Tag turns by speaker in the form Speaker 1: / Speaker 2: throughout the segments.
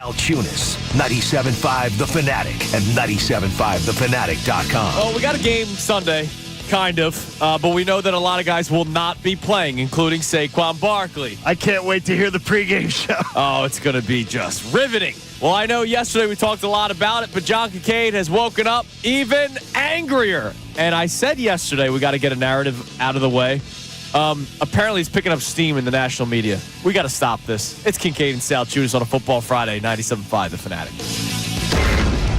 Speaker 1: Salciunas, 97.5 The Fanatic and 97.5thefanatic.com.
Speaker 2: Well, we got a game Sunday, kind of, but we know that a lot of guys will not be playing, including Saquon Barkley.
Speaker 3: I can't wait to hear the pregame show.
Speaker 2: Oh, it's going to be just riveting. Well, I know yesterday we talked a lot about it, but John Kincade has woken up even angrier. And I said yesterday we got to get a narrative out of the way. Apparently he's picking up steam in the national media. We got to stop this. It's Kincade and Salciunas on a Football Friday, 97.5 The Fanatic.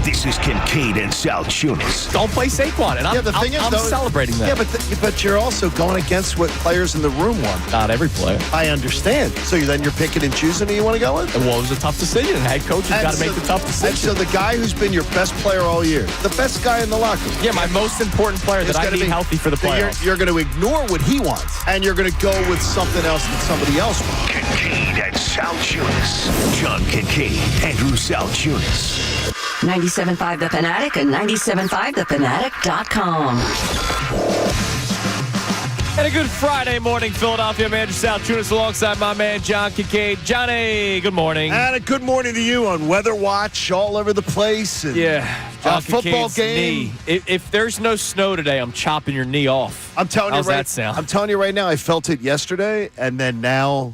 Speaker 1: This is Kincade and Salciunas.
Speaker 2: Don't play Saquon, and I'm celebrating that.
Speaker 3: Yeah, but you're also going against what players in the room want.
Speaker 2: Not every player.
Speaker 3: I understand. So then you're picking and choosing who you want to go with?
Speaker 2: Well, it was a tough decision. Head coach has got to make the tough decision.
Speaker 3: And so the guy who's been your best player all year, the best guy in the locker room.
Speaker 2: Yeah, my most important player that I need healthy for the playoffs.
Speaker 3: You're going to ignore what he wants, and you're going to go with something else that somebody else wants.
Speaker 1: Kincade and Salciunas. John Kincade, Andrew Salciunas.
Speaker 4: 97.5 The Fanatic and 97.5thefanatic.com.
Speaker 2: And a good Friday morning, Philadelphia. I'm Andrew Salciunas alongside my man, John Kincade. Johnny, good morning.
Speaker 3: And a good morning to you on Weather Watch all over the place. And,
Speaker 2: John
Speaker 3: football
Speaker 2: Kincaid's
Speaker 3: game.
Speaker 2: Knee. If there's no snow today, I'm chopping your knee off.
Speaker 3: I'm telling
Speaker 2: How's
Speaker 3: you right,
Speaker 2: that sound?
Speaker 3: I'm telling you right now, I felt it yesterday, and then now,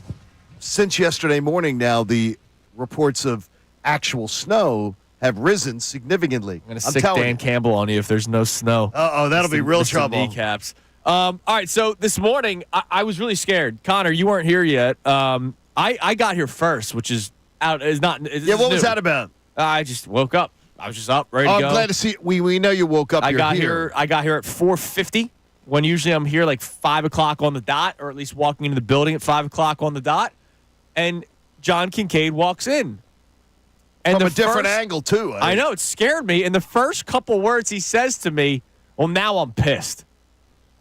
Speaker 3: since yesterday morning now, the reports of actual snow have risen significantly.
Speaker 2: I'm going to stick Dan Campbell on you if there's no snow.
Speaker 3: Uh-oh, that'll be real trouble.
Speaker 2: Kneecaps. All right, so this morning, I was really scared. Connor, you weren't here yet. I got here first, which is out. Is not.
Speaker 3: What was that about?
Speaker 2: I just woke up. I was just up, ready to go.
Speaker 3: I'm glad to see. We know you woke up.
Speaker 2: I got here at 4:50. When usually I'm here like 5 o'clock on the dot, or at least walking into the building at 5 o'clock on the dot. And John Kincade walks in. And
Speaker 3: from a different angle, too.
Speaker 2: I know. It scared me. And the first couple words he says to me, well, now I'm pissed.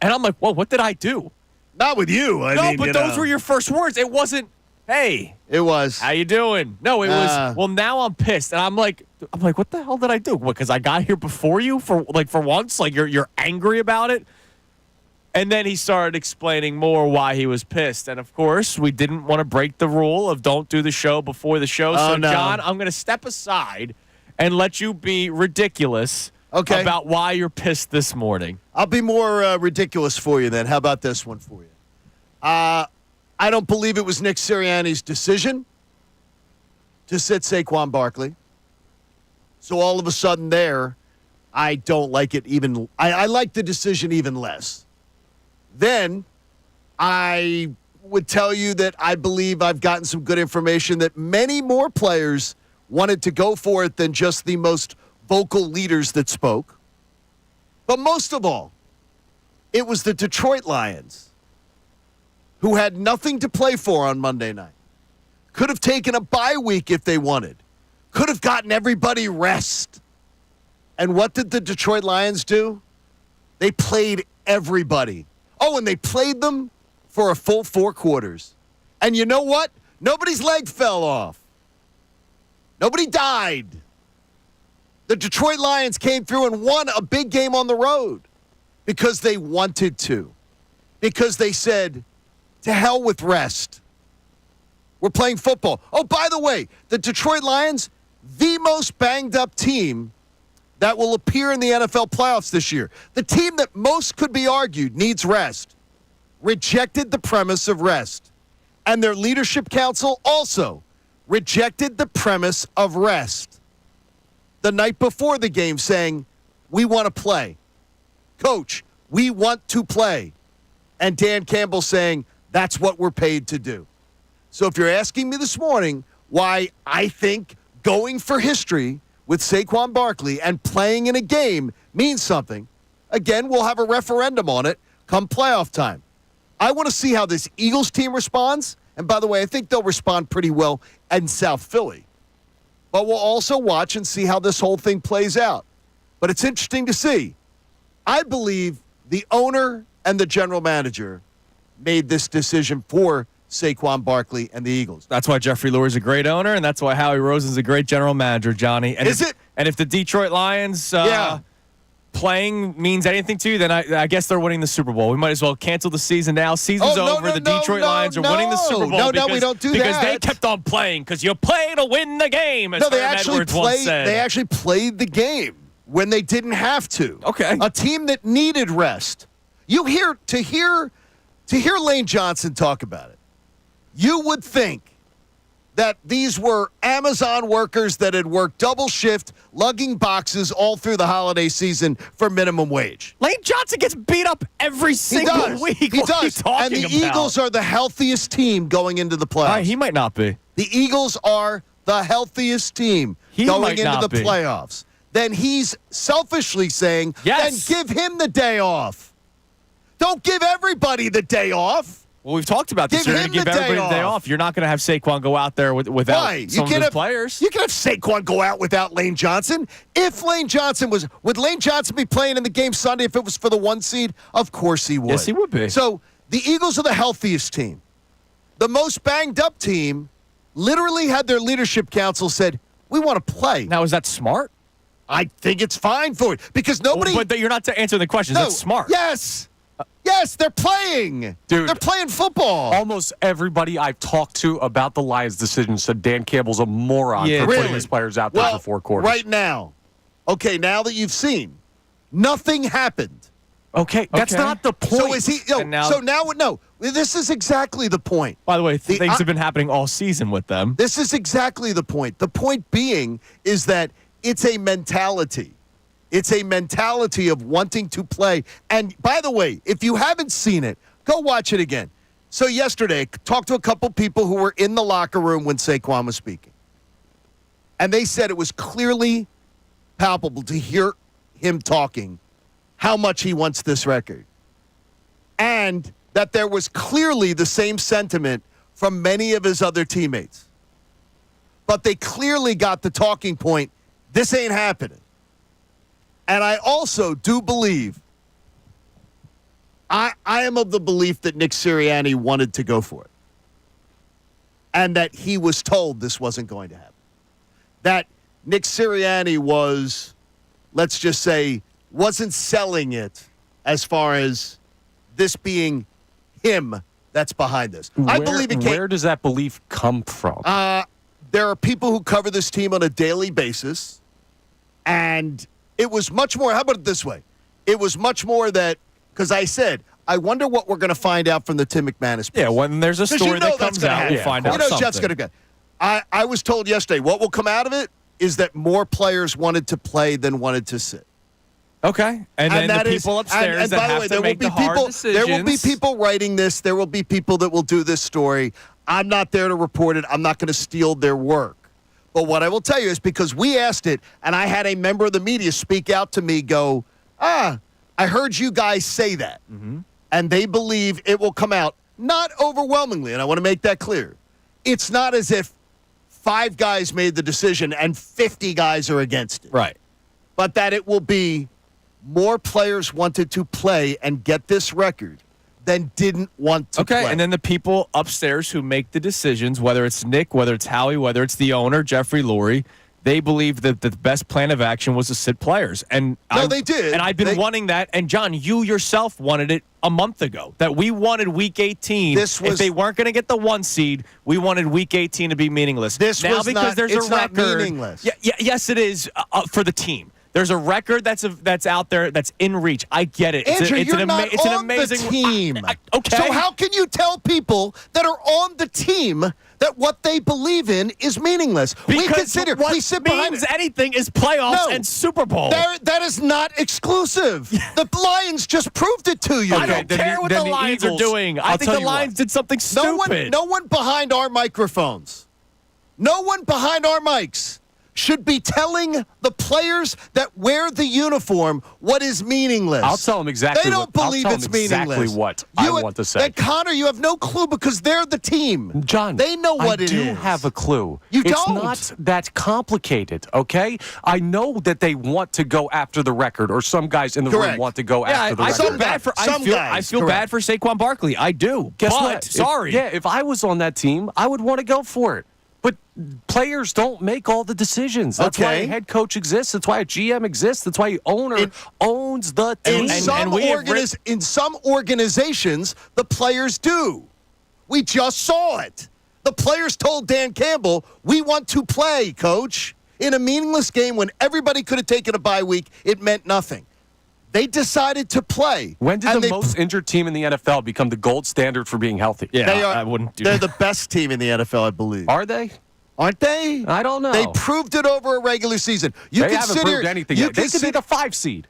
Speaker 2: And I'm like, whoa, what did I do?
Speaker 3: Not with you.
Speaker 2: But those were your first words. It wasn't, hey.
Speaker 3: It was.
Speaker 2: How you doing? No, it was, well, now I'm pissed. And I'm like, what the hell did I do? Because I got here before you for once? Like, you're angry about it? And then he started explaining more why he was pissed. And, of course, we didn't want to break the rule of don't do the show before the show. So,
Speaker 3: no.
Speaker 2: John, I'm going to step aside and let you be ridiculous about why you're pissed this morning.
Speaker 3: I'll be more ridiculous for you then. How about this one for you? I don't believe it was Nick Sirianni's decision to sit Saquon Barkley. So all of a sudden there, I don't like it even. I like the decision even less. Then I would tell you that I believe I've gotten some good information that many more players wanted to go for it than just the most vocal leaders that spoke. But most of all, it was the Detroit Lions who had nothing to play for on Monday night. Could have taken a bye week if they wanted. Could have gotten everybody rest. And what did the Detroit Lions do? They played everybody. Oh, and they played them for a full 4 quarters. And you know what? Nobody's leg fell off. Nobody died. The Detroit Lions came through and won a big game on the road because they wanted to. Because they said, to hell with rest. We're playing football. Oh, by the way, the Detroit Lions, the most banged up team that will appear in the NFL playoffs this year. The team that most could be argued needs rest rejected the premise of rest. And their leadership council also rejected the premise of rest. The night before the game saying, we want to play. Coach, we want to play. And Dan Campbell saying, that's what we're paid to do. So if you're asking me this morning why I think going for history with Saquon Barkley and playing in a game means something, again, we'll have a referendum on it come playoff time. I want to see how this Eagles team responds. And by the way, I think they'll respond pretty well in South Philly. But we'll also watch and see how this whole thing plays out. But it's interesting to see. I believe the owner and the general manager made this decision for Saquon Barkley and the Eagles.
Speaker 2: That's why Jeffrey Lure's a great owner, and that's why Howie Roseman's a great general manager, Johnny. And
Speaker 3: Is it?
Speaker 2: And if the Detroit Lions playing means anything to you, then I guess they're winning the Super Bowl. We might as well cancel the season now. Season's over. The Detroit Lions are winning the Super Bowl.
Speaker 3: No, we don't do that.
Speaker 2: Because they kept on playing, because you play to win the game, as
Speaker 3: they
Speaker 2: Herm
Speaker 3: actually
Speaker 2: Edwards once said.
Speaker 3: They actually played the game when they didn't have to.
Speaker 2: Okay.
Speaker 3: A team that needed rest. To hear Lane Johnson talk about it, you would think that these were Amazon workers that had worked double shift, lugging boxes all through the holiday season for minimum wage.
Speaker 2: Lane Johnson gets beat up every single week.
Speaker 3: He does.
Speaker 2: What are you talking
Speaker 3: and the
Speaker 2: about?
Speaker 3: Eagles are the healthiest team going into the playoffs.
Speaker 2: He might not be.
Speaker 3: The Eagles are the healthiest team going into the playoffs. Then he's selfishly saying,
Speaker 2: yes,
Speaker 3: then give him the day off. Don't give everybody the day off.
Speaker 2: Well, we've talked about this. You're going to give everybody the day off. You're not going to have Saquon go out there without some of his players.
Speaker 3: You can have Saquon go out without Lane Johnson. Would Lane Johnson be playing in the game Sunday if it was for the 1 seed? Of course he would.
Speaker 2: Yes, he would be.
Speaker 3: So the Eagles are the healthiest team. The most banged up team literally had their leadership council said, we want to play.
Speaker 2: Now, is that smart?
Speaker 3: I think it's fine for it because nobody.
Speaker 2: But you're not answering the question. That's smart.
Speaker 3: Yes. Yes, they're playing.
Speaker 5: Dude,
Speaker 3: they're playing football.
Speaker 5: Almost everybody I've talked to about the Lions' decision said Dan Campbell's a moron for putting his players out there for 4 quarters.
Speaker 3: Right now. Okay, now that you've seen, nothing happened.
Speaker 5: Okay, that's not the point.
Speaker 3: So is he? No. This is exactly the point.
Speaker 2: By the way, things have been happening all season with them.
Speaker 3: This is exactly the point. The point being is that it's a mentality. It's a mentality of wanting to play. And by the way, if you haven't seen it, go watch it again. So yesterday, talked to a couple people who were in the locker room when Saquon was speaking. And they said it was clearly palpable to hear him talking how much he wants this record. And that there was clearly the same sentiment from many of his other teammates. But they clearly got the talking point, this ain't happening. And I also do believe, I am of the belief that Nick Sirianni wanted to go for it. And that he was told this wasn't going to happen. That Nick Sirianni was, let's just say, wasn't selling it as far as this being him that's behind this. I believe it came.
Speaker 5: Where does that belief come from?
Speaker 3: There are people who cover this team on a daily basis. And it was much more, how about it this way? It was much more that, because I said, I wonder what we're going to find out from the Tim McManus piece.
Speaker 2: Yeah, when there's a story that comes out, we'll find out something.
Speaker 3: Jeff's going to go. I was told yesterday, what will come out of it is that more players wanted to play than wanted to sit.
Speaker 2: Okay. And then the people upstairs that have to make the hard decisions.
Speaker 3: There will be people writing this. There will be people that will do this story. I'm not there to report it. I'm not going to steal their work. But what I will tell you is because we asked it, and I had a member of the media speak out to me, go, I heard you guys say that. Mm-hmm. And they believe it will come out, not overwhelmingly, and I want to make that clear. It's not as if 5 guys made the decision and 50 guys are against it.
Speaker 2: Right.
Speaker 3: But that it will be more players wanted to play and get this record than didn't want to play.
Speaker 2: Okay, and then the people upstairs who make the decisions, whether it's Nick, whether it's Howie, whether it's the owner, Jeffrey Lurie, they believe that the best plan of action was to sit players. And
Speaker 3: they did.
Speaker 2: And I've been wanting that. And, John, you yourself wanted it a month ago, that we wanted Week 18. If they weren't going to get the 1 seed, we wanted Week 18 to be meaningless.
Speaker 3: It's not meaningless.
Speaker 2: Yes, it is for the team. There's a record that's out there that's in reach. I get it.
Speaker 3: Andrew,
Speaker 2: it's an amazing
Speaker 3: the team.
Speaker 2: Okay.
Speaker 3: So how can you tell people that are on the team that what they believe in is meaningless?
Speaker 2: Because what means anything is playoffs and Super Bowl.
Speaker 3: That is not exclusive. The Lions just proved it to you.
Speaker 2: I don't care what the Lions are doing. I think the Lions did something stupid.
Speaker 3: No one behind our microphones, no one behind our mics should be telling the players that wear the uniform what is meaningless.
Speaker 5: I'll tell them exactly.
Speaker 3: They don't believe it's meaningless.
Speaker 5: Exactly what I want to say.
Speaker 3: And Connor, you have no clue because they're the team.
Speaker 5: John,
Speaker 3: they know what it is.
Speaker 5: I do have a clue.
Speaker 3: It's
Speaker 5: not that complicated, okay? I know that they want to go after the record, or some guys in the room want to go after the record.
Speaker 2: I feel bad for Saquon Barkley. I do.
Speaker 5: Guess what?
Speaker 2: Sorry.
Speaker 5: If I was on that team, I would want to go for it. But players don't make all the decisions. That's why a head coach exists. That's why a GM exists. That's why the owner owns the team.
Speaker 3: In some organizations, the players do. We just saw it. The players told Dan Campbell, we want to play, coach. In a meaningless game when everybody could have taken a bye week, it meant nothing. They decided to play.
Speaker 5: When did the most injured team in the NFL become the gold standard for being healthy?
Speaker 2: Yeah,
Speaker 3: I wouldn't do that. They're the best team in the NFL, I believe.
Speaker 5: Are they?
Speaker 3: Aren't they?
Speaker 5: I don't know.
Speaker 3: They proved it over a regular season.
Speaker 5: They haven't proved anything yet. They could be the 5 seed.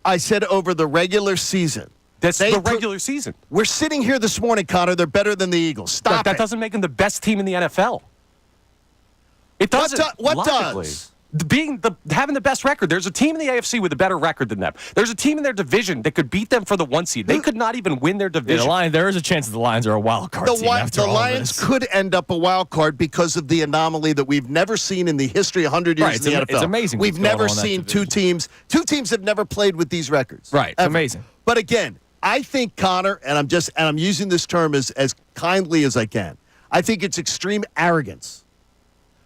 Speaker 3: I said over the regular season.
Speaker 5: That's the regular season.
Speaker 3: We're sitting here this morning, Connor. They're better than the Eagles. Stop it.
Speaker 5: That doesn't make them the best team in the NFL. It doesn't.
Speaker 3: What does?
Speaker 5: Having the best record. There's a team in the AFC with a better record than them. There's a team in their division that could beat them for the 1 seed. They could not even win their division.
Speaker 2: There is a chance that the Lions are a wild card team after all
Speaker 3: the Lions could end up a wild card because of the anomaly that we've never seen in the history of 100 years in the NFL.
Speaker 2: It's amazing.
Speaker 3: We've never seen two teams have never played with these records.
Speaker 2: Right. It's amazing.
Speaker 3: But again, I think, Connor, and I'm using this term as kindly as I can. I think it's extreme arrogance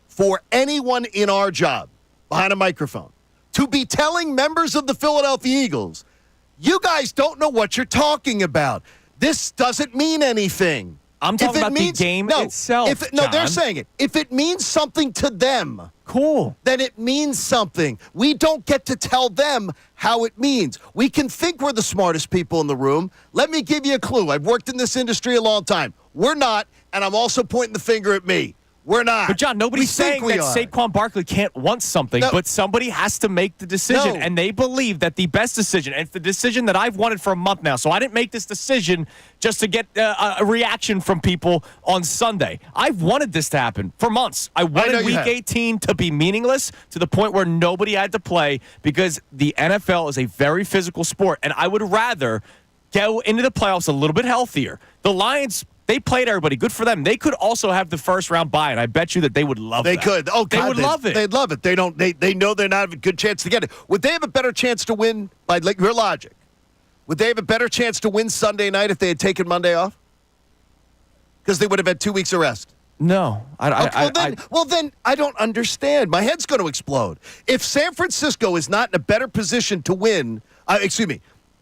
Speaker 3: for anyone in our job behind a microphone to be telling members of the Philadelphia Eagles, you guys don't know what you're talking about. This doesn't mean anything.
Speaker 2: I'm talking about the game itself.
Speaker 3: They're saying it. If it means something to them,
Speaker 2: cool,
Speaker 3: then it means something. We don't get to tell them how it means. We can think we're the smartest people in the room. Let me give you a clue. I've worked in this industry a long time. We're not, and I'm also pointing the finger at me. We're not.
Speaker 2: But, John, nobody's saying that Saquon Barkley can't want something, but somebody has to make the decision. No. And they believe that the best decision, and it's the decision that I've wanted for a month now, so I didn't make this decision just to get a reaction from people on Sunday. I've wanted this to happen for months. I wanted Week 18 to be meaningless to the point where nobody had to play because the NFL is a very physical sport, and I would rather go into the playoffs a little bit healthier. The Lions, they played everybody. Good for them. They could also have the first round bye, and I bet you that they would love
Speaker 3: that. They could. Oh, God,
Speaker 2: they would love it.
Speaker 3: They'd love it. They know they're not have a good chance to get it. Would they have a better chance to win by your logic? Would they have a better chance to win Sunday night if they had taken Monday off? Because they would have had 2 weeks of rest.
Speaker 2: No.
Speaker 3: Well, then I don't understand. My head's going to explode. If San Francisco is not in a better position to win,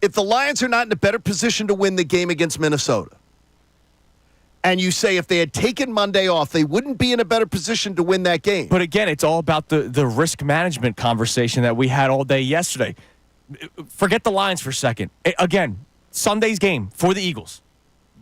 Speaker 3: if the Lions are not in a better position to win the game against Minnesota, and you say if they had taken Monday off, they wouldn't be in a better position to win that game.
Speaker 2: But again, it's all about the risk management conversation that we had all day yesterday. Forget the Lions for a second. Again, Sunday's game for the Eagles.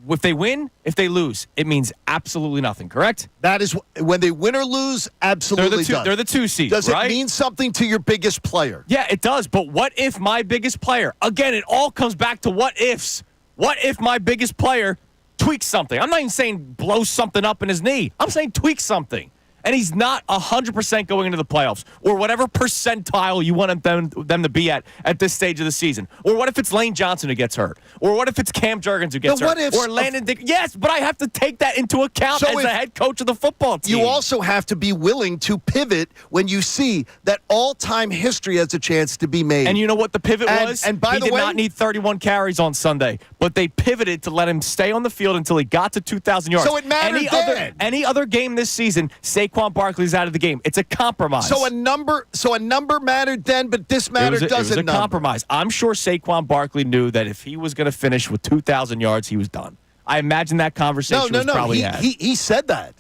Speaker 2: If they win, if they lose, it means absolutely nothing, correct?
Speaker 3: That is, when they win or lose, absolutely does.
Speaker 2: They're the 2 seed,
Speaker 3: Does
Speaker 2: right?
Speaker 3: it mean something to your biggest player?
Speaker 2: Yeah, it does. But what if my biggest player, again, it all comes back to what ifs. What if my biggest player tweaks something? I'm not even saying blows something up in his knee. I'm saying tweak something. And he's not 100% going into the playoffs or whatever percentile you want them to be at this stage of the season. Or what if it's Lane Johnson who gets hurt? Or what if it's Cam Jurgens who gets hurt? Or Landon Dick. Yes, but I have to take that into account as the head coach of the football team.
Speaker 3: You also have to be willing to pivot when you see that all-time history has a chance to be made.
Speaker 2: And you know what the pivot was?
Speaker 3: And by the way,
Speaker 2: he did not need 31 carries on Sunday, but they pivoted to let him stay on the field until he got to 2,000 yards.
Speaker 3: So it mattered then.
Speaker 2: Any other game this season, Saquon Barkley's out of the game. It's a compromise.
Speaker 3: So a number mattered then, but this matter doesn't.
Speaker 2: It was a compromise. I'm sure Saquon Barkley knew that if he was going to finish with 2,000 yards, he was done. I imagine that conversation was probably had.
Speaker 3: He said that.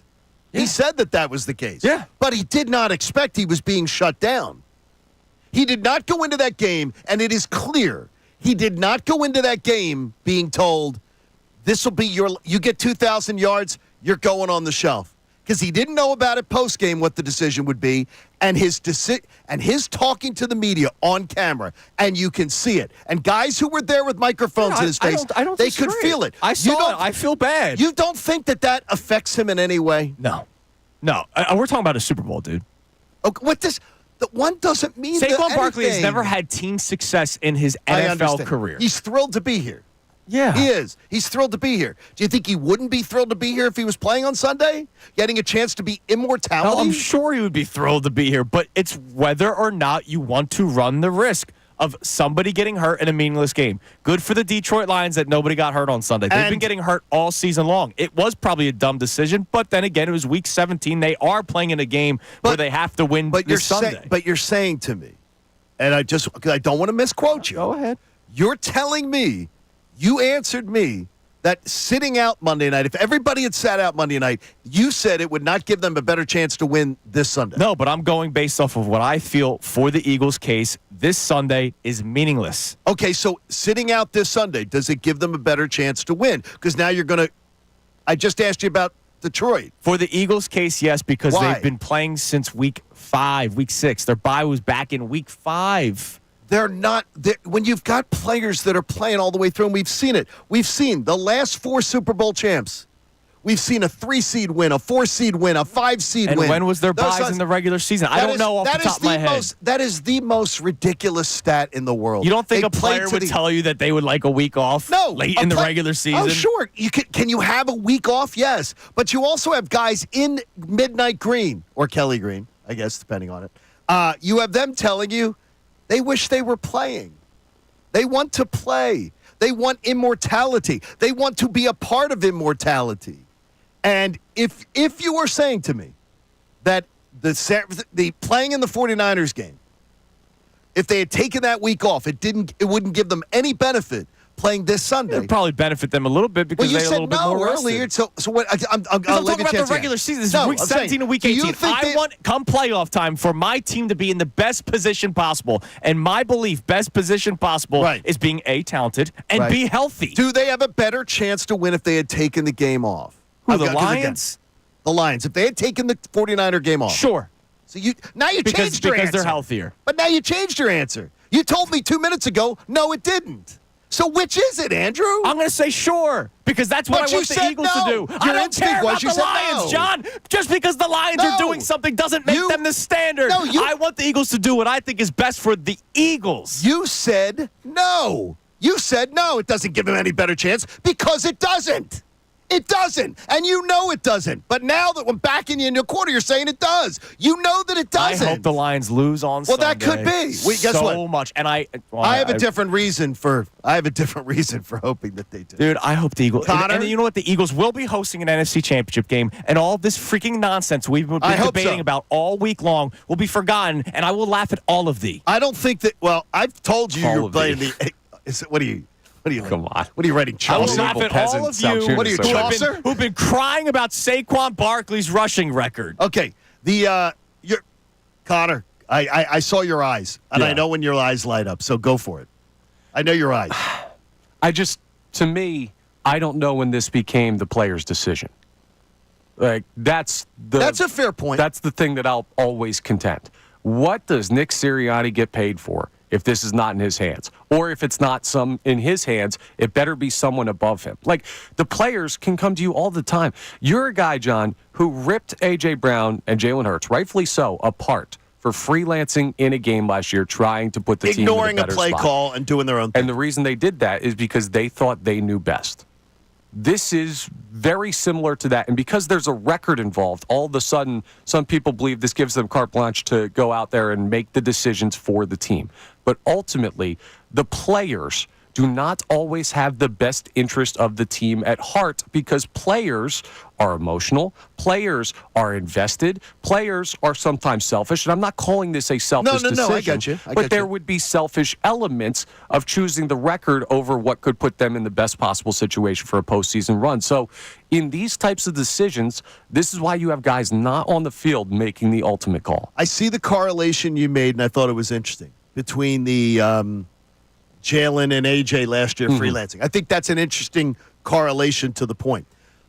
Speaker 3: Yeah. He said that was the case.
Speaker 2: Yeah.
Speaker 3: But he did not expect he was being shut down. He did not go into that game, and it is clear he did not go into that game being told, this will be you get 2,000 yards, you're going on the shelf. Because he didn't know about it post-game what the decision would be, and his talking to the media on camera, and you can see it. And guys who were there with microphones in his face, they could feel it.
Speaker 2: I saw it. I feel bad.
Speaker 3: You don't think that affects him in any way?
Speaker 2: No. We're talking about a Super Bowl, dude.
Speaker 3: Okay, the one doesn't mean
Speaker 2: Saquon Barkley has never had team success in his NFL career.
Speaker 3: He's thrilled to be here.
Speaker 2: Yeah.
Speaker 3: He is. He's thrilled to be here. Do you think he wouldn't be thrilled to be here if he was playing on Sunday? Getting a chance to be immortality?
Speaker 2: No, I'm sure he would be thrilled to be here, but it's whether or not you want to run the risk of somebody getting hurt in a meaningless game. Good for the Detroit Lions that nobody got hurt on Sunday. They've been getting hurt all season long. It was probably a dumb decision, but then again, it was Week 17. They are playing in a game where they have to win this Sunday.
Speaker 3: But you're saying to me, and I don't want to misquote you.
Speaker 2: Go ahead.
Speaker 3: You're telling me, you answered me, that sitting out Monday night, if everybody had sat out Monday night, you said it would not give them a better chance to win this Sunday.
Speaker 2: No, but I'm going based off of what I feel for the Eagles' case. This Sunday is meaningless.
Speaker 3: Okay, so sitting out this Sunday, does it give them a better chance to win? Because now you're going to – I just asked you about Detroit.
Speaker 2: For the Eagles' case, yes, because
Speaker 3: Why?
Speaker 2: they've been playing since Week 5, Week 6. Their bye was back in Week 5.
Speaker 3: They're not – when you've got players that are playing all the way through, and we've seen it. We've seen the last 4 Super Bowl champs. We've seen a 3-seed win, a 4-seed win, a 5-seed win.
Speaker 2: And when was their buys in the regular season? I don't know off the top of my head.
Speaker 3: That is the most ridiculous stat in the world.
Speaker 2: You don't think a player would tell you that they would like a week off late in the regular season?
Speaker 3: Oh, sure. Can you have a week off? Yes. But you also have guys in Midnight Green, or Kelly Green, I guess, depending on it. You have them telling you they wish they were playing. They want to play. They want immortality. They want to be a part of immortality. And if you were saying to me that the playing in the 49ers game, if they had taken that week off, it wouldn't give them any benefit playing this Sunday.
Speaker 2: It would probably benefit them a little bit because they had a little bit more rested.
Speaker 3: Earlier. So what? I'm
Speaker 2: talking about the regular season. This is Week 17 and Week 18. I want, come playoff time, for my team to be in the best position possible. And my belief, best position possible, is being A, talented, and B, healthy.
Speaker 3: Do they have a better chance to win if they had taken the game off?
Speaker 2: Who, the Lions?
Speaker 3: The Lions. If they had taken the 49er game off.
Speaker 2: Sure.
Speaker 3: So now you changed your answer.
Speaker 2: Because they're healthier.
Speaker 3: But now you changed your answer. You told me 2 minutes ago, no, it didn't. So which is it, Andrew?
Speaker 2: I'm going to say sure, because that's what I want the Eagles to do. I don't care about the Lions, John. Just because the Lions are doing something doesn't make them the standard. I want the Eagles to do what I think is best for the Eagles.
Speaker 3: You said no. You said no, it doesn't give them any better chance because it doesn't. It doesn't. And you know it doesn't. But now that we're backing you into a quarter, you're saying it does. You know that it doesn't.
Speaker 2: I hope the Lions lose on Sunday.
Speaker 3: Well, that could be. Guess what?
Speaker 2: So much. And I
Speaker 3: have a different reason for hoping that they do.
Speaker 2: Dude, I hope the Eagles.
Speaker 3: Connor?
Speaker 2: And you know what? The Eagles will be hosting an NFC Championship game, and all this freaking nonsense we've been debating about all week long will be forgotten, and I will laugh at all of thee.
Speaker 3: I don't think that. Well, I've told you you're playing the. What are you?
Speaker 5: Come on.
Speaker 3: What are you writing, Chaucer?
Speaker 2: I will laugh at all of you
Speaker 3: What are you, Chaucer?
Speaker 2: who've been crying about Saquon Barkley's rushing record.
Speaker 3: Okay. Connor, I saw your eyes, and I know when your eyes light up, so go for it. I know your eyes.
Speaker 5: To me, I don't know when this became the player's decision. Like, that's
Speaker 3: a fair point.
Speaker 5: That's the thing that I'll always contend. What does Nick Sirianni get paid for if this is not in his hands? Or if it's not some in his hands, it better be someone above him. Like, the players can come to you all the time. You're a guy, John, who ripped A.J. Brown and Jalen Hurts, rightfully so, apart for freelancing in a game last year, trying to put the team in a better spot.
Speaker 3: Ignoring a play call and doing their own thing.
Speaker 5: And the reason they did that is because they thought they knew best. This is very similar to that. And because there's a record involved, all of a sudden, some people believe this gives them carte blanche to go out there and make the decisions for the team. But ultimately, the players do not always have the best interest of the team at heart, because players are emotional, players are invested, players are sometimes selfish. And I'm not calling this a selfish decision.
Speaker 3: No, I get you.
Speaker 5: But there would be selfish elements of choosing the record over what could put them in the best possible situation for a postseason run. So in these types of decisions, this is why you have guys not on the field making the ultimate call.
Speaker 3: I see the correlation you made, and I thought it was interesting, between the Jalen and AJ last year freelancing. I think that's an interesting correlation to the point.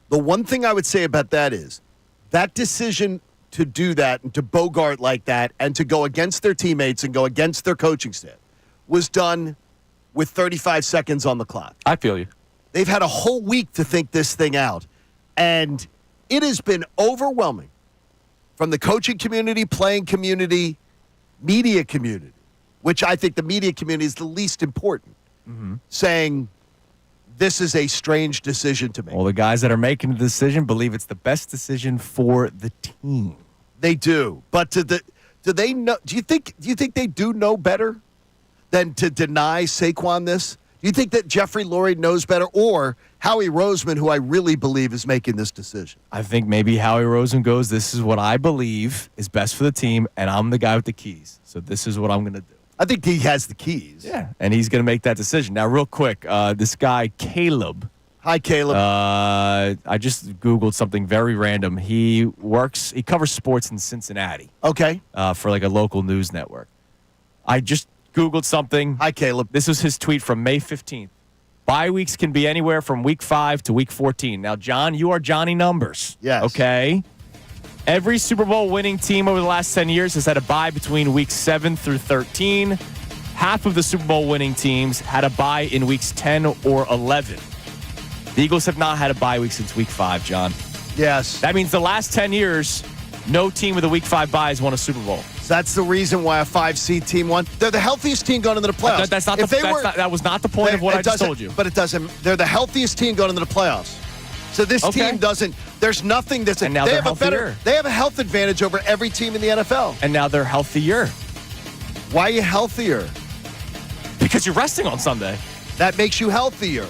Speaker 3: The one thing I would say about that is that decision to do that and to bogart like that and to go against their teammates and go against their coaching staff was done with 35 seconds on the clock.
Speaker 5: I feel you.
Speaker 3: They've had a whole week to think this thing out, and it has been overwhelming from the coaching community, playing community, media community, which I think the media community is the least important, saying this is a strange decision to make.
Speaker 2: Well, the guys that are making the decision believe it's the best decision for the team.
Speaker 3: They do, but do they know? Do you think they do know better? than to deny Saquon this? Do you think that Jeffrey Lurie knows better, or Howie Roseman, who I really believe is making this decision?
Speaker 2: I think maybe Howie Roseman goes, this is what I believe is best for the team, and I'm the guy with the keys. So this is what I'm going to do.
Speaker 3: I think he has the keys.
Speaker 2: Yeah, and he's going to make that decision. Now, real quick, this guy, Caleb.
Speaker 3: Hi, Caleb.
Speaker 2: I just Googled something very random. He covers sports in Cincinnati.
Speaker 3: Okay.
Speaker 2: For like a local news network. I just Googled something.
Speaker 3: Hi, Caleb.
Speaker 2: This was his tweet from May 15th. Bye weeks can be anywhere from week 5 to week 14. Now, John, you are Johnny Numbers.
Speaker 3: Yes.
Speaker 2: Okay. Every Super Bowl winning team over the last 10 years has had a bye between weeks 7 through 13. Half of the Super Bowl winning teams had a bye in weeks 10 or 11. The Eagles have not had a bye week since week 5, John.
Speaker 3: Yes.
Speaker 2: That means the last 10 years, no team with a week 5 bye has won a Super Bowl.
Speaker 3: That's the reason why a 5-seed team won. They're the healthiest team going into the playoffs.
Speaker 2: That was not the point of what I just told you.
Speaker 3: But it doesn't. They're the healthiest team going into the playoffs. So this team doesn't. There's nothing that's.
Speaker 2: And now they're healthier.
Speaker 3: They have a health advantage over every team in the NFL.
Speaker 2: And now they're healthier.
Speaker 3: Why are you healthier?
Speaker 2: Because you're resting on Sunday.
Speaker 3: That makes you healthier.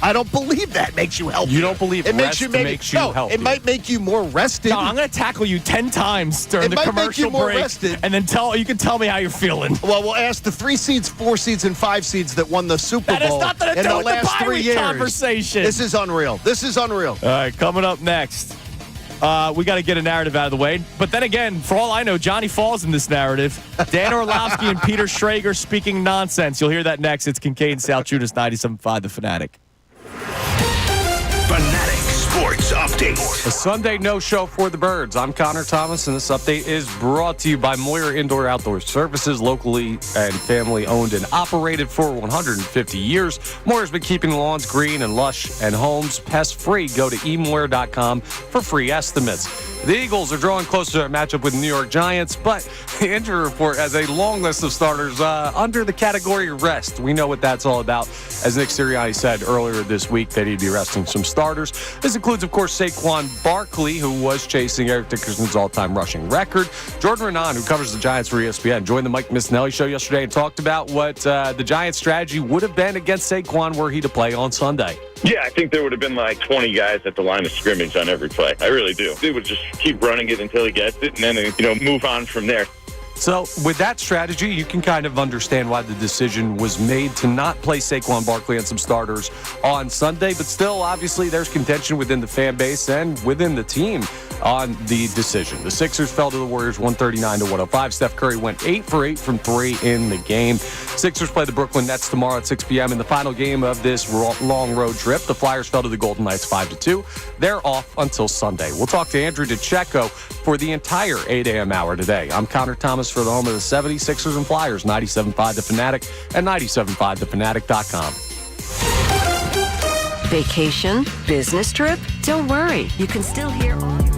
Speaker 3: I don't believe that makes you healthier.
Speaker 5: You don't believe
Speaker 3: it
Speaker 5: makes you healthier.
Speaker 3: It might make you more rested.
Speaker 2: No, I'm going to tackle you 10 times during the commercial break,
Speaker 3: rested.
Speaker 2: and then you can tell me how you're feeling.
Speaker 3: Well, we'll ask the 3 seeds, 4 seeds, and 5 seeds that won the Super Bowl.
Speaker 2: That has nothing to do with the bye week conversation.
Speaker 3: This is unreal.
Speaker 2: All right, coming up next, we got to get a narrative out of the way. But then again, for all I know, Johnny falls in this narrative. Dan Orlovsky and Peter Schrager speaking nonsense. You'll hear that next. It's Kincade Salciunas, 97.5 The Fanatic.
Speaker 1: Fanatic Sports Update.
Speaker 5: A Sunday no-show for the Birds. I'm Connor Thomas, and this update is brought to you by Moyer Indoor Outdoor Services, locally and family-owned and operated for 150 years. Moyer's been keeping lawns green and lush and homes pest-free. Go to eMoyer.com for free estimates. The Eagles are drawing closer to a matchup with the New York Giants, but the injury report has a long list of starters under the category rest. We know what that's all about. As Nick Sirianni said earlier this week that he'd be resting some starters. This includes, of course, Saquon Barkley, who was chasing Eric Dickerson's all-time rushing record. Jordan Renan, who covers the Giants for ESPN, joined the Mike Missanelli show yesterday and talked about what the Giants' strategy would have been against Saquon were he to play on Sunday.
Speaker 6: Yeah, I think there would have been like 20 guys at the line of scrimmage on every play. I really do. They would just keep running it until he gets it and then, move on from there.
Speaker 5: So with that strategy, you can kind of understand why the decision was made to not play Saquon Barkley and some starters on Sunday. But still, obviously, there's contention within the fan base and within the team on the decision. The Sixers fell to the Warriors 139-105. Steph Curry went 8 for 8 from 3 in the game. Sixers play the Brooklyn Nets tomorrow at 6 p.m. in the final game of this long road trip. The Flyers fell to the Golden Knights 5-2. They're off until Sunday. We'll talk to Andrew DiCecco for the entire 8 a.m. hour today. I'm Connor Thomas for the home of the 76ers and Flyers, 97.5 The Fanatic and 97.5thefanatic.com.
Speaker 4: Vacation? Business trip? Don't worry. You can still hear all your...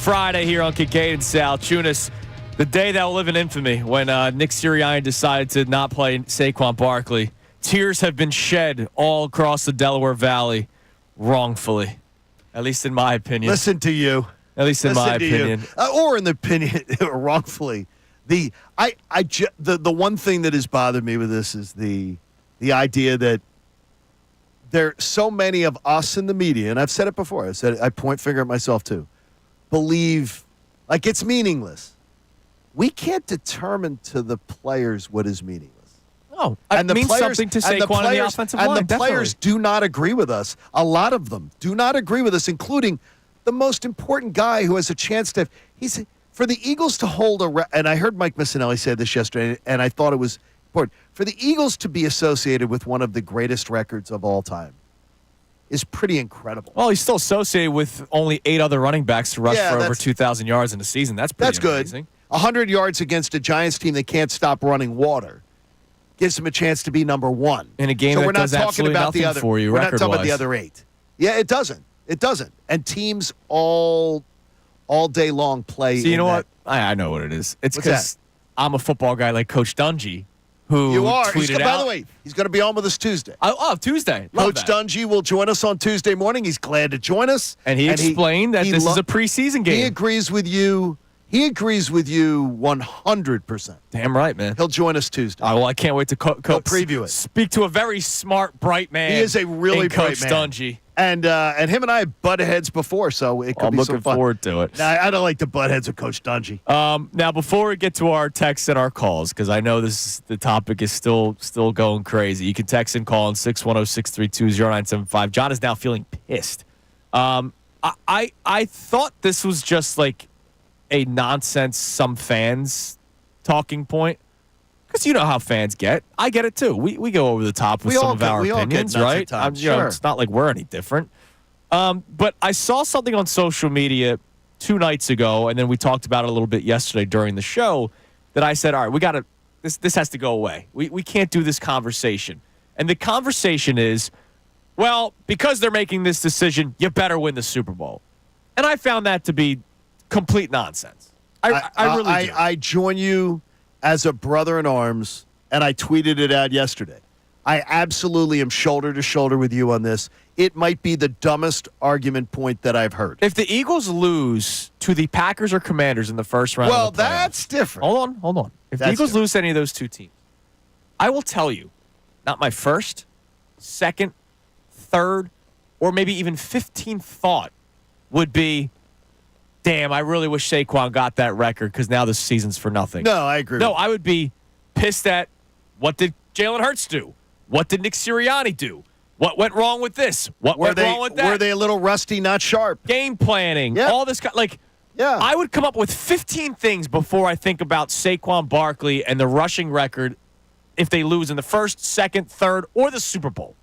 Speaker 2: Friday here on Kincade Salciunas. The day that will live in infamy when Nick Sirianni decided to not play Saquon Barkley. Tears have been shed all across the Delaware Valley wrongfully, at least in my opinion.
Speaker 3: Listen to you.
Speaker 2: At least in my opinion.
Speaker 3: Or in the opinion, wrongfully. The one thing that has bothered me with this is the idea that there are so many of us in the media, and I've said it before, I point finger at myself too, believe like it's meaningless. We can't determine to the players what is meaningless.
Speaker 2: Oh, it means something to Saquon and the offensive line.
Speaker 3: And the players do not agree with us. A lot of them do not agree with us, including the most important guy who has a chance to. He's for the Eagles to hold and I heard Mike Missanelli say this yesterday, and I thought it was important for the Eagles to be associated with one of the greatest records of all time. Is pretty incredible.
Speaker 2: Well, he's still associated with only 8 other running backs to rush for over 2,000 yards in a season. That's pretty amazing.
Speaker 3: Good. 100 yards against a Giants team that can't stop running water gives him a chance to be number one.
Speaker 2: In a game
Speaker 3: so
Speaker 2: that
Speaker 3: we're not
Speaker 2: does
Speaker 3: talking
Speaker 2: absolutely
Speaker 3: about
Speaker 2: nothing
Speaker 3: the other,
Speaker 2: for you
Speaker 3: We're not talking about the
Speaker 2: record-wise.
Speaker 3: other 8. Yeah, it doesn't. It doesn't. And teams all day long play.
Speaker 2: So you know
Speaker 3: that.
Speaker 2: what? I know what it is. It's
Speaker 3: What's
Speaker 2: because I'm a football guy like Coach Dungy, who
Speaker 3: You are.
Speaker 2: tweeted
Speaker 3: By
Speaker 2: out.
Speaker 3: the way, he's going to be on with us Tuesday.
Speaker 2: Tuesday. Love
Speaker 3: Coach
Speaker 2: that.
Speaker 3: Dungy will join us on Tuesday morning. He's glad to join us.
Speaker 2: And he explained that this is a preseason game.
Speaker 3: He agrees with you. He agrees with you 100%.
Speaker 2: Damn right, man.
Speaker 3: He'll join us Tuesday.
Speaker 2: Well, I can't wait to
Speaker 3: He'll preview it.
Speaker 2: Speak to a very smart, bright man.
Speaker 3: He is a really
Speaker 2: in
Speaker 3: bright
Speaker 2: Coach
Speaker 3: man.
Speaker 2: Dungy.
Speaker 3: And him and I have butted heads before, so it could
Speaker 2: I'm
Speaker 3: be
Speaker 2: looking
Speaker 3: some fun.
Speaker 2: forward to it.
Speaker 3: Nah, I don't like the butt heads of Coach Dungy.
Speaker 2: Now, before we get to our texts and our calls, because I know the topic is still going crazy, you can text and call on 610-632-0975. John is now feeling pissed. I thought this was just like a nonsense, some fans talking point. Because you know how fans get. I get it too. We go over the top with some of our opinions, right?
Speaker 3: Sure.
Speaker 2: It's not like we're any different. But I saw something on social media 2 nights ago, and then we talked about it a little bit yesterday during the show, that I said, all right, we got to this has to go away. We can't do this conversation. And the conversation is, well, because they're making this decision, you better win the Super Bowl. And I found that to be complete nonsense. I really do.
Speaker 3: I join you as a brother in arms, and I tweeted it out yesterday. I absolutely am shoulder to shoulder with you on this. It might be the dumbest argument point that I've heard.
Speaker 2: If the Eagles lose to the Packers or Commanders in the first round of the playoffs,
Speaker 3: that's different.
Speaker 2: Hold on. If the Eagles lose to any of those 2 teams, I will tell you, not my first, second, third, or maybe even 15th thought would be, damn, I really wish Saquon got that record because now the season's for nothing.
Speaker 3: No, I agree.
Speaker 2: No, I would be pissed at what did Jalen Hurts do? What did Nick Sirianni do? What went wrong with this? What went wrong with that?
Speaker 3: Were they a little rusty, not sharp?
Speaker 2: Game planning, all this
Speaker 3: yeah.
Speaker 2: I would come up with 15 things before I think about Saquon Barkley and the rushing record if they lose in the first, second, third, or the Super Bowl.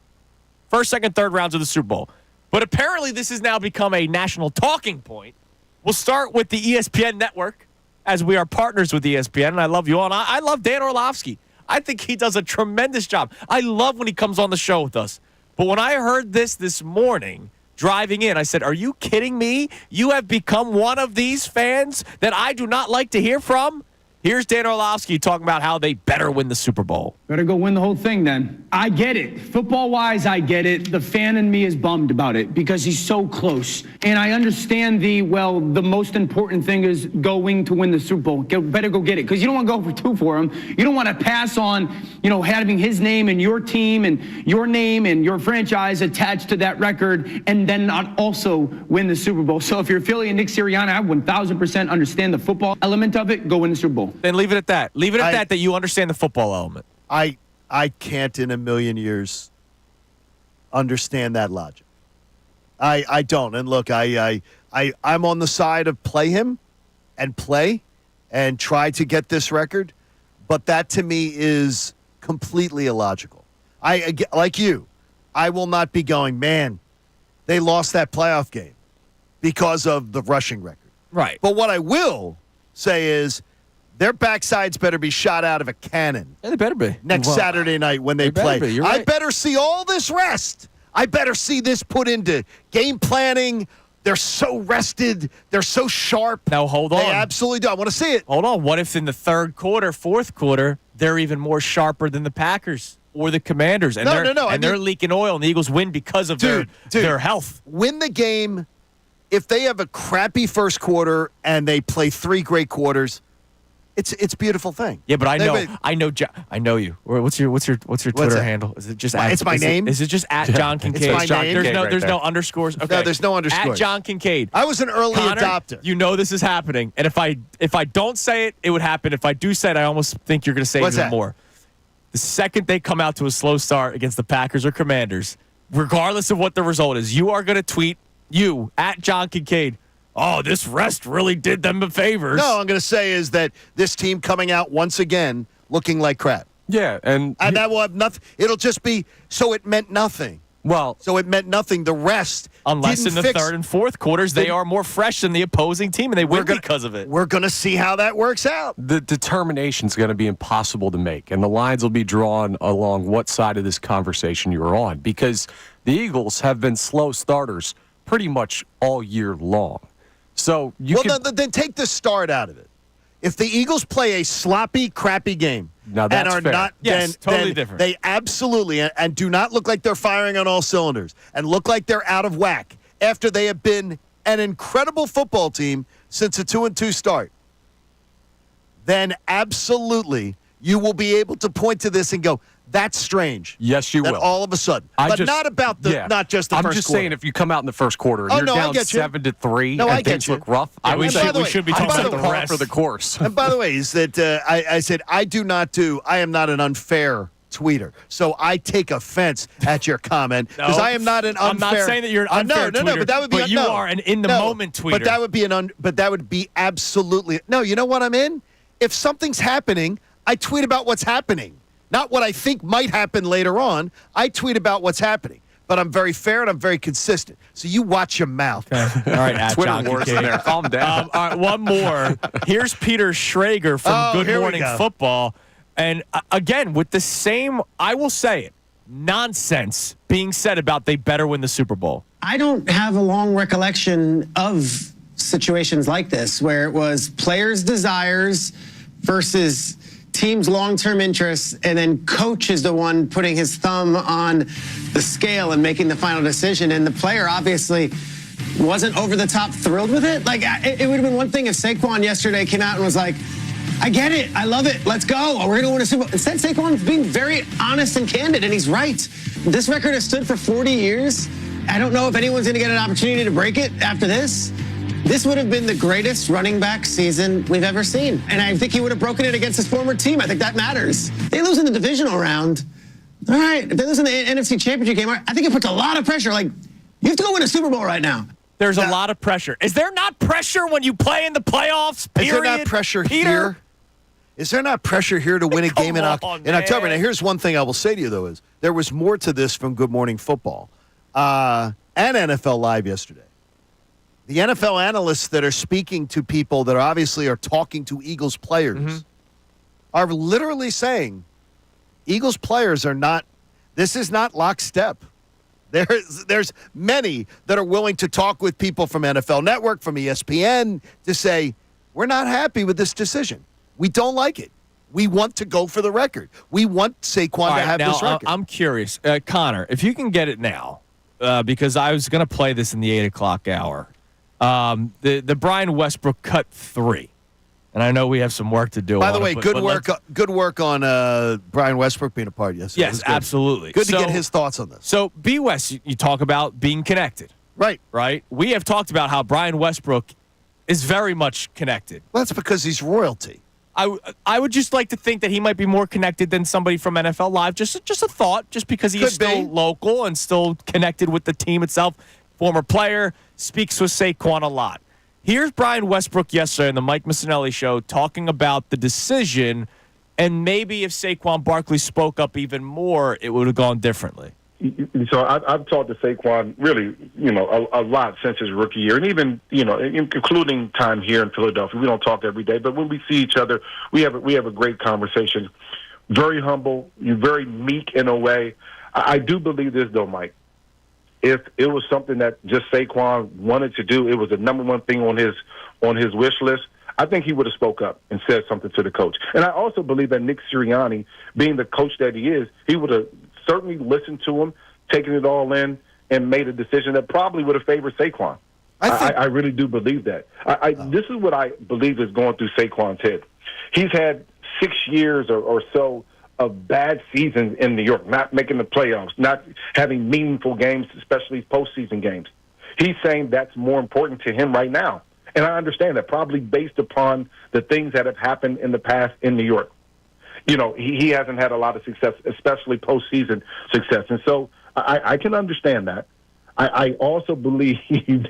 Speaker 2: First, second, third rounds of the Super Bowl. But apparently this has now become a national talking point. We'll start with the ESPN network, as we are partners with ESPN, and I love you all. And I love Dan Orlovsky. I think he does a tremendous job. I love when he comes on the show with us. But when I heard this morning, driving in, I said, are you kidding me? You have become one of these fans that I do not like to hear from? Here's Dan Orlovsky talking about how they better win the Super Bowl.
Speaker 7: Better go win the whole thing then. I get it. Football-wise, I get it. The fan in me is bummed about it because he's so close. And I understand the most important thing is going to win the Super Bowl. Better go get it because you don't want to go for 2 for him. You don't want to pass on, having his name and your team and your name and your franchise attached to that record and then not also win the Super Bowl. So if you're Philly and Nick Sirianni, I 1,000% understand the football element of it. Go win the Super Bowl.
Speaker 2: Then leave it at that. Leave it at that you understand the football element.
Speaker 3: I can't in a million years understand that logic. I don't. And look, I'm on the side of play him and play and try to get this record, but that to me is completely illogical. Like you, I will not be going, man, they lost that playoff game because of the rushing record.
Speaker 2: Right.
Speaker 3: But what I will say is their backsides better be shot out of a cannon.
Speaker 2: Yeah, they better be.
Speaker 3: Next Saturday night when they play.
Speaker 2: Right.
Speaker 3: I better see all this rest. I better see this put into game planning, They're so rested. They're so sharp.
Speaker 2: Now, hold on.
Speaker 3: They absolutely do. I want to see it.
Speaker 2: Hold on. What if in the third quarter, fourth quarter, they're even more sharper than the Packers or the Commanders? And they're leaking oil, and the Eagles win because of their health.
Speaker 3: Win the game. If they have a crappy first quarter and they play 3 great quarters, it's a beautiful thing.
Speaker 2: Yeah, but I know you. What's your Twitter handle? Is it just
Speaker 3: it's my name?
Speaker 2: Is it just at John Kincade?
Speaker 3: It's my name.
Speaker 2: There's no underscores. Okay.
Speaker 3: No, there's no underscores.
Speaker 2: At John Kincade.
Speaker 3: I was an early adopter.
Speaker 2: You know this is happening, and if I don't say it, it would happen. If I do say it, I almost think you're going to say it even more. The second they come out to a slow start against the Packers or Commanders, regardless of what the result is, you are going to tweet at John Kincade. Oh, this rest really did them favors.
Speaker 3: No, I'm going to say is that this team coming out once again looking like crap.
Speaker 5: Yeah, and
Speaker 3: that will have nothing. It'll just be so it meant nothing.
Speaker 5: Well,
Speaker 3: so it meant nothing. The rest,
Speaker 2: unless in the third and fourth quarters they are more fresh than the opposing team and they win because of it.
Speaker 3: We're going to see how that works out.
Speaker 5: The determination is going to be impossible to make, and the lines will be drawn along what side of this conversation you're on, because the Eagles have been slow starters pretty much all year long. So
Speaker 3: then take the start out of it. If the Eagles play a sloppy, crappy game
Speaker 5: now that's
Speaker 3: and are
Speaker 5: fair.
Speaker 3: not,
Speaker 2: yes, totally
Speaker 3: then
Speaker 2: different.
Speaker 3: They absolutely and do not look like they're firing on all cylinders and look like they're out of whack after they have been an incredible football team since a 2-2 start. Then absolutely you will be able to point to this and go, that's strange.
Speaker 5: Yes, you will.
Speaker 3: All of a sudden. Not just the first quarter.
Speaker 5: I'm just saying if you come out in the first quarter and you're down 7-3 and things look rough,
Speaker 2: we should be talking about the rest
Speaker 5: for the course.
Speaker 3: And by the way, is that I said I am not an unfair tweeter. So I take offense at your comment because I am not an unfair.
Speaker 2: I'm not saying that you're an unfair tweeter,
Speaker 3: but that would be
Speaker 2: you are an in-the-moment tweeter.
Speaker 3: But that would be absolutely no. You know what I'm in? If something's happening, I tweet about what's happening. Not what I think might happen later on. I tweet about what's happening. But I'm very fair and I'm very consistent. So you watch your mouth.
Speaker 2: Okay. All right, at
Speaker 5: Twitter
Speaker 2: John
Speaker 5: wars in there. Calm down.
Speaker 2: All right, one more. Here's Peter Schrager from Good Morning Football. And again, with the same, I will say it, nonsense being said about they better win the Super Bowl.
Speaker 8: I don't have a long recollection of situations like this where it was players' desires versus team's long-term interests, and then coach is the one putting his thumb on the scale and making the final decision. And the player obviously wasn't over the top thrilled with it. Like, it would have been one thing if Saquon yesterday came out and was like, I get it. I love it. Let's go. We're going to win a Super Bowl. Instead, Saquon's being very honest and candid, and he's right. This record has stood for 40 years. I don't know if anyone's going to get an opportunity to break it after this. This would have been the greatest running back season we've ever seen. And I think he would have broken it against his former team. I think that matters. They lose in the divisional round. All right. If they lose in the NFC Championship game, I think it puts a lot of pressure. Like, you have to go win a Super Bowl right now.
Speaker 2: There's a lot of pressure. Is there not pressure when you play in the playoffs, period?
Speaker 3: Is there not pressure here? Is there not pressure here to win a game in October? Now, here's one thing I will say to you, though, is there was more to this from Good Morning Football and NFL Live yesterday. The NFL analysts that are speaking to people that obviously are talking to Eagles players are literally saying Eagles players are not – this is not lockstep. There's many that are willing to talk with people from NFL Network, from ESPN, to say, we're not happy with this decision. We don't like it. We want to go for the record. We want Saquon to have this record.
Speaker 2: I'm curious. Connor, if you can get it now, because I was going to play this in the 8 o'clock hour. The Brian Westbrook cut 3, and I know we have some work to do.
Speaker 3: By the way, good work on Brian Westbrook being a part yesterday.
Speaker 2: Yes, absolutely.
Speaker 3: Good to get his thoughts on this.
Speaker 2: So, B. West, you talk about being connected,
Speaker 3: right?
Speaker 2: We have talked about how Brian Westbrook is very much connected.
Speaker 3: Well, that's because he's royalty.
Speaker 2: I would just like to think that he might be more connected than somebody from NFL Live. Just a thought, just because he's still local and still connected with the team itself. Former player, speaks with Saquon a lot. Here's Brian Westbrook yesterday on the Mike Missanelli show talking about the decision, and maybe if Saquon Barkley spoke up even more, it would have gone differently.
Speaker 6: So I've talked to Saquon really, a lot since his rookie year, and even, including time here in Philadelphia. We don't talk every day, but when we see each other, we have a great conversation. Very humble, very meek in a way. I do believe this, though, Mike. if it was something that just Saquon wanted to do, it was the number one thing on his wish list, I think he would have spoke up and said something to the coach. And I also believe that Nick Sirianni, being the coach that he is, he would have certainly listened to him, taken it all in, and made a decision that probably would have favored Saquon. I really do believe that. This is what I believe is going through Saquon's head. He's had 6 years or so of bad seasons in New York, not making the playoffs, not having meaningful games, especially postseason games. He's saying that's more important to him right now. And I understand that, probably based upon the things that have happened in the past in New York. You know, he hasn't had a lot of success, especially postseason success. And so I can understand that. I also believe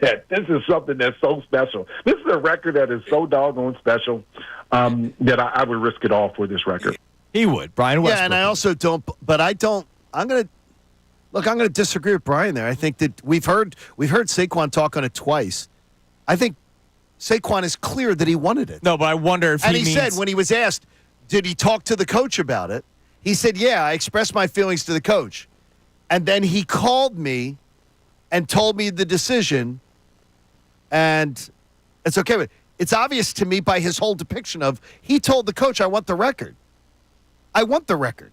Speaker 6: that this is something that's so special. This is a record that is so doggone special that I would risk it all for this record.
Speaker 2: He would, Brian Westbrook.
Speaker 3: Yeah, and I also don't, but I don't. I'm going to disagree with Brian there. I think that we've heard Saquon talk on it twice. I think Saquon is clear that he wanted it.
Speaker 2: No, but I wonder if
Speaker 3: and
Speaker 2: he
Speaker 3: said when he was asked, did he talk to the coach about it? He said, yeah, I expressed my feelings to the coach. And then he called me and told me the decision, and it's okay. But it's obvious to me by his whole depiction of he told the coach, I want the record. I want the record.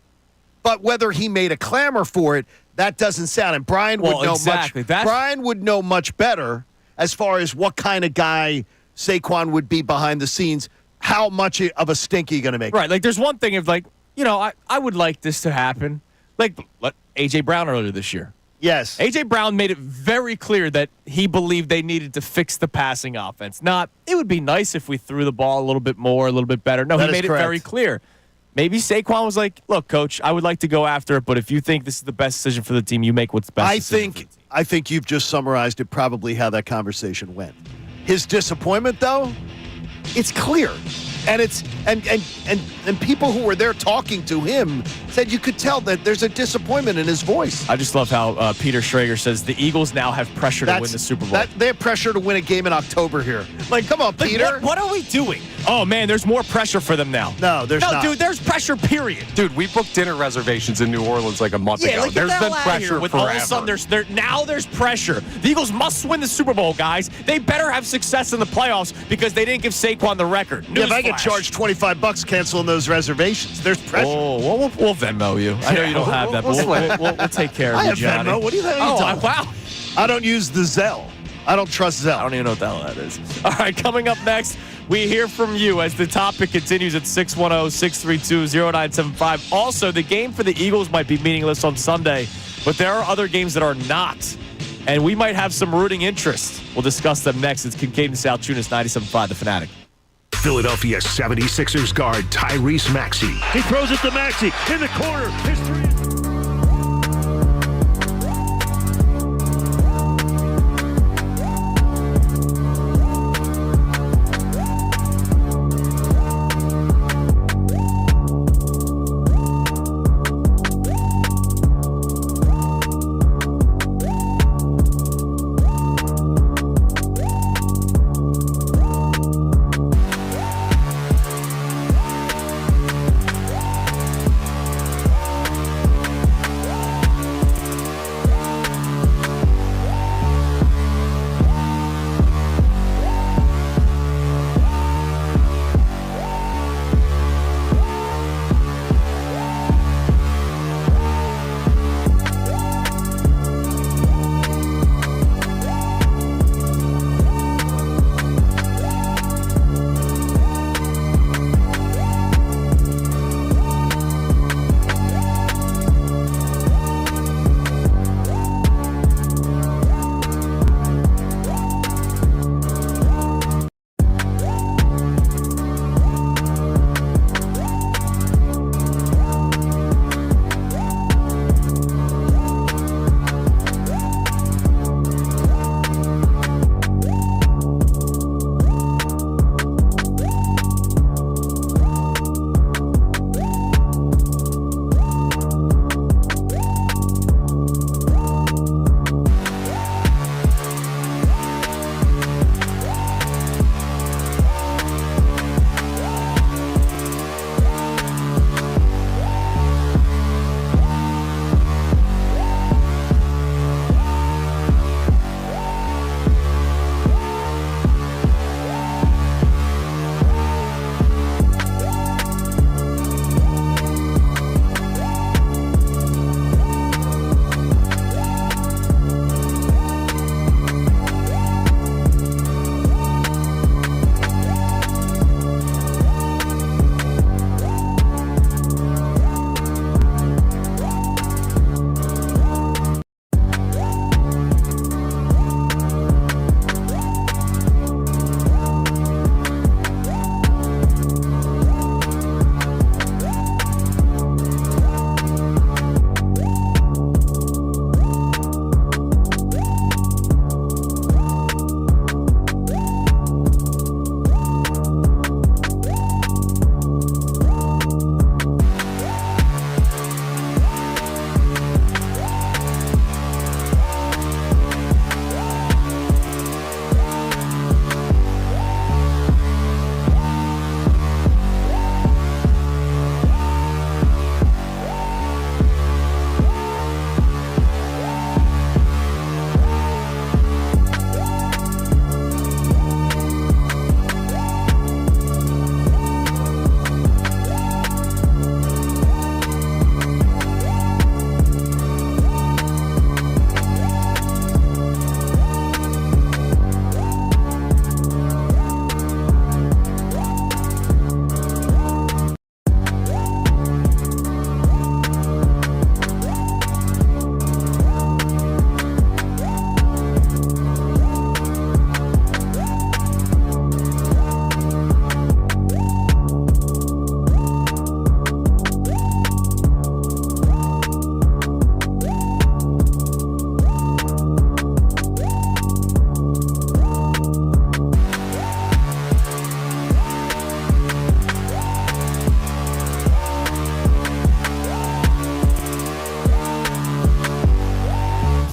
Speaker 3: But whether he made a clamor for it, that doesn't sound. And Brian would know
Speaker 2: exactly.
Speaker 3: Brian would know much better as far as what kind of guy Saquon would be behind the scenes. How much of a stink are you going to make?
Speaker 2: Right. Like, there's one thing of, like, you know, I would like this to happen. Like, A.J. Brown earlier this year.
Speaker 3: Yes.
Speaker 2: A.J. Brown made it very clear that he believed they needed to fix the passing offense. Not, it would be nice if we threw the ball a little bit more, a little bit better. No, he made it very clear. Maybe Saquon was like, look, coach, I would like to go after it, but if you think this is the best decision for the team, you make what's best.
Speaker 3: I think you've just summarized it probably how that conversation went. His disappointment, though, it's clear. And it's and people who were there talking to him said you could tell that there's a disappointment in his voice.
Speaker 2: I just love how Peter Schrager says the Eagles now have pressure to win the Super Bowl.
Speaker 3: They have pressure to win a game in October here. Like, come on, Peter.
Speaker 2: What are we doing? Oh, man, there's more pressure for them now.
Speaker 3: No, there's not.
Speaker 2: No, dude, there's pressure, period.
Speaker 5: Dude, we booked dinner reservations in New Orleans like a month ago.
Speaker 2: Like,
Speaker 5: there's been pressure
Speaker 2: with
Speaker 5: forever.
Speaker 2: All of a sudden, now there's pressure. The Eagles must win the Super Bowl, guys. They better have success in the playoffs because they didn't give Saquon the record.
Speaker 3: Yeah, if I get charged $25 canceling those reservations, there's pressure.
Speaker 2: Oh, well, we'll Venmo you. I know you don't have that, but we'll take care of you, Johnny.
Speaker 3: Venmo. What do you think?
Speaker 2: Wow.
Speaker 3: I don't use the Zelle. I don't trust Zelle.
Speaker 2: I don't even know what the hell that is. All right, coming up next, we hear from you as the topic continues at 610-632-0975. Also, the game for the Eagles might be meaningless on Sunday, but there are other games that are not, and we might have some rooting interest. We'll discuss them next. It's Kincade Salciunas, 97.5, The Fanatic.
Speaker 1: Philadelphia 76ers guard Tyrese Maxey.
Speaker 9: He throws it to Maxey in the corner. His three.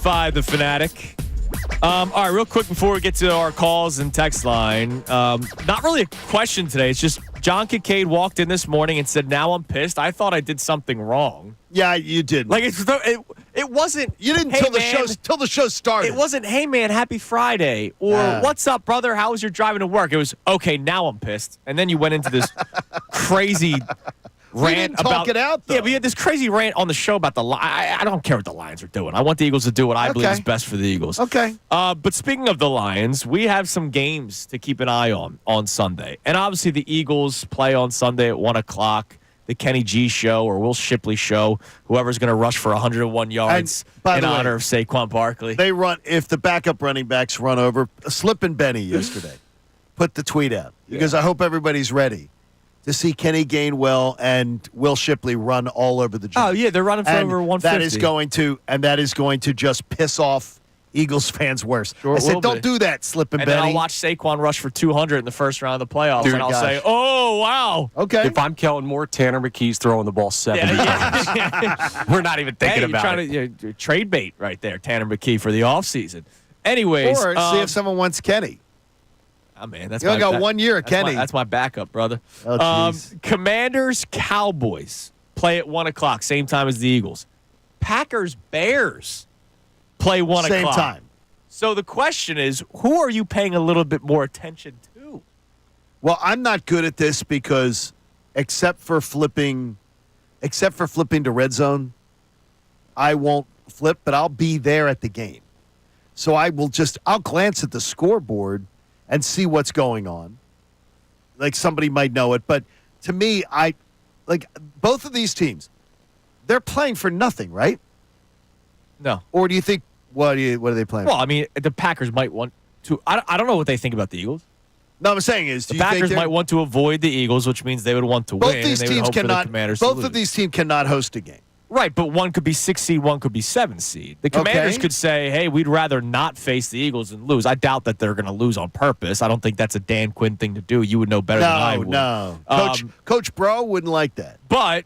Speaker 2: 615 The Fanatic. All right, real quick before we get to our calls and text line. Not really a question today. It's just John Kincade walked in this morning and said, "Now I'm pissed. I thought I did something wrong."
Speaker 3: Yeah, you did.
Speaker 2: Like it wasn't.
Speaker 3: You didn't
Speaker 2: hey,
Speaker 3: till
Speaker 2: man,
Speaker 3: the show started.
Speaker 2: It wasn't, "Hey man, happy Friday," or "What's up, brother? How was your driving to work?" It was, "Okay, now I'm pissed." And then you went into this crazy rant
Speaker 3: didn't
Speaker 2: about
Speaker 3: talk it out, though.
Speaker 2: Yeah, we had this crazy rant on the show about the I don't care what the Lions are doing. I want the Eagles to do what I believe is best for the Eagles.
Speaker 3: Okay.
Speaker 2: But speaking of the Lions, we have some games to keep an eye on Sunday. And obviously the Eagles play on Sunday at 1 o'clock. The Kenny G show or Will Shipley show, whoever's going to rush for 101 yards in honor of Saquon Barkley.
Speaker 3: They run, if the backup running backs run over, Slippin' Benny yesterday put the tweet out because I hope everybody's ready to see Kenny Gainwell and Will Shipley run all over the joint.
Speaker 2: Oh, yeah, they're running for over 150.
Speaker 3: That is going to just piss off Eagles fans worse.
Speaker 2: Sure
Speaker 3: I said,
Speaker 2: will
Speaker 3: don't
Speaker 2: be.
Speaker 3: do that, Slippin' Benny.
Speaker 2: And then I'll watch Saquon rush for 200 in the first round of the playoffs,
Speaker 5: Dude,
Speaker 2: and I'll say, "Oh, wow."
Speaker 3: Okay.
Speaker 5: If I'm Kellen Moore, Tanner McKee's throwing the ball 70 times. We're not even thinking
Speaker 2: Hey,
Speaker 5: about
Speaker 2: you're trying to trade bait right there, Tanner McKee, for the offseason. Anyways.
Speaker 3: Or see if someone wants Kenny.
Speaker 2: Oh, man, that's
Speaker 3: You only got 1 year, Kenny.
Speaker 2: That's my backup, brother.
Speaker 3: Oh, jeez.
Speaker 2: Commanders, Cowboys play at 1 o'clock, same time as the Eagles. Packers, Bears play 1 o'clock.
Speaker 3: Same time.
Speaker 2: So the question is, who are you paying a little bit more attention to?
Speaker 3: Well, I'm not good at this because except for flipping to red zone, I won't flip, but I'll be there at the game. So I'll glance at the scoreboard and see what's going on. Like somebody might know it, but to me, both of these teams, they're playing for nothing, right?
Speaker 2: No.
Speaker 3: Or do you think what are they playing?
Speaker 2: Well, I mean, the Packers might want to. I don't know what they think about the Eagles.
Speaker 3: No, I'm saying is
Speaker 2: The Packers might want to avoid the Eagles, which means they would want to win.
Speaker 3: These
Speaker 2: and they would
Speaker 3: teams
Speaker 2: hope for the
Speaker 3: cannot.
Speaker 2: Commanders to
Speaker 3: Both
Speaker 2: lose.
Speaker 3: of these teams cannot host a game.
Speaker 2: Right, but one could be 6 seed, one could be 7 seed. The Commanders could say, "Hey, we'd rather not face the Eagles and lose." I doubt that they're going to lose on purpose. I don't think that's a Dan Quinn thing to do. You would know better than I would.
Speaker 3: No, Coach Bro wouldn't like that.
Speaker 2: But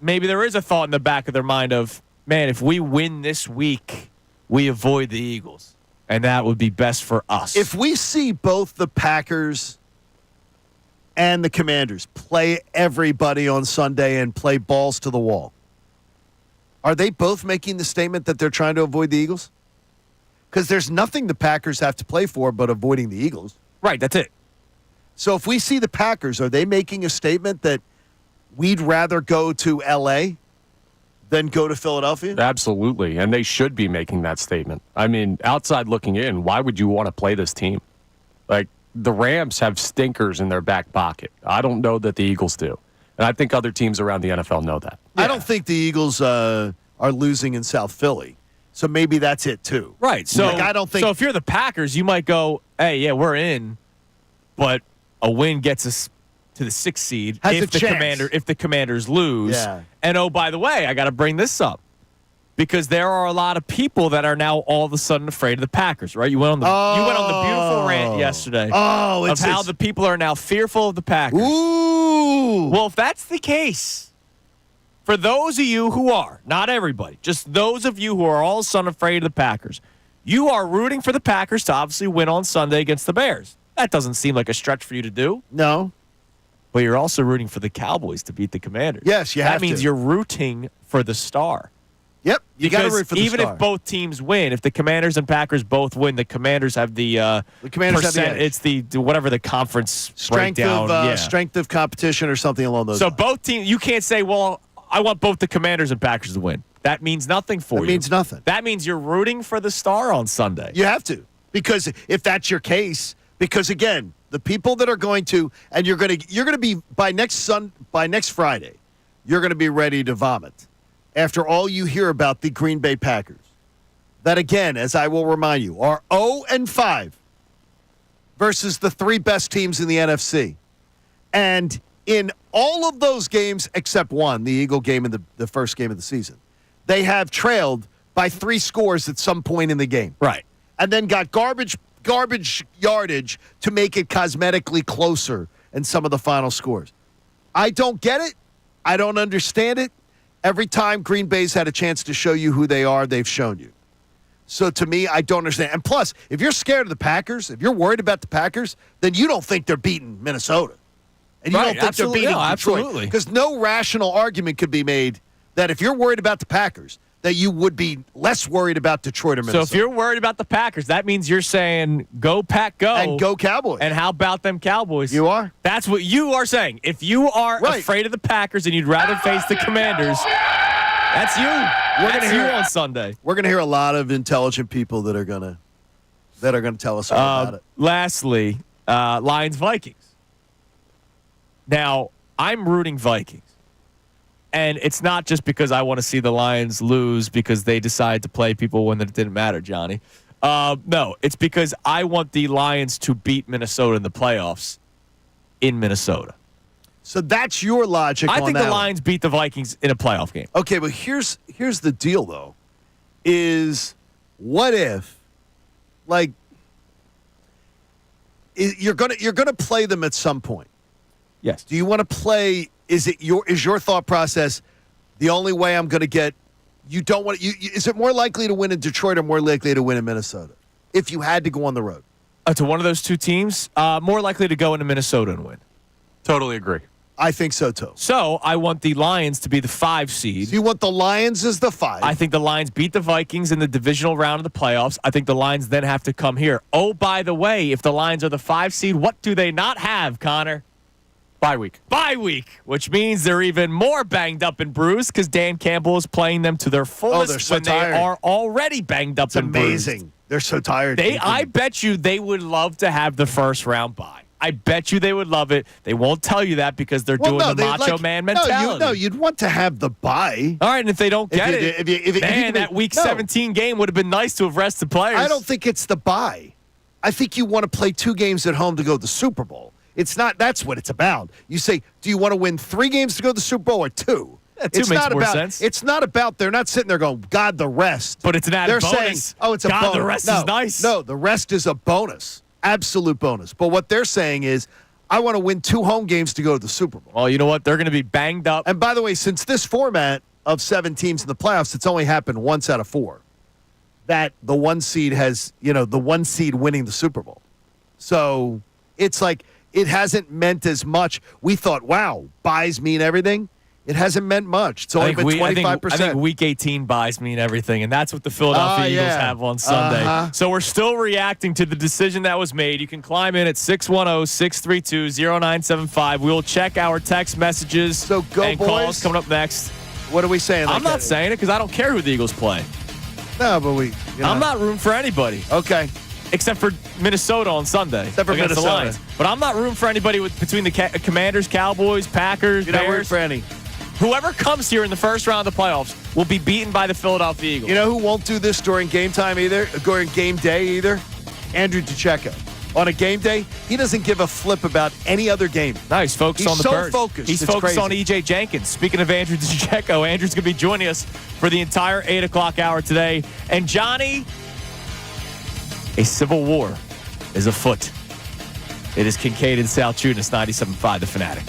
Speaker 2: maybe there is a thought in the back of their mind of, man, if we win this week, we avoid the Eagles, and that would be best for us.
Speaker 3: If we see both the Packers and the Commanders play everybody on Sunday and play balls to the wall, are they both making the statement that they're trying to avoid the Eagles? Because there's nothing the Packers have to play for but avoiding the Eagles.
Speaker 2: Right, that's it.
Speaker 3: So if we see the Packers, are they making a statement that we'd rather go to L.A. than go to Philadelphia?
Speaker 5: Absolutely, and they should be making that statement. I mean, outside looking in, why would you want to play this team? Like, the Rams have stinkers in their back pocket. I don't know that the Eagles do. And I think other teams around the NFL know that.
Speaker 3: Yeah. I don't think the Eagles are losing in South Philly. So maybe that's it, too.
Speaker 2: Right. So,
Speaker 3: I don't think.
Speaker 2: So if you're the Packers, you might go, "Hey, yeah, we're in, but a win gets us to the 6th seed if the Commanders lose."
Speaker 3: Yeah.
Speaker 2: And oh, by the way, I got to bring this up because there are a lot of people that are now all of a sudden afraid of the Packers. Right? You went on the beautiful rant yesterday of how the people are now fearful of the Packers.
Speaker 3: Ooh.
Speaker 2: Well, if that's the case, for those of you who are, not everybody, just those of you who are all of a sudden afraid of the Packers, you are rooting for the Packers to obviously win on Sunday against the Bears. That doesn't seem like a stretch for you to do.
Speaker 3: No.
Speaker 2: But you're also rooting for the Cowboys to beat the Commanders.
Speaker 3: Yes, you have to.
Speaker 2: That means you're rooting for the star.
Speaker 3: Yep, you got to root for the
Speaker 2: even
Speaker 3: star.
Speaker 2: if both teams win, if the Commanders and Packers both win, the Commanders have the
Speaker 3: Commanders have the edge.
Speaker 2: It's the whatever the conference
Speaker 3: strength
Speaker 2: breakdown.
Speaker 3: Strength of competition or something along those lines.
Speaker 2: So both teams, you can't say, "Well, I want both the Commanders and Packers to win." That means nothing for you.
Speaker 3: It means nothing.
Speaker 2: That means you're rooting for the star on Sunday.
Speaker 3: You have to, because if that's your case, because again, the people that are going to, and you're going to be by next Friday, you're going to be ready to vomit after all you hear about the Green Bay Packers. That again, as I will remind you, are 0-5 versus the 3 best teams in the NFC, and in all of those games except one, the Eagle game in the first game of the season, they have trailed by 3 scores at some point in the game.
Speaker 2: Right.
Speaker 3: And then got garbage yardage to make it cosmetically closer in some of the final scores. I don't get it. I don't understand it. Every time Green Bay's had a chance to show you who they are, they've shown you. So to me, I don't understand. And plus, if you're scared of the Packers, if you're worried about the Packers, then you don't think they're beating Minnesota. And you don't think they're beating Detroit.
Speaker 2: Absolutely.
Speaker 3: Because no rational argument could be made that if you're worried about the Packers, that you would be less worried about Detroit or Minnesota.
Speaker 2: So if you're worried about the Packers, that means you're saying go Pack, go.
Speaker 3: And go Cowboys.
Speaker 2: And how about them Cowboys?
Speaker 3: You are?
Speaker 2: That's what you are saying. If you are afraid of the Packers and you'd rather face the Commanders, that's you. That's you on Sunday.
Speaker 3: We're gonna hear a lot of intelligent people that are gonna tell us all about it.
Speaker 2: Lastly, Lions-Vikings. Now, I'm rooting Vikings. And it's not just because I want to see the Lions lose because they decided to play people when it didn't matter, Johnny. No, it's because I want the Lions to beat Minnesota in the playoffs in Minnesota.
Speaker 3: So that's your logic.
Speaker 2: I think the Lions beat the Vikings in a playoff game.
Speaker 3: Okay, but here's the deal, though. Is what if, like, you're gonna play them at some point?
Speaker 2: Yes.
Speaker 3: Do you want to play? Is your thought process the only way I'm going to get? You don't want you. Is it more likely to win in Detroit or more likely to win in Minnesota? If you had to go on the road
Speaker 2: to one of those two teams, more likely to go into Minnesota and win.
Speaker 5: Totally agree.
Speaker 3: I think so too.
Speaker 2: So I want the Lions to be the 5 seed.
Speaker 3: So you want the Lions as the 5?
Speaker 2: I think the Lions beat the Vikings in the divisional round of the playoffs. I think the Lions then have to come here. Oh, by the way, if the Lions are the 5 seed, what do they not have, Connor?
Speaker 5: Bye week,
Speaker 2: which means they're even more banged up and bruised because Dan Campbell is playing them to their fullest
Speaker 3: so tired.
Speaker 2: They are already banged up and bruised.
Speaker 3: Amazing. They're so tired.
Speaker 2: I bet you they would love to have the first round bye. I bet you they would love it. They won't tell you that because they're doing the macho man mentality.
Speaker 3: You'd want to have the bye.
Speaker 2: All right, and if they don't get that week 17 game would have been nice to have rested players.
Speaker 3: I don't think it's the bye. I think you want to play 2 games at home to go to the Super Bowl. It's not. That's what it's about. You say, do you want to win 3 games to go to the Super Bowl or 2?
Speaker 2: Yeah, 2 makes more sense.
Speaker 3: It's not about. They're not sitting there going, God, the rest.
Speaker 2: But it's an added bonus.
Speaker 3: They're saying, oh, it's a bonus.
Speaker 2: The rest is nice.
Speaker 3: No, the rest is a bonus, absolute bonus. But what they're saying is, I want to win 2 home games to go to the Super Bowl.
Speaker 2: Well, you know what? They're going to be banged up.
Speaker 3: And by the way, since this format of 7 teams in the playoffs, it's only happened once out of 4 that the 1 seed has, the 1 seed winning the Super Bowl. So it's like. It hasn't meant as much. We thought, wow, buys mean everything. It hasn't meant much. It's only been 25%.
Speaker 2: I think Week 18 buys mean everything, and that's what the Philadelphia Eagles have on Sunday. So we're still reacting to the decision that was made. You can climb in at 610-632-0975. We'll check our text messages and
Speaker 3: boys.
Speaker 2: Calls coming up next.
Speaker 3: What are we saying?
Speaker 2: I'm not saying it because I don't care who the Eagles play.
Speaker 3: No, but
Speaker 2: I'm not rooting for anybody.
Speaker 3: Okay.
Speaker 2: Except for Minnesota on Sunday.
Speaker 3: Except for Minnesota.
Speaker 2: The Lions. But I'm not rooting for anybody between the Commanders, Cowboys, Packers,
Speaker 3: You're
Speaker 2: Bears.
Speaker 3: not rooting for any.
Speaker 2: Whoever comes here in the first round of the playoffs will be beaten by the Philadelphia Eagles.
Speaker 3: You know who won't do this during game time either? During game day either? Andrew DiCecco. On a game day, he doesn't give a flip about any other game.
Speaker 2: No, he's focused on the Birds.
Speaker 3: Focused.
Speaker 2: He's
Speaker 3: it's
Speaker 2: focused
Speaker 3: crazy.
Speaker 2: on E.J. Jenkins. Speaking of Andrew DiCecco, Andrew's going to be joining us for the entire 8 o'clock hour today. And Johnny, a civil war is afoot. It is Kincade Salciunas, 97.5 The Fanatic.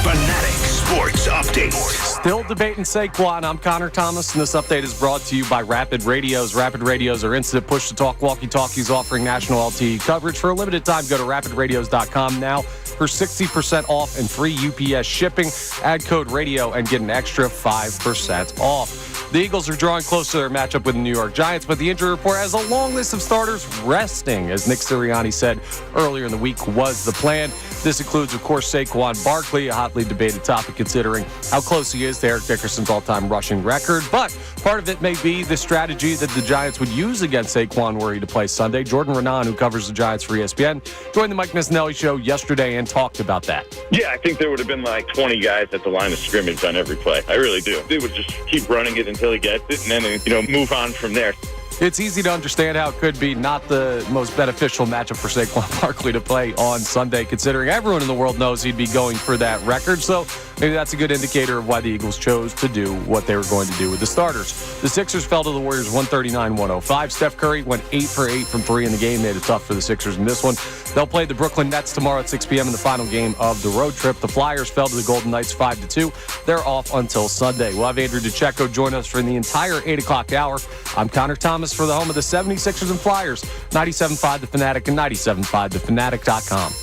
Speaker 1: Fanatic Sports Update.
Speaker 5: Still debating Saquon. I'm Connor Thomas, and this update is brought to you by Rapid Radios. Rapid Radios are instant push-to-talk walkie-talkies offering national LTE coverage. For a limited time, go to rapidradios.com now for 60% off and free UPS shipping. Add code radio and get an extra 5% off. The Eagles are drawing close to their matchup with the New York Giants, but the injury report has a long list of starters resting, as Nick Sirianni said earlier in the week was the plan. This includes, of course, Saquon Barkley, a hotly debated topic considering how close he is to Eric Dickerson's all-time rushing record. But part of it may be the strategy that the Giants would use against Saquon were he to play Sunday. Jordan Renan, who covers the Giants for ESPN, joined the Mike Missanelli show yesterday and talked about that.
Speaker 10: Yeah, I think there would have been like 20 guys at the line of scrimmage on every play. I really do. They would just keep running it until he gets it and then, move on from there.
Speaker 5: It's easy to understand how it could be not the most beneficial matchup for Saquon Barkley to play on Sunday, considering everyone in the world knows he'd be going for that record. So maybe that's a good indicator of why the Eagles chose to do what they were going to do with the starters. The Sixers fell to the Warriors 139-105. Steph Curry went 8 for 8 from 3 in the game, made it tough for the Sixers in this one. They'll play the Brooklyn Nets tomorrow at 6 p.m. in the final game of the road trip. The Flyers fell to the Golden Knights 5-2. They're off until Sunday. We'll have Andrew DiCecco join us for the entire 8 o'clock hour. I'm Connor Thomas for the home of the 76ers and Flyers, 97.5 The Fanatic and 97.5thefanatic.com.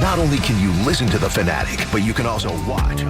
Speaker 1: Not only can you listen to The Fanatic, but you can also watch.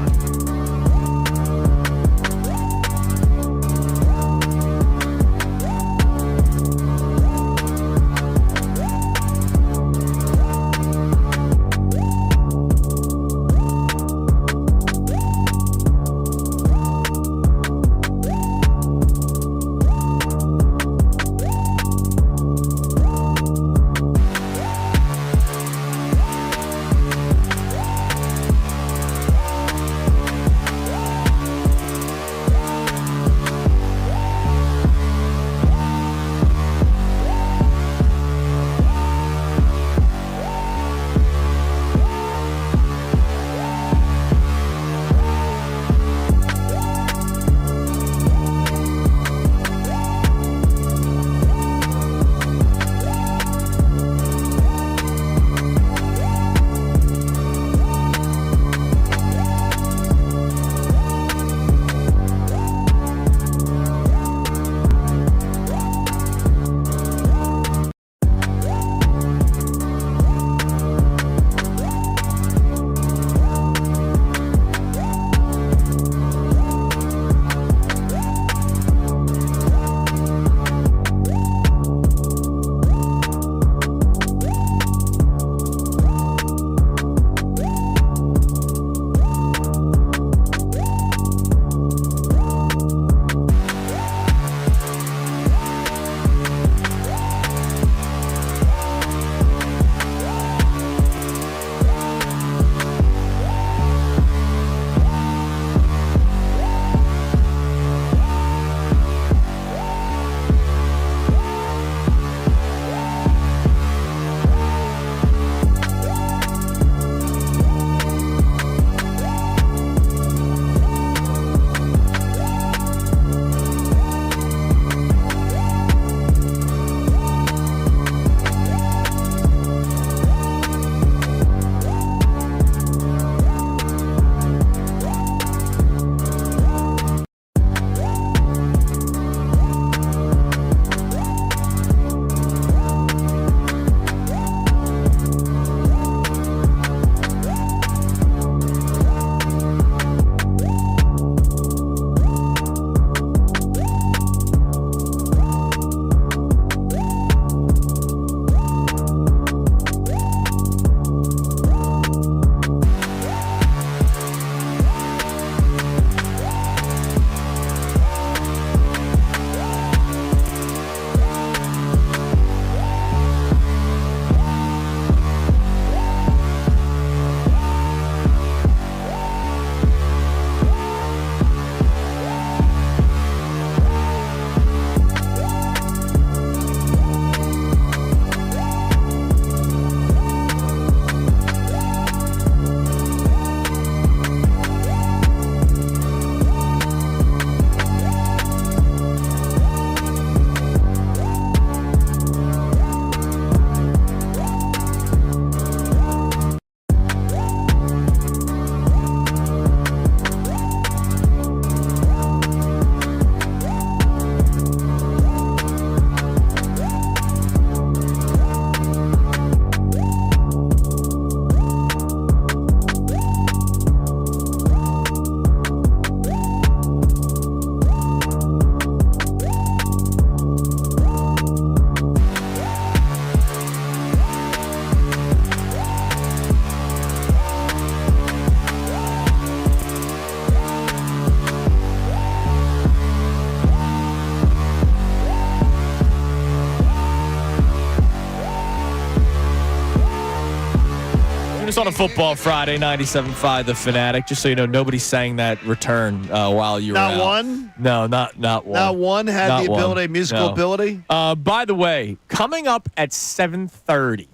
Speaker 2: on a football Friday, 97.5 The Fanatic. Just so you know, nobody sang that return while you were out.
Speaker 3: Not one?
Speaker 2: No, not one.
Speaker 3: Not one had
Speaker 2: Not
Speaker 3: the
Speaker 2: one.
Speaker 3: ability, musical
Speaker 2: No.
Speaker 3: ability?
Speaker 2: By the way, coming up at 7:30,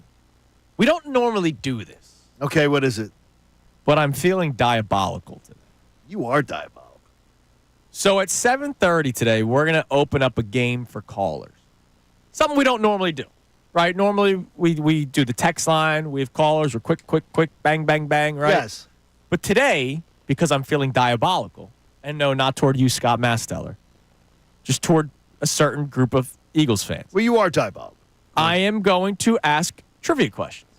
Speaker 2: we don't normally do this,
Speaker 3: Okay, what is it?
Speaker 2: but I'm feeling diabolical today.
Speaker 3: You are diabolical.
Speaker 2: So at 7:30 today, we're going to open up a game for callers. Something we don't normally do, right? Normally, we do the text line. We have callers. We're quick, bang, bang, bang, right?
Speaker 3: Yes.
Speaker 2: But today, because I'm feeling diabolical, and no, not toward you, Scott Masteller, just toward a certain group of Eagles fans,
Speaker 3: Well, you are diabolical.
Speaker 2: I am going to ask trivia questions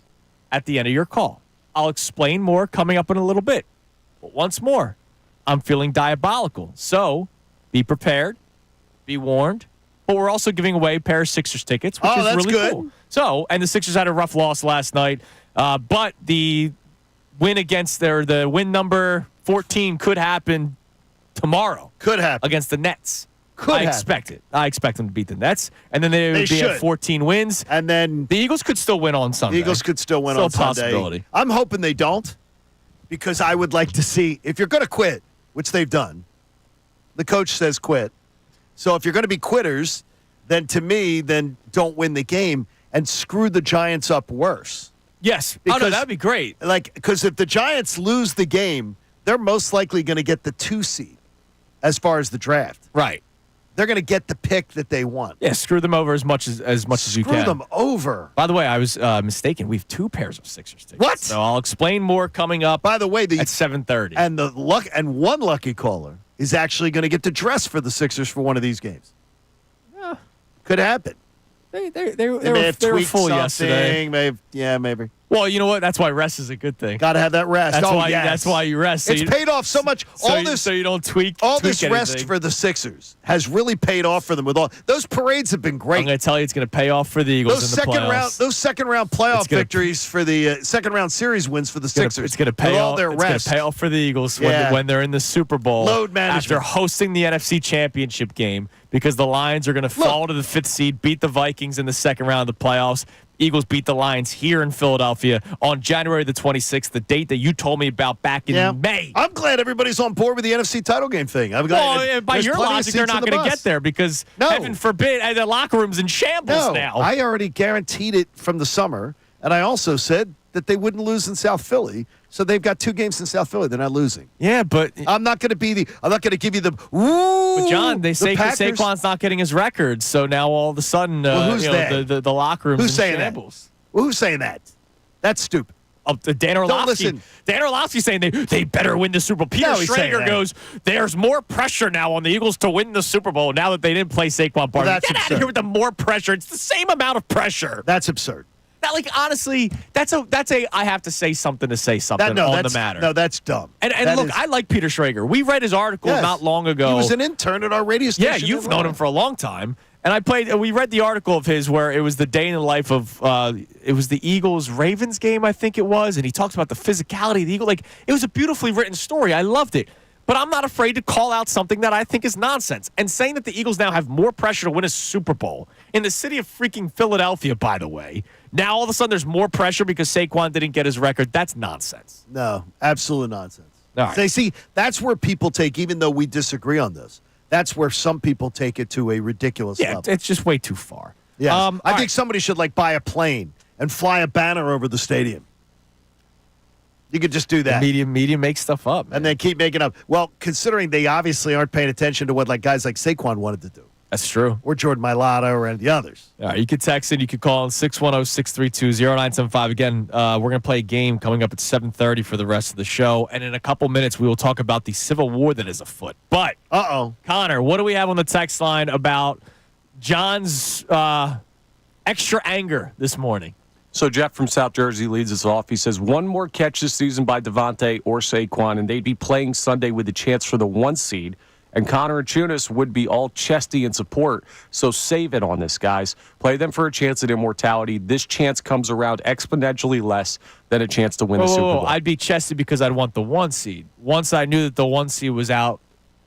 Speaker 2: at the end of your call. I'll explain more coming up in a little bit. But once more, I'm feeling diabolical. So be prepared, be warned. But we're also giving away a pair of Sixers tickets, which is
Speaker 3: that's
Speaker 2: really
Speaker 3: good.
Speaker 2: cool. So, and the Sixers had a rough loss last night, but the win against the win number 14 could happen tomorrow.
Speaker 3: Could happen.
Speaker 2: Against the Nets.
Speaker 3: Could
Speaker 2: I
Speaker 3: happen.
Speaker 2: expect it. I expect them to beat the Nets, and then they would be
Speaker 3: should.
Speaker 2: at 14 wins.
Speaker 3: And then
Speaker 2: The Eagles could still win on Sunday.
Speaker 3: the Eagles could still win
Speaker 2: Still
Speaker 3: on
Speaker 2: a
Speaker 3: Sunday.
Speaker 2: possibility.
Speaker 3: I'm hoping they don't, because I would like to see, if you're going to quit, which they've done, the coach says quit. So if you're going to be quitters, then to me, then don't win the game and screw the Giants up worse.
Speaker 2: Yes.
Speaker 3: Because-
Speaker 2: that'd be great.
Speaker 3: Because if the Giants lose the game, they're most likely going to get the 2 seed as far as the draft.
Speaker 2: Right.
Speaker 3: They're going to get the pick that they want.
Speaker 2: Yeah, screw them over as much as you can.
Speaker 3: Screw them over.
Speaker 2: By the way, I was mistaken. We have 2 pairs of Sixers tickets.
Speaker 3: What?
Speaker 2: So I'll explain more coming up.
Speaker 3: By the way,
Speaker 2: at 7:30.
Speaker 3: And one lucky caller is actually going to get to dress for the Sixers for one of these games. Could happen.
Speaker 2: They
Speaker 3: They
Speaker 2: were
Speaker 3: may have tweaked
Speaker 2: full
Speaker 3: something.
Speaker 2: yesterday.
Speaker 3: Maybe.
Speaker 2: Well, you know what? That's why rest is a good thing.
Speaker 3: Got to have that rest.
Speaker 2: That's why you rest. So
Speaker 3: It's
Speaker 2: you,
Speaker 3: paid off so much.
Speaker 2: so you don't tweak.
Speaker 3: All
Speaker 2: tweak
Speaker 3: this rest
Speaker 2: anything.
Speaker 3: for the Sixers has really paid off for them. With all those parades have been
Speaker 2: I'm
Speaker 3: great.
Speaker 2: going to tell you, it's going to pay off for the Eagles
Speaker 3: Those
Speaker 2: in the playoffs.
Speaker 3: second round playoff
Speaker 2: It's gonna-
Speaker 3: victories for the second round series wins for the Sixers.
Speaker 2: It's going to pay
Speaker 3: with
Speaker 2: off.
Speaker 3: all their
Speaker 2: It's going
Speaker 3: rest.
Speaker 2: to pay off for the Eagles
Speaker 3: Yeah.
Speaker 2: when they're in the Super Bowl.
Speaker 3: Load management.
Speaker 2: After hosting the NFC Championship game, because the Lions are going to fall to the 5th seed, beat the Vikings in the second round of the playoffs. Eagles beat the Lions here in Philadelphia on January the 26th, the date that you told me about back in May.
Speaker 3: I'm glad everybody's on board with the NFC title game thing. I'm glad.
Speaker 2: Well, by
Speaker 3: there's
Speaker 2: your
Speaker 3: plenty of
Speaker 2: logic, they're
Speaker 3: seats
Speaker 2: not
Speaker 3: in the
Speaker 2: going to
Speaker 3: bus.
Speaker 2: get there because,
Speaker 3: No.
Speaker 2: heaven forbid, the locker room's in shambles
Speaker 3: No,
Speaker 2: now.
Speaker 3: I already guaranteed it from the summer, and I also said that they wouldn't lose in South Philly. So they've got 2 games in South Philly. They're not losing.
Speaker 2: Yeah, but
Speaker 3: I'm not going to give you the. Ooh,
Speaker 2: But John, they say
Speaker 3: Packers.
Speaker 2: Saquon's not getting his record, so now all of a sudden,
Speaker 3: who's they?
Speaker 2: the locker room's
Speaker 3: Who's
Speaker 2: in
Speaker 3: saying
Speaker 2: shambles.
Speaker 3: Well, who's saying that? That's stupid.
Speaker 2: Dan Orlovsky.
Speaker 3: listen.
Speaker 2: Dan Orlovsky's saying they better win the Super Bowl. Peter
Speaker 3: No, he's saying
Speaker 2: Schrager
Speaker 3: that.
Speaker 2: goes, there's more pressure now on the Eagles to win the Super Bowl now that they didn't play Saquon Barkley.
Speaker 3: that's
Speaker 2: Get out of
Speaker 3: absurd.
Speaker 2: here with the more pressure. It's the same amount of pressure.
Speaker 3: That's absurd.
Speaker 2: That, honestly, that's a I have to say something to say something on the matter.
Speaker 3: No, that's dumb.
Speaker 2: And
Speaker 3: That
Speaker 2: look,
Speaker 3: is-
Speaker 2: I like Peter Schrager. We read his article
Speaker 3: Yes.
Speaker 2: not long ago.
Speaker 3: He was an intern at our radio station.
Speaker 2: Yeah, you've known him for a long time. And we read the article of his where it was the day in the life of, it was the Eagles-Ravens game, I think it was, and he talks about the physicality of the Eagle. It was a beautifully written story. I loved it. But I'm not afraid to call out something that I think is nonsense. And saying that the Eagles now have more pressure to win a Super Bowl in the city of freaking Philadelphia, by the way, now all of a sudden there's more pressure because Saquon didn't get his record. That's nonsense.
Speaker 3: No, absolute nonsense.
Speaker 2: All right.
Speaker 3: They see that's where people take, even though we disagree on this, that's where some people take it to a ridiculous
Speaker 2: Yeah,
Speaker 3: level.
Speaker 2: it's just way too far.
Speaker 3: Yes.
Speaker 2: All
Speaker 3: I think
Speaker 2: right.
Speaker 3: somebody should buy a plane and fly a banner over the stadium. You could just do that.
Speaker 2: Media makes stuff up, man.
Speaker 3: And then keep making up. Well, considering they obviously aren't paying attention to what guys like Saquon wanted to do.
Speaker 2: That's true.
Speaker 3: Or Jordan Mailata or any of the others.
Speaker 2: All right, you can text in. You can call in 610-632-0975. Again, we're going to play a game coming up at 7:30 for the rest of the show. And in a couple minutes, we will talk about the civil war that is afoot. But, Connor, what do we have on the text line about John's extra anger this morning?
Speaker 5: So Jeff from South Jersey leads us off. He says, one more catch this season by Devontae or Saquon, and they'd be playing Sunday with a chance for the 1 seed. And Connor and Chunas would be all chesty in support. So save it on this, guys. Play them for a chance at immortality. This chance comes around exponentially less than a chance to win the Super Bowl.
Speaker 2: I'd be chesty because I'd want the 1 seed. Once I knew that the 1 seed was out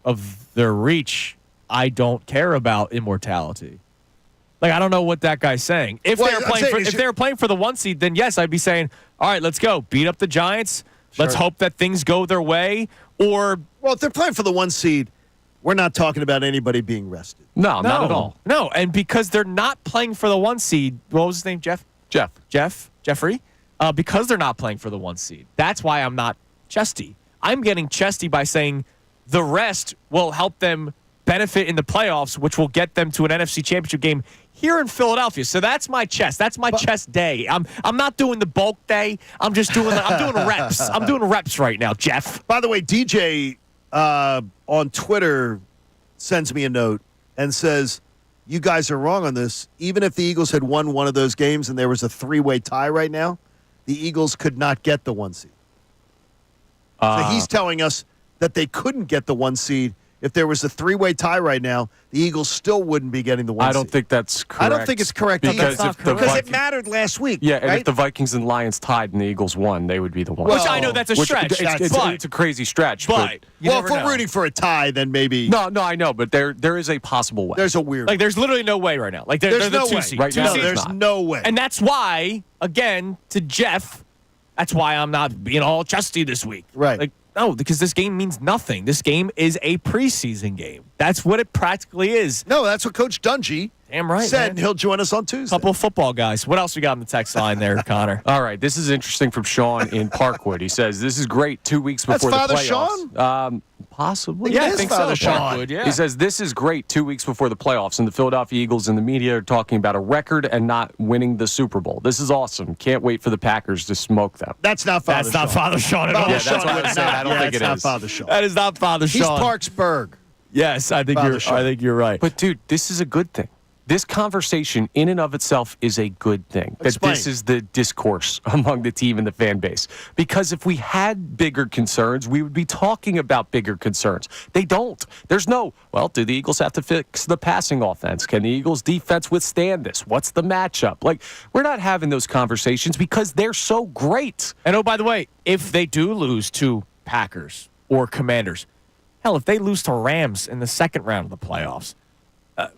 Speaker 2: of their reach, I don't care about immortality. Like, I don't know what that guy's saying. If they were playing for the 1 seed, then yes, I'd be saying, all right, let's go. Beat up the Giants. Sure. Let's hope that things go their way. Well,
Speaker 3: if they're playing for the 1 seed, we're not talking about anybody being rested.
Speaker 5: No, not at all.
Speaker 2: No, and because they're not playing for the 1 seed, what was his name, Jeffrey? Because they're not playing for the 1 seed. That's why I'm not chesty. I'm getting chesty by saying the rest will help them benefit in the playoffs, which will get them to an NFC Championship game here in Philadelphia. So that's my chest. That's my chest day. I'm not doing the bulk day. I'm just doing I'm doing reps. I'm doing reps right now, Jeff.
Speaker 3: By the way, DJ on Twitter sends me a note and says, you guys are wrong on this. Even if the Eagles had won one of those games and there was a 3-way tie right now, the Eagles could not get the 1 seed. So he's telling us that they couldn't get the 1 seed. If there was a 3-way tie right now, the Eagles still wouldn't be getting the 1 seed.
Speaker 5: I don't think that's correct.
Speaker 3: I don't think it's correct.
Speaker 5: Because
Speaker 3: it mattered last week.
Speaker 5: Yeah, and
Speaker 3: right?
Speaker 5: if the Vikings and Lions tied and the Eagles won, they would be the one.
Speaker 2: Which I know that's a stretch.
Speaker 5: It's a crazy stretch.
Speaker 2: But
Speaker 3: if we're rooting for a tie, then maybe.
Speaker 5: No, I know, but there is a possible way.
Speaker 3: There's a weird.
Speaker 2: Like, there's literally no way right now. Like,
Speaker 3: there's
Speaker 2: they're
Speaker 3: no
Speaker 2: the 2
Speaker 3: way.
Speaker 2: seed.
Speaker 5: Right now,
Speaker 3: there's no way.
Speaker 2: And that's why, again, to Jeff, that's why I'm not being all chesty this week.
Speaker 3: Right.
Speaker 2: Like, no, because this game means nothing. This game is a preseason game. That's what it practically is.
Speaker 3: No, that's what Coach Dungy said, and he'll join us on Tuesday.
Speaker 2: Couple of football guys. What else we got on the text line there, Connor?
Speaker 5: All right, this is interesting from Sean in Parkwood. He says, this is great 2 weeks before
Speaker 3: Father
Speaker 5: the playoffs.
Speaker 3: Sean?
Speaker 5: Possibly.
Speaker 2: Yeah, I think so.
Speaker 5: Sean.
Speaker 2: Yeah.
Speaker 5: He says, this is great 2 weeks before the playoffs, and the Philadelphia Eagles and the media are talking about a record and not winning the Super Bowl. This is awesome. Can't wait for the Packers to smoke them.
Speaker 3: That's not Father Sean.
Speaker 2: That's not Father Sean at all.
Speaker 5: Yeah, that's what I said. I don't think it is.
Speaker 3: That's not Father Sean.
Speaker 2: That is not Father Sean.
Speaker 3: He's Parksburg.
Speaker 2: Yes, I think you're right.
Speaker 5: But, dude, this is a good thing. This conversation in and of itself is a good thing.
Speaker 3: Explain.
Speaker 5: That this is the discourse among the team and the fan base. Because if we had bigger concerns, we would be talking about bigger concerns. They don't. There's no, do the Eagles have to fix the passing offense? Can the Eagles defense withstand this? What's the matchup? Like, we're not having those conversations because they're so great.
Speaker 2: And oh, by the way, if they do lose to Packers or Commanders, hell, if they lose to Rams in the second round of the playoffs,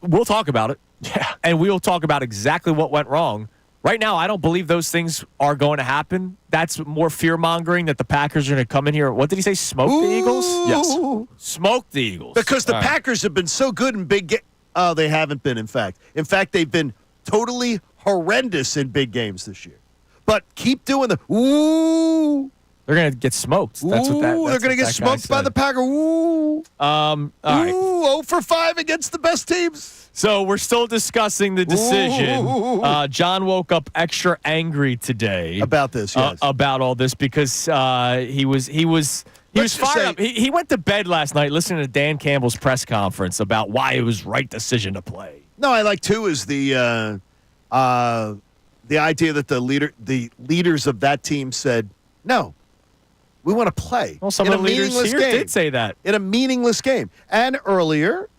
Speaker 2: we'll talk about it. Yeah, and we'll talk about exactly what went wrong. Right now, I don't believe those things are going to happen. That's more fear-mongering that the Packers are going to come in here. What did he say? Smoke the Eagles?
Speaker 3: Yes.
Speaker 2: Smoke the Eagles.
Speaker 3: Because the Packers have been so good in big games. Oh, they haven't been, in fact. In fact, they've been totally horrendous in big games this year. But keep doing the ooh.
Speaker 2: They're going to get smoked. That's what that.
Speaker 3: They're going to get smoked by the Packers. Ooh.
Speaker 2: All right.
Speaker 3: 0 for 5 against the best teams.
Speaker 2: So we're still discussing the decision. John woke up extra angry today
Speaker 3: about this. Yes.
Speaker 2: About all this because he was fired up. He went to bed last night listening to Dan Campbell's press conference about why it was right decision to play.
Speaker 3: No, I like too is the idea that the leaders of that team said no. We want to play.
Speaker 2: Well, some of the leaders here did say that.
Speaker 3: In a meaningless game. And earlier,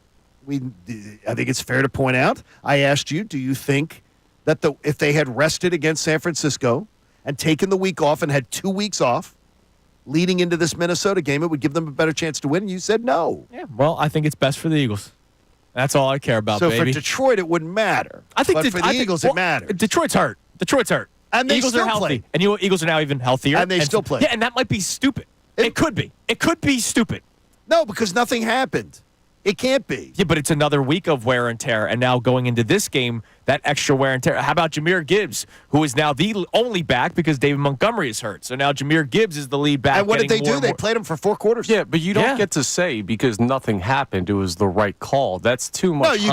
Speaker 3: I think it's fair to point out, I asked you, do you think that if they had rested against San Francisco and taken the week off and had 2 weeks off leading into this Minnesota game, it would give them a better chance to win? And you said no.
Speaker 2: Yeah, well, I think it's best for the Eagles. That's all I care about,
Speaker 3: so
Speaker 2: baby.
Speaker 3: For Detroit, it wouldn't matter.
Speaker 2: I think
Speaker 3: but for the Eagles, it matters.
Speaker 2: Detroit's hurt.
Speaker 3: And they
Speaker 2: Eagles
Speaker 3: still
Speaker 2: are healthy.
Speaker 3: play.
Speaker 2: And Eagles are now even healthier.
Speaker 3: And they still play.
Speaker 2: Yeah, and that might be stupid. It could be. It could be stupid.
Speaker 3: No, because nothing happened. It can't be.
Speaker 2: Yeah, but it's another week of wear and tear. And now going into this game, that extra wear and tear. How about Jahmyr Gibbs, who is now the only back because David Montgomery is hurt. So now Jahmyr Gibbs is the lead back.
Speaker 3: And what did they do? They played him for 4 quarters.
Speaker 5: Yeah, but you don't get to say because nothing happened, it was the right call. That's too much hindsight.
Speaker 3: No,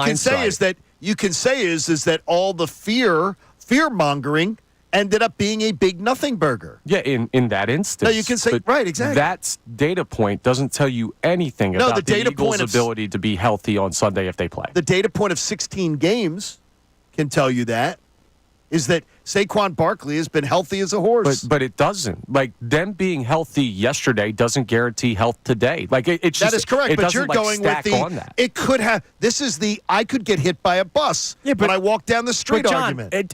Speaker 3: you can say is that all the fear-mongering ended up being a big nothing burger.
Speaker 5: Yeah, in that instance.
Speaker 3: No, you can say, right, exactly.
Speaker 5: That data point doesn't tell you anything about the Eagles' ability to be healthy on Sunday if they play.
Speaker 3: The data point of 16 games can tell you that, is that Saquon Barkley has been healthy as a horse.
Speaker 5: But it doesn't. Like, them being healthy yesterday doesn't guarantee health today. Like, it's just...
Speaker 3: That is correct, but you're going with
Speaker 5: that.
Speaker 3: It could have... This is the I could get hit by a bus when I walk down the street argument.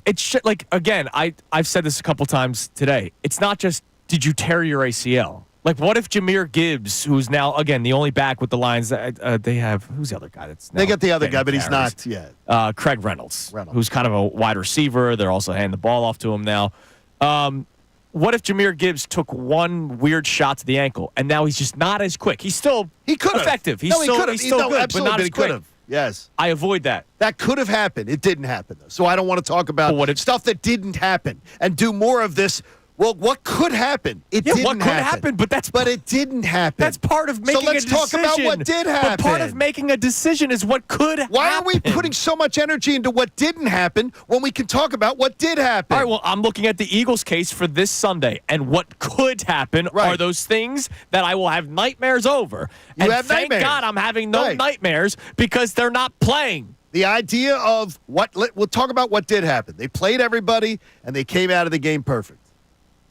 Speaker 2: Again, I've said this a couple times today. It's not just, did you tear your ACL? Like, what if Jahmyr Gibbs, who's now, again, the only back with the Lions, they have, who's the other guy that's now
Speaker 3: They got the other guy,
Speaker 2: getting
Speaker 3: but he's
Speaker 2: carries?
Speaker 3: not yet.
Speaker 2: Craig Reynolds, who's kind of a wide receiver. They're also handing the ball off to him now. What if Jahmyr Gibbs took one weird shot to the ankle, and now he's just not as quick? He's still effective. He's still good, but not as quick.
Speaker 3: Yes.
Speaker 2: I avoid that.
Speaker 3: That could have happened. It didn't happen, though. So I don't want to talk about stuff that didn't happen and do more of this. Well, what could happen? It didn't happen.
Speaker 2: What could happen? But
Speaker 3: it didn't happen.
Speaker 2: That's part of making a decision.
Speaker 3: So let's talk about what did happen.
Speaker 2: But part of making a decision is what could happen.
Speaker 3: Why are we putting so much energy into what didn't happen when we can talk about what did happen?
Speaker 2: All right, well, I'm looking at the Eagles case for this Sunday, and what could happen are those things that I will have nightmares over. Thank God I'm having no nightmares because they're not playing.
Speaker 3: The idea of we'll talk about what did happen. They played everybody, and they came out of the game perfect.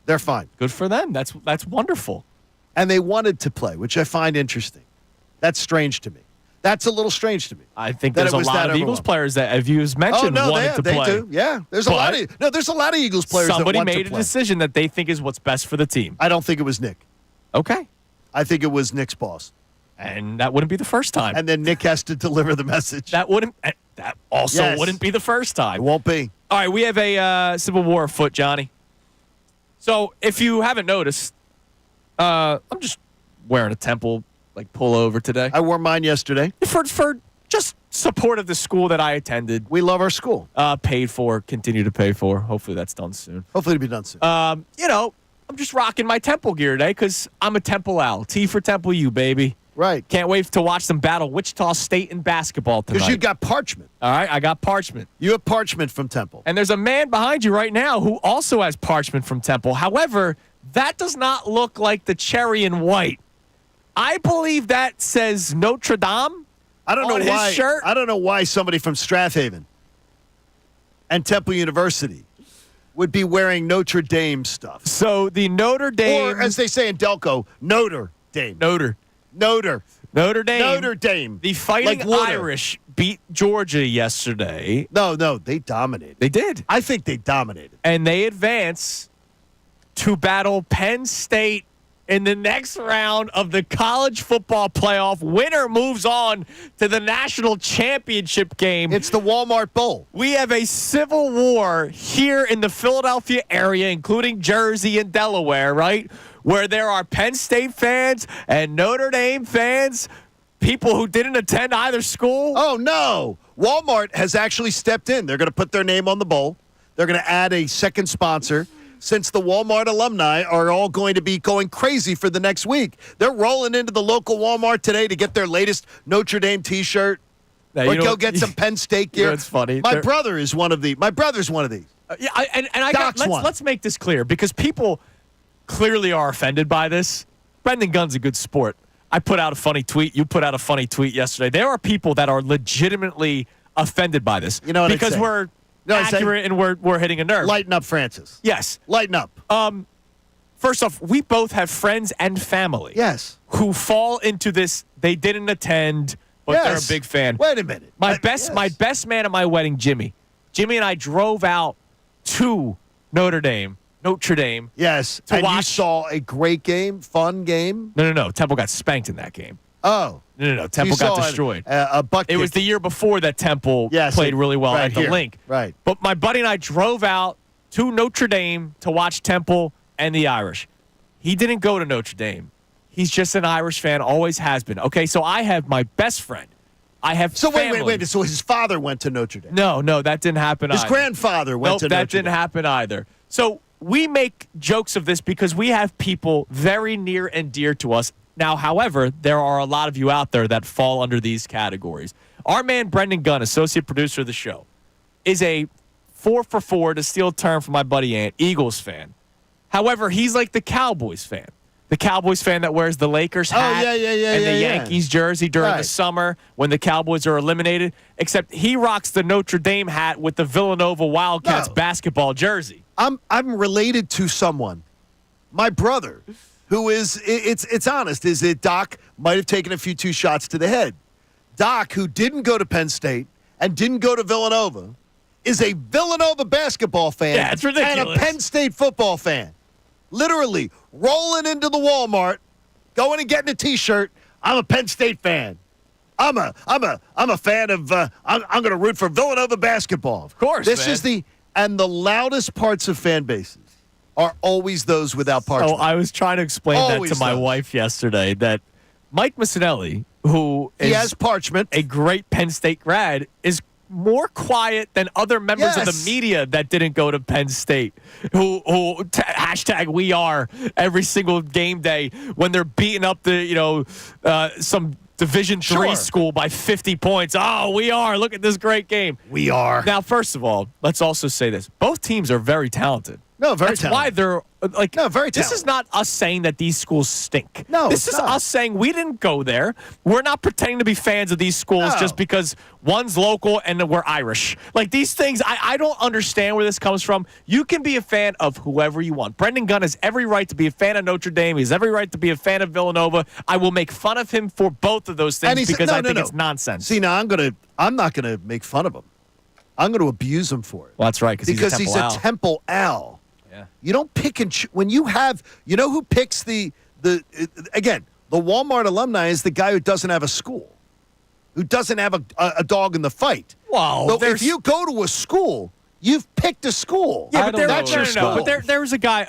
Speaker 3: They're fine.
Speaker 2: Good for them. That's wonderful.
Speaker 3: And they wanted to play, which I find interesting. That's strange to me. That's a little strange to me.
Speaker 2: I think there's a lot of Eagles players that, as you mentioned, wanted to play.
Speaker 3: They do. Yeah, there's a lot of Eagles players that want to play.
Speaker 2: Somebody made a decision that they think is what's best for the team.
Speaker 3: I don't think it was Nick.
Speaker 2: Okay.
Speaker 3: I think it was Nick's boss.
Speaker 2: And that wouldn't be the first time.
Speaker 3: And then Nick has to deliver the message.
Speaker 2: That also wouldn't be the first time.
Speaker 3: It won't be.
Speaker 2: All right, we have a Civil War afoot, Johnny. So if you haven't noticed, I'm just wearing a Temple pullover today.
Speaker 3: I wore mine yesterday.
Speaker 2: For just support of the school that I attended.
Speaker 3: We love our school.
Speaker 2: Paid for, continue to pay for. Hopefully that's done soon.
Speaker 3: Hopefully it'll be done soon.
Speaker 2: I'm just rocking my Temple gear today because I'm a Temple owl. T for Temple U, baby.
Speaker 3: Right.
Speaker 2: Can't wait to watch them battle Wichita State in basketball tonight.
Speaker 3: Because you got parchment.
Speaker 2: All right, I got parchment.
Speaker 3: You have parchment from Temple.
Speaker 2: And there's a man behind you right now who also has parchment from Temple. However, that does not look like the cherry and white. I believe that says Notre Dame.
Speaker 3: I don't know why.
Speaker 2: His shirt.
Speaker 3: I don't know why somebody from Strathaven and Temple University would be wearing Notre Dame stuff.
Speaker 2: So the Notre Dame,
Speaker 3: or as they say in Delco, Notre Dame.
Speaker 2: Notre Dame. The Fighting Irish beat Georgia yesterday.
Speaker 3: No, they dominated.
Speaker 2: They did.
Speaker 3: I think they dominated.
Speaker 2: And they advance to battle Penn State in the next round of the college football playoff. Winner moves on to the national championship game.
Speaker 3: It's the Walmart Bowl.
Speaker 2: We have a civil war here in the Philadelphia area, including Jersey and Delaware, right? Where there are Penn State fans and Notre Dame fans, people who didn't attend either school.
Speaker 3: Oh, no. Walmart has actually stepped in. They're going to put their name on the bowl. They're going to add a second sponsor. Since the Walmart alumni are all going to be going crazy for the next week. They're rolling into the local Walmart today to get their latest Notre Dame T-shirt or go get some Penn State gear.
Speaker 2: It's funny.
Speaker 3: My brother's one of these.
Speaker 2: Let's make this clear because people clearly are offended by this. Brendan Gunn's a good sport. I put out a funny tweet. You put out a funny tweet yesterday. There are people that are legitimately offended by this.
Speaker 3: You know what
Speaker 2: because we're accurate and we're hitting a nerve.
Speaker 3: Lighten up, Francis.
Speaker 2: Yes.
Speaker 3: Lighten up.
Speaker 2: First off, we both have friends and family.
Speaker 3: Yes.
Speaker 2: Who fall into this. They didn't attend, but they're a big fan.
Speaker 3: Wait a minute.
Speaker 2: My best man at my wedding, Jimmy. Jimmy and I drove out to Notre Dame.
Speaker 3: Yes.
Speaker 2: To watch.
Speaker 3: You saw a great game, fun game.
Speaker 2: No. Temple got spanked in that game.
Speaker 3: Oh.
Speaker 2: No. Temple got destroyed.
Speaker 3: A buck
Speaker 2: it was the year before that Temple played really well at the Link.
Speaker 3: Right.
Speaker 2: But my buddy and I drove out to Notre Dame to watch Temple and the Irish. He didn't go to Notre Dame. He's just an Irish fan, always has been. Okay, so I have my best friend. I have family.
Speaker 3: Wait. So his father went to Notre Dame?
Speaker 2: No, that didn't happen either.
Speaker 3: His grandfather went to Notre Dame.
Speaker 2: That didn't happen either. So we make jokes of this because we have people very near and dear to us. Now, however, there are a lot of you out there that fall under these categories. Our man, Brendan Gunn, associate producer of the show, is a 4-for-4, to steal a term from my buddy Ant, Eagles fan. However, he's like the Cowboys fan. The Cowboys fan that wears the Lakers hat and the Yankees jersey during the summer when the Cowboys are eliminated, except he rocks the Notre Dame hat with the Villanova Wildcats basketball jersey.
Speaker 3: I'm related to someone, my brother, who is, it's honest, is it Doc might have taken a few two shots to the head. Doc, who didn't go to Penn State and didn't go to Villanova, is a Villanova basketball fan
Speaker 2: it's ridiculous.
Speaker 3: and a Penn State football fan. Literally rolling into the Walmart going and getting a T-shirt. I'm a Penn State fan. I'm a fan of. I'm going to root for Villanova basketball.
Speaker 2: Of course,
Speaker 3: this
Speaker 2: man.
Speaker 3: is the loudest parts of fan bases are always those without parchment.
Speaker 2: Oh, I was trying to explain
Speaker 3: Always
Speaker 2: that to my
Speaker 3: those.
Speaker 2: wife yesterday. That Mike Missanelli, who
Speaker 3: He
Speaker 2: is
Speaker 3: has parchment.
Speaker 2: a great Penn State grad, is more quiet than other members of the
Speaker 3: Yes.
Speaker 2: media that didn't go to Penn State, who hashtag we are every single game day when they're beating up some Division III
Speaker 3: Sure.
Speaker 2: school by 50 points. Oh, we are. Look at this great game.
Speaker 3: We are.
Speaker 2: Now, first of all, let's also say this. Both teams are very talented.
Speaker 3: No, very
Speaker 2: That's
Speaker 3: talented.
Speaker 2: why they're like.
Speaker 3: No, very
Speaker 2: This is not us saying that these schools stink.
Speaker 3: No,
Speaker 2: this
Speaker 3: it's
Speaker 2: is
Speaker 3: not.
Speaker 2: us saying we didn't go there. We're not pretending to be fans of these schools
Speaker 3: No.
Speaker 2: just because one's local and we're Irish. Like these things, I don't understand where this comes from. You can be a fan of whoever you want. Brendan Gunn has every right to be a fan of Notre Dame. He has every right to be a fan of Villanova. I will make fun of him for both of those things because I think it's nonsense.
Speaker 3: See, now I'm not gonna make fun of him. I'm gonna abuse him for it.
Speaker 2: Well, that's right
Speaker 3: Because
Speaker 2: he's a
Speaker 3: Temple Owl.
Speaker 2: Yeah.
Speaker 3: You don't pick and when you have. You know who picks again? The Walmart alumni is the guy who doesn't have a school, who doesn't have a dog in the fight.
Speaker 2: Well,
Speaker 3: so if you go to a school, you've picked a school.
Speaker 2: Yeah, but
Speaker 3: that's your school.
Speaker 2: But there's a guy,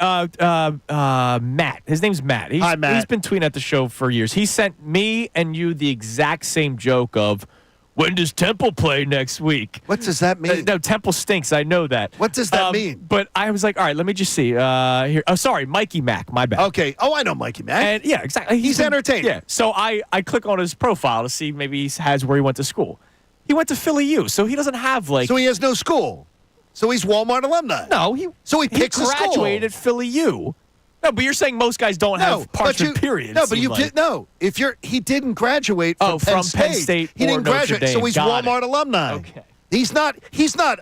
Speaker 2: Matt. His name's Matt.
Speaker 3: Hi, Matt.
Speaker 2: He's been tweeting at the show for years. He sent me and you the exact same joke of, when does Temple play next week?
Speaker 3: What does that mean?
Speaker 2: No, Temple stinks. I know that.
Speaker 3: What does that mean?
Speaker 2: But I was like, all right, let me just see. Here. Oh, sorry, Mikey Mack. My bad.
Speaker 3: Okay. Oh, I know Mikey Mack.
Speaker 2: And yeah, exactly.
Speaker 3: He's entertaining.
Speaker 2: Yeah. So I click on his profile to see maybe he has where he went to school. He went to Philly U, so he doesn't have like.
Speaker 3: So he has no school. So he's Walmart alumni.
Speaker 2: No, he
Speaker 3: picks a school.
Speaker 2: graduated at Philly U. No, but you're saying most guys don't have parchment periods.
Speaker 3: No, but you did no. He didn't graduate from
Speaker 2: Penn
Speaker 3: State. He
Speaker 2: or
Speaker 3: didn't
Speaker 2: Notre
Speaker 3: graduate,
Speaker 2: Dame.
Speaker 3: so he's
Speaker 2: Got
Speaker 3: Walmart
Speaker 2: it.
Speaker 3: alumni.
Speaker 2: Okay.
Speaker 3: He's not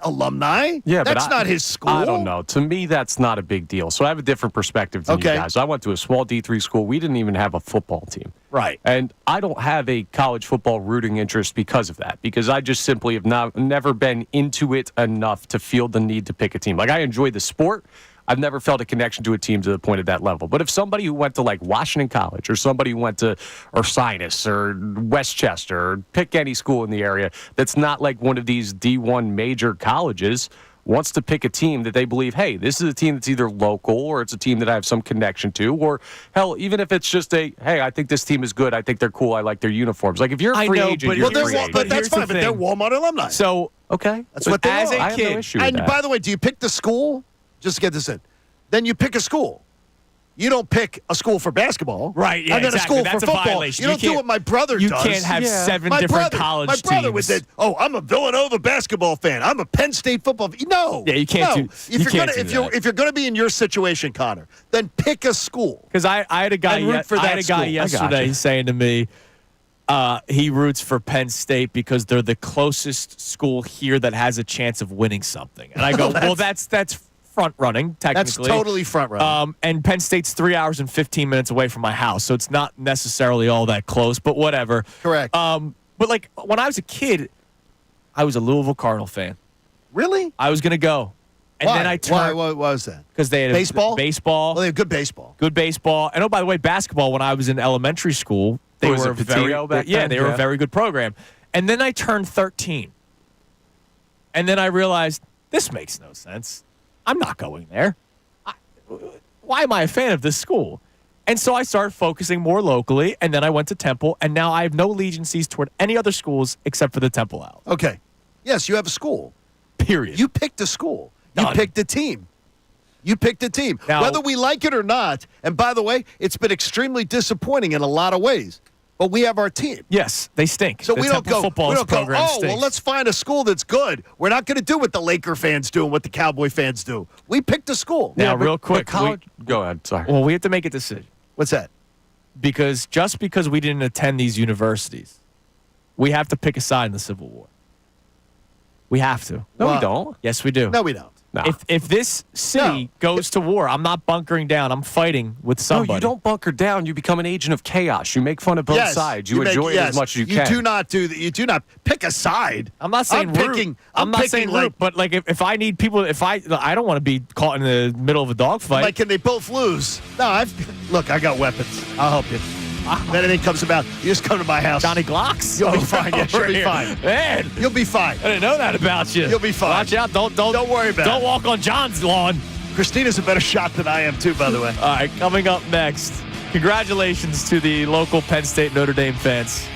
Speaker 3: alumni.
Speaker 5: Yeah,
Speaker 3: that's
Speaker 5: but
Speaker 3: not his school.
Speaker 5: I don't know. To me, that's not a big deal. So I have a different perspective than you guys. I went to a small D3 school. We didn't even have a football team.
Speaker 2: Right.
Speaker 5: And I don't have a college football rooting interest because of that, because I just simply have never been into it enough to feel the need to pick a team. Like, I enjoy the sport. I've never felt a connection to a team to the point of that level. But if somebody who went to like Washington College or somebody who went to Ursinus or Westchester or pick any school in the area that's not like one of these D1 major colleges wants to pick a team that they believe, hey, this is a team that's either local or it's a team that I have some connection to, or hell, even if it's just hey, I think this team is good, I think they're cool, I like their uniforms. Like if you're a free agent, you're a free agent.
Speaker 3: But that's
Speaker 2: Here's the
Speaker 3: fine. But they're
Speaker 2: thing.
Speaker 3: Walmart alumni.
Speaker 2: So
Speaker 5: okay,
Speaker 3: that's what they
Speaker 2: as
Speaker 3: are.
Speaker 2: a
Speaker 5: I have
Speaker 2: kid.
Speaker 5: no issue with
Speaker 3: And
Speaker 5: that.
Speaker 3: by the way, do you pick the school? Just to get this in. Then you pick a school. You don't pick a school for basketball.
Speaker 2: Right, yeah,
Speaker 3: and then
Speaker 2: exactly.
Speaker 3: a school
Speaker 2: That's
Speaker 3: for
Speaker 2: a
Speaker 3: football.
Speaker 2: violation.
Speaker 3: You don't do what my brother
Speaker 2: You
Speaker 3: does.
Speaker 2: can't have seven
Speaker 3: my
Speaker 2: different
Speaker 3: brother,
Speaker 2: college
Speaker 3: my brother
Speaker 2: teams.
Speaker 3: with it. Oh, I'm a Villanova basketball fan. I'm a Penn State football fan. No.
Speaker 2: Yeah, you can't
Speaker 3: no.
Speaker 2: do- you can't do that.
Speaker 3: If you're gonna be in your situation, Connor, then pick a school.
Speaker 2: Because I had a guy,
Speaker 3: And root for
Speaker 2: I had
Speaker 3: that
Speaker 2: a guy
Speaker 3: school.
Speaker 2: yesterday saying to me, he roots for Penn State because they're the closest school here that has a chance of winning something. And I go, well, that's front running technically.
Speaker 3: That's totally front running.
Speaker 2: And Penn State's 3 hours and 15 minutes away from my house, so it's not necessarily all that close. But whatever.
Speaker 3: Correct.
Speaker 2: But like when I was a kid, I was a Louisville Cardinal fan.
Speaker 3: Really?
Speaker 2: I was gonna go, and
Speaker 3: Why?
Speaker 2: then I turned.
Speaker 3: Why was that?
Speaker 2: Because they had
Speaker 3: Baseball?
Speaker 2: Baseball.
Speaker 3: Well, they have good baseball.
Speaker 2: Good baseball. And oh, by the way, basketball, when I was in elementary school, they
Speaker 5: Was
Speaker 2: were
Speaker 5: it Patino back then?
Speaker 2: they were a
Speaker 5: Yeah.
Speaker 2: very good program. And then I turned 13. And then I realized, this makes no sense. I'm not going there. Why am I a fan of this school? And so I started focusing more locally, and then I went to Temple, and now I have no allegiances toward any other schools except for the Temple Owls.
Speaker 3: Okay. Yes, you have a school.
Speaker 2: Period.
Speaker 3: You picked a school. You
Speaker 2: Done.
Speaker 3: picked a team. You picked a team.
Speaker 2: Now-
Speaker 3: Whether we like it or not, and by the way, it's been extremely disappointing in a lot of ways, but we have our team.
Speaker 2: Yes, they stink.
Speaker 3: So
Speaker 2: The
Speaker 3: we don't
Speaker 2: Temple
Speaker 3: go,
Speaker 2: football
Speaker 3: we don't go,
Speaker 2: program
Speaker 3: oh, well,
Speaker 2: stinks.
Speaker 3: let's find a school that's good. We're not going to do what the Laker fans do and what the Cowboy fans do. We picked a school.
Speaker 2: Now, real quick,
Speaker 5: Go ahead. Sorry.
Speaker 2: well, we have to make a decision.
Speaker 3: What's that?
Speaker 2: Because just because we didn't attend these universities, we have to pick a side in the Civil War. We have to.
Speaker 5: No,
Speaker 3: Well,
Speaker 5: we don't.
Speaker 2: Yes, we do.
Speaker 3: No, we don't.
Speaker 5: No.
Speaker 2: If this city goes to war, I'm not bunkering down. I'm fighting with somebody.
Speaker 5: No, you don't bunker down. You become an agent of chaos. You make fun of both
Speaker 3: Yes,
Speaker 5: sides. You enjoy it as much as you can.
Speaker 3: You do not do that. You do not pick a side.
Speaker 2: I'm not saying root.
Speaker 3: picking.
Speaker 2: I'm not saying
Speaker 3: like,
Speaker 2: root, but like if I need people, I don't want to be caught in the middle of a dogfight.
Speaker 3: like, can they both lose? No, look, I got weapons. I'll help you. If anything comes about, you just come to my house.
Speaker 2: Johnny Glocks?
Speaker 3: You'll be fine. Yes, you'll be fine.
Speaker 2: Man.
Speaker 3: You'll be fine.
Speaker 2: I didn't know that about you.
Speaker 3: You'll be fine.
Speaker 2: Watch out. Don't
Speaker 3: worry about it.
Speaker 2: Don't walk on John's lawn.
Speaker 3: Christina's a better shot than I am, too, by the way.
Speaker 2: All right, coming up next, congratulations to the local Penn State Notre Dame fans.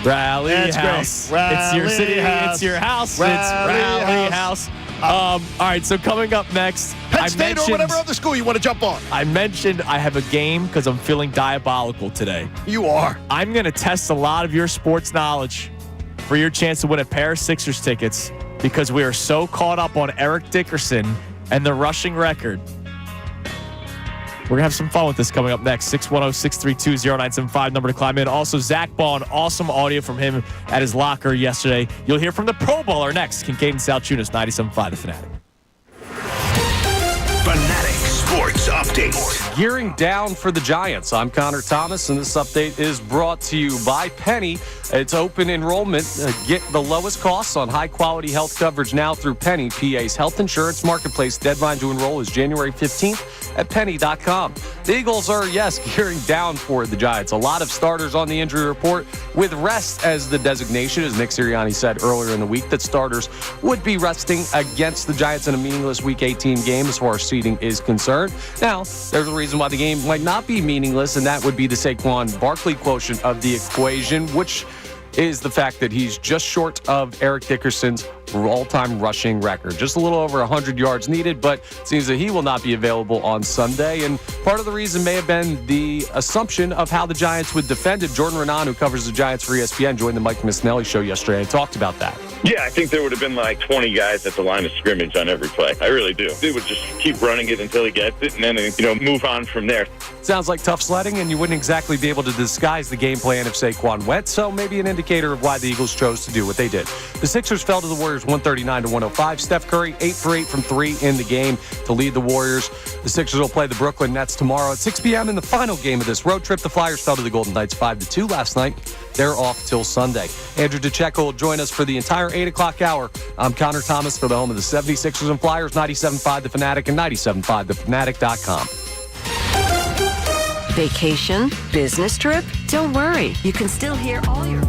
Speaker 2: Rally
Speaker 3: That's
Speaker 2: House.
Speaker 3: great.
Speaker 2: It's your city.
Speaker 3: House.
Speaker 2: It's your house.
Speaker 3: Rally
Speaker 2: it's Rally
Speaker 3: House.
Speaker 2: House. All right, so coming up next,
Speaker 3: Penn State or whatever other school you want to jump on.
Speaker 2: I mentioned I have a game because I'm feeling diabolical today.
Speaker 3: You are.
Speaker 2: I'm going to test a lot of your sports knowledge for your chance to win a pair of Sixers tickets because we are so caught up on Eric Dickerson and the rushing record. We're going to have some fun with this coming up next. 610-632-0975, number to climb in. Also, Zack Baun, awesome audio from him at his locker yesterday. You'll hear from the Pro Bowler next. Kincade Salciunas, 97.5 The Fanatic.
Speaker 1: Fanatic Sports Update.
Speaker 5: Gearing down for the Giants. I'm Connor Thomas, and this update is brought to you by Penny. It's open enrollment. Get the lowest costs on high-quality health coverage now through Penny, PA's health insurance marketplace. Deadline to enroll is January 15th at penny.com. The Eagles are, yes, gearing down for the Giants. A lot of starters on the injury report with rest as the designation, as Nick Sirianni said earlier in the week, that starters would be resting against the Giants in a meaningless Week 18 game as far as seeding is concerned. Now, there's a reason why the game might not be meaningless, and that would be the Saquon Barkley quotient of the equation, which is the fact that he's just short of Eric Dickerson's all-time rushing record. Just a little over 100 yards needed, but it seems that he will not be available on Sunday. And part of the reason may have been the assumption of how the Giants would defend him. Jordan Renan, who covers the Giants for ESPN, joined the Mike Missanelli show yesterday and talked about that.
Speaker 10: Yeah, I think there would have been like 20 guys at the line of scrimmage on every play. I really do. They would just keep running it until he gets it and then, move on from there.
Speaker 5: Sounds like tough sledding, and you wouldn't exactly be able to disguise the game plan if Saquon went, so maybe an indicator of why the Eagles chose to do what they did. The Sixers fell to the Warriors 139-105. Steph Curry, 8 for 8 from 3 in the game to lead the Warriors. The Sixers will play the Brooklyn Nets tomorrow at 6 p.m. in the final game of this road trip. The Flyers fell to the Golden Knights 5-2 last night. They're off till Sunday. Andrew DiCecco will join us for the entire 8 o'clock hour. I'm Connor Thomas for the home of the 76ers and Flyers, 97.5 The Fanatic and 97.5thefanatic.com.
Speaker 4: Vacation? Business trip? Don't worry. You can still hear all your...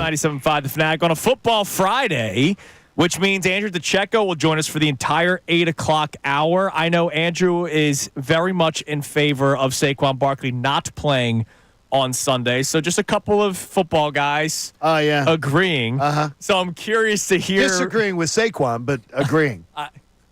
Speaker 2: 97.5 The Fanatic on a football Friday, which means Andrew DiCecco will join us for the entire 8 o'clock hour. I know Andrew is very much in favor of Saquon Barkley not playing on Sunday. So just a couple of football guys agreeing. So I'm curious to hear.
Speaker 3: Disagreeing with Saquon, but agreeing.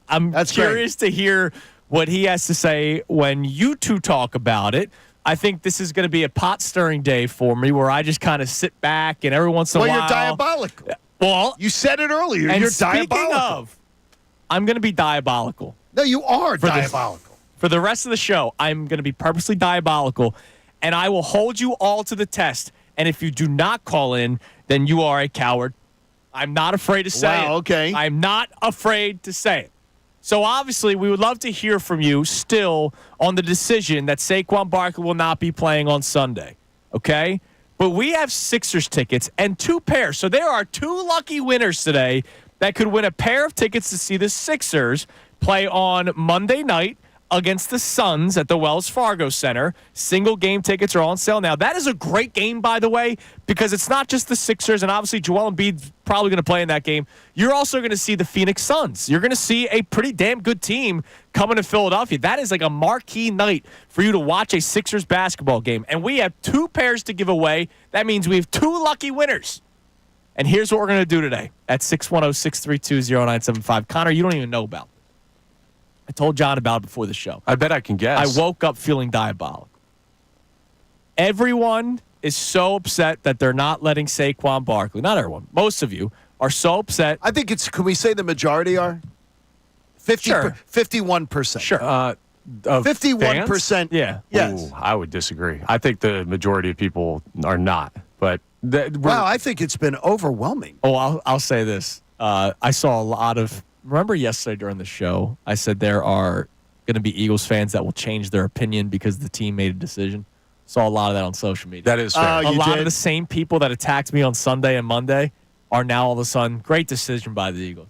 Speaker 2: That's curious to hear what he has to say when you two talk about it. I think this is going to be a pot-stirring day for me where I just kind of sit back and every once in a while.
Speaker 3: Well, you're diabolical.
Speaker 2: Well,
Speaker 3: you said it earlier.
Speaker 2: And
Speaker 3: you're
Speaker 2: speaking
Speaker 3: diabolical.
Speaker 2: of, I'm going to be diabolical.
Speaker 3: No, you are diabolical.
Speaker 2: For the rest of the show, I'm going to be purposely diabolical, and I will hold you all to the test. And if you do not call in, then you are a coward. I'm not afraid to say it.
Speaker 3: Okay.
Speaker 2: I'm not afraid to say it. So obviously, we would love to hear from you still on the decision that Saquon Barkley will not be playing on Sunday. Okay? But we have Sixers tickets and 2 pairs. So there are 2 lucky winners today that could win a pair of tickets to see the Sixers play on Monday night against the Suns at the Wells Fargo Center. Single game tickets are on sale now. That is a great game, by the way, because it's not just the Sixers, and obviously Joel Embiid's probably going to play in that game. You're also going to see the Phoenix Suns. You're going to see a pretty damn good team coming to Philadelphia. That is like a marquee night for you to watch a Sixers basketball game. And we have 2 pairs to give away. That means we have 2 lucky winners. And here's what we're going to do today at 610-632-0975. Connor, you don't even know about it. I told John about it before the show.
Speaker 5: I bet I can guess.
Speaker 2: I woke up feeling diabolical. Everyone is so upset that they're not letting Saquon Barkley. Not everyone. Most of you are so upset.
Speaker 3: I think it's, can we say the majority are? 51%.
Speaker 2: Sure.
Speaker 3: 51%.
Speaker 2: Yeah.
Speaker 3: Yes.
Speaker 5: Ooh, I would disagree. I think the majority of people are not. But
Speaker 3: wow, I think it's been overwhelming.
Speaker 2: Oh, I'll say this. I saw a lot of. Remember yesterday during the show, I said there are going to be Eagles fans that will change their opinion because the team made a decision. Saw a lot of that on social media.
Speaker 5: That is fair.
Speaker 2: A lot of the same people that attacked me on Sunday and Monday are now all of a sudden, great decision by the Eagles.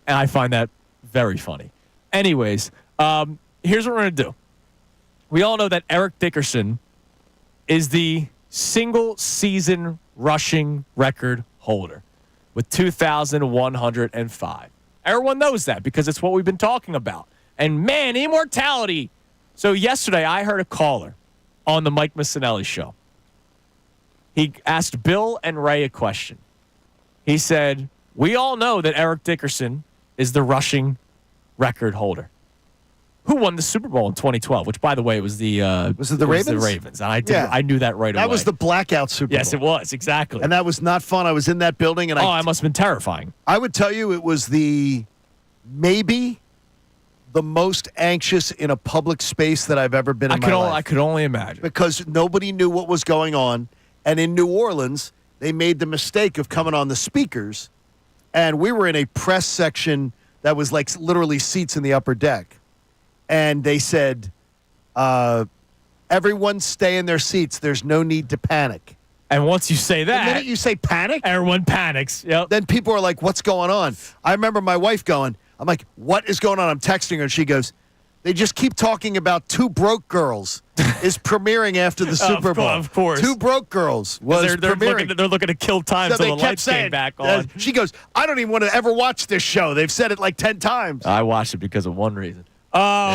Speaker 2: And I find that very funny. Anyways, here's what we're going to do. We all know that Eric Dickerson is the single season rushing record holder with 2,105. Everyone knows that because it's what we've been talking about. And, man, immortality. So yesterday I heard a caller on the Mike Missanelli show. He asked Bill and Ray a question. He said, we all know that Eric Dickerson is the rushing record holder. Who won the Super Bowl in 2012? Which, by the way, was the
Speaker 3: was it the Ravens?
Speaker 2: The Ravens. And I knew that right away.
Speaker 3: That was the blackout Super Bowl.
Speaker 2: Yes, it was. Exactly.
Speaker 3: And that was not fun. I was in that building. And
Speaker 2: I must have been terrifying.
Speaker 3: I would tell you it was maybe the most anxious in a public space that I've ever been in my life.
Speaker 2: I could only imagine.
Speaker 3: Because nobody knew what was going on. And in New Orleans, they made the mistake of coming on the speakers. And we were in a press section that was like literally seats in the upper deck. And they said, everyone stay in their seats. There's no need to panic.
Speaker 2: And once you say that,
Speaker 3: the minute you say panic,
Speaker 2: everyone panics. Yep.
Speaker 3: Then people are like, what's going on? I remember my wife going, I'm like, what is going on? I'm texting her, and she goes, they just keep talking about Two Broke Girls is premiering after the Super Bowl.
Speaker 2: Of course.
Speaker 3: Two Broke Girls was premiering.
Speaker 2: They're looking to kill time
Speaker 3: so
Speaker 2: until the lights came back on.
Speaker 3: She goes, I don't even want to ever watch this show. They've said it like 10 times.
Speaker 2: I watched it because of one reason.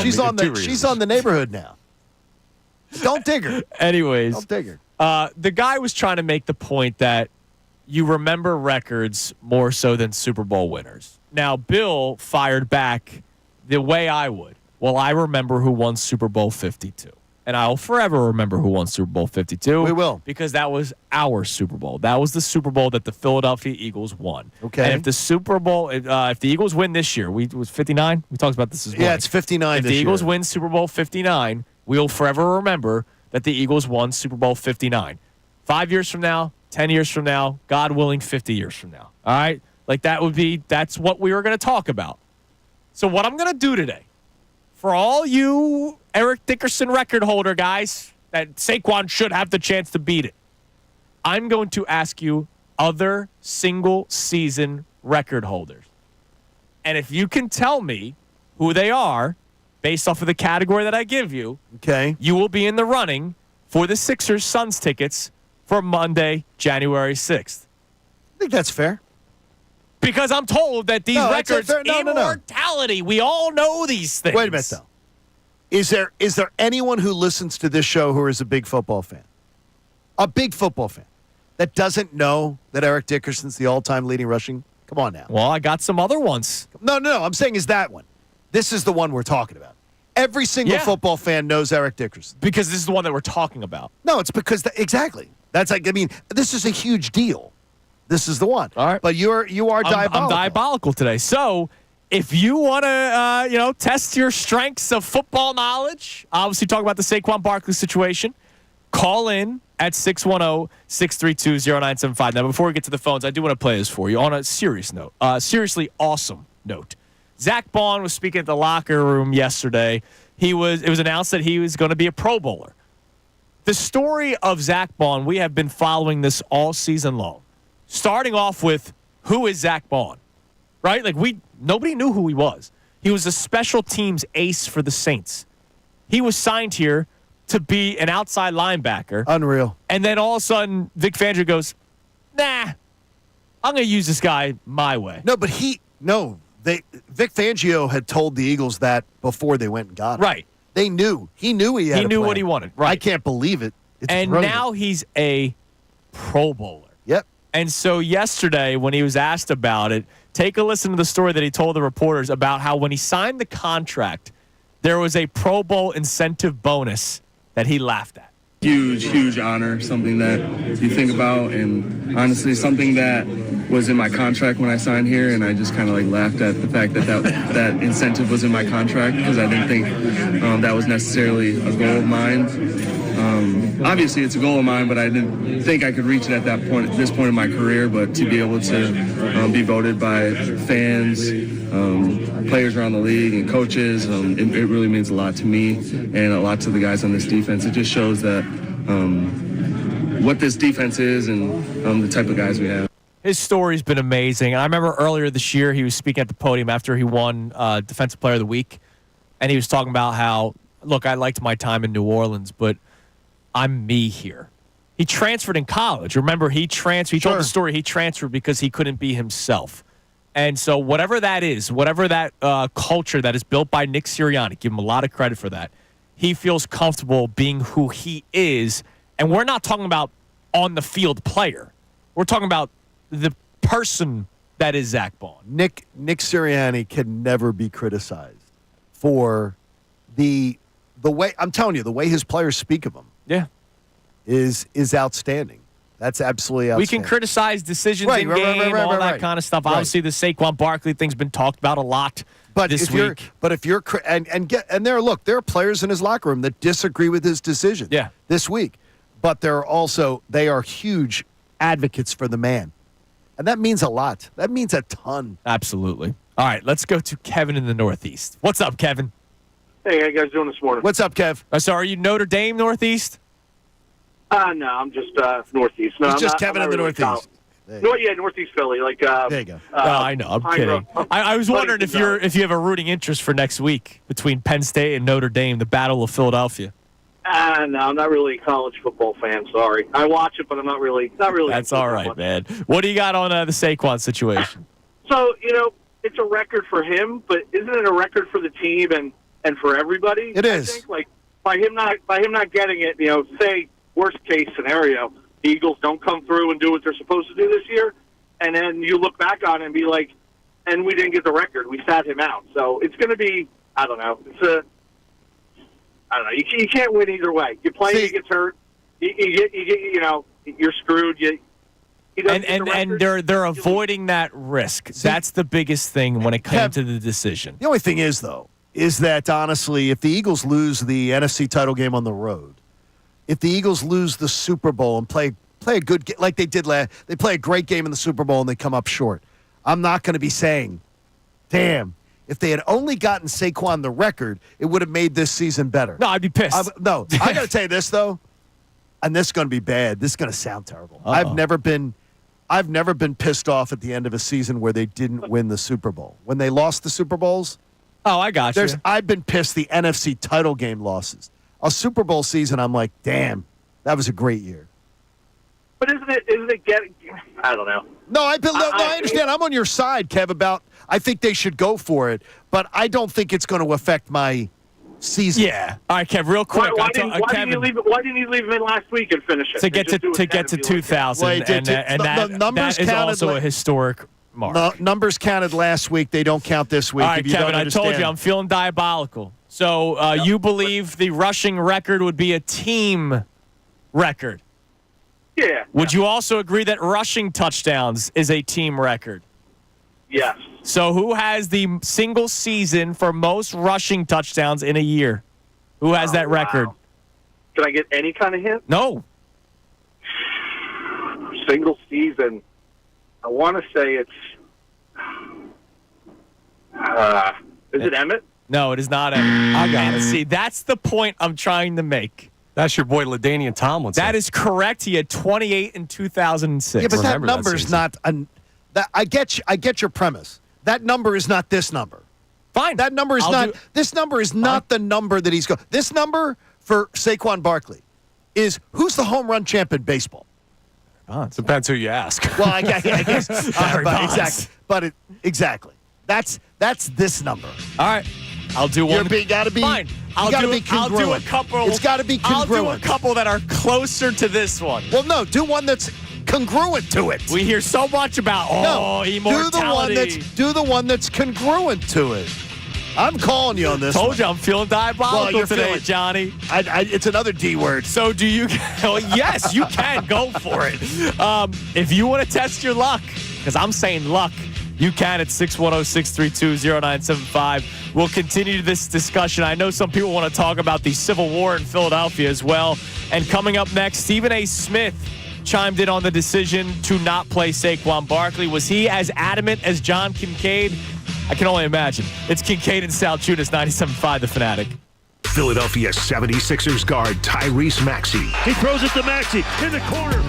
Speaker 3: She's on the neighborhood now. Don't dig her.
Speaker 2: Anyways.
Speaker 3: Don't dig her.
Speaker 2: The guy was trying to make the point that you remember records more so than Super Bowl winners. Now, Bill fired back the way I would. Well, I remember who won Super Bowl 52. And I'll forever remember who won Super Bowl 52.
Speaker 3: We will.
Speaker 2: Because that was our Super Bowl. That was the Super Bowl that the Philadelphia Eagles won.
Speaker 3: Okay.
Speaker 2: And if the Super Bowl, if the Eagles win this year, was 59? We talked about this as well.
Speaker 3: Yeah, it's 59
Speaker 2: If
Speaker 3: this
Speaker 2: the Eagles
Speaker 3: year.
Speaker 2: win Super Bowl 59, we'll forever remember that the Eagles won Super Bowl 59. 5 years from now, 10 years from now, God willing, 50 years from now. All right? Like that's what we were going to talk about. So what I'm going to do today, for all you Eric Dickerson record holder guys, that Saquon should have the chance to beat it, I'm going to ask you other single season record holders. And if you can tell me who they are, based off of the category that I give you,
Speaker 3: okay,
Speaker 2: you will be in the running for the Sixers Suns tickets for Monday, January 6th.
Speaker 3: think that's fair.
Speaker 2: Because I'm told that these
Speaker 3: No, that's
Speaker 2: records,
Speaker 3: fair. No.
Speaker 2: immortality, we all know these things.
Speaker 3: Wait a minute, though. Is there anyone who listens to this show who is a big football fan? A big football fan that doesn't know that Eric Dickerson's the all-time leading rushing? Come on now.
Speaker 2: Well, I got some other ones.
Speaker 3: No. I'm saying is that one. This is the one we're talking about. Every single football fan knows Eric Dickerson.
Speaker 2: Because this is the one that we're talking about.
Speaker 3: No, it's because exactly. That's like, I mean, this is a huge deal. This is the one.
Speaker 2: All right.
Speaker 3: But you are diabolical.
Speaker 2: I'm diabolical today. So if you want to, test your strengths of football knowledge, obviously talk about the Saquon Barkley situation, call in at 610-632-0975. Now, before we get to the phones, I do want to play this for you on a serious note, seriously awesome note. Zack Baun was speaking at the locker room yesterday. It was announced that he was going to be a Pro Bowler. The story of Zack Baun, we have been following this all season long. Starting off with, who is Zack Baun? Right? Like, nobody knew who he was. He was a special teams ace for the Saints. He was signed here to be an outside linebacker.
Speaker 3: Unreal.
Speaker 2: And then all of a sudden, Vic Fangio goes, nah, I'm going to use this guy my way.
Speaker 3: No, but Vic Fangio had told the Eagles that before they went and got him.
Speaker 2: Right.
Speaker 3: They knew. He knew he had
Speaker 2: He
Speaker 3: a
Speaker 2: knew
Speaker 3: plan.
Speaker 2: what he wanted. Right.
Speaker 3: I can't believe it. It's
Speaker 2: and
Speaker 3: brilliant.
Speaker 2: now he's a Pro Bowler.
Speaker 3: Yep.
Speaker 2: And so yesterday, when he was asked about it, take a listen to the story that he told the reporters about how when he signed the contract, there was a Pro Bowl incentive bonus that he laughed at.
Speaker 11: Huge honor, something that you think about, and honestly, something that was in my contract when I signed here, and I just kind of laughed at the fact that incentive was in my contract because I didn't think that was necessarily a goal of mine. Obviously, it's a goal of mine, but I didn't think I could reach it at this point in my career. But to be able to be voted by fans, players around the league, and coaches, it really means a lot to me and a lot to the guys on this defense. It just shows that what this defense is and the type of guys we have.
Speaker 2: His story's been amazing. And I remember earlier this year he was speaking at the podium after he won Defensive Player of the Week, and he was talking about how, look, I liked my time in New Orleans, but I'm me here. He transferred in college. Remember, he transferred. He told the story. He transferred because he couldn't be himself. And so whatever that is, whatever that culture that is built by Nick Sirianni, give him a lot of credit for that. He feels comfortable being who he is. And we're not talking about on the field player. We're talking about the person that is Zack Baun.
Speaker 3: Nick Sirianni can never be criticized for the way, I'm telling you, the way his players speak of him.
Speaker 2: Yeah.
Speaker 3: Is outstanding. That's absolutely outstanding.
Speaker 2: We can criticize decisions in game, all that kind of stuff. Obviously, the Saquon Barkley thing's been talked about a lot this week.
Speaker 3: But if you're there are players in his locker room that disagree with his decision. This week, but they are huge advocates for the man, and that means a lot. That means a ton.
Speaker 2: Absolutely. All right, let's go to Kevin in the Northeast. What's up, Kevin?
Speaker 12: Hey, how you guys doing this morning?
Speaker 3: What's up, Kev?
Speaker 2: So are you Notre Dame Northeast?
Speaker 12: No, I'm just Northeast. No,
Speaker 3: it's just Kevin in the Northeast.
Speaker 12: Northeast Philly.
Speaker 3: There you go.
Speaker 2: I know. I'm kidding. I was wondering if you have a rooting interest for next week between Penn State and Notre Dame, the Battle of Philadelphia.
Speaker 12: No, I'm not really a college football fan. Sorry, I watch it, but I'm not really.
Speaker 2: That's all right, man. What do you got on the Saquon situation?
Speaker 12: So it's a record for him, but isn't it a record for the team and for everybody?
Speaker 3: It is.
Speaker 12: I think by him not getting it, say worst case scenario, the Eagles don't come through and do what they're supposed to do this year, and then you look back on it and be like, and we didn't get the record. We sat him out. So it's going to be, I don't know. You can't win either way. You play, he gets hurt. You're screwed.
Speaker 2: And they're avoiding that risk. That's the biggest thing when it comes to the decision.
Speaker 3: The only thing is that honestly, if the Eagles lose the NFC title game on the road, if the Eagles lose the Super Bowl and play a good game like they did they play a great game in the Super Bowl and they come up short, I'm not going to be saying, damn, if they had only gotten Saquon the record, it would have made this season better.
Speaker 2: No, I'd be pissed.
Speaker 3: I got to tell you this, though, and this is going to be bad. This is going to sound terrible.
Speaker 2: Uh-oh.
Speaker 3: I've never been pissed off at the end of a season where they didn't win the Super Bowl. When they lost the Super Bowls,
Speaker 2: I got you.
Speaker 3: I've been pissed the NFC title game losses. A Super Bowl season, I'm like, damn, that was a great year.
Speaker 12: But isn't it getting? I don't know.
Speaker 3: No, I understand. I'm on your side, Kev, about I think they should go for it, but I don't think it's going to affect my season.
Speaker 2: Yeah. All right, Kev, real quick.
Speaker 12: Why didn't you leave him in last week and finish it?
Speaker 2: To get to 2,000,
Speaker 3: Well,
Speaker 2: that is also a historic mark.
Speaker 3: Numbers counted last week. They don't count this week.
Speaker 2: All right, Kevin, I told you I'm feeling diabolical. So you believe the rushing record would be a team record?
Speaker 12: Yeah.
Speaker 2: Would you also agree that rushing touchdowns is a team record?
Speaker 12: Yes.
Speaker 2: So who has the single season for most rushing touchdowns in a year? Who has that record?
Speaker 12: Can I get any kind of hint?
Speaker 2: No.
Speaker 12: Single season. I want to say it's. Is it Emmett?
Speaker 2: No, it is not Emmett.
Speaker 5: I got it.
Speaker 2: See, that's the point I'm trying to make.
Speaker 5: That's your boy LaDainian Tomlinson.
Speaker 2: That is correct. He had 28 in 2006.
Speaker 3: Yeah, but that
Speaker 5: Remember
Speaker 3: number
Speaker 5: that
Speaker 3: is
Speaker 5: season.
Speaker 3: not. I get your premise. That number is not this number.
Speaker 2: Fine.
Speaker 3: That number is this number is not the number that he's going. This number for Saquon Barkley is who's the home run champ in baseball.
Speaker 5: Depends who you ask.
Speaker 3: Well, I guess
Speaker 2: Barry Bonds.
Speaker 3: exactly. But exactly. That's this number.
Speaker 2: All right. I'll do one.
Speaker 3: Gotta be.
Speaker 2: Fine.
Speaker 3: I'll do a couple. It's got to be congruent.
Speaker 2: I'll do a couple that are closer to this one.
Speaker 3: Well, no, do one that's congruent to it.
Speaker 2: We hear so much about immortality.
Speaker 3: Do the one that's congruent to it. I'm calling you on this.
Speaker 2: Told you I'm feeling diabolical today, Johnny.
Speaker 3: It's another D word.
Speaker 2: So do you? Well, yes, you can go for it. If you want to test your luck, because I'm saying luck, you can at 610-632-0975. We'll continue this discussion. I know some people want to talk about the Civil War in Philadelphia as well. And coming up next, Stephen A. Smith chimed in on the decision to not play Saquon Barkley. Was he as adamant as John Kincade? I can only imagine. It's Kincade and Salciunas, 97.5 The Fanatic.
Speaker 1: Philadelphia 76ers guard Tyrese Maxey.
Speaker 9: He throws it to Maxey in the corner.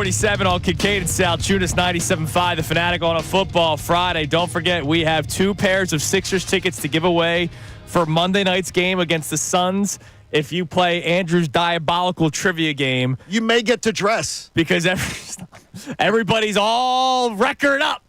Speaker 2: 6:47 on Kincade Salciunas 97.5, The Fanatic on a Football Friday. Don't forget, we have 2 pairs of Sixers tickets to give away for Monday night's game against the Suns. If you play Andrew's diabolical trivia game,
Speaker 3: you may get to dress
Speaker 2: because everybody's all record up.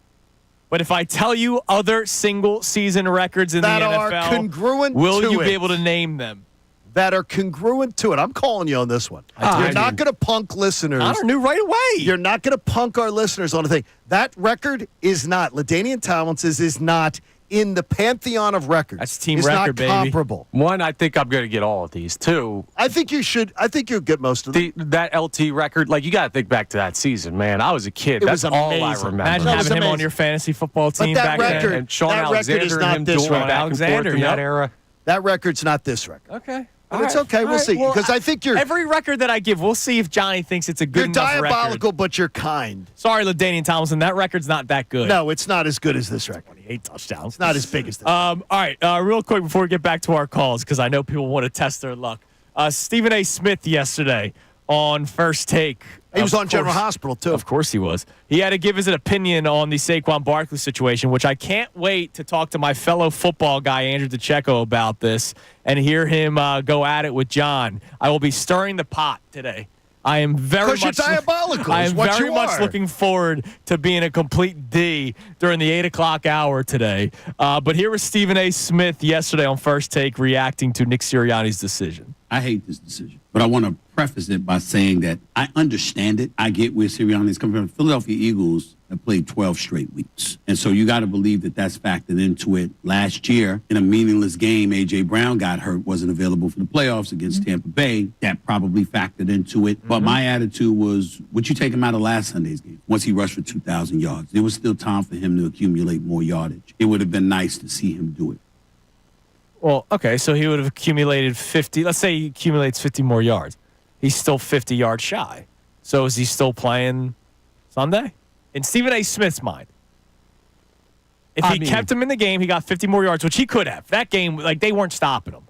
Speaker 2: But if I tell you other single season records in
Speaker 3: that
Speaker 2: the
Speaker 3: are
Speaker 2: NFL,
Speaker 3: congruent
Speaker 2: will
Speaker 3: to
Speaker 2: you
Speaker 3: it.
Speaker 2: be able to name them?
Speaker 3: That are congruent to it. I'm calling you on this one. You're not going to punk listeners.
Speaker 2: Connor knew right away.
Speaker 3: You're not going to punk our listeners on a thing. That record is not. LaDainian Tomlinson's is not in the pantheon of records.
Speaker 2: That's team
Speaker 3: it's
Speaker 2: record,
Speaker 3: not comparable.
Speaker 2: baby.
Speaker 5: One, I think I'm going to get all of these. 2,
Speaker 3: I think you should. I think you'll get most of them.
Speaker 5: That LT record, like, you got to think back to that season, man. I was a kid.
Speaker 3: It
Speaker 5: That's
Speaker 3: was
Speaker 5: all I
Speaker 3: amazing.
Speaker 5: remember.
Speaker 2: Imagine
Speaker 3: That was
Speaker 2: having him on
Speaker 3: amazing.
Speaker 2: your fantasy football team
Speaker 3: that
Speaker 2: back
Speaker 3: record-
Speaker 2: then.
Speaker 5: And Sean
Speaker 3: that record
Speaker 5: Alexander
Speaker 3: is
Speaker 5: and
Speaker 3: not
Speaker 5: him
Speaker 3: this
Speaker 5: dueling
Speaker 3: record.
Speaker 5: back and forth
Speaker 2: Alexander,
Speaker 5: in that
Speaker 2: yep.
Speaker 5: era.
Speaker 3: That record's not this record.
Speaker 2: Okay.
Speaker 3: But it's okay. We'll see. Because I think you're
Speaker 2: every record that I give, we'll see if Johnny thinks it's a good enough
Speaker 3: diabolical,
Speaker 2: record.
Speaker 3: but you're kind.
Speaker 2: Sorry, LaDainian Tomlinson, that record's not that good.
Speaker 3: No, it's not as good as this record.
Speaker 2: 8 touchdowns.
Speaker 3: It's not as big as this.
Speaker 2: All right, real quick before we get back to our calls, because I know people want to test their luck. Stephen A. Smith yesterday on First Take.
Speaker 3: He was
Speaker 2: Of
Speaker 3: on General
Speaker 2: course-
Speaker 3: Hospital, too.
Speaker 2: Of course he was. He had to give his opinion on the Saquon Barkley situation, which I can't wait to talk to my fellow football guy, Andrew DiCecco, about this and hear him go at it with John. I will be stirring the pot today. I am very much
Speaker 3: Because you're diabolical.
Speaker 2: I
Speaker 3: is
Speaker 2: am
Speaker 3: what
Speaker 2: very
Speaker 3: you
Speaker 2: much
Speaker 3: are.
Speaker 2: looking forward to being a complete D during the 8 o'clock hour today. But here was Stephen A. Smith yesterday on First Take reacting to Nick Sirianni's decision.
Speaker 13: I hate this decision, but I want to preface it by saying that I understand it. I get where Sirianni's coming from. Philadelphia Eagles have played 12 straight weeks. And so you got to believe that that's factored into it. Last year, in a meaningless game, A.J. Brown got hurt, wasn't available for the playoffs against Tampa Bay. That probably factored into it. But my attitude was, would you take him out of last Sunday's game once he rushed for 2,000 yards? There was still time for him to accumulate more yardage. It would have been nice to see him do it.
Speaker 2: Well, okay, so he would have accumulated 50. Let's say he accumulates 50 more yards. He's still 50 yards shy. So is he still playing Sunday? In Stephen A. Smith's mind. If he kept him in the game, he got 50 more yards, which he could have. That game, like, they weren't stopping him.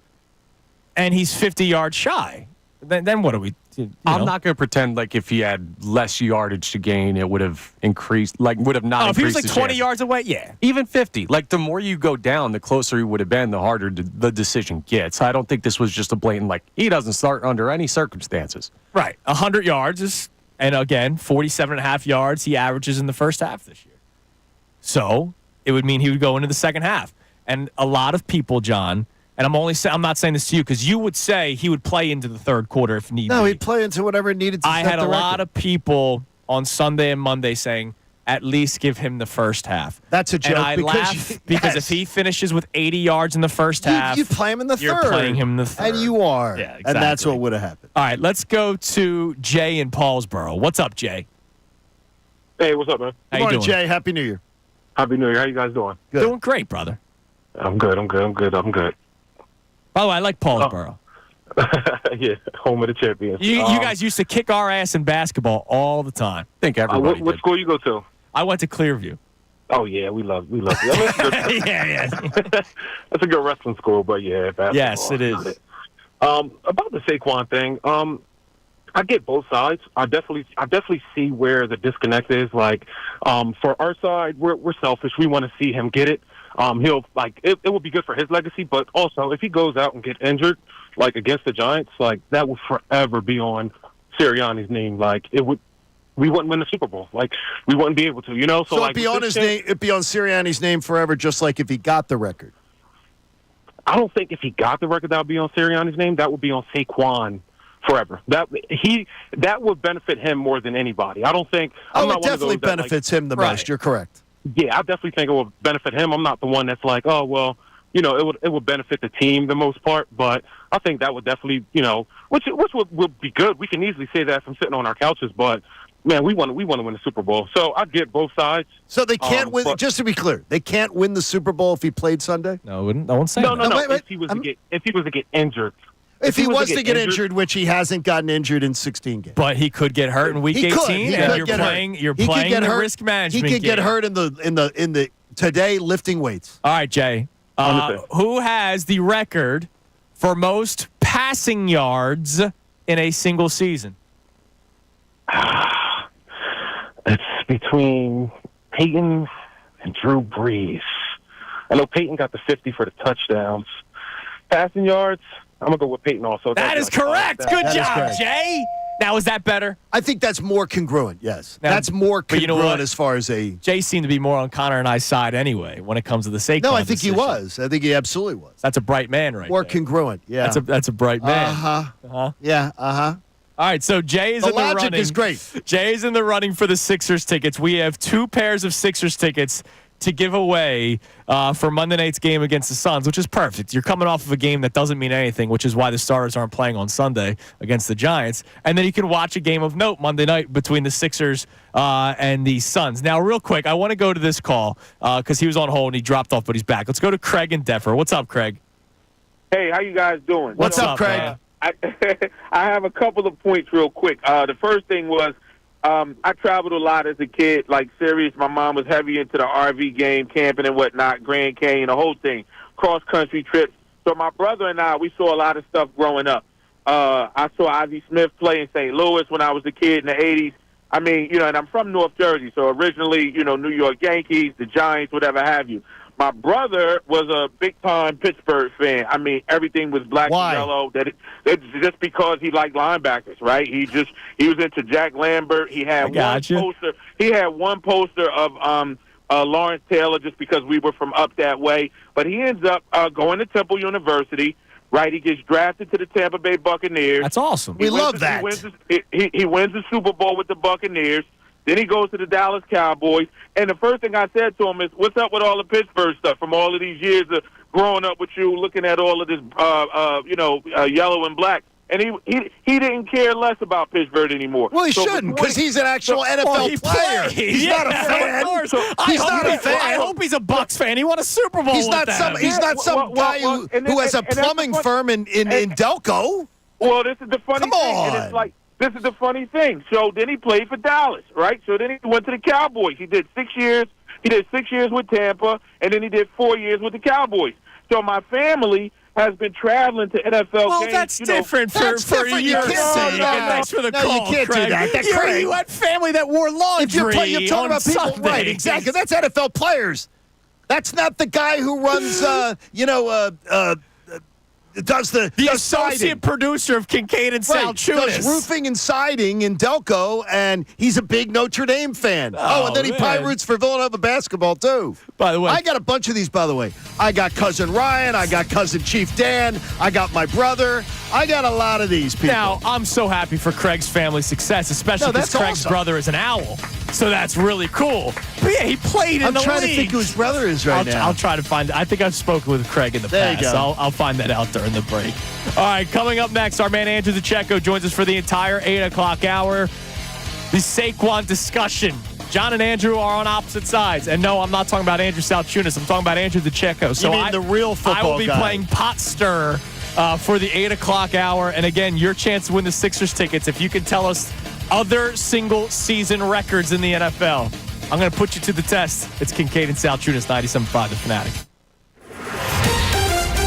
Speaker 2: And he's 50 yards shy. Then what do we do?
Speaker 5: I'm not going to pretend like if he had less yardage to gain, it would have increased, like would have not
Speaker 2: if he was
Speaker 5: increased
Speaker 2: like
Speaker 5: the
Speaker 2: 20
Speaker 5: chance.
Speaker 2: yards away, yeah.
Speaker 5: Even 50. Like, the more you go down, the closer he would have been, the harder the decision gets. I don't think this was just a blatant, like, he doesn't start under any circumstances.
Speaker 2: Right. 100 yards is, and again, 47.5 yards he averages in the first half this year. So it would mean he would go into the second half. And a lot of people, John, and I'm not saying this to you because you would say he would play into the third quarter if need be.
Speaker 3: No, he'd play into whatever it needed to
Speaker 2: I
Speaker 3: set
Speaker 2: had
Speaker 3: the
Speaker 2: a lot
Speaker 3: record.
Speaker 2: of people on Sunday and Monday saying, at least give him the first half.
Speaker 3: That's a joke.
Speaker 2: And I laugh because if he finishes with 80 yards in the first half,
Speaker 3: you play him in the
Speaker 2: you're
Speaker 3: third.
Speaker 2: playing him in the third.
Speaker 3: And you are.
Speaker 2: Yeah, exactly.
Speaker 3: And that's what would have happened.
Speaker 2: All right, let's go to Jay in Paulsboro. What's up, Jay?
Speaker 6: Hey, what's up, man?
Speaker 2: How
Speaker 3: Good
Speaker 2: you
Speaker 3: morning,
Speaker 2: doing?
Speaker 3: Jay. Happy New Year.
Speaker 6: Happy New Year. How you guys doing?
Speaker 3: Good.
Speaker 2: Doing great, brother.
Speaker 6: I'm good.
Speaker 2: By the way, I like Paulsboro.
Speaker 6: Yeah, home of the champions.
Speaker 2: You guys used to kick our ass in basketball all the time.
Speaker 5: I think everybody
Speaker 6: what
Speaker 5: did.
Speaker 6: school you go to?
Speaker 2: I went to Clearview.
Speaker 6: Oh yeah, we love you.
Speaker 2: Yeah.
Speaker 6: That's a good wrestling school, but yeah, basketball.
Speaker 2: Yes, it is.
Speaker 6: About the Saquon thing, I get both sides. I definitely see where the disconnect is. Like, for our side, we're selfish. We want to see him get it. He'll like it will be good for his legacy, but also if he goes out and gets injured, like against the Giants, like that will forever be on Sirianni's name. Like we wouldn't win the Super Bowl. Like we wouldn't be able to, you know.
Speaker 3: So
Speaker 6: like,
Speaker 3: it'd be on his name. It'd be on Sirianni's name forever, just like if he got the record.
Speaker 6: I don't think if he got the record, that would be on Sirianni's name. That would be on Saquon forever. That would benefit him more than anybody. I don't think. I'm not
Speaker 3: it definitely
Speaker 6: one of those that,
Speaker 3: benefits him the most. You're correct.
Speaker 6: Yeah, I definitely think it will benefit him. I'm not the one that's like, oh well, you know, it would benefit the team the most part. But I think that would definitely, you know, which would be good. We can easily say that from sitting on our couches, but man, we want to win the Super Bowl. So I get both sides.
Speaker 3: So they can't win. Just to be clear, they can't win the Super Bowl if he played Sunday.
Speaker 2: No, I won't say
Speaker 6: No.
Speaker 2: that.
Speaker 6: If he was to get injured.
Speaker 3: If he was to get injured, which he hasn't gotten injured in 16 games.
Speaker 2: But he could get hurt in Week 18, and you're playing the risk management.
Speaker 3: He could get
Speaker 2: game.
Speaker 3: hurt in the today lifting weights.
Speaker 2: All right, Jay. Who has the record for most passing yards in a single season?
Speaker 6: It's between Peyton and Drew Brees. I know Peyton got the 50 for the touchdowns. Passing yards, I'm going to go with Peyton also.
Speaker 2: That is correct. Good job, Jay. Now, is that better?
Speaker 3: I think that's more congruent, yes.
Speaker 2: Now,
Speaker 3: that's more
Speaker 2: but you know
Speaker 3: congruent
Speaker 2: what?
Speaker 3: as far as a...
Speaker 2: Jay seemed to be more on Connor and I's side anyway when it comes to the Saquon
Speaker 3: No, I think
Speaker 2: decision.
Speaker 3: he was. I think he absolutely was.
Speaker 2: That's a bright man right
Speaker 3: More
Speaker 2: there.
Speaker 3: congruent, yeah.
Speaker 2: That's a bright man.
Speaker 3: Uh-huh. Yeah, uh-huh.
Speaker 2: All right, so Jay's
Speaker 3: The
Speaker 2: in the running.
Speaker 3: logic is great.
Speaker 2: Jay's in the running for the Sixers tickets. We have 2 pairs of Sixers tickets to give away for Monday night's game against the Suns, which is perfect. You're coming off of a game that doesn't mean anything, which is why the starters aren't playing on Sunday against the Giants. And then you can watch a game of note Monday night between the Sixers and the Suns. Now, real quick, I want to go to this call because he was on hold and he dropped off, but he's back. Let's go to Craig and Denver. What's up, Craig?
Speaker 12: Hey, how you guys doing?
Speaker 3: What's up, Craig?
Speaker 12: I have a couple of points real quick. The first thing was I traveled a lot as a kid, like serious. My mom was heavy into the RV game, camping and whatnot, Grand Canyon, the whole thing, cross-country trips. So my brother and I, we saw a lot of stuff growing up. I saw Ozzie Smith play in St. Louis when I was a kid in the 80s. I mean, and I'm from North Jersey, so originally, New York Yankees, the Giants, whatever have you. My brother was a big-time Pittsburgh fan. I mean, everything was black and yellow. It's just because he liked linebackers, right? He was into Jack Lambert. He had poster. He had one poster of Lawrence Taylor just because we were from up that way. But he ends up going to Temple University. Right, he gets drafted to the Tampa Bay Buccaneers.
Speaker 2: That's awesome.
Speaker 3: We love that.
Speaker 12: He wins the Super Bowl with the Buccaneers. Then he goes to the Dallas Cowboys. And the first thing I said to him is, what's up with all the Pittsburgh stuff from all of these years of growing up with you, looking at all of this, yellow and black? And he didn't care less about Pittsburgh anymore.
Speaker 3: Well, he shouldn't, because he's an actual NFL player. He's not a fan. He's not a fan.
Speaker 2: I hope he's a Bucs fan. He won a Super Bowl
Speaker 3: He's
Speaker 2: with
Speaker 3: not
Speaker 2: them.
Speaker 3: He's not some guy who has a plumbing firm in Delco.
Speaker 12: Well, this is the funny
Speaker 3: Come
Speaker 12: thing.
Speaker 3: on.
Speaker 12: And it's like, this is the funny thing. So then he played for Dallas, right? So then he went to the Cowboys. He did 6 years. He did 6 years with Tampa, and then he did 4 years with the Cowboys. So my family has been traveling to NFL games.
Speaker 2: Well, that's different for your sake. Thanks for the call,
Speaker 3: you can't
Speaker 2: Craig.
Speaker 3: do that. That's Craig.
Speaker 2: You had family that wore laundry
Speaker 3: You're talking
Speaker 2: on
Speaker 3: about people,
Speaker 2: Sunday.
Speaker 3: right? Exactly. That's NFL players. That's not the guy who runs, does the
Speaker 2: associate
Speaker 3: siding.
Speaker 2: Producer of Kincade and Salciunas.
Speaker 3: Does roofing and siding in Delco, and he's a big Notre Dame fan. And then he probably roots for Villanova basketball, too.
Speaker 2: By the way,
Speaker 3: I got a bunch of these, by the way. I got Cousin Ryan. I got Cousin Chief Dan. I got my brother. I got a lot of these people.
Speaker 2: Now, I'm so happy for Craig's family success, especially because Craig's brother is an owl. So that's really cool. But yeah, he played in the league.
Speaker 3: I'm trying to think who his brother is now.
Speaker 2: I'll try to find it. I think I've spoken with Craig in the
Speaker 3: past.
Speaker 2: You go. I'll find that out during the break. All right, coming up next, our man Andrew DiCecco joins us for the entire 8 o'clock hour. The Saquon discussion. John and Andrew are on opposite sides. And no, I'm not talking about Andrew Salciunas. I'm talking about Andrew DiCecco. So
Speaker 3: you mean the real football guy.
Speaker 2: I will be playing pot stir for the 8 o'clock hour. And again, your chance to win the Sixers tickets if you can tell us other single-season records in the NFL. I'm going to put you to the test. It's Kincade and Salciunas, 97.5 The Fanatic.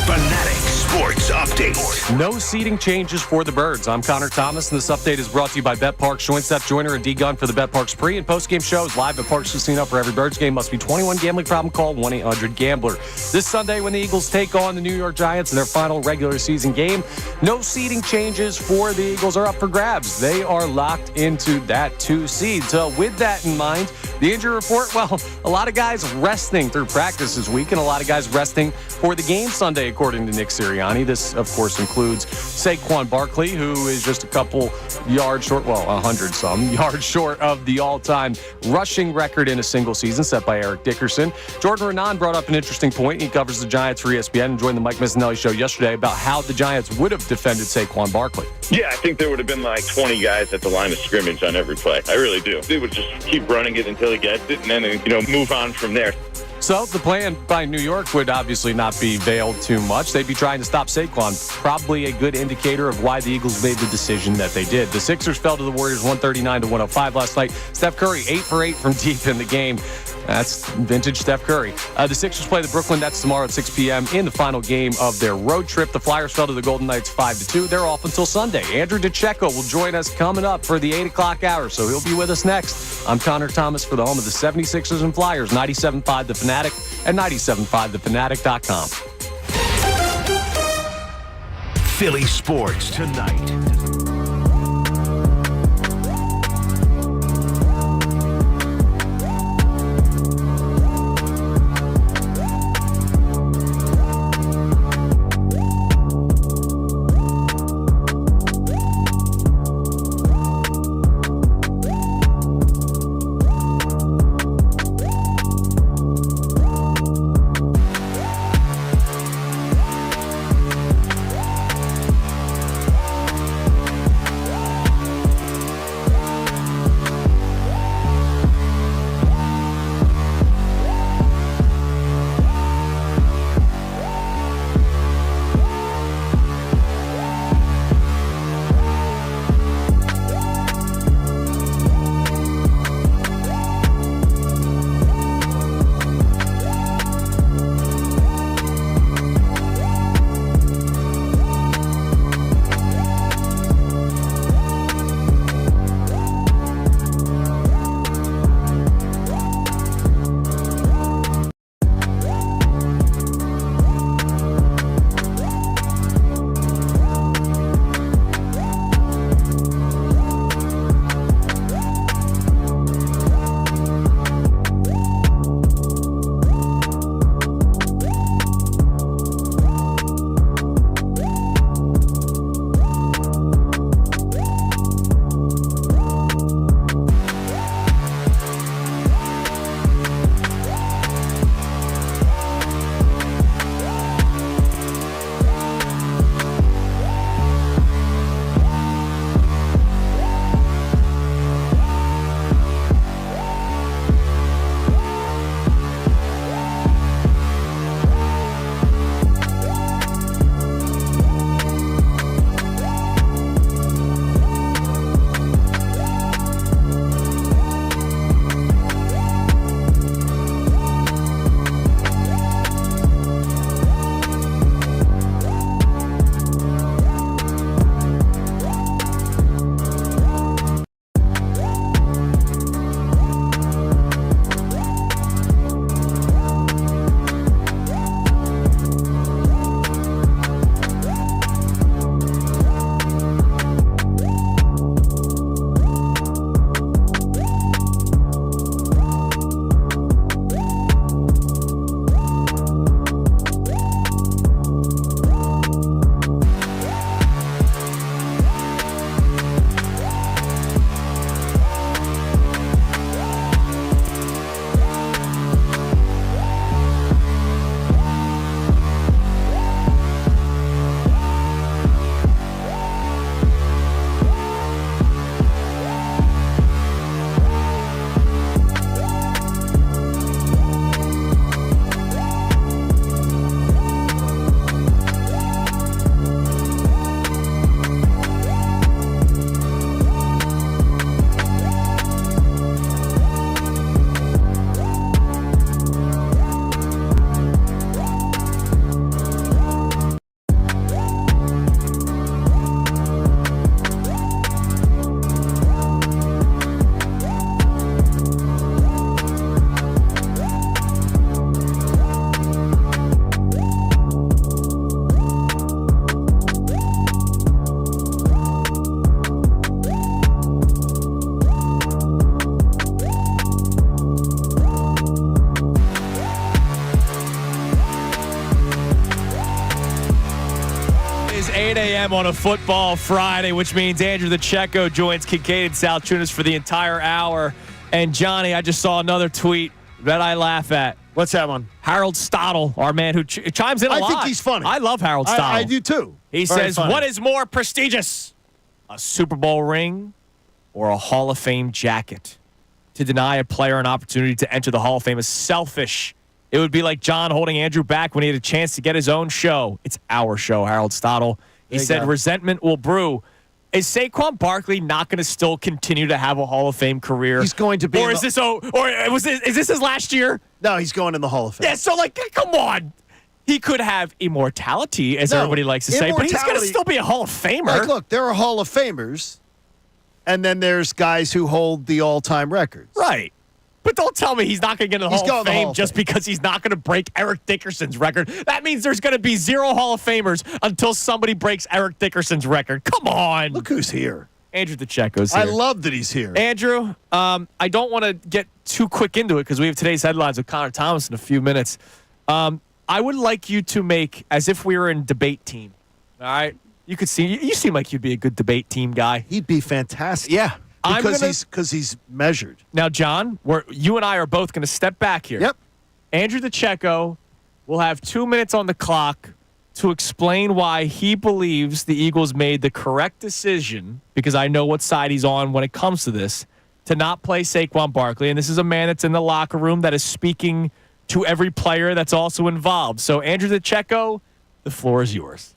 Speaker 1: Fanatic Sports Update.
Speaker 5: No seating changes for the Birds. I'm Connor Thomas, and this update is brought to you by Bet Parks. Join Seth Joyner and D Gunn for the Bet Parks pre- and post-game shows live at Parks Casino for every Birds game. Must be 21. Gambling problem? Call 1-800-GAMBLER. This Sunday, when the Eagles take on the New York Giants in their final regular season game, no seating changes for the Eagles are up for grabs. They are locked into that 2 seed. So with that in mind, the injury report, well, a lot of guys resting through practice this week and a lot of guys resting for the game Sunday, according to Nick Sirianni. This, of course, includes Saquon Barkley, who is just a couple yards short, 100-some yards short of the all-time rushing record in a single season set by Eric Dickerson. Jordan Renan brought up an interesting point. He covers the Giants for ESPN and joined the Mike Missanelli show yesterday about how the Giants would have defended Saquon Barkley.
Speaker 10: Yeah, I think there would have been like 20 guys at the line of scrimmage on every play. I really do. They would just keep running it until he gets it and then, move on from there.
Speaker 5: So the plan by New York would obviously not be veiled too much. They'd be trying to stop Saquon. Probably a good indicator of why the Eagles made the decision that they did. The Sixers fell to the Warriors 139-105 last night. Steph Curry 8 for 8 from deep in the game. That's vintage Steph Curry. The Sixers play the Brooklyn Nets tomorrow at 6 p.m. in the final game of their road trip. The Flyers fell to the Golden Knights 5-2. They're off until Sunday. Andrew DiCecco will join us coming up for the 8 o'clock hour, so he'll be with us next. I'm Connor Thomas for the home of the 76ers and Flyers, 97.5 The Fanatic and 97.5thefanatic.com.
Speaker 1: Philly Sports Tonight.
Speaker 2: is 8 a.m. on a football Friday, which means Andrew DiCecco joins Kincade Salciunas for the entire hour. And Johnny, I just saw another tweet that I laugh at.
Speaker 3: What's that one?
Speaker 2: Harold Stottle, our man who chimes in a lot.
Speaker 3: I think he's funny.
Speaker 2: I love Harold Stottle.
Speaker 3: I do too.
Speaker 2: He
Speaker 3: Very
Speaker 2: says,
Speaker 3: funny.
Speaker 2: what is more prestigious, a Super Bowl ring or a Hall of Fame jacket? To deny a player an opportunity to enter the Hall of Fame is selfish. It would be like John holding Andrew back when he had a chance to get his own show. It's our show, Harold Stottle. He said resentment will brew. Is Saquon Barkley not going to still continue to have a Hall of Fame career?
Speaker 3: He's going to be.
Speaker 2: Or is this his last year?
Speaker 3: No, he's going in the Hall of Fame.
Speaker 2: Yeah, so, come on. He could have immortality, as everybody likes to say, but he's going to still be a Hall of Famer.
Speaker 3: Look, there are Hall of Famers, and then there's guys who hold the all-time records.
Speaker 2: Right. But don't tell me he's not going to get in the Hall of Fame just because he's not going to break Eric Dickerson's record. That means there's going to be 0 Hall of Famers until somebody breaks Eric Dickerson's record. Come on.
Speaker 3: Look who's here.
Speaker 2: Andrew DiCecco's here.
Speaker 3: I love that he's here.
Speaker 2: Andrew, I don't want to get too quick into it because we have today's headlines with Connor Thomas in a few minutes. I would like you to make as if we were in debate team. All right? You seem like you'd be a good debate team guy.
Speaker 3: He'd be fantastic.
Speaker 14: Yeah.
Speaker 3: Because he's measured.
Speaker 2: Now, John, you and I are both going to step back here.
Speaker 3: Yep.
Speaker 2: Andrew DiCecco will have 2 minutes on the clock to explain why he believes the Eagles made the correct decision, because I know what side he's on when it comes to this, to not play Saquon Barkley. And this is a man that's in the locker room that is speaking to every player that's also involved. So, Andrew DiCecco, the floor is yours.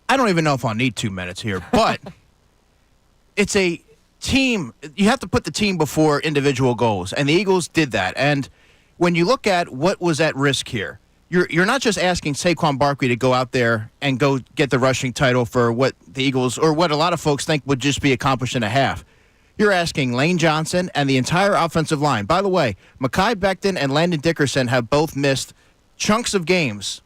Speaker 14: I don't even know if I'll need 2 minutes here, but it's a team. You have to put the team before individual goals, and the Eagles did that. And when you look at what was at risk here, you're not just asking Saquon Barkley to go out there and go get the rushing title for what the Eagles, or what a lot of folks think would just be accomplished in a half. You're asking Lane Johnson and the entire offensive line. By the way, Mekhi Becton and Landon Dickerson have both missed chunks of games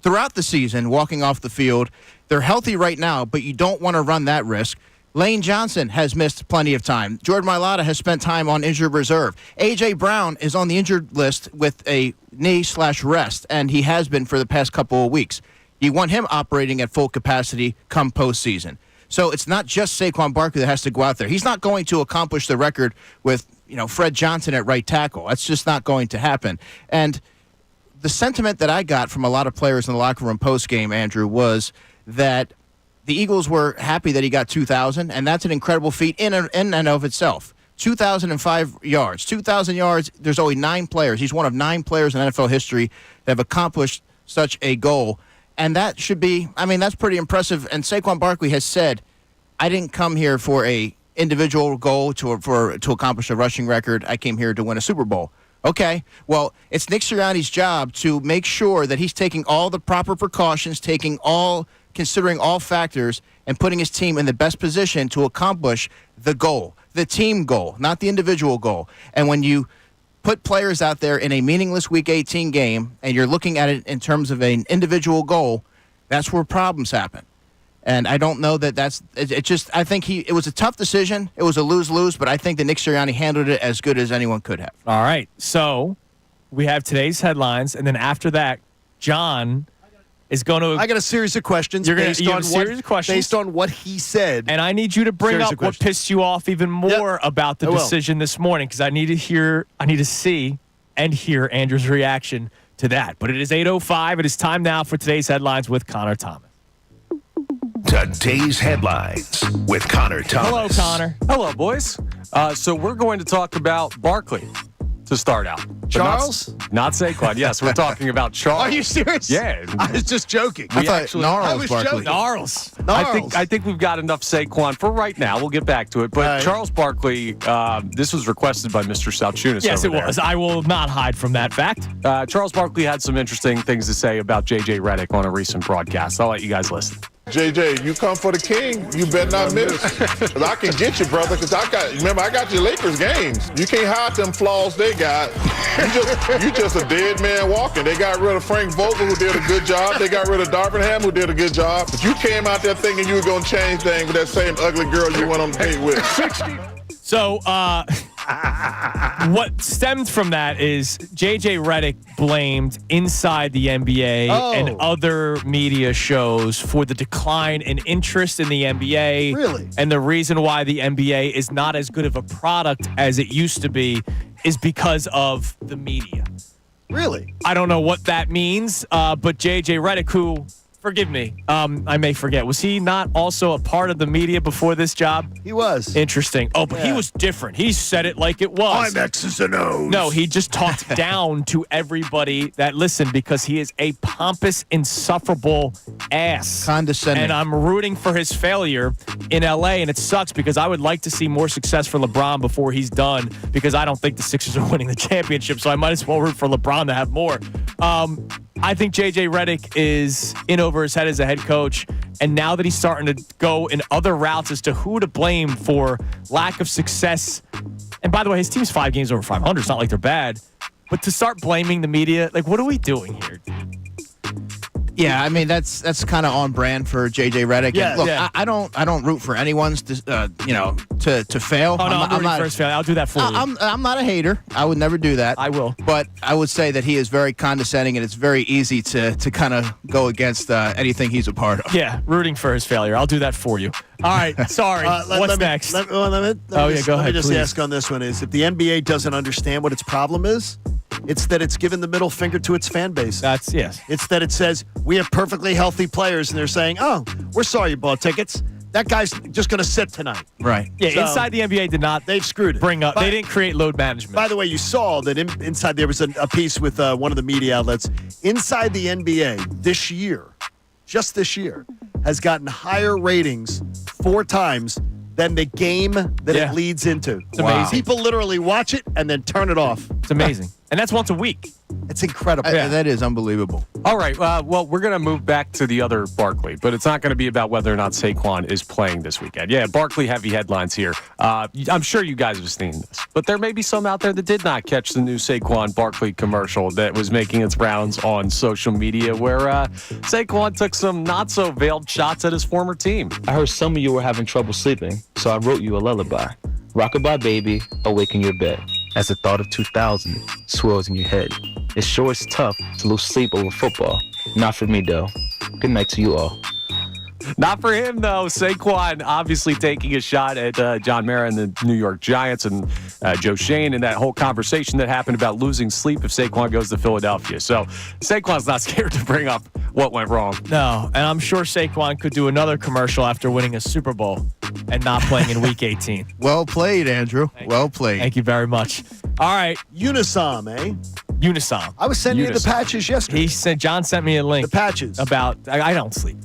Speaker 14: throughout the season walking off the field. They're healthy right now, but you don't want to run that risk. Lane Johnson has missed plenty of time. Jordan Mailata has spent time on injured reserve. A.J. Brown is on the injured list with a knee/rest, and he has been for the past couple of weeks. You want him operating at full capacity come postseason. So it's not just Saquon Barkley that has to go out there. He's not going to accomplish the record with, Fred Johnson at right tackle. That's just not going to happen. And the sentiment that I got from a lot of players in the locker room post-game, Andrew, was that the Eagles were happy that he got 2,000, and that's an incredible feat in and of itself. 2,005 yards. 2,000 yards, there's only 9 players. He's one of 9 players in NFL history that have accomplished such a goal. And that should be, that's pretty impressive. And Saquon Barkley has said, I didn't come here for a individual goal to accomplish a rushing record. I came here to win a Super Bowl. Okay, well, it's Nick Sirianni's job to make sure that he's taking all the proper precautions, considering all factors, and putting his team in the best position to accomplish the goal, the team goal, not the individual goal. And when you put players out there in a meaningless Week 18 game and you're looking at it in terms of an individual goal, that's where problems happen. And I don't know that I think it was a tough decision. It was a lose-lose, but I think that Nick Sirianni handled it as good as anyone could have.
Speaker 2: All right, so we have today's headlines, and then after that, John is going to...
Speaker 3: I got a series of questions based on what he said.
Speaker 2: And I need you to bring up what pissed you off even more about the decision this morning, because I need to see and hear Andrew's reaction to that. But it is 8:05. It is time now for today's headlines with Connor Thomas.
Speaker 1: Today's headlines with Connor Thomas.
Speaker 2: Hello, Connor.
Speaker 5: Hello, boys. So we're going to talk about Barkley to start out.
Speaker 3: Charles?
Speaker 5: Not Saquon. Yes, we're talking about Charles.
Speaker 3: Are you serious?
Speaker 5: Yeah.
Speaker 3: I was just joking.
Speaker 14: I thought Gnarls Barkley.
Speaker 2: Gnarls.
Speaker 5: I think we've got enough Saquon for right now. We'll get back to it. But Charles Barkley, this was requested by Mr. Salciunas.
Speaker 2: Yes, it was. I will not hide from that fact.
Speaker 5: Charles Barkley had some interesting things to say about J.J. Redick on a recent broadcast. I'll let you guys listen.
Speaker 15: JJ, you come for the king, you better not miss. Because I can get you, brother, because I got your Lakers games. You can't hide them flaws they got. You just a dead man walking. They got rid of Frank Vogel, who did a good job. They got rid of Darvin Ham, who did a good job. But you came out there thinking you were going to change things with that same ugly girl you went on the date with.
Speaker 2: So, what stemmed from that is J.J. Redick blamed Inside the NBA and other media shows for the decline in interest in the NBA.
Speaker 3: Really?
Speaker 2: And the reason why the NBA is not as good of a product as it used to be is because of the media.
Speaker 3: Really?
Speaker 2: I don't know what that means, but J.J. Redick, who forgive me. I may forget. Was he not also a part of the media before this job?
Speaker 3: He was.
Speaker 2: Interesting. Oh, but he was different. He said it like it was.
Speaker 3: I'm X's and O's.
Speaker 2: No, he just talked down to everybody that listened because he is a pompous, insufferable ass.
Speaker 14: Condescending.
Speaker 2: And I'm rooting for his failure in L.A., and it sucks because I would like to see more success for LeBron before he's done because I don't think the Sixers are winning the championship, so I might as well root for LeBron to have more. I think J.J. Redick is in over his head as a head coach, and now that he's starting to go in other routes as to who to blame for lack of success, and by the way, his team's 5 games over 500. It's not like they're bad, but to start blaming the media, like, what are we doing here?
Speaker 14: Yeah, I mean that's kind of on brand for J.J. Redick.
Speaker 2: Yeah,
Speaker 14: and look,
Speaker 2: yeah.
Speaker 14: I don't root for anyone's to fail.
Speaker 2: Oh, no, I'm rooting for his failure. I'll do that for you.
Speaker 14: I'm not a hater. I would never do that.
Speaker 2: I will.
Speaker 14: But I would say that he is very condescending, and it's very easy to kind of go against anything he's a part of.
Speaker 2: Yeah, rooting for his failure. I'll do that for you. All right, sorry. What's next?
Speaker 3: Go ahead.
Speaker 2: Let me just
Speaker 3: please. Ask on this one is if the NBA doesn't understand what its problem is, it's that it's given the middle finger to its fan base.
Speaker 2: Yes.
Speaker 3: It's that it says we have perfectly healthy players, and they're saying, "Oh, we're sorry you bought tickets. That guy's just going to sit tonight."
Speaker 14: Right.
Speaker 2: Yeah.
Speaker 3: So,
Speaker 2: inside the NBA did not.
Speaker 3: They've screwed it.
Speaker 2: Bring up. They didn't create load management.
Speaker 3: By the way, you saw that inside there was a piece with one of the media outlets. Inside the NBA this year, just this year, has gotten higher ratings 4 times than the game that it leads into.
Speaker 2: It's amazing.
Speaker 3: People literally watch it and then turn it off.
Speaker 2: It's amazing. And that's once a week.
Speaker 3: It's incredible.
Speaker 14: That is unbelievable.
Speaker 5: All right. Well, we're going to move back to the other Barkley, but it's not going to be about whether or not Saquon is playing this weekend. Yeah, Barkley heavy headlines here. I'm sure you guys have seen this, but there may be some out there that did not catch the new Saquon Barkley commercial that was making its rounds on social media where Saquon took some not so veiled shots at his former team.
Speaker 16: I heard some of you were having trouble sleeping, so I wrote you a lullaby. Rockabye baby, awaken your bed. As the thought of 2000 swirls in your head. It sure is tough to lose sleep over football. Not for me, though. Good night to you all.
Speaker 5: Not for him, though. Saquon obviously taking a shot at John Mara and the New York Giants and Joe Shane and that whole conversation that happened about losing sleep if Saquon goes to Philadelphia. So Saquon's not scared to bring up what went wrong.
Speaker 2: No, and I'm sure Saquon could do another commercial after winning a Super Bowl and not playing in Week 18.
Speaker 14: Well played, Andrew. Well played.
Speaker 2: Thank you very much. All right.
Speaker 3: Unisom, eh?
Speaker 2: Unisom.
Speaker 3: I was sending you the patches yesterday.
Speaker 2: John sent me a link.
Speaker 3: The patches.
Speaker 2: About, I don't sleep.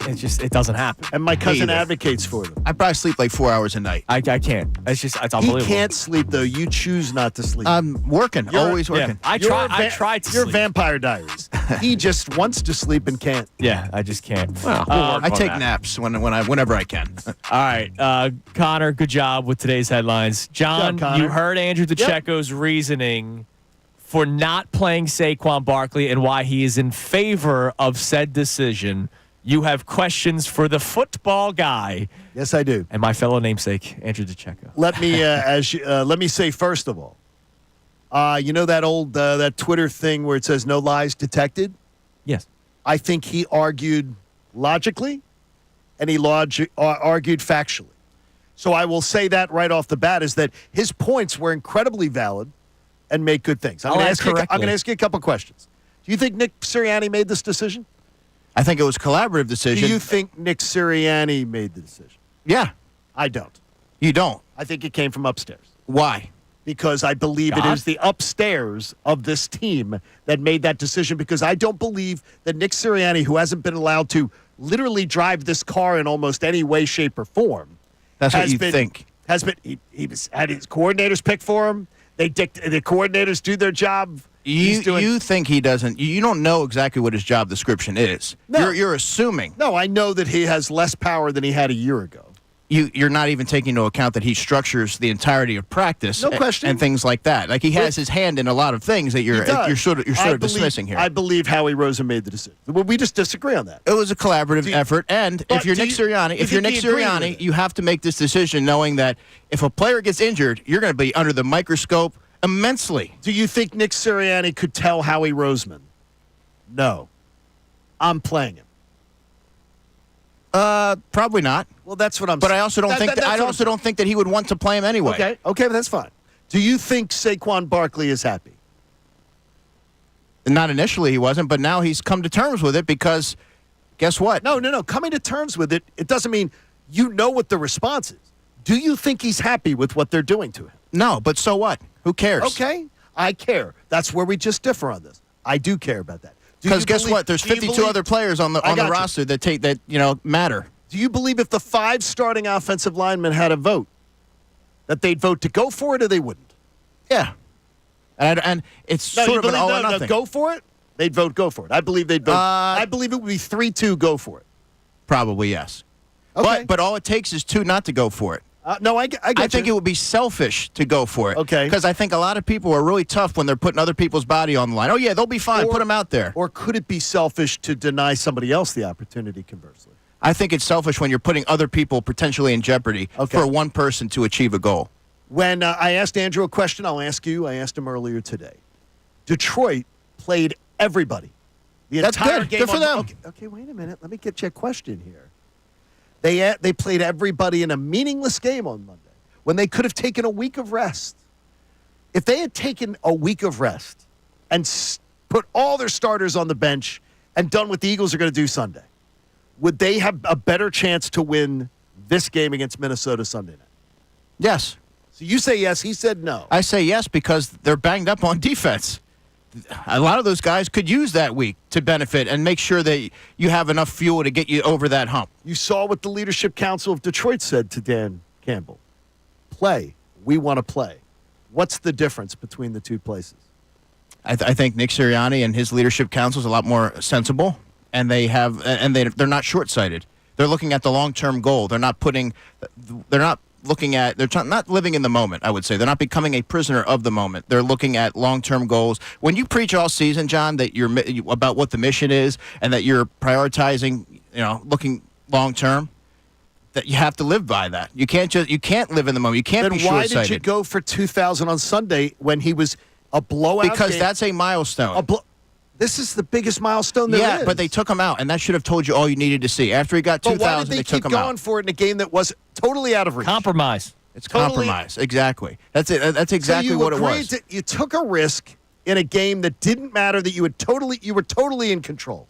Speaker 2: It doesn't happen.
Speaker 3: And my cousin advocates for them.
Speaker 14: I probably sleep like 4 hours a night.
Speaker 2: I can't. It's unbelievable.
Speaker 3: He can't sleep, though. You choose not to sleep.
Speaker 14: I'm working. Always working.
Speaker 2: I try to
Speaker 3: You're
Speaker 2: sleep.
Speaker 3: Vampire Diaries. He just wants to sleep and can't.
Speaker 2: Yeah, I just can't.
Speaker 5: Well,
Speaker 14: I take naps whenever I can.
Speaker 2: All right. Connor, good job with today's headlines. John, you heard Andrew DiCecco's reasoning for not playing Saquon Barkley and why he is in favor of said decision. You have questions for the football guy.
Speaker 3: Yes, I do.
Speaker 2: And my fellow namesake, Andrew DiCecco.
Speaker 3: Let me say first of all, you know that old that Twitter thing where it says no lies detected?
Speaker 2: Yes.
Speaker 3: I think he argued logically, and he argued factually. So I will say that right off the bat is that his points were incredibly valid and make good things. I'm going to ask you a couple questions. Do you think Nick Sirianni made this decision?
Speaker 14: I think it was a collaborative decision.
Speaker 3: Do you think Nick Sirianni made the decision?
Speaker 14: Yeah.
Speaker 3: I don't.
Speaker 14: You don't?
Speaker 3: I think it came from upstairs.
Speaker 14: Why?
Speaker 3: Because I believe it is the upstairs of this team that made that decision, because I don't believe that Nick Sirianni, who hasn't been allowed to literally drive this car in almost any way, shape, or form.
Speaker 14: That's what you think.
Speaker 3: Had his coordinators pick for him. The coordinators do their job.
Speaker 14: You think he doesn't. You don't know exactly what his job description is.
Speaker 3: No.
Speaker 14: You're assuming.
Speaker 3: No, I know that he has less power than he had a year ago.
Speaker 14: You're not even taking into account that he structures the entirety of practice.
Speaker 3: No question.
Speaker 14: And things like that. Like he has his hand in a lot of things that you're sort of dismissing here.
Speaker 3: I believe Howie Roseman made the decision. Well, we just disagree on that.
Speaker 14: It was a collaborative effort, and if you're Nick Sirianni, you have to make this decision knowing that if a player gets injured, you're going to be under the microscope immensely.
Speaker 3: Do you think Nick Sirianni could tell Howie Roseman, no, I'm playing him?
Speaker 14: Probably not.
Speaker 3: Well, that's what I'm
Speaker 14: saying. But I also don't think that he would want to play him anyway.
Speaker 3: Okay, that's fine. Do you think Saquon Barkley is happy?
Speaker 14: Not initially he wasn't, but now he's come to terms with it because guess what?
Speaker 3: No. Coming to terms with it, it doesn't mean you know what the response is. Do you think he's happy with what they're doing to him?
Speaker 14: No, but so what? Who cares?
Speaker 3: Okay, I care. That's where we just differ on this. I do care about that.
Speaker 14: Because guess what? There's 52 other players on the roster that matter.
Speaker 3: Do you believe if the 5 starting offensive linemen had a vote, that they'd vote to go for it or they wouldn't?
Speaker 14: Yeah. And it's sort of an all or nothing.
Speaker 3: Go for it? They'd vote go for it. I believe they'd vote. I believe it would be 3-2 go for it.
Speaker 14: Probably, yes.
Speaker 3: Okay.
Speaker 14: But all it takes is 2 not to go for it.
Speaker 3: No, I get
Speaker 14: I think it would be selfish to go for it.
Speaker 3: Okay.
Speaker 14: Because I think a lot of people are really tough when they're putting other people's body on the line. Oh, yeah, they'll be fine. Put them out there.
Speaker 3: Or could it be selfish to deny somebody else the opportunity, conversely?
Speaker 14: I think it's selfish when you're putting other people potentially in jeopardy for one person to achieve a goal.
Speaker 3: When I asked Andrew a question, I'll ask you. I asked him earlier today. Detroit played everybody.
Speaker 14: That's
Speaker 3: entire
Speaker 14: good.
Speaker 3: Game
Speaker 14: Good for them.
Speaker 3: Okay, wait a minute. Let me get you a question here. They played everybody in a meaningless game on Monday when they could have taken a week of rest. If they had taken a week of rest and put all their starters on the bench and done what the Eagles are going to do Sunday, would they have a better chance to win this game against Minnesota Sunday night?
Speaker 14: Yes.
Speaker 3: So you say yes. He said no.
Speaker 14: I say yes because they're banged up on defense. A lot of those guys could use that week to benefit and make sure that you have enough fuel to get you over that hump.
Speaker 3: You saw what the Leadership Council of Detroit said to Dan Campbell. Play. We want to play. What's the difference between the two places?
Speaker 14: I think Nick Sirianni and his Leadership Council is a lot more sensible, and they're not short-sighted. They're looking at the long-term goal. They're not living in the moment, I would say. They're not becoming a prisoner of the moment. They're looking at long-term goals. When you preach all season, John, that you're about what the mission is and that you're prioritizing, looking long-term, that you have to live by that. You can't live in the moment. You can't be short-sighted.
Speaker 3: Then why did you go for 2,000 on Sunday when he was a blowout
Speaker 14: Because
Speaker 3: game?
Speaker 14: that's a milestone.
Speaker 3: This is the biggest milestone there is.
Speaker 14: Yeah, but they took him out, and that should have told you all you needed to see. After he got 2,000,
Speaker 3: why did they
Speaker 14: took
Speaker 3: keep
Speaker 14: him out.
Speaker 3: going for it in a game that was totally out of reach?
Speaker 2: Compromise.
Speaker 14: It's compromise. Exactly. That's it. That's exactly what it was.
Speaker 3: You took a risk in a game that didn't matter, that you were totally in control.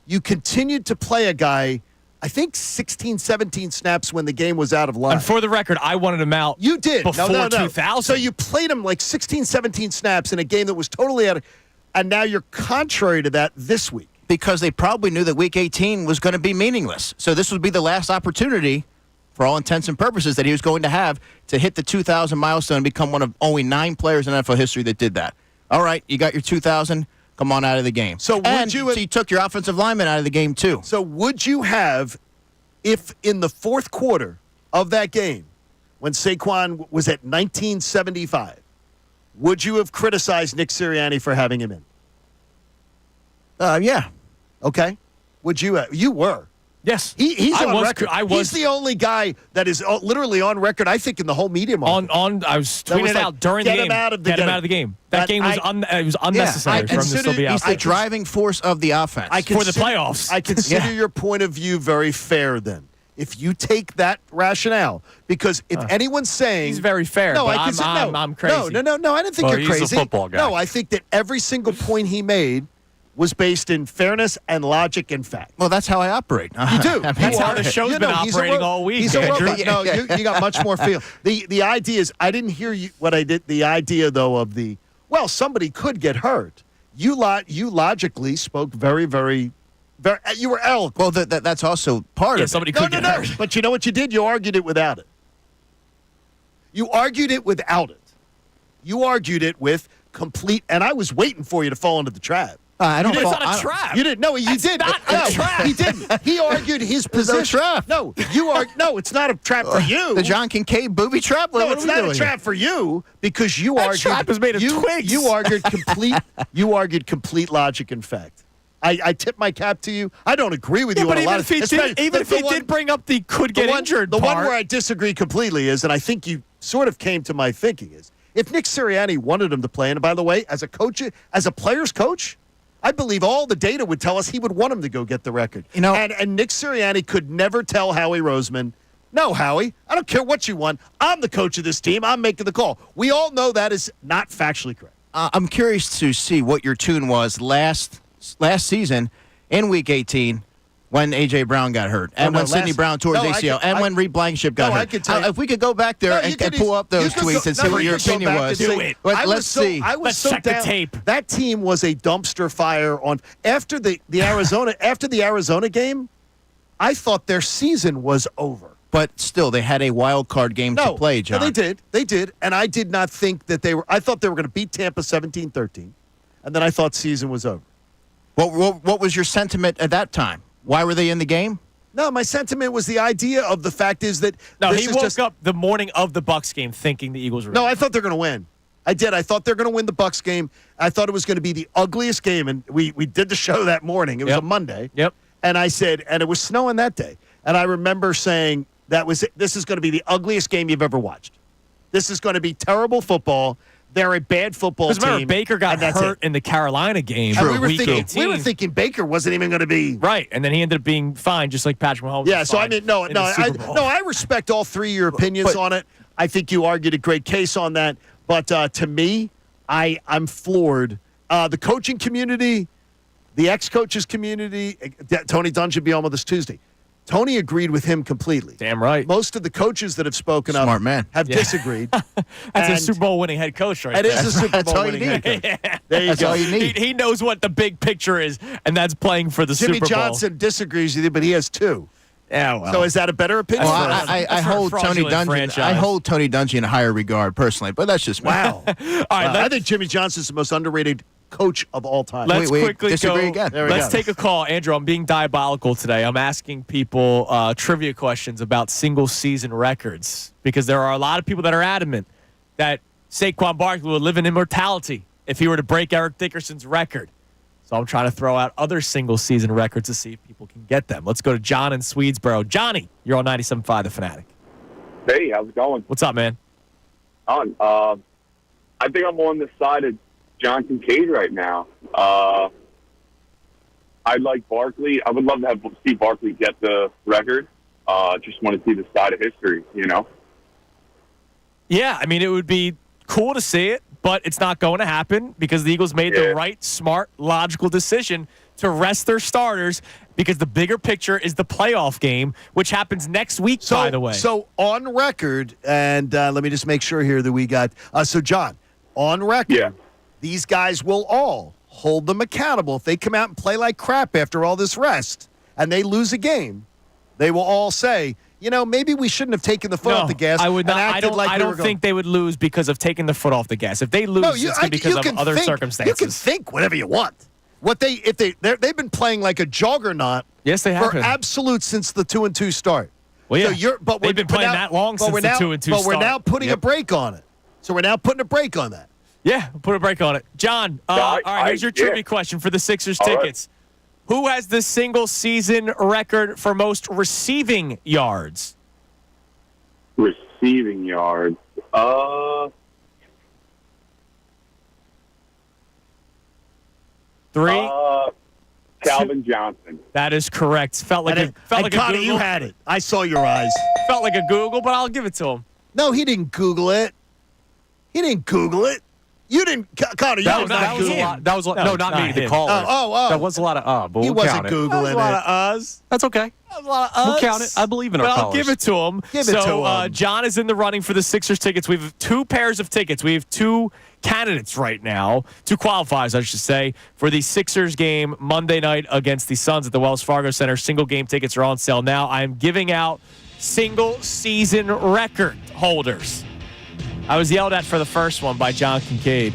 Speaker 3: You continued to play a guy, I think 16, 17 snaps when the game was out of line.
Speaker 2: And for the record, I wanted him out.
Speaker 3: You did.
Speaker 2: Before 2000.
Speaker 3: So you played him like 16, 17 snaps in a game that was totally out of, and now you're contrary to that this week.
Speaker 14: Because they probably knew that Week 18 was going to be meaningless. So this would be the last opportunity, for all intents and purposes, that he was going to have to hit the 2,000 milestone and become one of only 9 players in NFL history that did that. All right, you got your 2,000. Come on out of the game. So you took your offensive lineman out of the game too.
Speaker 3: So would you have, if in the fourth quarter of that game, when Saquon was at 1975, would you have criticized Nick Sirianni for having him in?
Speaker 14: Yeah.
Speaker 3: Okay. Would you? You were.
Speaker 2: Yes.
Speaker 3: He's on record. He's the only guy that is literally on record, I think, in the whole media market.
Speaker 2: I was tweeting it out during the game. Get him out of the game. That game was unnecessary for him to still be out.
Speaker 14: He's the driving force of the offense.
Speaker 2: For the playoffs.
Speaker 3: I consider your point of view very fair then. If you take that rationale, because if anyone's saying
Speaker 2: he's very fair,
Speaker 3: no,
Speaker 2: but
Speaker 3: I'm
Speaker 2: crazy.
Speaker 3: No, I didn't think you're crazy.
Speaker 5: He's a football guy.
Speaker 3: No, I think that every single point he made was based in fairness and logic and fact.
Speaker 14: Well, that's how I operate.
Speaker 3: You do.
Speaker 2: That's how the show's been operating all week.
Speaker 3: He's a robot. No, you got much more feel. The idea is, I didn't hear you what I did. The idea though of somebody could get hurt. You logically spoke very, very. You were eloquent.
Speaker 14: Well, that's also part of it.
Speaker 2: Somebody could get hurt.
Speaker 3: But you know what you did? You argued it without it. You argued it without it. You argued it with complete, and I was waiting for you to fall into the trap.
Speaker 2: It's not a trap.
Speaker 3: You didn't. No, you did.
Speaker 2: Not a trap.
Speaker 3: He didn't. He argued his position.
Speaker 14: No trap.
Speaker 3: No, No, it's not a trap for you.
Speaker 14: The John Kincade booby trap.
Speaker 3: No, it's not a trap for you because you argued.
Speaker 2: Trap is made of twigs.
Speaker 3: You argued complete. You argued complete logic and fact. I tip my cap to you. I don't agree with you on a lot of things.
Speaker 2: Even if he did bring up the could get injured
Speaker 3: part. The one
Speaker 2: part.
Speaker 3: where I disagree completely is, and I think you sort of came to my thinking, is if Nick Sirianni wanted him to play, and by the way, as a coach, as a player's coach, I believe all the data would tell us he would want him to go get the record. And Nick Sirianni could never tell Howie Roseman, no, Howie, I don't care what you want. I'm the coach of this team. I'm making the call. We all know that is not factually correct.
Speaker 14: I'm curious to see what your tune was last season in Week 18 when A.J. Brown got hurt, and when Sidney Brown tore his ACL, and when Reed Blankenship got hurt. If we could go back there and pull up those tweets and see what your opinion was.
Speaker 2: Do it.
Speaker 14: Let's see.
Speaker 3: Let's
Speaker 2: check the tape.
Speaker 3: That team was a dumpster fire after the Arizona game. I thought their season was over.
Speaker 14: But still, they had a wild card game to play, John.
Speaker 3: No, they did. And I did not think that I thought they were going to beat Tampa 17-13. And then I thought season was over.
Speaker 14: What was your sentiment at that time? Why were they in the game?
Speaker 3: No, my sentiment was the idea of the fact is that
Speaker 2: he woke up the morning of the Bucs game thinking the Eagles were.
Speaker 3: No, I thought they're going to win. I did. I thought they're going to win the Bucs game. I thought it was going to be the ugliest game, and we did the show that morning. It was a Monday.
Speaker 2: Yep.
Speaker 3: And I said, and it was snowing that day. And I remember saying this is going to be the ugliest game you've ever watched. This is going to be terrible football. They're a bad football team.
Speaker 2: Because remember, Baker got hurt in the Carolina game.
Speaker 3: We were thinking Baker wasn't even going to be
Speaker 2: right, and then he ended up being fine, just like Patrick Mahomes.
Speaker 3: Yeah, so I mean, I respect all three of your opinions on it. I think you argued a great case on that, but to me, I'm floored. The coaching community, the ex-coaches community, Tony Dunn should be on with us Tuesday. Tony agreed with him completely.
Speaker 2: Damn right.
Speaker 3: Most of the coaches that have spoken
Speaker 14: Smart man.
Speaker 3: have disagreed.
Speaker 2: That's a Super Bowl winning head coach right there.
Speaker 3: It is a Super Bowl winning head coach.
Speaker 2: Yeah.
Speaker 3: There you
Speaker 14: That's
Speaker 3: go.
Speaker 14: all you need.
Speaker 2: He knows what the big picture is, and that's playing for the Super
Speaker 3: Jimmy
Speaker 2: Bowl.
Speaker 3: Johnson disagrees with you, but he has two.
Speaker 2: Yeah, well.
Speaker 3: So is that a better opinion?
Speaker 14: Well, I hold Tony Dungy. I hold Tony Dungy in a higher regard personally, but that's just me.
Speaker 3: Wow.
Speaker 2: All right,
Speaker 3: I think Jimmy Johnson's the most underrated coach of all time.
Speaker 2: Let's quickly
Speaker 14: disagree
Speaker 2: go.
Speaker 14: again.
Speaker 2: Let's take a call. Andrew, I'm being diabolical today. I'm asking people trivia questions about single-season records because there are a lot of people that are adamant that Saquon Barkley would live in immortality if he were to break Eric Dickerson's record. So I'm trying to throw out other single-season records to see if people can get them. Let's go to John in Swedesboro. Johnny, you're on 97.5 The Fanatic.
Speaker 17: Hey, how's it going?
Speaker 2: What's up, man?
Speaker 17: I think I'm on the side of John Kincade right now. I like Barkley. I would love to see Barkley get the record. Just want to see the side of history, you know?
Speaker 2: Yeah, I mean, it would be cool to see it, but it's not going to happen because the Eagles made the right, smart, logical decision to rest their starters because the bigger picture is the playoff game, which happens next week, by the way.
Speaker 3: So on record, and let me just make sure here that we got so John, on record, these guys will all hold them accountable. If they come out and play like crap after all this rest and they lose a game, they will all say, you know, maybe we shouldn't have taken the foot off the gas.
Speaker 2: I would not.
Speaker 3: And
Speaker 2: I don't think they would lose because of taking the foot off the gas. If they lose, it's because of other circumstances.
Speaker 3: You can think whatever you want. They've been playing like a juggernaut.
Speaker 2: Yes, they have
Speaker 3: for absolute since the 2-2 start.
Speaker 2: Well, yeah,
Speaker 3: so
Speaker 2: they've been playing that long since the 2-2 start.
Speaker 3: But we're now putting a break on it. So we're now putting a break on that.
Speaker 2: Yeah, we'll put a break on it. John, all right, here's your trivia question for the Sixers tickets. Right. Who has the single-season record for most receiving yards?
Speaker 17: Receiving yards?
Speaker 2: Three?
Speaker 17: Calvin Johnson.
Speaker 2: That is correct. Felt like a Google.
Speaker 3: You had it. I saw your eyes.
Speaker 2: Felt like a Google, but I'll give it to him.
Speaker 3: No, he didn't Google it. You didn't, Connor.
Speaker 2: That was not me. The caller.
Speaker 3: That
Speaker 5: was a lot of
Speaker 3: but he wasn't Googling
Speaker 2: that was a lot of us.
Speaker 5: That's okay.
Speaker 2: That was a lot of us.
Speaker 5: We'll count it. I believe in our
Speaker 2: But I'll
Speaker 5: callers.
Speaker 2: give it to him. So John is in the running for the Sixers tickets. We have two pairs of tickets. We have two candidates right now, two qualifiers, I should say, for the Sixers game Monday night against the Suns at the Wells Fargo Center. Single game tickets are on sale now. I am giving out single season record holders. I was yelled at for the first one by John Kincade.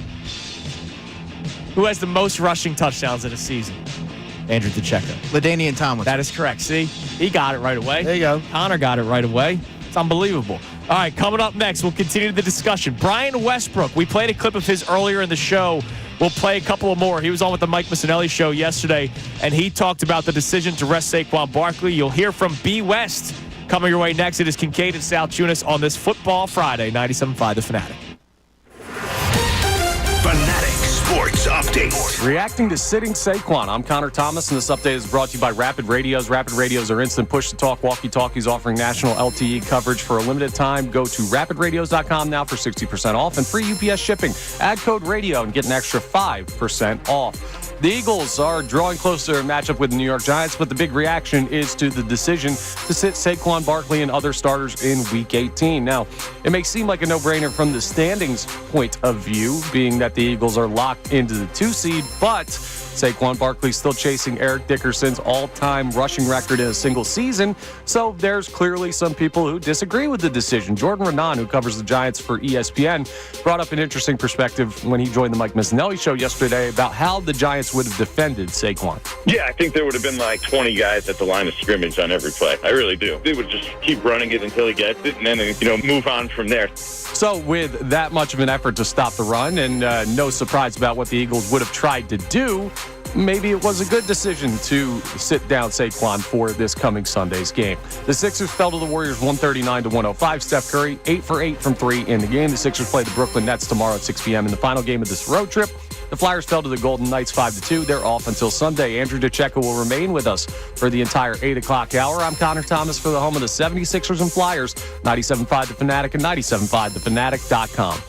Speaker 2: Who has the most rushing touchdowns in a season? Andrew DiCecco.
Speaker 14: LaDainian Tomlinson.
Speaker 2: That is correct. See? He got it right away.
Speaker 3: There you go.
Speaker 2: Connor got it right away. It's unbelievable. All right, coming up next, we'll continue the discussion. Brian Westbrook, we played a clip of his earlier in the show. We'll play a couple of more. He was on with the Mike Missanelli show yesterday, and he talked about the decision to rest Saquon Barkley. You'll hear from B. West coming your way next. It is Kincade and Salciunas on this Football Friday, 97.5 The Fanatic.
Speaker 1: Fanatic Sports Update. update.
Speaker 5: Reacting to sitting Saquon, I'm Connor Thomas, and this update is brought to you by Rapid Radios. Rapid Radios are instant push-to-talk walkie-talkies offering national LTE coverage for a limited time. Go to rapidradios.com now for 60% off and free UPS shipping. Add code RADIO and get an extra 5% off. The Eagles are drawing closer to a matchup with the New York Giants, but the big reaction is to the decision to sit Saquon Barkley and other starters in Week 18. Now, it may seem like a no-brainer from the standings point of view, being that the Eagles are locked into the 2 seed, but Saquon Barkley still chasing Eric Dickerson's all-time rushing record in a single season, so there's clearly some people who disagree with the decision. Jordan Renan, who covers the Giants for ESPN, brought up an interesting perspective when he joined the Mike Missanelli show yesterday about how the Giants would have defended Saquon.
Speaker 10: Yeah, I think there would have been like 20 guys at the line of scrimmage on every play. I really do. They would just keep running it until he gets it and then, move on from there.
Speaker 5: So with that much of an effort to stop the run and no surprise about what the Eagles would have tried to do, maybe it was a good decision to sit down Saquon for this coming Sunday's game. The Sixers fell to the Warriors 139-105. Steph Curry, 8 for 8 from 3 in the game. The Sixers play the Brooklyn Nets tomorrow at 6 p.m. in the final game of this road trip. The Flyers fell to the Golden Knights 5-2. They're off until Sunday. Andrew DiCecco will remain with us for the entire 8 o'clock hour. I'm Connor Thomas for the home of the 76ers and Flyers, 97.5 The Fanatic and 97.5thefanatic.com.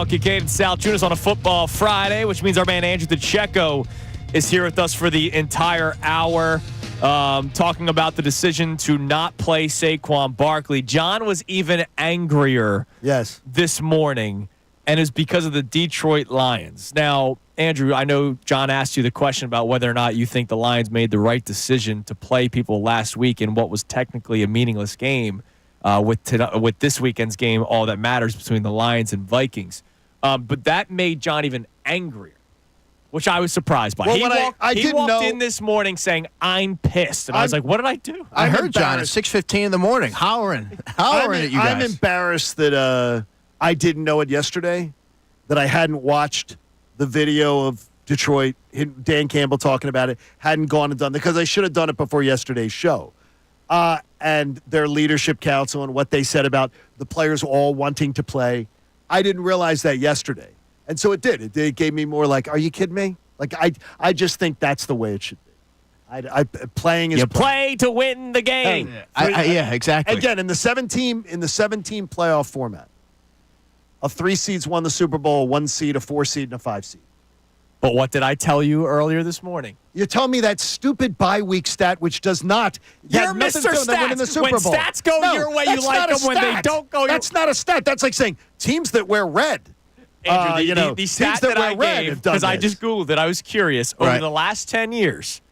Speaker 2: Kincade Salciunas on a football Friday, which means our man Andrew DiCecco is here with us for the entire hour, talking about the decision to not play Saquon Barkley. John was even angrier this morning, and it's because of the Detroit Lions. Now, Andrew, I know John asked you the question about whether or not you think the Lions made the right decision to play people last week in what was technically a meaningless game. With this weekend's game, all that matters between the Lions and Vikings. But that made John even angrier, which I was surprised by.
Speaker 3: Well,
Speaker 2: he walked in this morning saying, I'm pissed. And I was like, what did I do?
Speaker 14: I heard John at 6:15 in the morning hollering at you guys.
Speaker 3: I'm embarrassed that I didn't know it yesterday, that I hadn't watched the video of Detroit, Dan Campbell talking about it, hadn't gone and done it, because I should have done it before yesterday's show. And their leadership council and what they said about the players all wanting to play. I didn't realize that yesterday. And so it did. It gave me more like, are you kidding me? Like, I just think that's the way it should be. Playing is
Speaker 2: you play to win the game.
Speaker 14: Yeah, exactly.
Speaker 3: Again, in the 7-team playoff format, a 3 seeds won the Super Bowl, a 1 seed, a 4 seed, and a 5 seed.
Speaker 2: But what did I tell you earlier this morning?
Speaker 3: You tell me that stupid bye week stat, which does not.
Speaker 2: You're Mr. Stats.
Speaker 3: The Super Bowl.
Speaker 2: When stats go your way, you like them. When they don't go your way.
Speaker 3: That's not a stat. That's like saying teams that wear red.
Speaker 2: Andrew, the stat that I gave, because I just Googled it, I was curious. Over the last 10 years,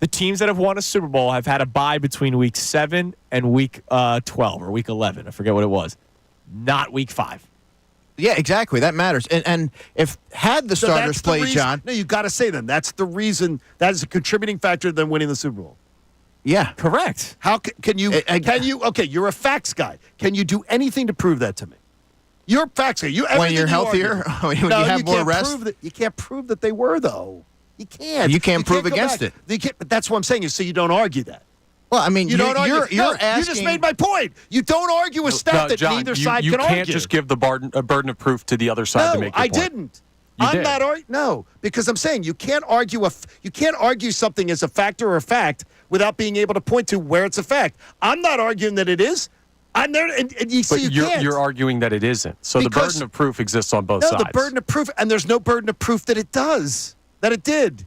Speaker 2: the teams that have won a Super Bowl have had a bye between week 7 and week 12 or week 11. I forget what it was. Not week 5.
Speaker 14: Yeah, exactly. That matters. And if had the starters played, John.
Speaker 3: No, you got to say them. That's the reason. That is a contributing factor to them winning the Super Bowl.
Speaker 14: Yeah.
Speaker 2: Correct.
Speaker 3: How can you? Okay, you're a facts guy. Can you do anything to prove that to me? You're a facts guy.
Speaker 14: When you're healthier, when you have more rest.
Speaker 3: You can't prove that they were, though. You can't.
Speaker 14: You can't prove against it.
Speaker 3: But that's what I'm saying. So you don't argue that.
Speaker 14: Well, I mean, you're asking.
Speaker 3: You just made my point. You don't argue a stat that
Speaker 5: John,
Speaker 3: neither side can argue.
Speaker 5: You can't just give the burden of proof to the other side to make your point.
Speaker 3: I didn't.
Speaker 5: I'm
Speaker 3: not arguing. No, because I'm saying you can't argue something as a fact or a fact without being able to point to where it's a fact. I'm not arguing that it is. I'm there, and you see,
Speaker 5: you're arguing that it isn't. So the burden of proof exists on both sides.
Speaker 3: No, the burden of proof, and there's no burden of proof that it does, that it did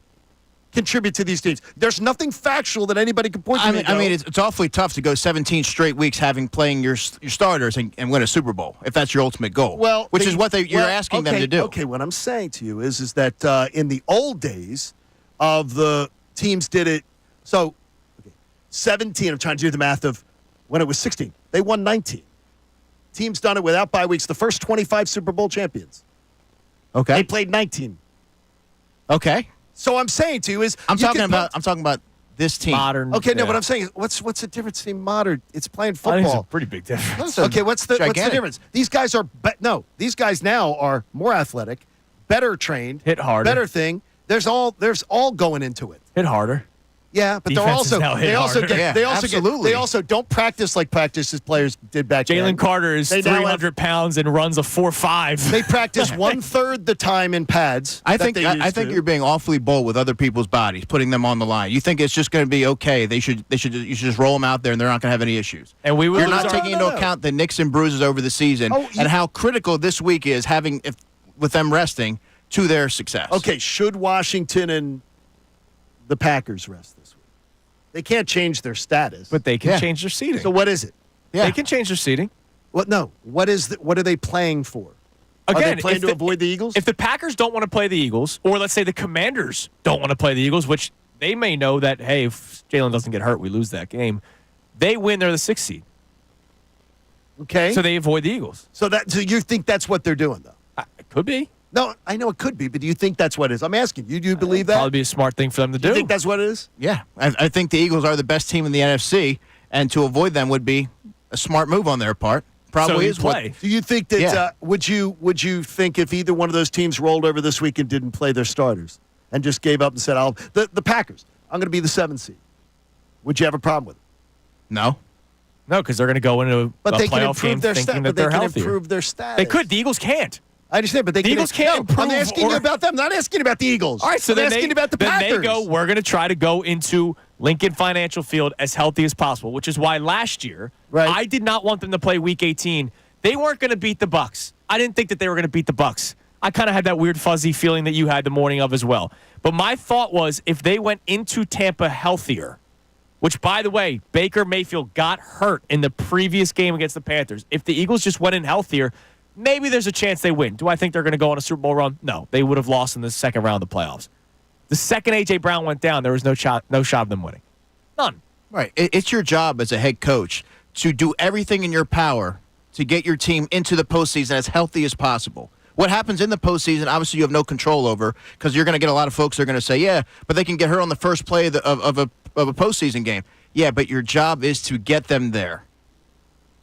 Speaker 3: contribute to these teams. There's nothing factual that anybody can point to.
Speaker 14: I mean, it's awfully tough to go 17 straight weeks playing your starters and win a Super Bowl if that's your ultimate goal.
Speaker 3: Well,
Speaker 14: which is what you're asking them to do.
Speaker 3: Okay, what I'm saying to you is that in the old days of the teams did it. So 17. I'm trying to do the math of when it was 16. They won 19. Teams done it without bye weeks. The first 25 Super Bowl champions.
Speaker 14: Okay.
Speaker 3: They played 19.
Speaker 14: Okay.
Speaker 3: So I'm saying to you is
Speaker 14: I'm talking about this team.
Speaker 2: Modern.
Speaker 3: Okay, no, what I'm saying is what's the difference between modern? It's playing football.
Speaker 2: I think it's a pretty big difference.
Speaker 3: Okay, what's the difference? These guys are these guys now are more athletic, better trained,
Speaker 2: hit harder,
Speaker 3: better thing. There's all going into it.
Speaker 2: Hit harder.
Speaker 3: Yeah, but they also don't practice like practices players did back then.
Speaker 2: Jalen Carter is 300 pounds and runs a 4.5.
Speaker 3: They practice 1/3 the time in pads.
Speaker 14: I think you're being awfully bold with other people's bodies, putting them on the line. You think it's just going to be okay? You should just roll them out there and they're not going to have any issues.
Speaker 2: And
Speaker 14: you're not taking into account the nicks and bruises over the season and how critical this week is with them resting to their success.
Speaker 3: Okay, should Washington and the Packers rest this week? They can't change their status,
Speaker 2: but they can change their seating.
Speaker 3: So what is it?
Speaker 2: Yeah. They can change their seating.
Speaker 3: What? No. What are they playing for?
Speaker 2: Again,
Speaker 3: are they playing to avoid the Eagles?
Speaker 2: If the Packers don't want to play the Eagles, or let's say the Commanders don't want to play the Eagles, which they may know that, hey, if Jalen doesn't get hurt, we lose that game. They win, they're the 6th seed.
Speaker 3: Okay.
Speaker 2: So they avoid the Eagles.
Speaker 3: So you think that's what they're doing, though?
Speaker 2: It could be.
Speaker 3: No, I know it could be, but do you think that's what it is? I'm asking you. Do you believe that?
Speaker 2: Probably be a smart thing for them to do.
Speaker 3: You think that's what it is?
Speaker 14: Yeah. I think the Eagles are the best team in the NFC, and to avoid them would be a smart move on their part. Probably is
Speaker 2: play.
Speaker 3: Do you think that would you think if either one of those teams rolled over this week and didn't play their starters and just gave up and said, the Packers, I'm going to be the 7th seed. Would you have a problem with it?
Speaker 14: No.
Speaker 2: No, because they're going to go into a playoff game thinking that they're healthier.
Speaker 3: But they can improve their status.
Speaker 2: They could. The Eagles can't.
Speaker 3: I understand, but the
Speaker 2: Eagles can't improve.
Speaker 3: I'm asking you about them. I'm not asking about the Eagles.
Speaker 2: All right, so
Speaker 3: I'm asking about the Packers.
Speaker 2: Then they go, we're going to try to go into Lincoln Financial Field as healthy as possible, which is why last year I did not want them to play Week 18. They weren't going to beat the Bucs. I didn't think that they were going to beat the Bucs. I kind of had that weird fuzzy feeling that you had the morning of as well. But my thought was if they went into Tampa healthier, which, by the way, Baker Mayfield got hurt in the previous game against the Panthers. If the Eagles just went in healthier, maybe there's a chance they win. Do I think they're going to go on a Super Bowl run? No. They would have lost in the second round of the playoffs. The second A.J. Brown went down, there was no shot of them winning. None.
Speaker 14: Right. It's your job as a head coach to do everything in your power to get your team into the postseason as healthy as possible. What happens in the postseason, obviously, you have no control over because you're going to get a lot of folks that are going to say, yeah, but they can get hurt on the first play of a postseason game. Yeah, but your job is to get them there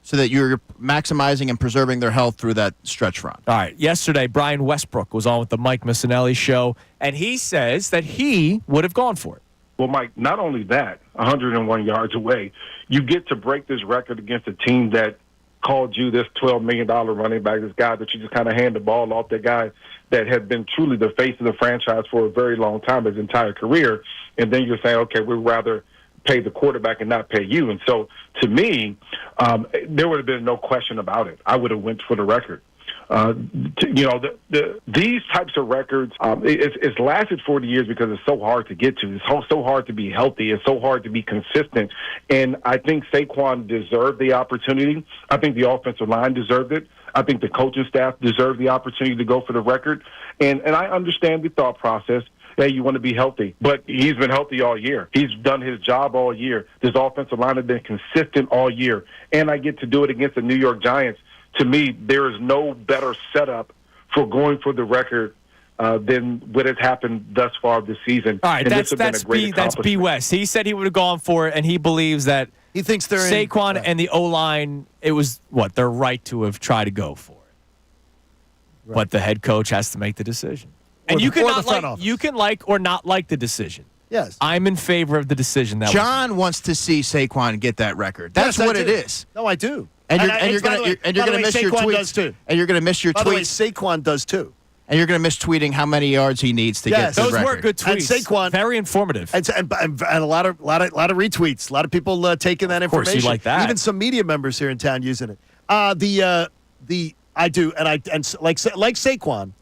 Speaker 14: so that you're maximizing and preserving their health through that stretch run.
Speaker 2: All right. Yesterday, Brian Westbrook was on with the Mike Missanelli show, and he says that he would have gone for it.
Speaker 6: Well, Mike, not only that, 101 yards away, you get to break this record against a team that called you this $12 million running back, this guy that you just kind of hand the ball off, that guy that had been truly the face of the franchise for a very long time, his entire career, and then you're saying, okay, we'd rather pay the quarterback and not pay you. And so, to me, there would have been no question about it. I would have went for the record. These types of records, it's lasted 40 years because it's so hard to get to. It's so hard to be healthy. It's so hard to be consistent. And I think Saquon deserved the opportunity. I think the offensive line deserved it. I think the coaching staff deserved the opportunity to go for the record. And I understand the thought process. Hey, you want to be healthy. But he's been healthy all year. He's done his job all year. This offensive line has been consistent all year. And I get to do it against the New York Giants. To me, there is no better setup for going for the record than what has happened thus far this season.
Speaker 2: All right, that's B. West. He said he would have gone for it, and he believes that
Speaker 3: he thinks they're
Speaker 2: Saquon and the O-line, it was, their right to have tried to go for it. Right. But the head coach has to make the decision. And you can like or not like the decision.
Speaker 3: Yes.
Speaker 2: I'm in favor of the decision.
Speaker 14: John wants to see Saquon get that record. That's what it is.
Speaker 3: No, I do.
Speaker 14: And you're going to miss your tweets. And you're going to miss your tweets.
Speaker 3: By the way, Saquon does too.
Speaker 14: And you're going to miss tweeting how many yards he needs to get the record.
Speaker 2: Those were good tweets.
Speaker 3: And Saquon,
Speaker 2: very informative.
Speaker 3: And a lot of retweets. A lot of people taking that information.
Speaker 2: Of course, you like that.
Speaker 3: Even some media members here in town using it. I do, and like Saquon,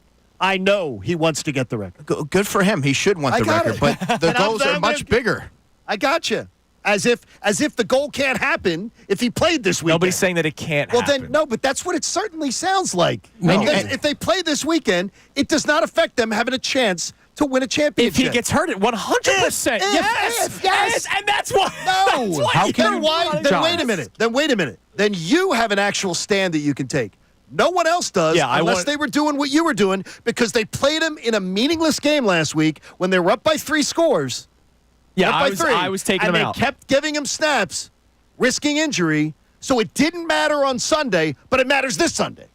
Speaker 3: I know he wants to get the record.
Speaker 14: Good for him. He should want the record, but the goals are much bigger.
Speaker 3: I got you. As if the goal can't happen if he played this weekend.
Speaker 2: Nobody's saying that it can't happen.
Speaker 3: Well, then, no, but that's what it certainly sounds like. No. If they play this weekend, it does not affect them having a chance to win a championship.
Speaker 2: If he gets hurt, 100%. Yes. And that's why.
Speaker 3: No. Then wait a minute. Then you have an actual stand that you can take. No one else does unless they were doing what you were doing because they played him in a meaningless game last week when they were up by 3 scores.
Speaker 2: Yeah, I was taking him out.
Speaker 3: And they kept giving him snaps, risking injury, so it didn't matter on Sunday, but it matters this Sunday.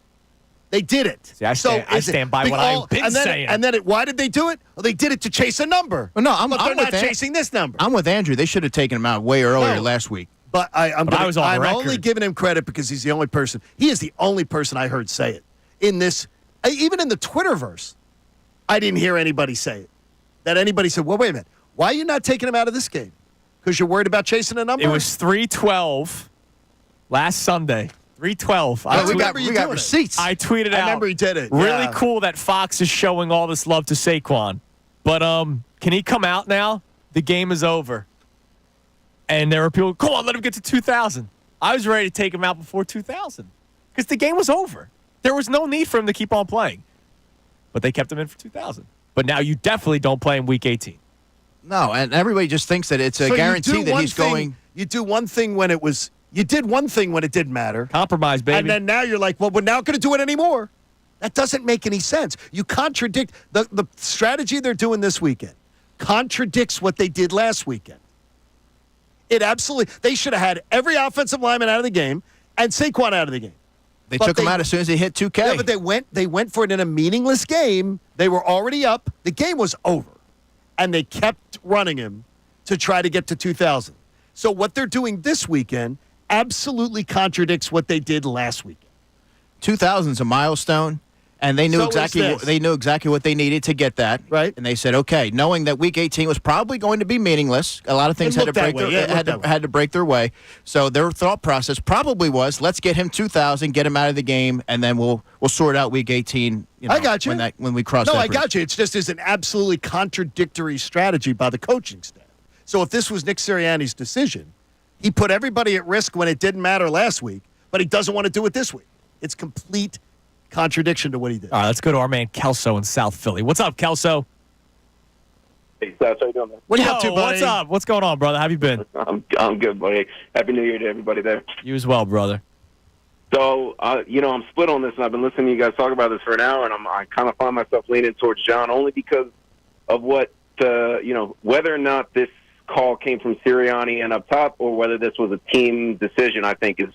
Speaker 3: They did it.
Speaker 2: See, I stand by what I've been saying.
Speaker 3: And then why did they do it? Well, they did it to chase a number.
Speaker 14: Well, no, I'm
Speaker 3: not chasing this number.
Speaker 14: I'm with Andrew. They should have taken him out way earlier last week.
Speaker 3: But I'm
Speaker 2: record.
Speaker 3: only giving him credit because he's the only person. He is the only person I heard say it. In this, even in the Twitterverse, I didn't hear anybody say it. That anybody said, well, wait a minute. Why are you not taking him out of this game? Because you're worried about chasing a number?
Speaker 2: It was 3-12 last Sunday. 3-12.
Speaker 3: We got receipts.
Speaker 2: I tweeted out.
Speaker 3: I remember he did it.
Speaker 2: Really cool that Fox is showing all this love to Saquon. But can he come out now? The game is over. And there were people, come on, let him get to 2,000. I was ready to take him out before 2,000 because the game was over. There was no need for him to keep on playing. But they kept him in for 2,000. But now you definitely don't play him week 18.
Speaker 14: No, and everybody just thinks that it's a guarantee that he's going.
Speaker 3: You do one thing when it was. You did one thing when it didn't matter.
Speaker 2: Compromise, baby.
Speaker 3: And then now you're like, well, we're not going to do it anymore. That doesn't make any sense. You contradict the strategy they're doing this weekend. Contradicts what they did last weekend. It absolutely. They should have had every offensive lineman out of the game and Saquon out of the game.
Speaker 14: They took him out as soon as he hit 2K.
Speaker 3: Yeah, but they went for it in a meaningless game. They were already up. The game was over. And they kept running him to try to get to 2,000. So what they're doing this weekend absolutely contradicts what they did last weekend.
Speaker 14: 2,000 is a milestone. And they knew
Speaker 3: So is this.
Speaker 14: they knew exactly what they needed to get that.
Speaker 3: Right.
Speaker 14: And they said, okay, knowing that Week 18 was probably going to be meaningless, a lot of things
Speaker 3: It
Speaker 14: had to
Speaker 3: looked that
Speaker 14: break
Speaker 3: way. Yeah, it looked that way.
Speaker 14: had to break their way. So their thought process probably was, let's get him 2,000, get him out of the game, and then we'll sort out Week 18.
Speaker 3: I got you.
Speaker 14: When we cross.
Speaker 3: No,
Speaker 14: that
Speaker 3: I
Speaker 14: bridge.
Speaker 3: got you. It's just an absolutely contradictory strategy by the coaching staff. So if this was Nick Sirianni's decision, he put everybody at risk when it didn't matter last week, but he doesn't want to do it this week. It's complete contradiction to what he did.
Speaker 2: All right, let's go to our man Kelso in South Philly. What's up, Kelso?
Speaker 18: Hey, Seth, how you doing, man?
Speaker 3: What are you up to, buddy?
Speaker 2: What's up? What's going on, brother? How have you been?
Speaker 18: I'm good, buddy. Happy New Year to everybody there.
Speaker 2: You as well, brother.
Speaker 18: So, I'm split on this, and I've been listening to you guys talk about this for an hour, and I kind of find myself leaning towards John only because of what, whether or not this call came from Sirianni and up top, or whether this was a team decision, I think is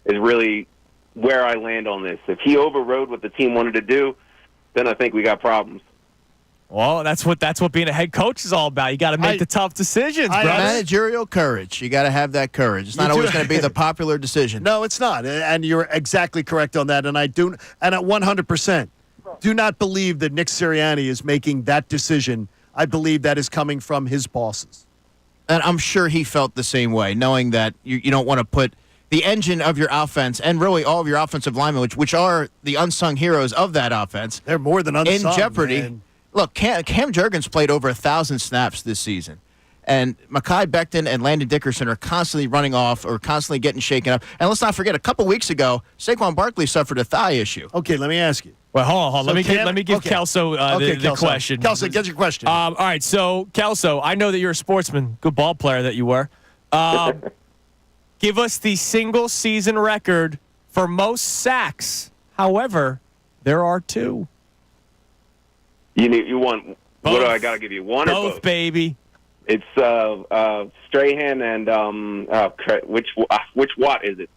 Speaker 18: really where I land on this. If he overrode what the team wanted to do, then I think we got problems.
Speaker 2: Well, that's what being a head coach is all about. You got to make the tough decis, brother.
Speaker 14: Managerial courage. You got to have that courage. It's not always going to be the popular decision.
Speaker 3: No, it's not. And you're exactly correct on that. And at 100%, do not believe that Nick Sirianni is making that decision. I believe that is coming from his bosses.
Speaker 14: And I'm sure he felt the same way, knowing that you don't want to put the engine of your offense and really all of your offensive linemen, which are the unsung heroes of that offense.
Speaker 3: They're more than unsung,
Speaker 14: in jeopardy.
Speaker 3: Man.
Speaker 14: Look, Cam Jurgens played over 1,000 snaps this season. And Mekhi Becton and Landon Dickerson are constantly running off or constantly getting shaken up. And let's not forget, a couple weeks ago, Saquon Barkley suffered a thigh issue.
Speaker 3: Okay, let me ask you.
Speaker 2: Well, hold on.
Speaker 3: So
Speaker 2: let me give Kelso the
Speaker 3: Kelso.
Speaker 2: question.
Speaker 3: Kelso, get your question.
Speaker 2: All right, so Kelso, I know that you're a sportsman, good ball player that you were. Give us the single season record for most sacks. However, there are two.
Speaker 18: You want
Speaker 2: Both.
Speaker 18: what do I got to give you? One or both?
Speaker 2: Baby.
Speaker 18: It's Strahan and which Watt is it?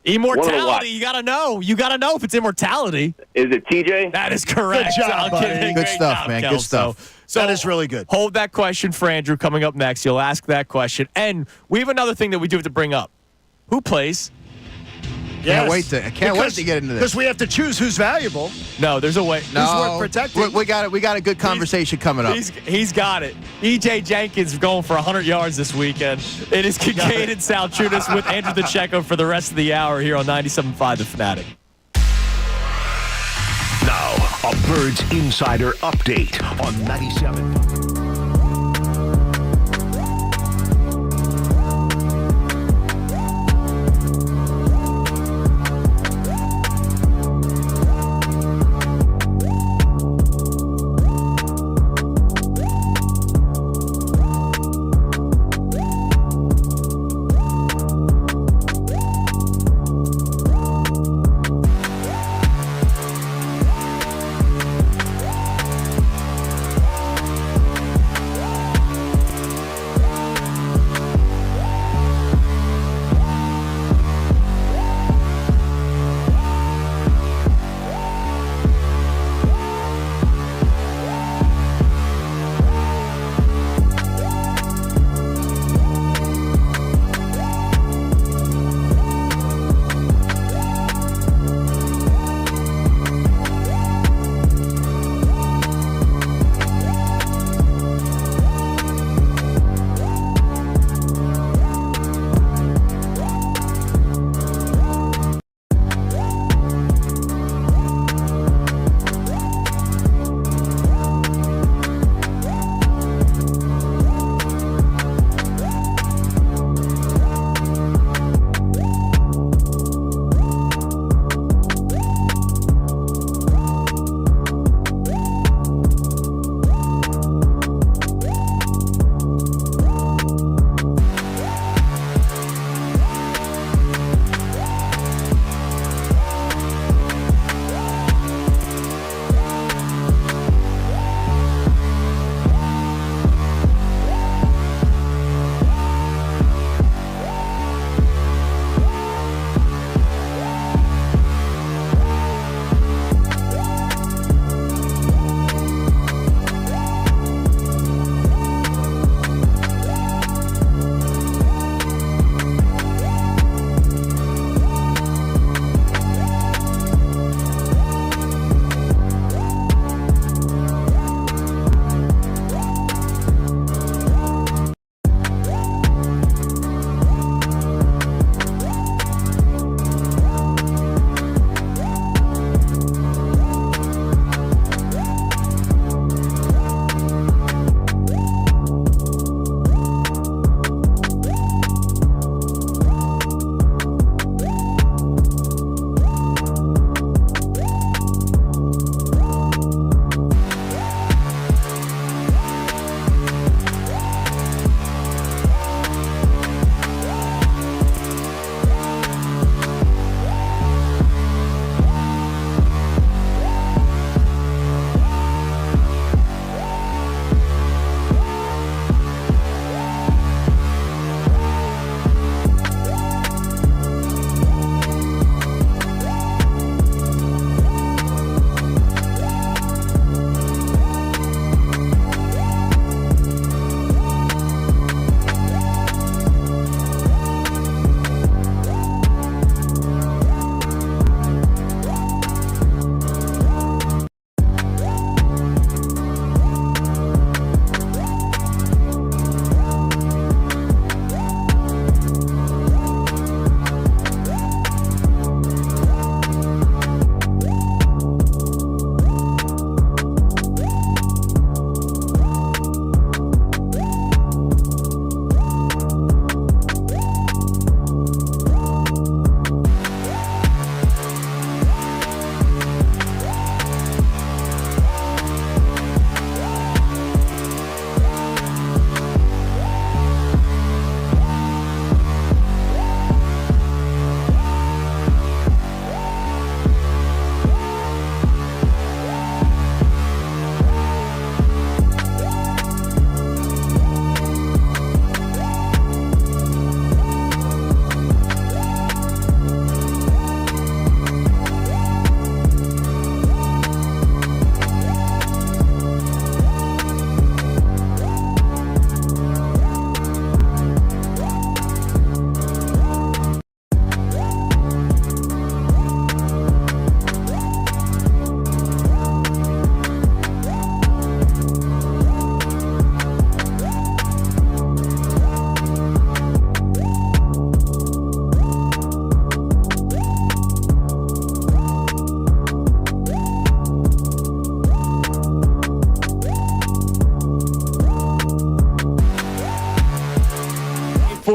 Speaker 2: Immortality. You gotta know. You gotta know if it's immortality.
Speaker 18: Is it TJ?
Speaker 2: That is correct.
Speaker 3: Good job, buddy.
Speaker 14: Good stuff, man. Good stuff.
Speaker 2: So
Speaker 3: that is really good.
Speaker 2: Hold that question for Andrew coming up next. You'll ask that question. And we have another thing that we do have to bring up. Who plays?
Speaker 14: Can't wait to get into this.
Speaker 3: Because we have to choose who's valuable.
Speaker 2: No, there's a way.
Speaker 3: Who's worth protecting.
Speaker 14: We got a good conversation coming up.
Speaker 2: He's got it. E.J. Jenkins going for 100 yards this weekend. It is Kincade Salciunas with Andrew DiCecco for the rest of the hour here on 97.5 The Fanatic.
Speaker 1: Now, a Birds Insider update on 97.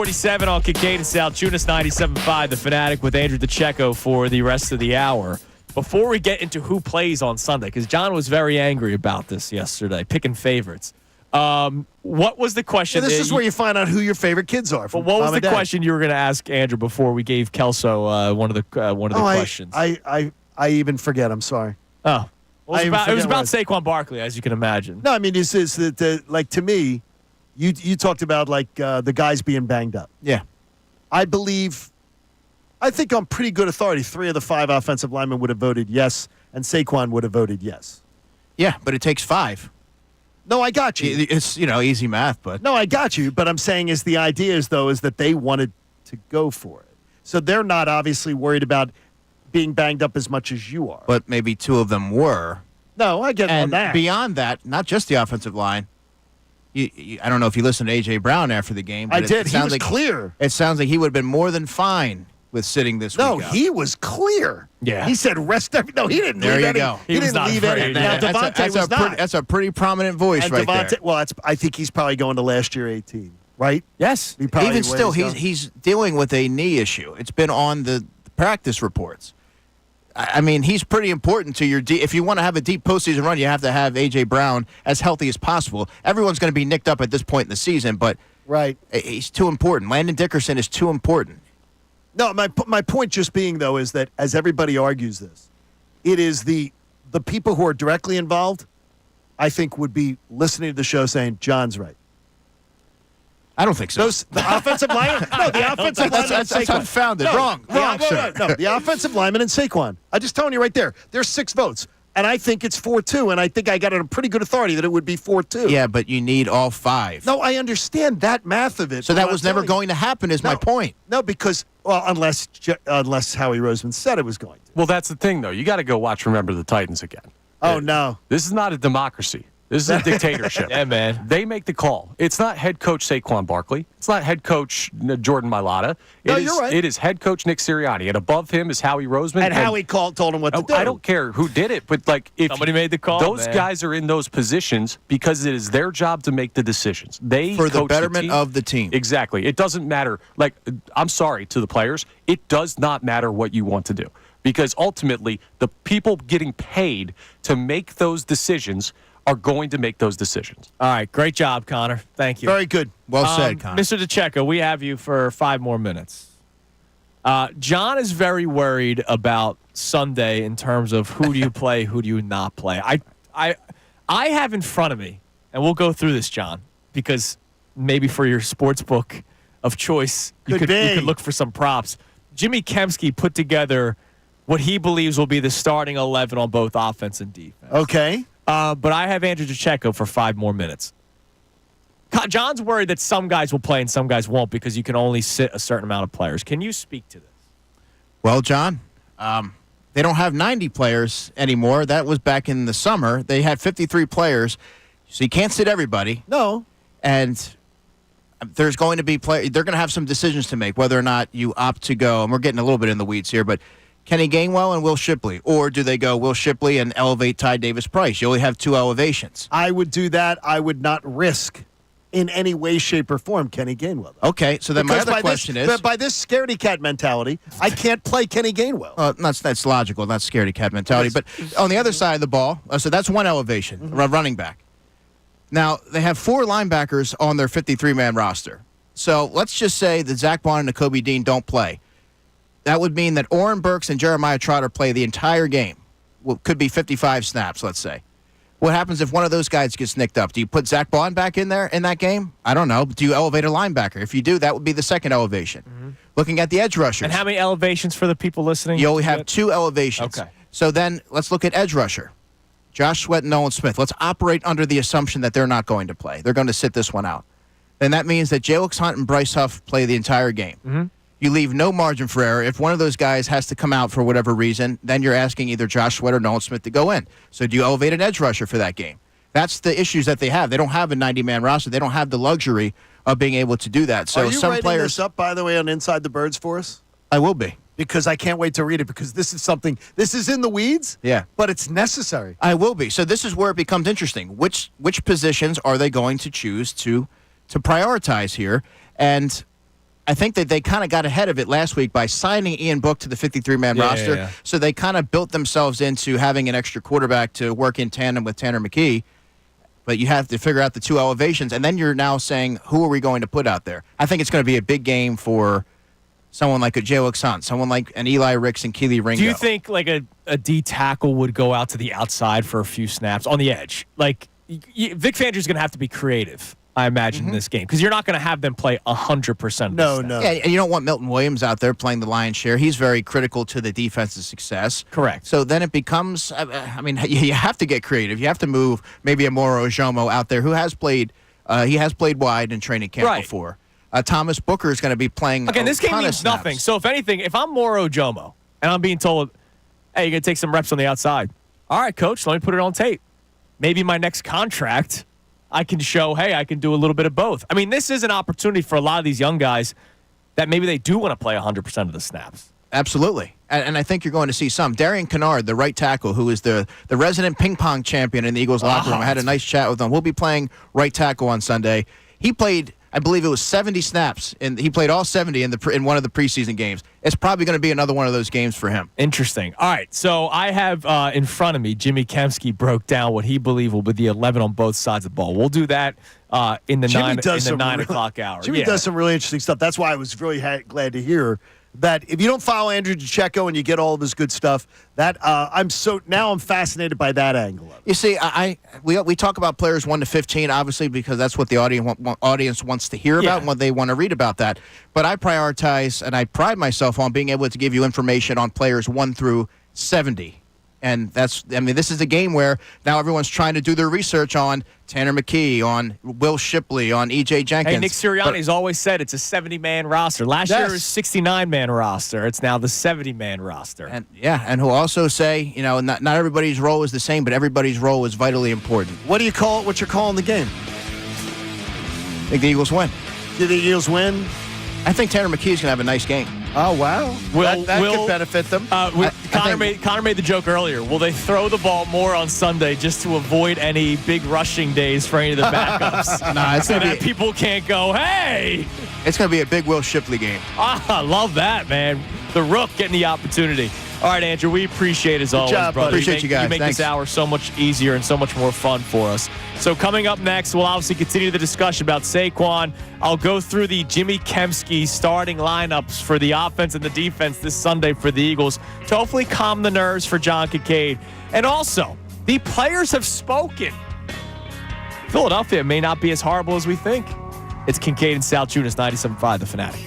Speaker 2: 6:47 on Kincade Salciunas 97.5, The Fanatic with Andrew DiCecco for the rest of the hour. Before we get into who plays on Sunday, because John was very angry about this yesterday, picking favorites. What was the question?
Speaker 3: Yeah, this is where you find out who your favorite kids are.
Speaker 2: Well, what was the question you were going to ask Andrew before we gave Kelso one of the questions?
Speaker 3: I even forget. I'm sorry.
Speaker 2: Oh, well, it was about Saquon Barkley, as you can imagine.
Speaker 3: No, I mean this is like to me, you talked about like the guys being banged up.
Speaker 14: Yeah,
Speaker 3: I think on pretty good authority, 3 of the 5 offensive linemen would have voted yes, and Saquon would have voted yes.
Speaker 14: Yeah, but it takes 5.
Speaker 3: No, I got you.
Speaker 14: It's easy math, but
Speaker 3: no, I got you. But I'm saying is the idea is that they wanted to go for it, so they're not obviously worried about being banged up as much as you are.
Speaker 14: But maybe 2 of them were.
Speaker 3: No, I get on
Speaker 14: And
Speaker 3: that.
Speaker 14: beyond that, not just the offensive line. I don't know if you listened to A.J. Brown after the game. But
Speaker 3: I did. He was
Speaker 14: like,
Speaker 3: clear.
Speaker 14: It sounds like he would have been more than fine with sitting this week.
Speaker 3: No, he was clear.
Speaker 2: Yeah.
Speaker 3: He said rest every. No, he didn't
Speaker 14: There
Speaker 3: leave
Speaker 14: you
Speaker 3: any.
Speaker 14: go.
Speaker 3: He
Speaker 2: was
Speaker 3: didn't
Speaker 2: not
Speaker 3: leave any.
Speaker 2: afraid.
Speaker 3: Now, Devontae was not.
Speaker 14: That's a pretty prominent voice
Speaker 3: And
Speaker 14: right
Speaker 3: Devontae,
Speaker 14: there.
Speaker 3: well, I think he's probably going to last year 18, right?
Speaker 2: Yes.
Speaker 3: He probably
Speaker 14: Even still,
Speaker 3: going.
Speaker 14: he's dealing with a knee issue. It's been on the practice reports. I mean, he's pretty important to your if you want to have a deep postseason run, you have to have A.J. Brown as healthy as possible. Everyone's going to be nicked up at this point in the season, but
Speaker 3: right,
Speaker 14: he's too important. Landon Dickerson is too important.
Speaker 3: No, my point just being, though, is that as everybody argues this, it is the people who are directly involved, I think, would be listening to the show saying, John's right.
Speaker 14: I don't think so.
Speaker 3: The offensive lineman? No, the offensive lineman.
Speaker 14: That's unfounded. Wrong, sir.
Speaker 3: No, the offensive lineman and Saquon. I'm just telling you right there. There's 6 votes. And I think it's 4-2, and I think I got it on pretty good authority that it would be 4-2.
Speaker 14: Yeah, but you need all 5.
Speaker 3: No, I understand that math of it.
Speaker 14: So that was never going to happen is my point.
Speaker 3: No, because, well, unless Howie Roseman said it was going to.
Speaker 5: Well, that's the thing, though. You got to go watch Remember the Titans again.
Speaker 3: Oh, no.
Speaker 5: This is not a democracy. This is a dictatorship.
Speaker 2: Yeah, man.
Speaker 5: They make the call. It's not head coach Saquon Barkley. It's not head coach Jordan Mailata.
Speaker 3: You're right.
Speaker 5: It is head coach Nick Sirianni. And above him is Howie Roseman.
Speaker 3: And Howie told him what to do.
Speaker 5: I don't care who did it, but if
Speaker 2: somebody made the call,
Speaker 5: those guys are in those positions because it is their job to make the decisions. They
Speaker 14: for the
Speaker 5: coach
Speaker 14: betterment
Speaker 5: team.
Speaker 14: of the team.
Speaker 5: Exactly. It doesn't matter. I'm sorry to the players. It does not matter what you want to do because ultimately the people getting paid to make those decisions are going to make those decisions.
Speaker 2: All right. Great job, Connor. Thank you.
Speaker 3: Very good.
Speaker 14: Well said, Connor.
Speaker 2: Mr. DiCecco, we have you for 5 more minutes. John is very worried about Sunday in terms of who do you play, who do you not play. I have in front of me, and we'll go through this, John, because maybe for your sports book of choice, you could look for some props. Jimmy Kempski put together what he believes will be the starting 11 on both offense and defense.
Speaker 3: Okay.
Speaker 2: But I have Andrew DiCecco for 5 more minutes. John's worried that some guys will play and some guys won't because you can only sit a certain amount of players. Can you speak to this?
Speaker 14: Well, John, they don't have 90 players anymore. That was back in the summer. They had 53 players, so you can't sit everybody.
Speaker 3: No.
Speaker 14: And there's going to be they're going to have some decisions to make, whether or not you opt to go, and we're getting a little bit in the weeds here, but Kenny Gainwell and Will Shipley, or do they go Will Shipley and elevate Ty Davis-Price? You only have 2 elevations.
Speaker 3: I would do that. I would not risk in any way, shape, or form Kenny Gainwell.
Speaker 14: Okay, so then
Speaker 3: because
Speaker 14: my other question is...
Speaker 3: by this scaredy cat mentality, I can't play Kenny Gainwell.
Speaker 14: That's logical, not scaredy cat mentality. But on the other side of the ball, so that's 1 elevation, running back. Now, they have 4 linebackers on their 53-man roster. So let's just say that Zack Baun and Nakobe Dean don't play. That would mean that Oren Burks and Jeremiah Trotter play the entire game. Well, could be 55 snaps, let's say. What happens if one of those guys gets nicked up? Do you put Zack Baun back in there in that game? I don't know. Do you elevate a linebacker? If you do, that would be the 2nd elevation. Mm-hmm. Looking at the edge rushers.
Speaker 2: And how many elevations for the people listening?
Speaker 14: You only have 2 elevations.
Speaker 2: Okay.
Speaker 14: So then let's look at edge rusher. Josh Sweat and Nolan Smith. Let's operate under the assumption that they're not going to play. They're going to sit this one out. Then that means that Jalix Hunt and Bryce Huff play the entire game.
Speaker 2: Mm-hmm.
Speaker 14: You leave no margin for error. If one of those guys has to come out for whatever reason, then you're asking either Josh Sweat or Nolan Smith to go in. So do you elevate an edge rusher for that game? That's the issues that they have. They don't have a 90-man roster. They don't have the luxury of being able to do that. So
Speaker 3: Are you
Speaker 14: some
Speaker 3: writing
Speaker 14: players
Speaker 3: this up, by the way, on Inside the Birds for us?
Speaker 14: I will be.
Speaker 3: Because I can't wait to read it because this is in the weeds,
Speaker 14: yeah,
Speaker 3: but it's necessary.
Speaker 14: I will be. So this is where it becomes interesting. Which positions are they going to choose to prioritize here? And I think that they kind of got ahead of it last week by signing Ian Book to the 53-man roster.
Speaker 2: Yeah.
Speaker 14: So they kind of built themselves into having an extra quarterback to work in tandem with Tanner McKee. But you have to figure out the two elevations, and then you're now saying, who are we going to put out there? I think it's going to be a big game for someone like a Jalen Hunt, someone like an Eli Ricks and Keely Ringo.
Speaker 2: Do you think like a D tackle would go out to the outside for a few snaps on the edge? Like Vic Fangio's going to have to be creative, I imagine, in this game, because you're not going to have them play 100%.
Speaker 3: No.
Speaker 14: Yeah, and you don't want Milton Williams out there playing the lion's share. He's very critical to the defense's success.
Speaker 2: Correct.
Speaker 14: So then it becomes, I mean, you have to get creative. You have to move maybe a Moro Ojomo out there who has played, he has played wide in training camp before. Thomas Booker is going to be playing.
Speaker 2: Again, this game
Speaker 14: ton of
Speaker 2: means
Speaker 14: snaps.
Speaker 2: nothing. So if anything, if I'm Moro Ojomo and I'm being told, hey, you're going to take some reps on the outside. All right, coach, let me put it on tape. Maybe my next contract, I can show, hey, I can do a little bit of both. I mean, this is an opportunity for a lot of these young guys that maybe they do want to play 100% of the snaps.
Speaker 14: Absolutely. And I think you're going to see some. Darian Kennard, the right tackle, who is the resident ping pong champion in the Eagles locker room. I had a nice chat with him. We'll be playing right tackle on Sunday. He played, I believe it was 70 snaps, and he played all 70 in one of the preseason games. It's probably going to be another one of those games for him.
Speaker 2: Interesting. All right, so I have in front of me, Jimmy Kemsky broke down what he believed will be the 11 on both sides of the ball. We'll do that in the 9 o'clock hour.
Speaker 3: Jimmy does some really interesting stuff. That's why I was really glad to hear that. If you don't follow Andrew DiCecco and you get all of his good stuff, that I'm fascinated by that angle of it.
Speaker 14: You see, we talk about players 1 to 15, obviously, because that's what the audience wants to hear about and what they want to read about that. But I prioritize and I pride myself on being able to give you information on players 1 through 70. And this is a game where now everyone's trying to do their research on Tanner McKee, on Will Shipley, on E.J. Jenkins.
Speaker 2: Hey, Nick Sirianni's always said it's a 70-man roster. Last year it was a 69-man roster. It's now the 70-man roster.
Speaker 14: And who'll also say, not everybody's role is the same, but everybody's role is vitally important.
Speaker 3: What do you call it? What you're calling the game?
Speaker 14: I think the Eagles win.
Speaker 3: Do the Eagles win?
Speaker 14: I think Tanner McKee's going to have a nice game.
Speaker 3: Oh, wow. That could benefit them.
Speaker 2: Connor made the joke earlier. Will they throw the ball more on Sunday just to avoid any big rushing days for any of the backups?
Speaker 14: It's
Speaker 2: so
Speaker 14: gonna
Speaker 2: that people can't go, hey!
Speaker 14: It's going to be a big Will Shipley game.
Speaker 2: I love that, man. The Rook getting the opportunity. All right, Andrew, we appreciate it as always,
Speaker 14: job,
Speaker 2: brother.
Speaker 14: Appreciate you guys.
Speaker 2: You make
Speaker 14: Thanks.
Speaker 2: this hour so much easier and so much more fun for us. So coming up next, we'll obviously continue the discussion about Saquon. I'll go through the Jimmy Kemsky starting lineups for the offense and the defense this Sunday for the Eagles to hopefully calm the nerves for John Kincade. And also, the players have spoken. Philadelphia may not be as horrible as we think. It's Kincade and Salciunas, 97.5, The Fanatic.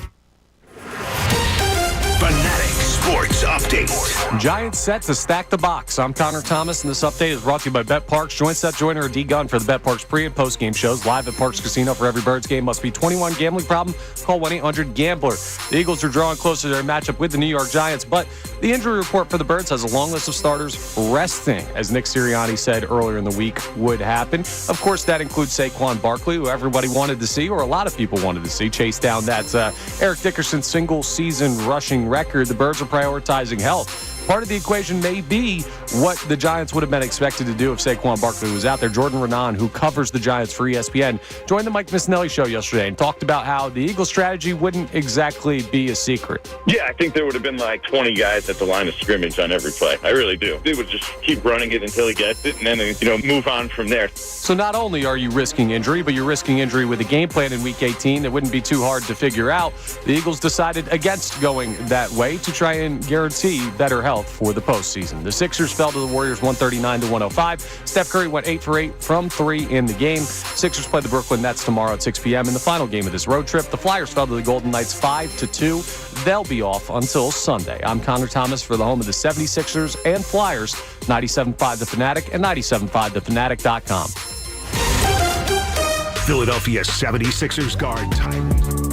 Speaker 1: Fanatic Sports Update.
Speaker 5: Giants set to stack the box. I'm Connor Thomas, and this update is brought to you by Bet Parks. Join Seth Joyner or D Gunn for the Bet Parks pre- and post-game shows live at Parks Casino for every Birds game. Must be 21. Gambling problem? Call 1-800-GAMBLER. The Eagles are drawing closer to their matchup with the New York Giants, but the injury report for the Birds has a long list of starters resting, as Nick Sirianni said earlier in the week would happen. Of course, that includes Saquon Barkley, who everybody wanted to see, or a lot of people wanted to see, chase down that Eric Dickerson single-season rushing record. The Birds are prioritizing health. Part of the equation may be what the Giants would have been expected to do if Saquon Barkley was out there. Jordan Renan, who covers the Giants for ESPN, joined the Mike Missanelli show yesterday and talked about how the Eagles' strategy wouldn't exactly be a secret.
Speaker 10: Yeah, I think there would have been like 20 guys at the line of scrimmage on every play. I really do. They would just keep running it until he gets it and then, move on from there.
Speaker 5: So not only are you risking injury, but you're risking injury with a game plan in Week 18 that wouldn't be too hard to figure out. The Eagles decided against going that way to try and guarantee better health for the postseason. The Sixers fell to the Warriors 139-105. Steph Curry went 8 for 8 from 3 in the game. Sixers play the Brooklyn Nets tomorrow at 6 p.m. in the final game of this road trip. The Flyers fell to the Golden Knights 5-2. They'll be off until Sunday. I'm Connor Thomas for the home of the 76ers and Flyers, 97.5 The Fanatic and 97.5thefanatic.com.
Speaker 1: Philadelphia 76ers guard Tyrese.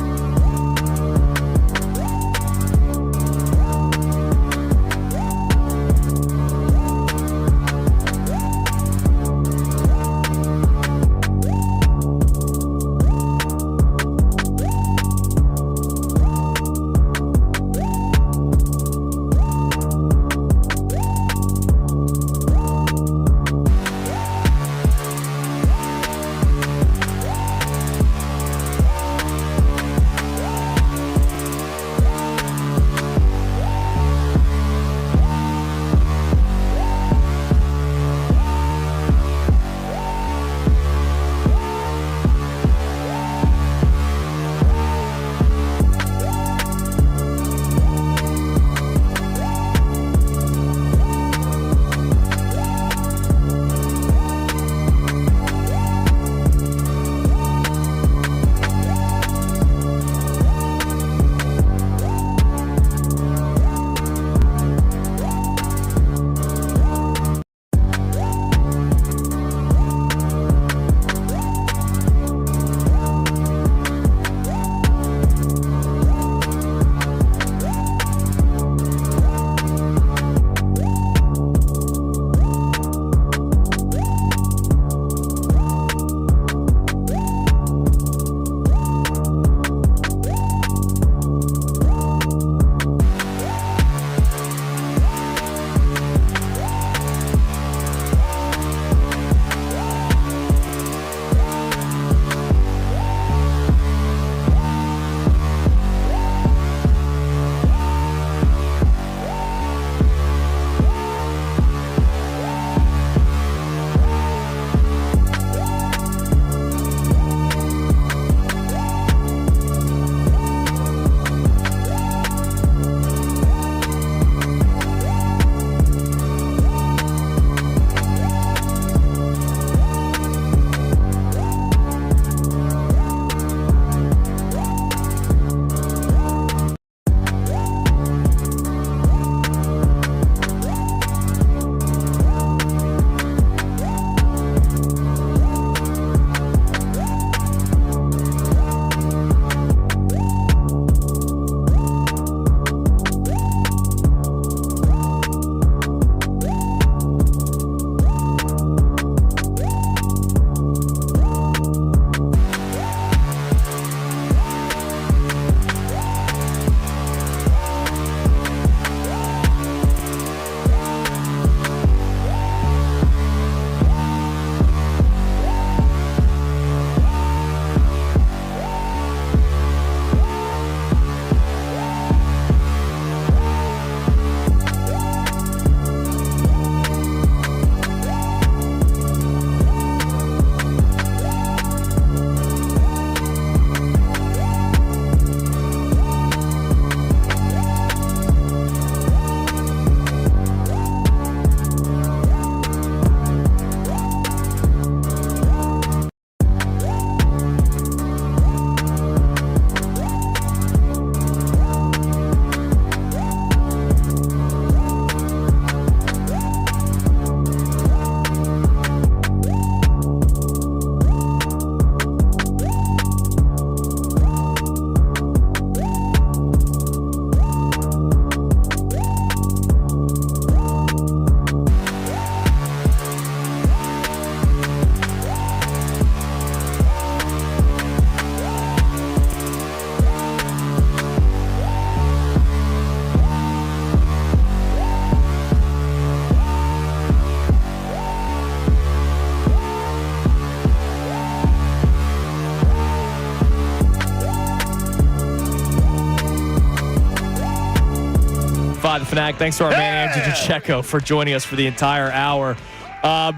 Speaker 2: 97.5 The Fanatic. Thanks to our man, Andrew DiCecco, for joining us for the entire hour.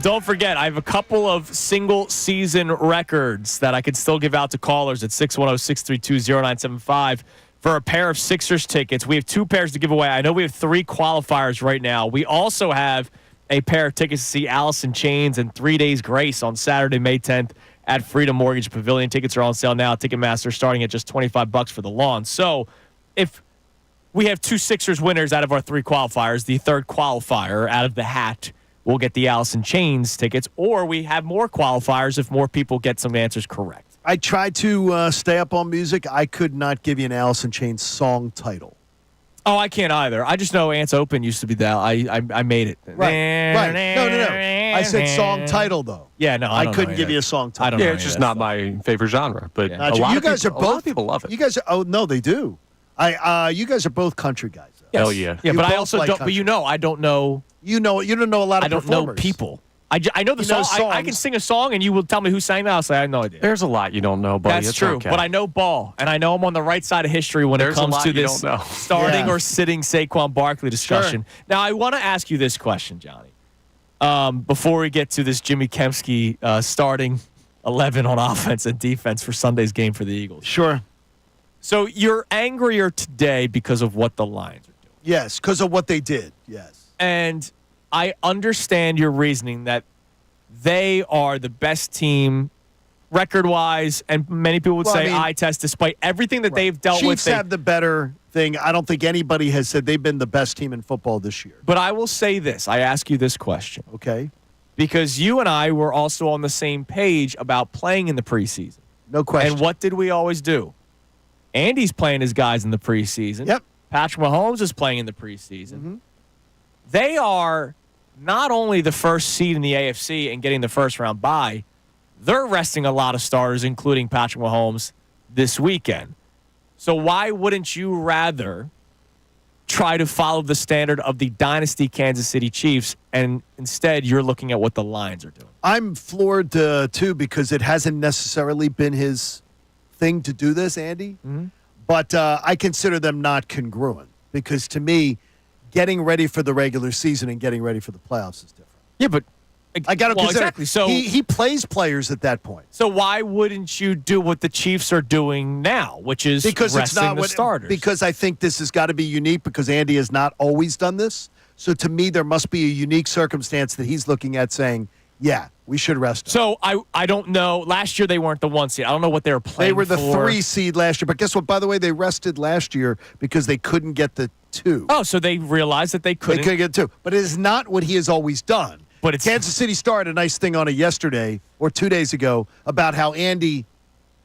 Speaker 2: Don't forget, I have a couple of single-season records that I could still give out to callers at 610-632-0975 for a pair of Sixers tickets. We have 2 pairs to give away. I know we have 3 qualifiers right now. We also have a pair of tickets to see Alice in Chains and 3 Days Grace on Saturday, May 10th at Freedom Mortgage Pavilion. Tickets are on sale now. Ticketmaster starting at just $25 for the lawn. So if we have 2 Sixers winners out of our 3 qualifiers, the third qualifier out of the hat will get the Alice in Chains tickets, or we have more qualifiers if more people get some answers correct.
Speaker 3: I tried to stay up on music. I could not give you an Alice in Chains song title.
Speaker 2: Oh, I can't either. I just know Ants Open used to be that. I made it.
Speaker 3: Right. No. I said song title, though.
Speaker 2: Yeah, no,
Speaker 3: I couldn't give you a song title.
Speaker 2: I don't know.
Speaker 5: Yeah, it's just not my favorite genre, but a lot of people love it.
Speaker 3: You guys are, oh, no, they do. You guys are both country guys.
Speaker 2: Yes.
Speaker 5: Hell yeah.
Speaker 2: Yeah,
Speaker 3: You
Speaker 2: but I
Speaker 3: both
Speaker 2: also
Speaker 3: like
Speaker 2: don't,
Speaker 3: country.
Speaker 2: but I don't know.
Speaker 3: You don't know a lot of
Speaker 2: I don't
Speaker 3: performers.
Speaker 2: know people. I know the
Speaker 3: You know
Speaker 2: song. I can
Speaker 3: songs.
Speaker 2: sing a song, and you will tell me who sang that. I'll say I have no idea.
Speaker 5: There's a lot you don't know, buddy.
Speaker 2: That's
Speaker 5: It's
Speaker 2: true,
Speaker 5: okay.
Speaker 2: but I know ball, and I know I'm on the right side of history when
Speaker 5: There's
Speaker 2: it
Speaker 5: a
Speaker 2: comes
Speaker 5: lot
Speaker 2: to
Speaker 5: you
Speaker 2: this
Speaker 5: don't know.
Speaker 2: starting
Speaker 3: Yeah.
Speaker 2: or sitting Saquon Barkley discussion. Now, I want to ask you this question, Johnny, before we get to this Jimmy Kempski starting 11 on offense and defense for Sunday's game for the Eagles.
Speaker 3: Sure.
Speaker 2: So you're angrier today because of what the Lions are doing.
Speaker 3: Yes, because of what they did. Yes.
Speaker 2: And I understand your reasoning that they are the best team record-wise, and many people would say eye test, despite everything that they've dealt with.
Speaker 3: Chiefs have the better thing. I don't think anybody has said they've been the best team in football this year.
Speaker 2: But I will say this. I ask you this question.
Speaker 3: Okay.
Speaker 2: Because you and I were also on the same page about playing in the preseason.
Speaker 3: No question.
Speaker 2: And what did we always do? Andy's playing his guys in the preseason.
Speaker 3: Yep.
Speaker 2: Patrick Mahomes is playing in the preseason.
Speaker 3: Mm-hmm.
Speaker 2: They are not only the first seed in the AFC and getting the first round bye, they're resting a lot of starters, including Patrick Mahomes, this weekend. So why wouldn't you rather try to follow the standard of the dynasty Kansas City Chiefs, and instead you're looking at what the Lions are doing?
Speaker 3: I'm floored, too, because it hasn't necessarily been his thing to do this, Andy.
Speaker 2: Mm-hmm.
Speaker 3: But I consider them not congruent because, to me, getting ready for the regular season and getting ready for the playoffs is different.
Speaker 2: Yeah, but
Speaker 3: I got to consider
Speaker 2: exactly. So
Speaker 3: he plays players at that point.
Speaker 2: So why wouldn't you do what the Chiefs are doing now, which is resting the starters?
Speaker 3: Because I think this has got to be unique because Andy has not always done this. So to me, there must be a unique circumstance that he's looking at saying, yeah, we should rest him.
Speaker 2: So I don't know. Last year they weren't the 1 seed. I don't know what they were playing.
Speaker 3: They were the
Speaker 2: for.
Speaker 3: 3 seed last year. But guess what? By the way, they rested last year because they couldn't get the 2.
Speaker 2: Oh, so they realized that they couldn't.
Speaker 3: They couldn't get 2. But it is not what he has always done.
Speaker 2: But it's
Speaker 3: Kansas City started a nice thing on it yesterday or 2 days ago about how Andy,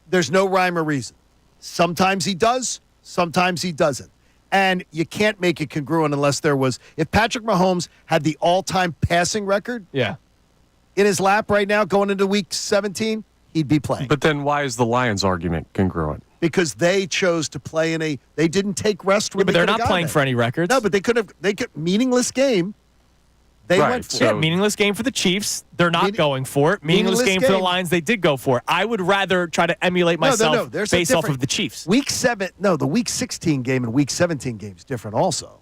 Speaker 3: there's no rhyme or reason. Sometimes he does, sometimes he doesn't. And you can't make it congruent unless there was, if Patrick Mahomes had the all-time passing record
Speaker 2: in
Speaker 3: his lap right now going into week 17, he'd be playing.
Speaker 5: But then why is the Lions argument congruent?
Speaker 3: Because they chose to play they didn't take rest when
Speaker 2: but
Speaker 3: they
Speaker 2: they're
Speaker 3: could have
Speaker 2: not playing
Speaker 3: gotten
Speaker 2: for any records.
Speaker 3: No, but they could meaningless game. They went for it.
Speaker 2: Meaningless game for the Chiefs. They're not going for it. Meaningless game for the Lions. They did go for it. I would rather try to emulate myself based off of the Chiefs.
Speaker 3: The Week 16 game and Week 17 game is different also.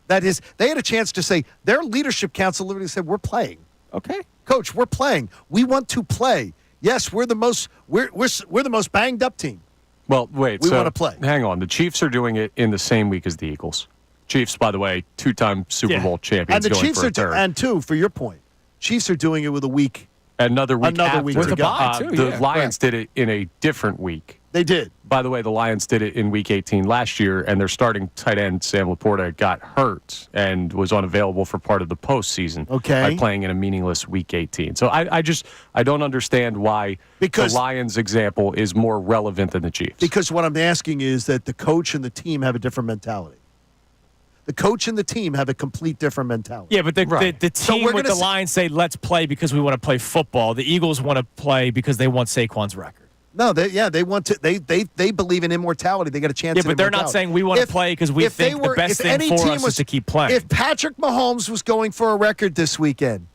Speaker 3: That is, they had a chance to say, their leadership council literally said, we're playing.
Speaker 2: Okay.
Speaker 3: Coach, we're playing. We want to play. Yes, we're the most banged up team.
Speaker 5: Well, wait.
Speaker 3: We want to play.
Speaker 5: Hang on. The Chiefs are doing it in the same week as the Eagles. Chiefs, by the way, 2-time Super Bowl champions.
Speaker 3: And the
Speaker 5: going
Speaker 3: Chiefs
Speaker 5: for a
Speaker 3: are
Speaker 5: third.
Speaker 3: and two, for your point, Chiefs are doing it with a week.
Speaker 5: Another week after.
Speaker 3: With
Speaker 2: a bye, too,
Speaker 5: The Lions did it in a different week.
Speaker 3: They did.
Speaker 5: By the way, the Lions did it in Week 18 last year, and their starting tight end, Sam Laporta, got hurt and was unavailable for part of the postseason by playing in a meaningless Week 18. So I don't understand why the Lions example is more relevant than the Chiefs.
Speaker 3: Because what I'm asking is that the coach and the team have a different mentality. The coach and the team have a complete different mentality.
Speaker 2: Yeah, but the team with the Lions say, let's play because we want to play football. The Eagles want to play because they want Saquon's record.
Speaker 3: No, they want to. They believe in immortality. They got a chance.
Speaker 2: Yeah, but they're not saying we want to play because we think the best thing for us is to keep playing.
Speaker 3: If Patrick Mahomes was going for a record this weekend,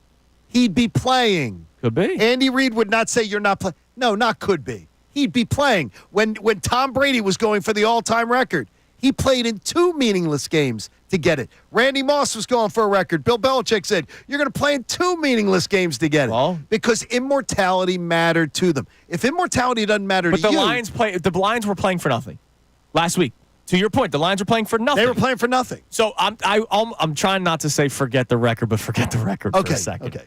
Speaker 3: he'd be playing.
Speaker 2: Could be.
Speaker 3: Andy Reid would not say you're not playing. No, not could be. He'd be playing. When Tom Brady was going for the all-time record, he played in 2 meaningless games to get it. Randy Moss was going for a record. Bill Belichick said, you're going to play in 2 meaningless games to get it. Because immortality mattered to them. If immortality doesn't matter to you.
Speaker 2: But the Lions were playing for nothing last week. To your point, the Lions were playing for nothing.
Speaker 3: They were playing for nothing.
Speaker 2: So I'm trying not to say forget the record, but forget the record for a second.
Speaker 3: Okay.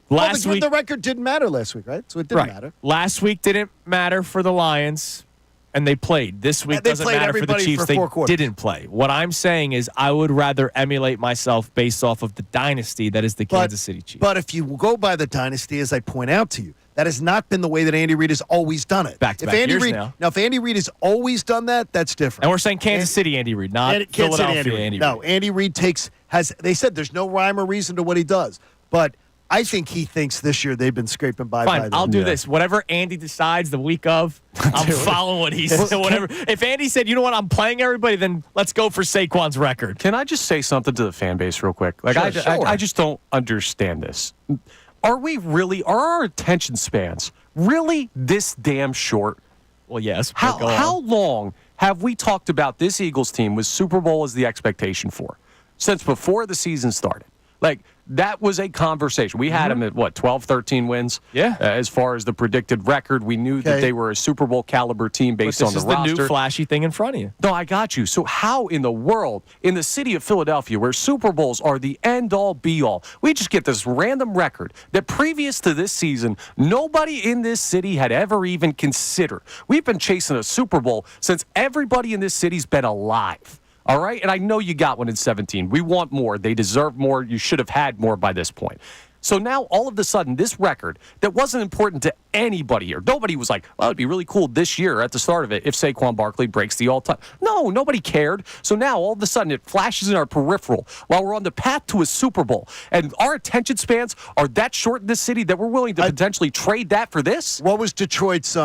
Speaker 2: Last week,
Speaker 3: the record didn't matter last week, right? So it didn't matter.
Speaker 2: Last week didn't matter for the Lions, and they played. This week doesn't matter for the Chiefs. They didn't play. What I'm saying is I would rather emulate myself based off of the dynasty that is the Kansas City Chiefs.
Speaker 3: But if you go by the dynasty, as I point out to you, that has not been the way that Andy Reid has always done it.
Speaker 2: Back-to-back years now.
Speaker 3: Now, if Andy Reid has always done that, that's different.
Speaker 2: And we're saying Kansas City Andy Reid, not Philadelphia Andy Reid.
Speaker 3: No, Andy Reid they said there's no rhyme or reason to what he does. But I think he thinks this year they've been scraping by.
Speaker 2: Fine, I'll do this. Whatever Andy decides the week of, I'm following what he said. Whatever. If Andy said, you know what, I'm playing everybody, then let's go for Saquon's record.
Speaker 5: Can I just say something to the fan base real quick? I just don't understand this. Are our attention spans really this damn short?
Speaker 2: Well, yes.
Speaker 5: How long have we talked about this Eagles team with Super Bowl as the expectation for? Since before the season started. That was a conversation. We had them at, 12, 13 wins?
Speaker 2: Yeah.
Speaker 5: As far as the predicted record, we knew that they were a Super Bowl caliber team based on the roster.
Speaker 2: This is the new flashy thing in front of you.
Speaker 5: No, I got you. So how in the world, in the city of Philadelphia, where Super Bowls are the end-all, be-all, we just get this random record that previous to this season, nobody in this city had ever even considered. We've been chasing a Super Bowl since everybody in this city's been alive. All right? And I know you got one in 17. We want more. They deserve more. You should have had more by this point. So now, all of a sudden, this record that wasn't important to anybody here, nobody was like, well, it'd be really cool this year at the start of it if Saquon Barkley breaks the all-time. No, nobody cared. So now, all of a sudden, it flashes in our peripheral while we're on the path to a Super Bowl. And our attention spans are that short in this city that we're willing to potentially trade that for this?
Speaker 3: What was Detroit's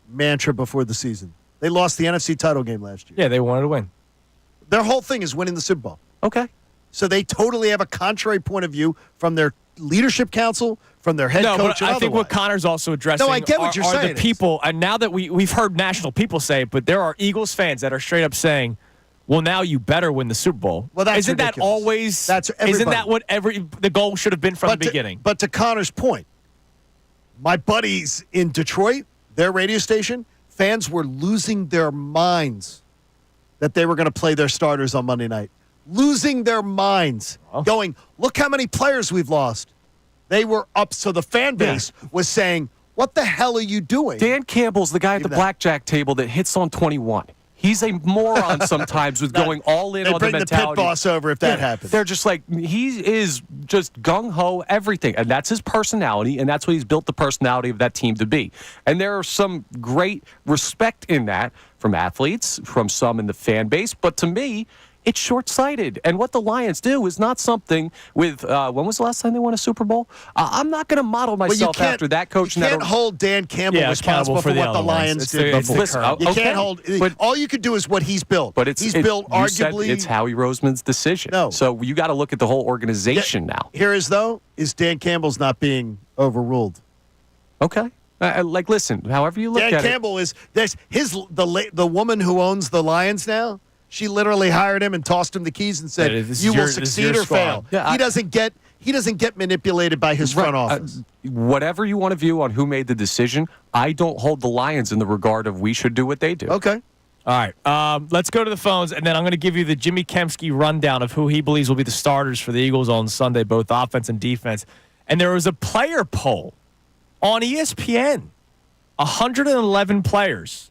Speaker 3: mantra before the season? They lost the NFC title game last year.
Speaker 2: Yeah, they wanted to win.
Speaker 3: Their whole thing is winning the Super Bowl.
Speaker 5: Okay.
Speaker 3: So they totally have a contrary point of view from their leadership council, from their head coach.
Speaker 2: But I think what Connor's also addressing
Speaker 3: I get what you're
Speaker 2: are
Speaker 3: saying
Speaker 2: the people, and now that we've heard national people say it, but there are Eagles fans that are straight up saying, well, now you better win the Super Bowl.
Speaker 3: Well, that's
Speaker 2: Isn't
Speaker 3: ridiculous.
Speaker 2: that always? Isn't that what the goal should have been from the beginning?
Speaker 3: But to Connor's point, my buddies in Detroit, their radio station, fans were losing their minds that they were going to play their starters on Monday night. Losing their minds. Going, look how many players we've lost. They were up, so the fan base was saying, what the hell are you doing?
Speaker 5: Dan Campbell's the guy at the blackjack table that hits on 21. He's a moron sometimes with going all in on the mentality.
Speaker 3: They bring the pit boss over if that happens.
Speaker 5: They're just like, he is just gung-ho everything. And that's his personality, and that's what he's built the personality of that team to be. And there are some great respect in that from athletes, from some in the fan base. But to me, it's short-sighted. And what the Lions do is not something with, when was the last time they won a Super Bowl? I'm not going to model myself after that coach.
Speaker 3: You can't hold Dan Campbell responsible for what the Lions did before. You can't hold.
Speaker 5: But
Speaker 3: all you could do is what he's built.
Speaker 5: But
Speaker 3: he's built arguably.
Speaker 5: It's Howie Roseman's decision.
Speaker 3: No.
Speaker 5: So you got to look at the whole organization now.
Speaker 3: Here is Dan Campbell's not being overruled.
Speaker 5: Okay. Listen, however you look at it.
Speaker 3: Dan Campbell is the woman who owns the Lions now. She literally hired him and tossed him the keys and said, "You will succeed or fail." Yeah, he doesn't get manipulated by his front office.
Speaker 5: Whatever you want to view on who made the decision, I don't hold the Lions in the regard of we should do what they do.
Speaker 3: Okay.
Speaker 2: All right. Let's go to the phones, and then I'm going to give you the Jimmy Kempski rundown of who he believes will be the starters for the Eagles on Sunday, both offense and defense. And there was a player poll on ESPN. 111 players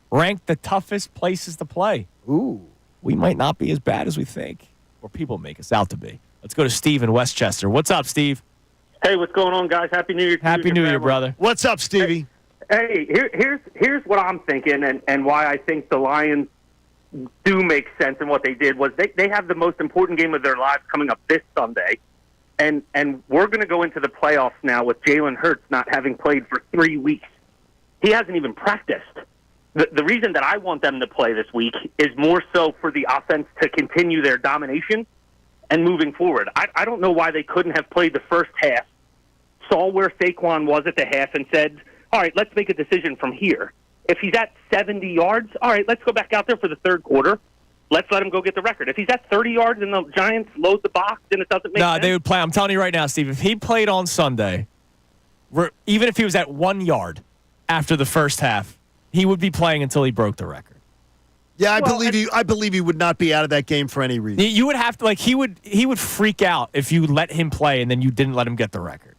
Speaker 2: ranked the toughest places to play.
Speaker 3: Ooh.
Speaker 2: We might not be as bad as we think, or people make us out to be. Let's go to Steve in Westchester. What's up, Steve?
Speaker 19: Hey, what's going on, guys? Happy New Year.
Speaker 2: Happy New Year, brother.
Speaker 3: What's up, Stevie?
Speaker 19: Hey, here's what I'm thinking, and why I think the Lions do make sense in what they did was they have the most important game of their lives coming up this Sunday, and we're going to go into the playoffs now with Jalen Hurts not having played for 3 weeks. He hasn't even practiced. The reason that I want them to play this week is more so for the offense to continue their domination and moving forward. I don't know why they couldn't have played the first half, saw where Saquon was at the half, and said, all right, let's make a decision from here. If he's at 70 yards, all right, let's go back out there for the third quarter let's let him go get the record. If he's at 30 yards and the Giants load the box, then it doesn't make sense.
Speaker 2: No, they would play. I'm telling you right now, Steve, if he played on Sunday, even if he was at 1 yard after the first half, he would be playing until he broke the record.
Speaker 3: Yeah, I believe he would not be out of that game for any reason.
Speaker 2: You would have to he would freak out if you let him play and then you didn't let him get the record.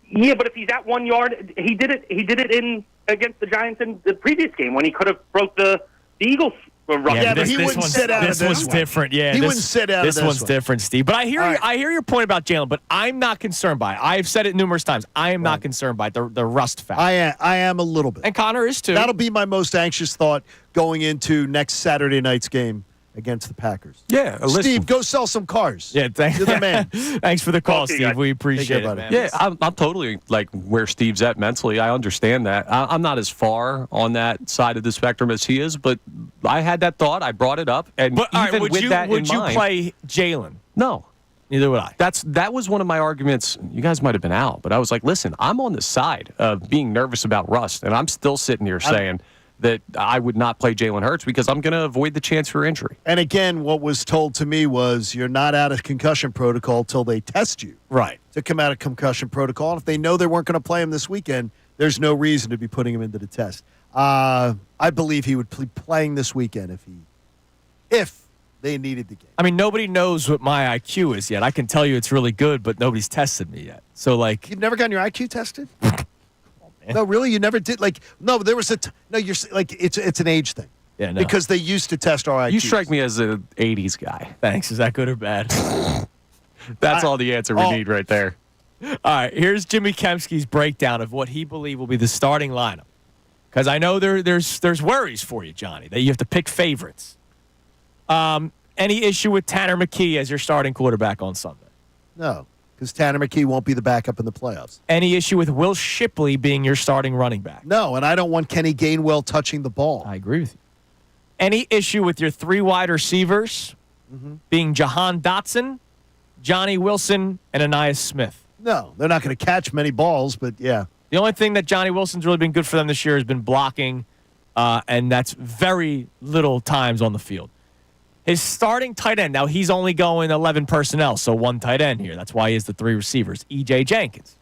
Speaker 19: Yeah, but if he's at 1 yard, he did it in against the Giants in the previous game when he could have broke the Eagles.
Speaker 3: Yeah, but he wouldn't sit out of this one.
Speaker 2: This one's different. Yeah,
Speaker 3: he wouldn't sit out of this one.
Speaker 2: This one's different, Steve. But I hear your point about Jalen, but I'm not concerned by it. I've said it numerous times. I am not concerned by the rust factor.
Speaker 3: I am a little bit.
Speaker 2: And Connor is too.
Speaker 3: That'll be my most anxious thought going into next Saturday night's game against the Packers.
Speaker 5: Yeah, listen.
Speaker 3: Steve, go sell some cars.
Speaker 2: Yeah,
Speaker 3: you're the man.
Speaker 2: Thanks for the call, Steve. We appreciate it, man.
Speaker 5: Yeah, I'm totally like where Steve's at mentally. I understand that. I'm not as far on that side of the spectrum as he is, but I had that thought. I brought it up, and
Speaker 2: but,
Speaker 5: even
Speaker 2: would
Speaker 5: with
Speaker 2: you,
Speaker 5: that
Speaker 2: would
Speaker 5: in
Speaker 2: you
Speaker 5: mind,
Speaker 2: play Jalen?
Speaker 5: No.
Speaker 2: Neither would I.
Speaker 5: That was one of my arguments. You guys might have been out, but I was like, listen, I'm on the side of being nervous about rust, and I'm still sitting here saying that I would not play Jalen Hurts because I'm going to avoid the chance for injury.
Speaker 3: And again, what was told to me was you're not out of concussion protocol till they test you.
Speaker 2: Right.
Speaker 3: To come out of concussion protocol. And if they know they weren't going to play him this weekend, there's no reason to be putting him into the test. I believe he would be playing this weekend if they needed the game.
Speaker 2: I mean, nobody knows what my IQ is yet. I can tell you it's really good, but nobody's tested me yet. So, like,
Speaker 3: you've never gotten your IQ tested? No, really, you never did. There was you're like it's an age thing.
Speaker 2: Yeah, no.
Speaker 3: Because they used to test our IQ.
Speaker 5: You strike me as an '80s guy.
Speaker 2: Thanks. Is that good or bad?
Speaker 5: That's all the answer we need right there.
Speaker 2: All right, here's Jimmy Kempski's breakdown of what he believes will be the starting lineup. Because I know there's worries for you, Johnny, that you have to pick favorites. Any issue with Tanner McKee as your starting quarterback on Sunday?
Speaker 3: No, because Tanner McKee won't be the backup in the playoffs.
Speaker 2: Any issue with Will Shipley being your starting running back?
Speaker 3: No, and I don't want Kenny Gainwell touching the ball.
Speaker 2: I agree with you. Any issue with your 3 wide receivers being Jahan Dotson, Johnny Wilson, and Anais Smith?
Speaker 3: No, they're not going to catch many balls, but yeah.
Speaker 2: The only thing that Johnny Wilson's really been good for them this year has been blocking, and that's very little times on the field. His starting tight end, now he's only going 11 personnel, so 1 tight end here. That's why he has the 3 receivers. E.J. Jenkins.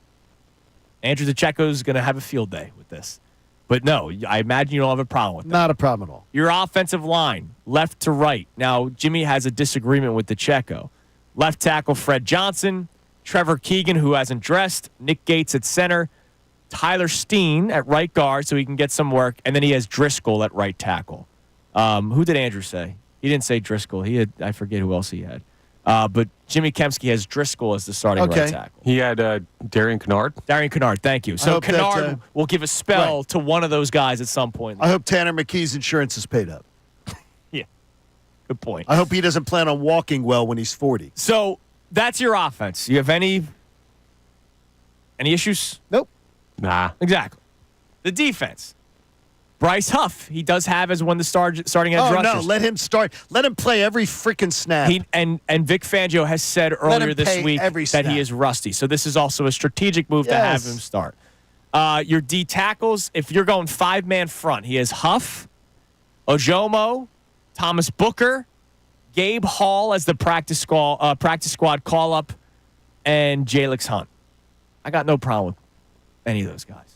Speaker 2: Andrew DiCecco's going to have a field day with this. But no, I imagine you don't have a problem with that.
Speaker 3: Not a problem at all.
Speaker 2: Your offensive line, left to right. Now, Jimmy has a disagreement with DiCecco. Left tackle, Fred Johnson. Trevor Keegan, who hasn't dressed. Nick Gates at center. Tyler Steen at right guard so he can get some work. And then he has Driscoll at right tackle. Who did Andrew say? He didn't say Driscoll. He had, I forget who else he had. But Jimmy Kempski has Driscoll as the starting right tackle.
Speaker 5: He had Darian Kennard.
Speaker 2: Darian Kennard, thank you. So Kennard will give a spell to one of those guys at some point.
Speaker 3: I hope Tanner McKee's insurance is paid up.
Speaker 2: Yeah, good point.
Speaker 3: I hope he doesn't plan on walking well when he's 40.
Speaker 2: So that's your offense. You have any issues?
Speaker 3: Nope.
Speaker 5: Nah.
Speaker 2: Exactly. The defense. Bryce Huff, he does have as one of the starting edge rushers.
Speaker 3: No, let him start. Let him play every freaking snap.
Speaker 2: And Vic Fangio has said earlier this week that he is rusty. So this is also a strategic move to have him start. Your D tackles, if you're going 5-man front, he has Huff, Ojomo, Thomas Booker, Gabe Hall as the practice squad call-up, and Jalix Hunt. I got no problem with any of those guys.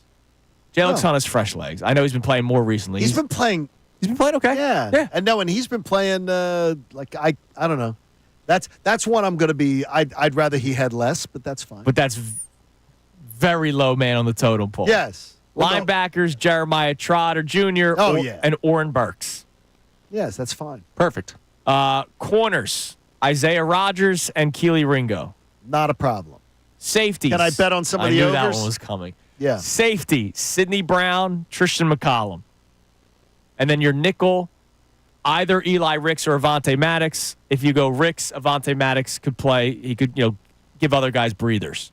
Speaker 2: Jalix Hunt has fresh legs. I know he's been playing more recently.
Speaker 3: He's been playing.
Speaker 2: He's been playing okay.
Speaker 3: Yeah. And he's been playing I don't know. That's one I'm going to be. I'd rather he had less, but that's fine.
Speaker 2: But that's very low man on the totem pole.
Speaker 3: Yes.
Speaker 2: Linebackers, Jeremiah Trotter Jr. And Oren Burks.
Speaker 3: Yes, that's fine.
Speaker 5: Perfect.
Speaker 2: Corners, Isaiah Rodgers and Keely Ringo.
Speaker 3: Not a problem.
Speaker 2: Safeties.
Speaker 3: Can I bet on some of the
Speaker 2: I knew
Speaker 3: overs?
Speaker 2: that one was coming.
Speaker 3: Yeah.
Speaker 2: Safety, Sidney Brown, Tristan McCollum. And then your nickel, either Eli Ricks or Avonte Maddox. If you go Ricks, Avonte Maddox could play. He could, give other guys breathers.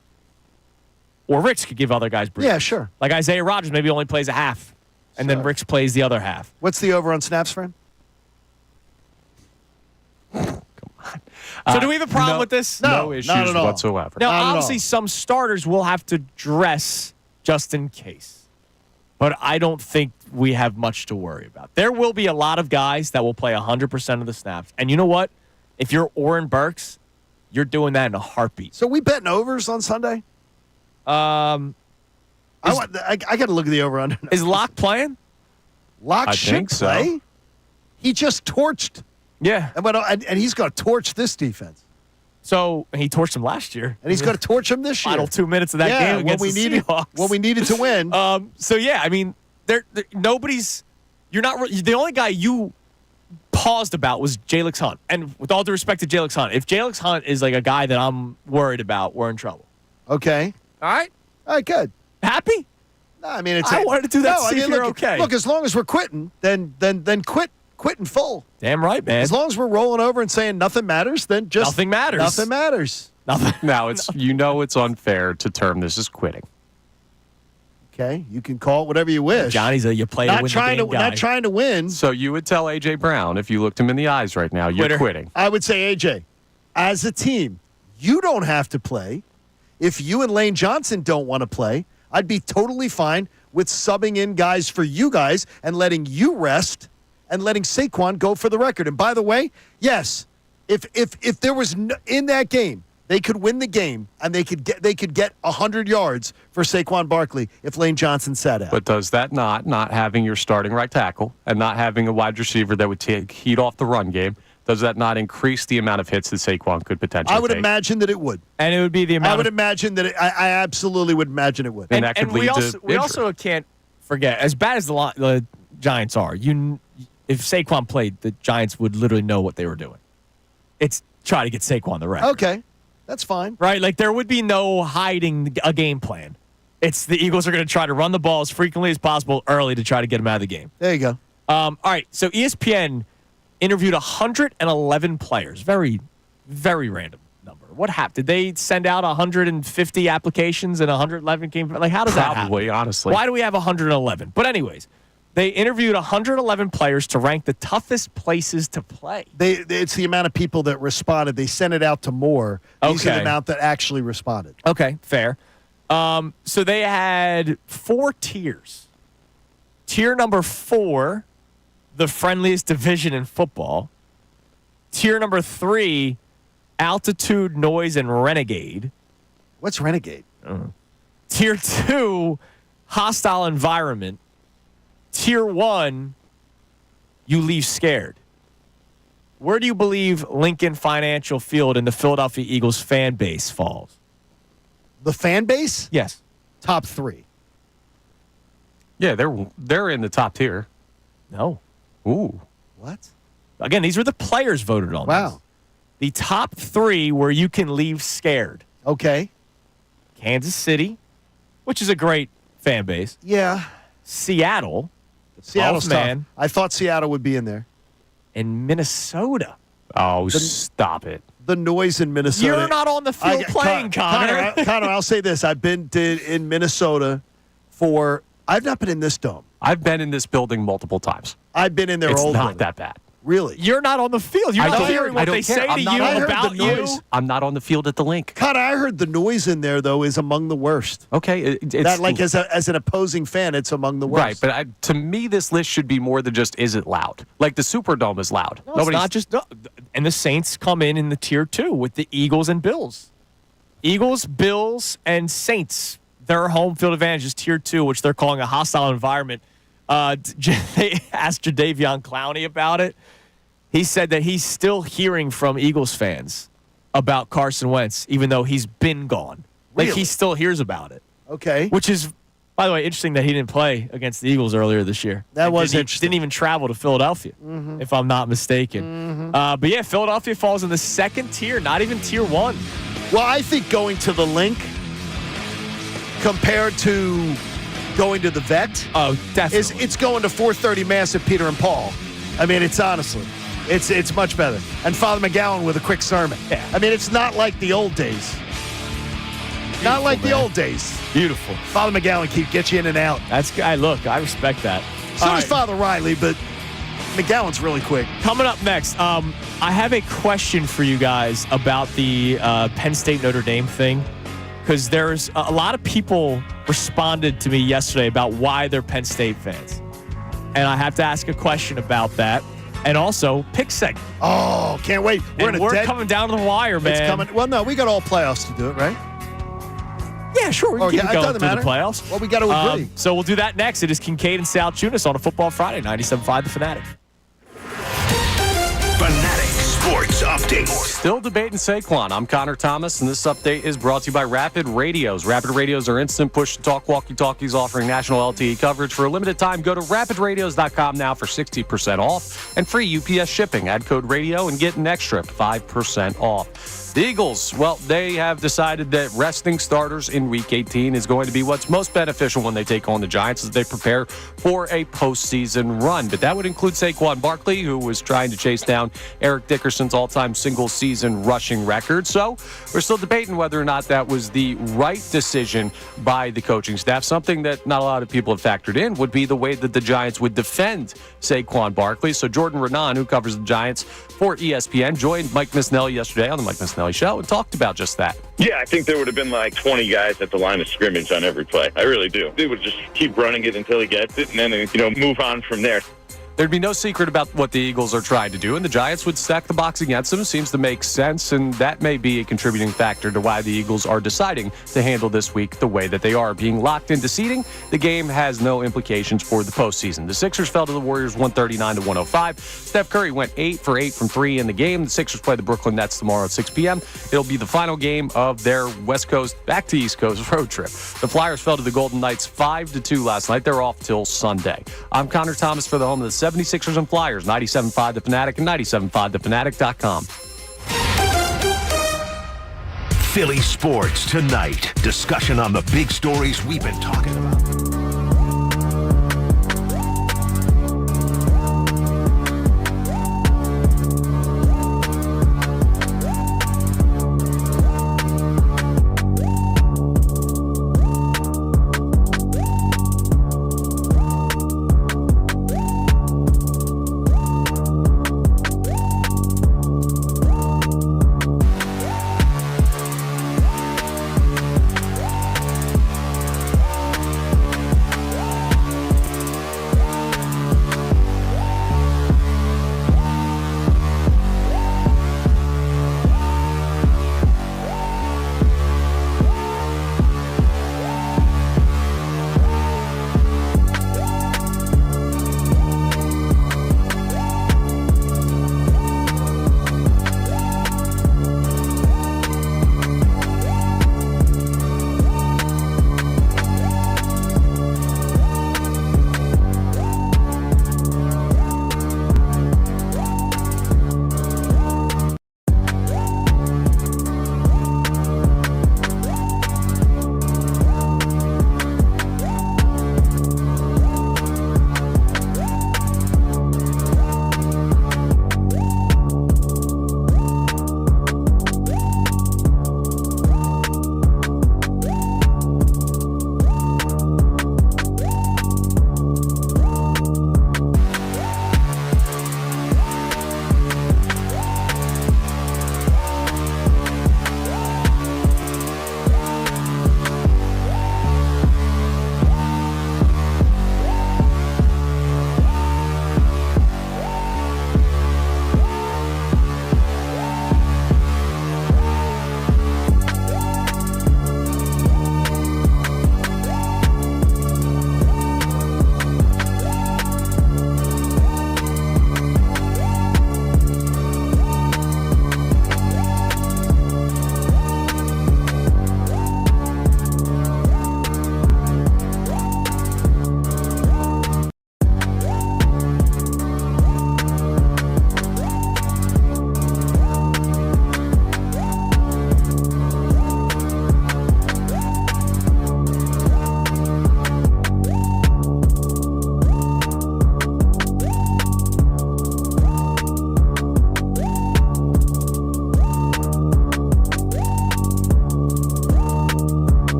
Speaker 2: Or Ricks could give other guys breathers.
Speaker 3: Yeah, sure.
Speaker 2: Like Isaiah Rodgers maybe only plays a half, and then Ricks plays the other half.
Speaker 3: What's the over on snaps, friend?
Speaker 2: So do we have a problem with this?
Speaker 5: No issues whatsoever.
Speaker 2: Now, obviously, some starters will have to dress just in case. but I don't think we have much to worry about. There will be a lot of guys that will play 100% of the snaps. And you know what? If you're Oren Burks, you're doing that in a heartbeat.
Speaker 3: So we betting overs on Sunday? I got to look at the over-under.
Speaker 2: Is Locke playing?
Speaker 3: Locke should
Speaker 5: think so.
Speaker 3: play. He just torched.
Speaker 2: Yeah.
Speaker 3: And he's going to torch this defense.
Speaker 2: So he torched him last year.
Speaker 3: And he's going to torch him this year.
Speaker 2: Final 2 minutes of that game against the Seahawks.
Speaker 3: When we needed to win.
Speaker 2: So, yeah, I mean, nobody's – you're not – the only guy you paused about was Jalix Hunt. And with all due respect to Jalix Hunt, if Jalix Hunt is like a guy that I'm worried about, we're in trouble.
Speaker 3: Okay.
Speaker 2: All right?
Speaker 3: All right, good.
Speaker 2: Happy?
Speaker 3: No, I mean,
Speaker 2: I wanted to do that to see if you're okay.
Speaker 3: Look, as long as we're quitting, then quit in full.
Speaker 2: Damn right, man.
Speaker 3: As long as we're rolling over and saying nothing matters, then just
Speaker 2: nothing matters.
Speaker 3: Nothing matters.
Speaker 2: Nothing.
Speaker 5: Now, it's unfair to term this as quitting.
Speaker 3: Okay, you can call it whatever you wish.
Speaker 2: Johnny's you play to win the game guy.
Speaker 3: Not trying to win.
Speaker 5: So you would tell A.J. Brown, if you looked him in the eyes right now, you're quitting.
Speaker 3: I would say, A.J., as a team, you don't have to play. If you and Lane Johnson don't want to play, I'd be totally fine with subbing in guys for you guys and letting you rest and letting Saquon go for the record. And by the way, yes, if there was in that game, they could win the game and they could get 100 yards for Saquon Barkley if Lane Johnson sat out.
Speaker 5: But does that not having your starting right tackle and not having a wide receiver that would take heat off the run game, does that not increase the amount of hits that Saquon could potentially
Speaker 3: I would
Speaker 5: take?
Speaker 3: imagine that it would.
Speaker 2: And it would be the amount.
Speaker 3: I would imagine that I absolutely would imagine it would.
Speaker 5: And that could lead to
Speaker 2: we also can't forget, as bad as the Giants are, if Saquon played, the Giants would literally know what they were doing. It's try to get Saquon the record.
Speaker 3: Okay, that's fine.
Speaker 2: Right? Like there would be no hiding a game plan. It's the Eagles are going to try to run the ball as frequently as possible early to try to get him out of the game.
Speaker 3: There you go.
Speaker 2: All right, so ESPN interviewed 111 players. Very, very random number. What happened? Did they send out 150 applications and 111 came? Like, how does that happen?
Speaker 5: Probably, honestly.
Speaker 2: Why do we have 111? But anyways, they interviewed 111 players to rank the toughest places to play.
Speaker 3: It's the amount of people that responded. They sent it out to more. These are the amount that actually responded.
Speaker 2: Okay, fair. So they had 4 tiers. Tier number 4, the friendliest division in football. Tier number 3, altitude, noise, and renegade.
Speaker 3: What's renegade?
Speaker 2: Tier 2, hostile environment. Tier 1, you leave scared. Where do you believe Lincoln Financial Field and the Philadelphia Eagles fan base falls?
Speaker 3: The fan base?
Speaker 2: Yes.
Speaker 3: Top 3.
Speaker 5: Yeah, they're in the top tier.
Speaker 2: No.
Speaker 5: Ooh.
Speaker 3: What?
Speaker 2: Again, these were the players voted on.
Speaker 3: Wow.
Speaker 2: This. The top 3 where you can leave scared.
Speaker 3: Okay.
Speaker 2: Kansas City, which is a great fan base.
Speaker 3: Yeah.
Speaker 2: Seattle's
Speaker 3: man. I thought Seattle would be in there.
Speaker 2: And Minnesota.
Speaker 5: Oh, stop it.
Speaker 3: The noise in Minnesota.
Speaker 2: You're not on the field playing, Connor.
Speaker 3: Connor, I'll say this. I've been in Minnesota I've not been in this dome.
Speaker 5: I've been in this building multiple times.
Speaker 3: I've been in their old
Speaker 5: It's not
Speaker 3: building.
Speaker 5: that bad.
Speaker 3: Really?
Speaker 2: You're not on the field. You're not hearing what they say to you about you.
Speaker 5: I'm not on the field at the link.
Speaker 3: Connor, I heard the noise in there, though, is among the worst.
Speaker 5: Okay.
Speaker 3: That, like, as an opposing fan, it's among the worst.
Speaker 5: Right, but to me, this list should be more than just, is it loud? Like, the Superdome is loud.
Speaker 2: No, it's not just... And the Saints come in the tier 2 with the Eagles and Bills. Eagles, Bills, and Saints. Their home field advantage is tier 2, which they're calling a hostile environment. They asked Jadeveon Clowney about it. He said that he's still hearing from Eagles fans about Carson Wentz, even though he's been gone. Like,
Speaker 3: Really?
Speaker 2: he still hears about it.
Speaker 3: Okay.
Speaker 2: Which is, by the way, interesting that he didn't play against the Eagles earlier this year.
Speaker 3: That was
Speaker 2: He
Speaker 3: interesting.
Speaker 2: didn't even travel to Philadelphia, if I'm not mistaken. But yeah, Philadelphia falls in the second tier, not even tier 1.
Speaker 3: Well, I think going to the link compared to going to the vet,
Speaker 2: definitely.
Speaker 3: it's going to 430 Mass at Peter and Paul. I mean, it's honestly, it's much better. And Father McGowan with a quick sermon.
Speaker 2: Yeah.
Speaker 3: I mean, it's not like the old days. Not like the old days.
Speaker 2: Beautiful.
Speaker 3: Father McGowan gets you in and out.
Speaker 2: Look, I respect that.
Speaker 3: So
Speaker 2: All
Speaker 3: does
Speaker 2: right.
Speaker 3: Father Riley, but McGowan's really quick.
Speaker 2: Coming up next, I have a question for you guys about the Penn State Notre Dame thing, because there's a lot of people responded to me yesterday about why they're Penn State fans. And I have to ask a question about that. And also, pick segment.
Speaker 3: Oh, can't wait.
Speaker 2: We're coming down to the wire, man.
Speaker 3: It's coming. Well, no, we got all playoffs to do it, right?
Speaker 2: Yeah, sure. We can keep it going through the playoffs.
Speaker 3: Well, we got to agree.
Speaker 2: So we'll do that next. It is Kincade and Salciunas on a Football Friday, 97.5 The Fanatic.
Speaker 1: Fanatic Sports Update.
Speaker 5: Still debating Saquon. I'm Connor Thomas, and this update is brought to you by Rapid Radios. Rapid Radios are instant push-to-talk walkie-talkies offering national LTE coverage for a limited time. Go to rapidradios.com now for 60% off and free UPS shipping. Add code radio and get an extra 5% off. The Eagles, well, they have decided that resting starters in Week 18 is going to be what's most beneficial when they take on the Giants as they prepare for a postseason run. But that would include Saquon Barkley, who was trying to chase down Eric Dickerson's all-time single-season rushing record. So we're still debating whether or not that was the right decision by the coaching staff. Something that not a lot of people have factored in would be the way that the Giants would defend Saquon Barkley. So Jordan Renan, who covers the Giants for ESPN, joined Mike Missanelli yesterday on the Mike Missanelli Show and talked about just that.
Speaker 10: Yeah, I think there would have been like 20 guys at the line of scrimmage on every play. I really do. They would just keep running it until he gets it and then, move on from there.
Speaker 5: There'd be no secret about what the Eagles are trying to do, and the Giants would stack the box against them. Seems to make sense, and that may be a contributing factor to why the Eagles are deciding to handle this week the way that they are. Being locked into seeding, the game has no implications for the postseason. The Sixers fell to the Warriors 139-105. Steph Curry went 8 for 8 from 3 in the game. The Sixers play the Brooklyn Nets tomorrow at 6 p.m. It'll be the final game of their West Coast back to East Coast road trip. The Flyers fell to the Golden Knights 5-2 last night. They're off till Sunday. I'm Connor Thomas for the home of the 76ers and Flyers, 97.5 The Fanatic and 97.5thefanatic.com.
Speaker 1: Philly sports tonight. Discussion on the big stories we've been talking about.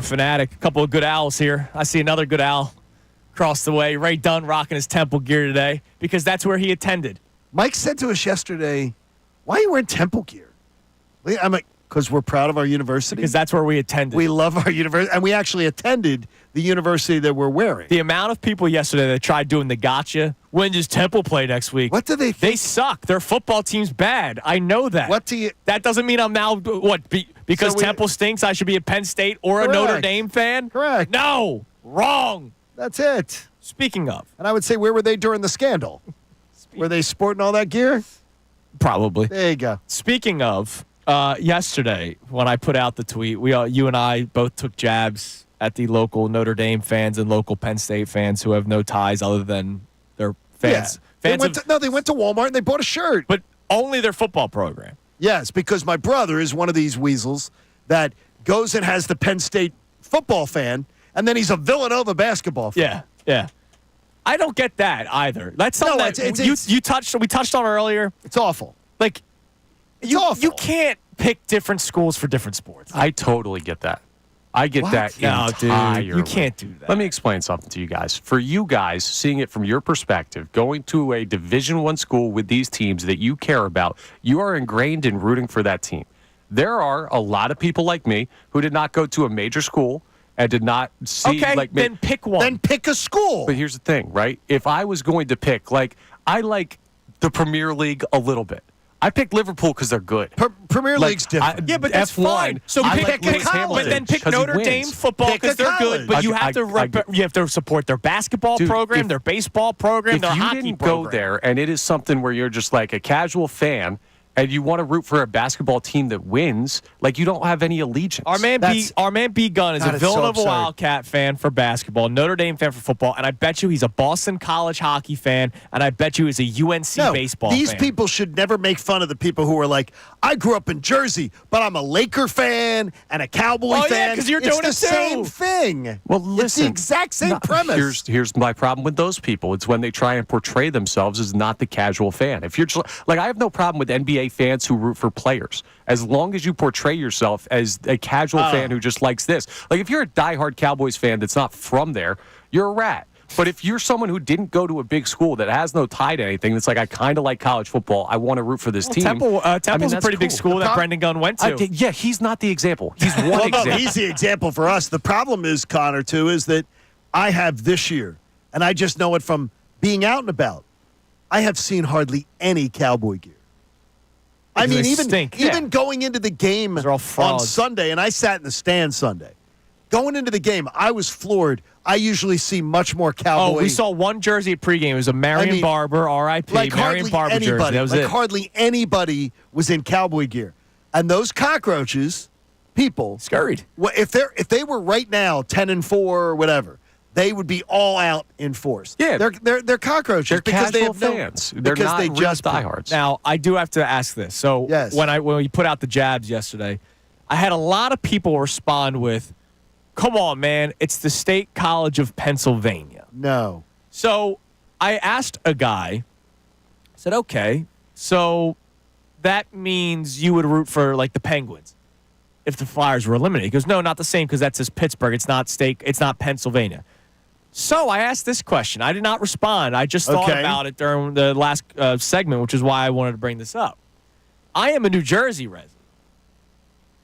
Speaker 2: fanatic. A couple of good owls here. I see another good owl across the way. Ray Dunn rocking his Temple gear today because that's where he attended.
Speaker 3: Mike said to us yesterday, why are you wearing Temple gear? I'm like, because we're proud of our university.
Speaker 2: Because that's where we attended.
Speaker 3: We love our university. And we actually attended the university that we're wearing.
Speaker 2: The amount of people yesterday that tried doing the gotcha. When does Temple play next week?
Speaker 3: What do they think?
Speaker 2: They suck. Their football team's bad. I know that.
Speaker 3: What do you...
Speaker 2: That doesn't mean I'm now, because
Speaker 3: So
Speaker 2: Temple stinks, I should be a Penn State or a Notre Dame fan?
Speaker 3: Correct.
Speaker 2: No. Wrong.
Speaker 3: That's it.
Speaker 2: Speaking of.
Speaker 3: And I would say, where were they during the scandal? Were they sporting all that gear?
Speaker 2: Probably.
Speaker 3: There you go.
Speaker 2: Speaking of, yesterday when I put out the tweet, you and I both took jabs at the local Notre Dame fans and local Penn State fans who have no ties other than their fans.
Speaker 3: Yeah. They went to Walmart and they bought a shirt.
Speaker 2: But only their football program.
Speaker 3: Yes, because my brother is one of these weasels that goes and has the Penn State football fan, and then he's a Villanova basketball fan.
Speaker 2: Yeah. I don't get that either. That's something we touched on earlier.
Speaker 3: It's awful.
Speaker 2: Like, you can't pick different schools for different sports.
Speaker 5: I totally get that. I get that entirely.
Speaker 2: Dude, you can't do that.
Speaker 5: Let me explain something to you guys. For you guys, seeing it from your perspective, going to a Division I school with these teams that you care about, you are ingrained in rooting for that team. There are a lot of people like me who did not go to a major school and did not see
Speaker 2: then pick one.
Speaker 3: Then pick a school.
Speaker 5: But here's the thing, right? If I was going to pick, I like the Premier League a little bit. I picked Liverpool because they're good.
Speaker 3: Premier League's different.
Speaker 2: Yeah, but that's
Speaker 5: F1,
Speaker 2: fine. So pick college, but then pick Notre Dame football because they're good. But you have to support their basketball program, their baseball program, their hockey program.
Speaker 5: If you didn't go there, and it is something where you're just like a casual fan, and you want to root for a basketball team that wins, you don't have any allegiance.
Speaker 2: Our man B Gunn is a Villanova Wildcat fan for basketball, Notre Dame fan for football, and I bet you he's a Boston College hockey fan, and I bet you he's a UNC baseball fan.
Speaker 3: These people should never make fun of the people who are like, I grew up in Jersey, but I'm a Laker fan and a Cowboy fan.
Speaker 2: Yeah, because you're doing
Speaker 3: it's the same thing.
Speaker 5: Well, listen.
Speaker 3: It's the exact same premise.
Speaker 5: Here's my problem with those people. It's when they try and portray themselves as not the casual fan. If you're just, I have no problem with NBA fans who root for players, as long as you portray yourself as a casual fan who just likes this. If you're a diehard Cowboys fan that's not from there, you're a rat. But if you're someone who didn't go to a big school that has no tie to anything, that's I kind of like college football, I want to root for this team.
Speaker 2: Temple's a pretty big school that Brendan Gunn went to.
Speaker 5: Yeah, he's not the example. He's one example.
Speaker 3: No, he's the example for us. The problem is, Connor, too, is that I have this year, and I just know it from being out and about, I have seen hardly any Cowboy gear. I mean, even going into the game on Sunday, and I sat in the stand Sunday. Going into the game, I was floored. I usually see much more Cowboy.
Speaker 2: Oh, we saw one jersey at pregame. It was a Marion Barber, R.I.P. Marion Barber jersey. That was it.
Speaker 3: Hardly anybody was in Cowboy gear. And those cockroaches, people
Speaker 2: scurried.
Speaker 3: If they were right now 10-4 or whatever, they would be all out in force.
Speaker 5: Yeah,
Speaker 3: they're cockroaches.
Speaker 5: They're
Speaker 3: because
Speaker 5: casual
Speaker 3: they have
Speaker 5: fans. They're not
Speaker 3: they
Speaker 5: real
Speaker 3: just
Speaker 5: diehards.
Speaker 2: Now, I do have to ask this. So when you put out the jabs yesterday, I had a lot of people respond with, "Come on, man! It's the State College of Pennsylvania."
Speaker 3: No.
Speaker 2: So I asked a guy. I said, "Okay, so that means you would root for the Penguins if the Flyers were eliminated?" He goes, "No, not the same because that's just Pittsburgh. It's not State. It's not Pennsylvania." So I asked this question. I did not respond. I just thought about it during the last segment, which is why I wanted to bring this up. I am a New Jersey resident.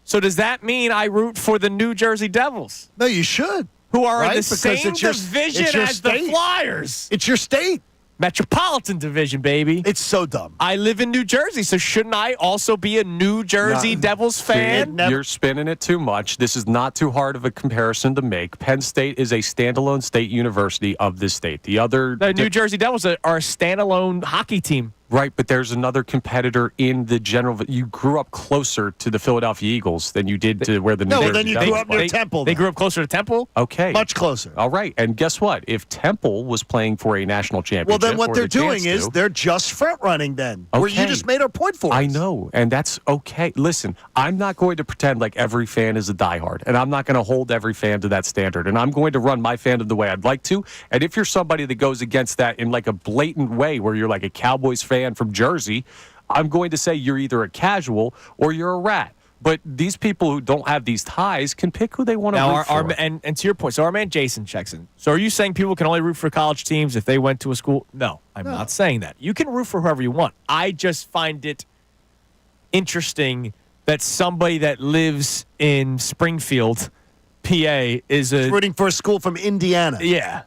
Speaker 2: So does that mean I root for the New Jersey Devils?
Speaker 3: No, you should.
Speaker 2: Who are in the same division as the Flyers.
Speaker 3: It's your state.
Speaker 2: Metropolitan Division, baby.
Speaker 3: It's so dumb.
Speaker 2: I live in New Jersey, so shouldn't I also be a New Jersey Devils fan?
Speaker 5: You're spinning it too much. This is not too hard of a comparison to make. Penn State is a standalone state university of this state. The
Speaker 2: New Jersey Devils are a standalone hockey team.
Speaker 5: Right, but there's another competitor in the general. You grew up closer to the Philadelphia Eagles than you did to where the New Jersey
Speaker 3: then you grew up near Temple.
Speaker 2: They grew up closer to Temple?
Speaker 5: Okay.
Speaker 3: Much closer.
Speaker 5: All right, and guess what? If Temple was playing for a national championship,
Speaker 3: well, then what they're doing is they're just front-running then, where you just made our point for us.
Speaker 5: I know, and that's okay. Listen, I'm not going to pretend like every fan is a diehard, and I'm not going to hold every fan to that standard, and I'm going to run my fandom the way I'd like to, and if you're somebody that goes against that in a blatant way where you're like a Cowboys fan from Jersey, I'm going to say you're either a casual or you're a rat. But these people who don't have these ties can pick who they want to root for.
Speaker 2: And to your point, so our man Jason checks in. So are you saying people can only root for college teams if they went to a school? No, I'm not saying that. You can root for whoever you want. I just find it interesting that somebody that lives in Springfield, PA, is
Speaker 3: rooting for a school from Indiana.
Speaker 2: Yeah.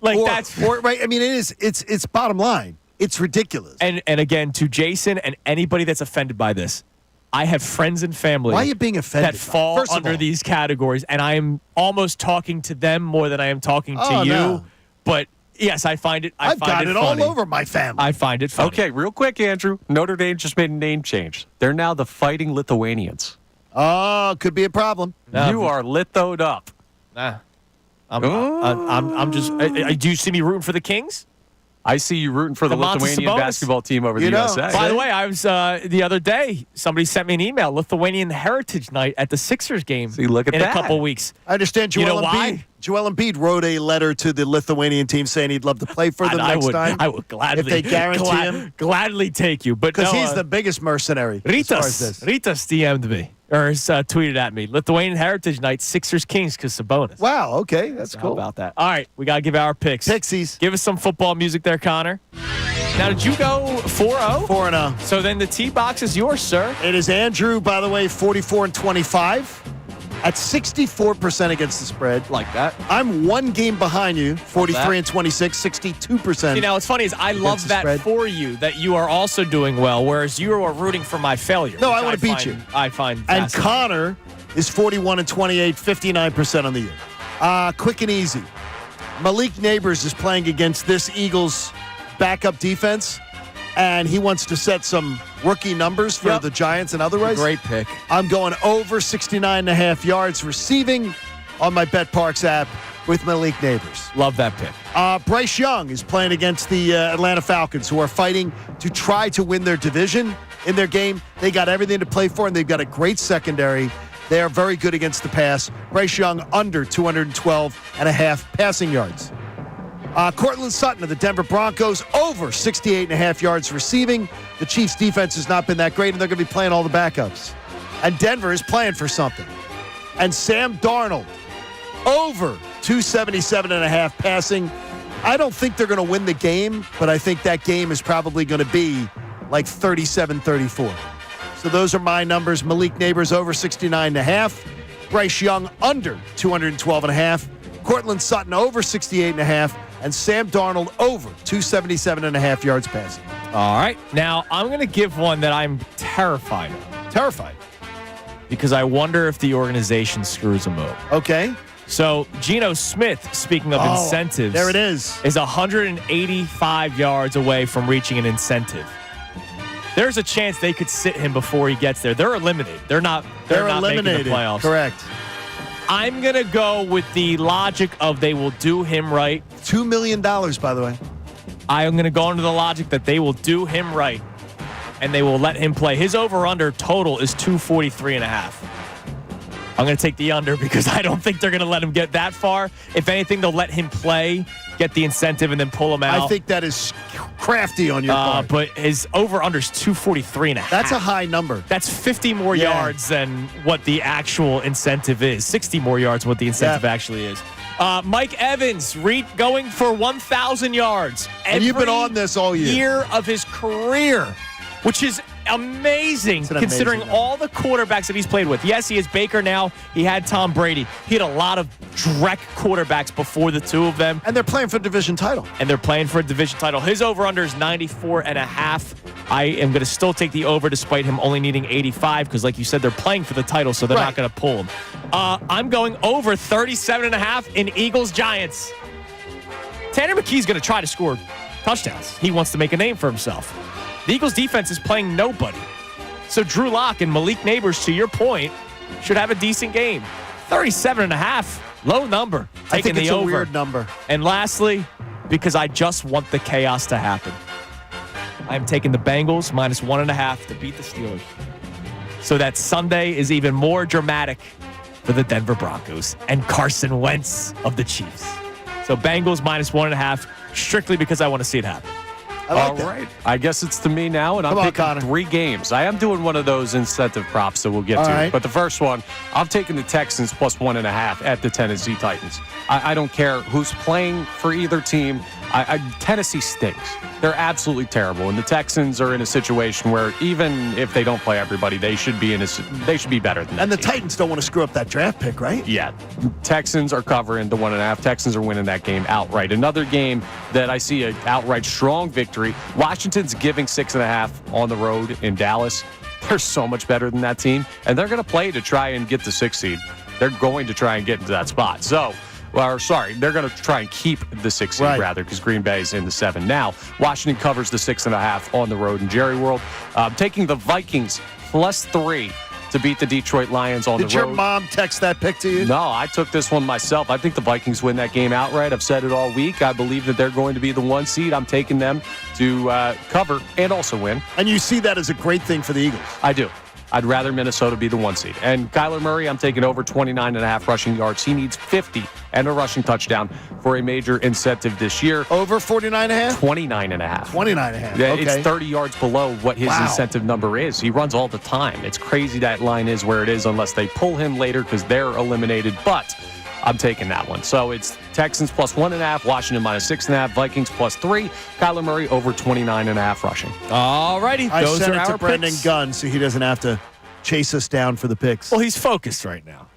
Speaker 3: Right. I mean, it's bottom line. It's ridiculous.
Speaker 2: And again, to Jason and anybody that's offended by this, I have friends and family.
Speaker 3: Why are you being offended?
Speaker 2: That fall under these categories, and I am almost talking to them more than I am talking to you.
Speaker 3: No.
Speaker 2: But yes, I find it.
Speaker 3: I've got it
Speaker 2: funny.
Speaker 3: all over my family.
Speaker 2: I find it funny.
Speaker 5: Okay, real quick, Andrew. Notre Dame just made a name change. They're now the Fighting Lithuanians.
Speaker 3: Oh, could be a problem.
Speaker 5: You are lithoed up.
Speaker 2: Nah. I'm just. Do you see me rooting for the Kings?
Speaker 5: I see you rooting for the Lithuanian basketball team over the USA.
Speaker 2: By the way, I was the other day. Somebody sent me an email. Lithuanian Heritage Night at the Sixers game.
Speaker 5: See, look at
Speaker 2: in
Speaker 5: that.
Speaker 2: a couple weeks.
Speaker 3: I understand. Joel Embiid wrote a letter to the Lithuanian team saying he'd love to play for them next time.
Speaker 2: I would gladly,
Speaker 3: if they guarantee him,
Speaker 2: gladly take you. But
Speaker 3: because he's the biggest mercenary.
Speaker 2: Ritas DM'd me or tweeted at me. Lithuanian Heritage Night, Sixers Kings because Sabonis.
Speaker 3: Wow. Okay, that's cool.
Speaker 2: How about that? All right, we gotta give our picks.
Speaker 3: Pixies.
Speaker 2: Give us some football music there, Connor. Now, did you go 4-0?
Speaker 3: 4-0.
Speaker 2: So then the tee box is yours, sir.
Speaker 3: It is Andrew, by the way, 44-25. At 64% against the spread.
Speaker 2: Like that.
Speaker 3: I'm one game behind you, 43-26, 62%.
Speaker 2: You know, what's funny is I love that for you, that you are also doing well, whereas you are rooting for my failure.
Speaker 3: No, I want to beat you.
Speaker 2: I find
Speaker 3: And Connor is 41-28, 59% on the year. Quick and easy. Malik Neighbors is playing against this Eagles backup defense, and he wants to set some rookie numbers for the Giants and otherwise.
Speaker 2: Great pick.
Speaker 3: I'm going over 69.5 yards receiving on my BetParks app with Malik Neighbors.
Speaker 2: Love that pick.
Speaker 3: Bryce Young is playing against the Atlanta Falcons, who are fighting to try to win their division in their game. They got everything to play for, and they've got a great secondary. They are very good against the pass. Bryce Young under 212.5 passing yards. Cortland Sutton of the Denver Broncos, over 68.5 yards receiving. The Chiefs' defense has not been that great, and they're going to be playing all the backups. And Denver is playing for something. And Sam Darnold, over 277.5 passing. I don't think they're going to win the game, but I think that game is probably going to be like 37-34. So those are my numbers. Malik Neighbors, over 69.5. Bryce Young, under 212.5. Cortland Sutton, over 68.5. And Sam Darnold, over 277.5 yards passing.
Speaker 2: All right. Now, I'm going to give one that I'm terrified of.
Speaker 3: Terrified?
Speaker 2: Because I wonder if the organization screws them over.
Speaker 3: Okay.
Speaker 2: So, Geno Smith, speaking of incentives.
Speaker 3: There it is.
Speaker 2: Is 185 yards away from reaching an incentive. There's a chance they could sit him before he gets there. They're eliminated. They're not
Speaker 3: eliminated.
Speaker 2: Making the playoffs.
Speaker 3: Correct.
Speaker 2: I'm going to go with the logic of they will do him right.
Speaker 3: $2 million, by the way.
Speaker 2: I am going to go into the logic that they will do him right, and they will let him play. His over-under total is 243.5. I'm going to take the under because I don't think they're going to let him get that far. If anything, they'll let him play, get the incentive, and then pull him out.
Speaker 3: I think that is crafty on your part.
Speaker 2: But his over-under is 243.5.
Speaker 3: That's a high number.
Speaker 2: That's 50 more yards than what the actual incentive is. 60 more yards than what the incentive actually is. Mike Evans going for 1,000 yards.
Speaker 3: And you've been on this all year.
Speaker 2: Of his career, which is amazing considering all the quarterbacks that he's played with. Yes, he is Baker now. He had Tom Brady. He had a lot of Drek quarterbacks before the two of them.
Speaker 3: And they're playing for a division title.
Speaker 2: His over-under is 94.5. I am going to still take the over despite him only needing 85 because, like you said, they're playing for the title, so they're not going to pull him. I'm going over 37.5 in Eagles-Giants. Tanner McKee's going to try to score touchdowns. He wants to make a name for himself. The Eagles defense is playing nobody. So Drew Lock and Malik Neighbors, to your point, should have a decent game. 37.5, low number.
Speaker 3: I think it's
Speaker 2: the over.
Speaker 3: A weird number.
Speaker 2: And lastly, because I just want the chaos to happen, I'm taking the Bengals minus 1.5 to beat the Steelers. So that Sunday is even more dramatic for the Denver Broncos and Carson Wentz of the Chiefs. So Bengals minus 1.5, strictly because I want to see it happen.
Speaker 3: like
Speaker 5: All
Speaker 3: that.
Speaker 5: right. I guess it's to me now, and
Speaker 3: Come
Speaker 5: I'm
Speaker 3: on,
Speaker 5: picking
Speaker 3: Connor.
Speaker 5: 3 games. I am doing one of those incentive props that we'll get
Speaker 3: All
Speaker 5: to.
Speaker 3: right.
Speaker 5: But the first one, I'm taking the Texans plus 1.5 at the Tennessee Titans. I don't care who's playing for either team. Tennessee stinks. They're absolutely terrible, and the Texans are in a situation where even if they don't play everybody, they should be better than that.
Speaker 3: And the
Speaker 5: team.
Speaker 3: Titans don't want to screw up that draft pick, right?
Speaker 5: Yeah. Texans are covering the 1.5. Texans are winning that game outright. Another game that I see an outright strong victory. Washington's giving 6.5 on the road in Dallas. They're so much better than that team, and they're going to play to try and get the 6th seed. They're going to try and get into that spot. They're going to try and keep the 6th seed,
Speaker 3: Right.
Speaker 5: rather, because Green Bay is in the 7 now. Washington covers the 6.5 on the road in Jerry World. Taking the Vikings plus 3 to beat the Detroit Lions on the road.
Speaker 3: Did your mom text that pick to you?
Speaker 5: No, I took this one myself. I think the Vikings win that game outright. I've said it all week. I believe that they're going to be the 1 seed. I'm taking them to cover and also win.
Speaker 3: And you see that as a great thing for the Eagles.
Speaker 5: I do. I'd rather Minnesota be the 1 seed. And Kyler Murray, I'm taking over 29.5 rushing yards. He needs 50 and a rushing touchdown for a major incentive this year.
Speaker 3: Over 49.5?
Speaker 5: 29.5.
Speaker 3: 29.5.
Speaker 5: Yeah,
Speaker 3: Okay.
Speaker 5: It's 30 yards below what his
Speaker 3: Wow.
Speaker 5: incentive number is. He runs all the time. It's crazy that line is where it is unless they pull him later because they're eliminated. But I'm taking that one. So it's Texans plus 1.5, Washington minus 6.5, Vikings plus 3, Kyler Murray over 29.5 rushing.
Speaker 2: All righty.
Speaker 3: I
Speaker 2: Those
Speaker 3: sent
Speaker 2: are
Speaker 3: it to
Speaker 2: our
Speaker 3: Brendan
Speaker 2: picks.
Speaker 3: Gunn so he doesn't have to chase us down for the picks.
Speaker 2: Well, he's focused right now.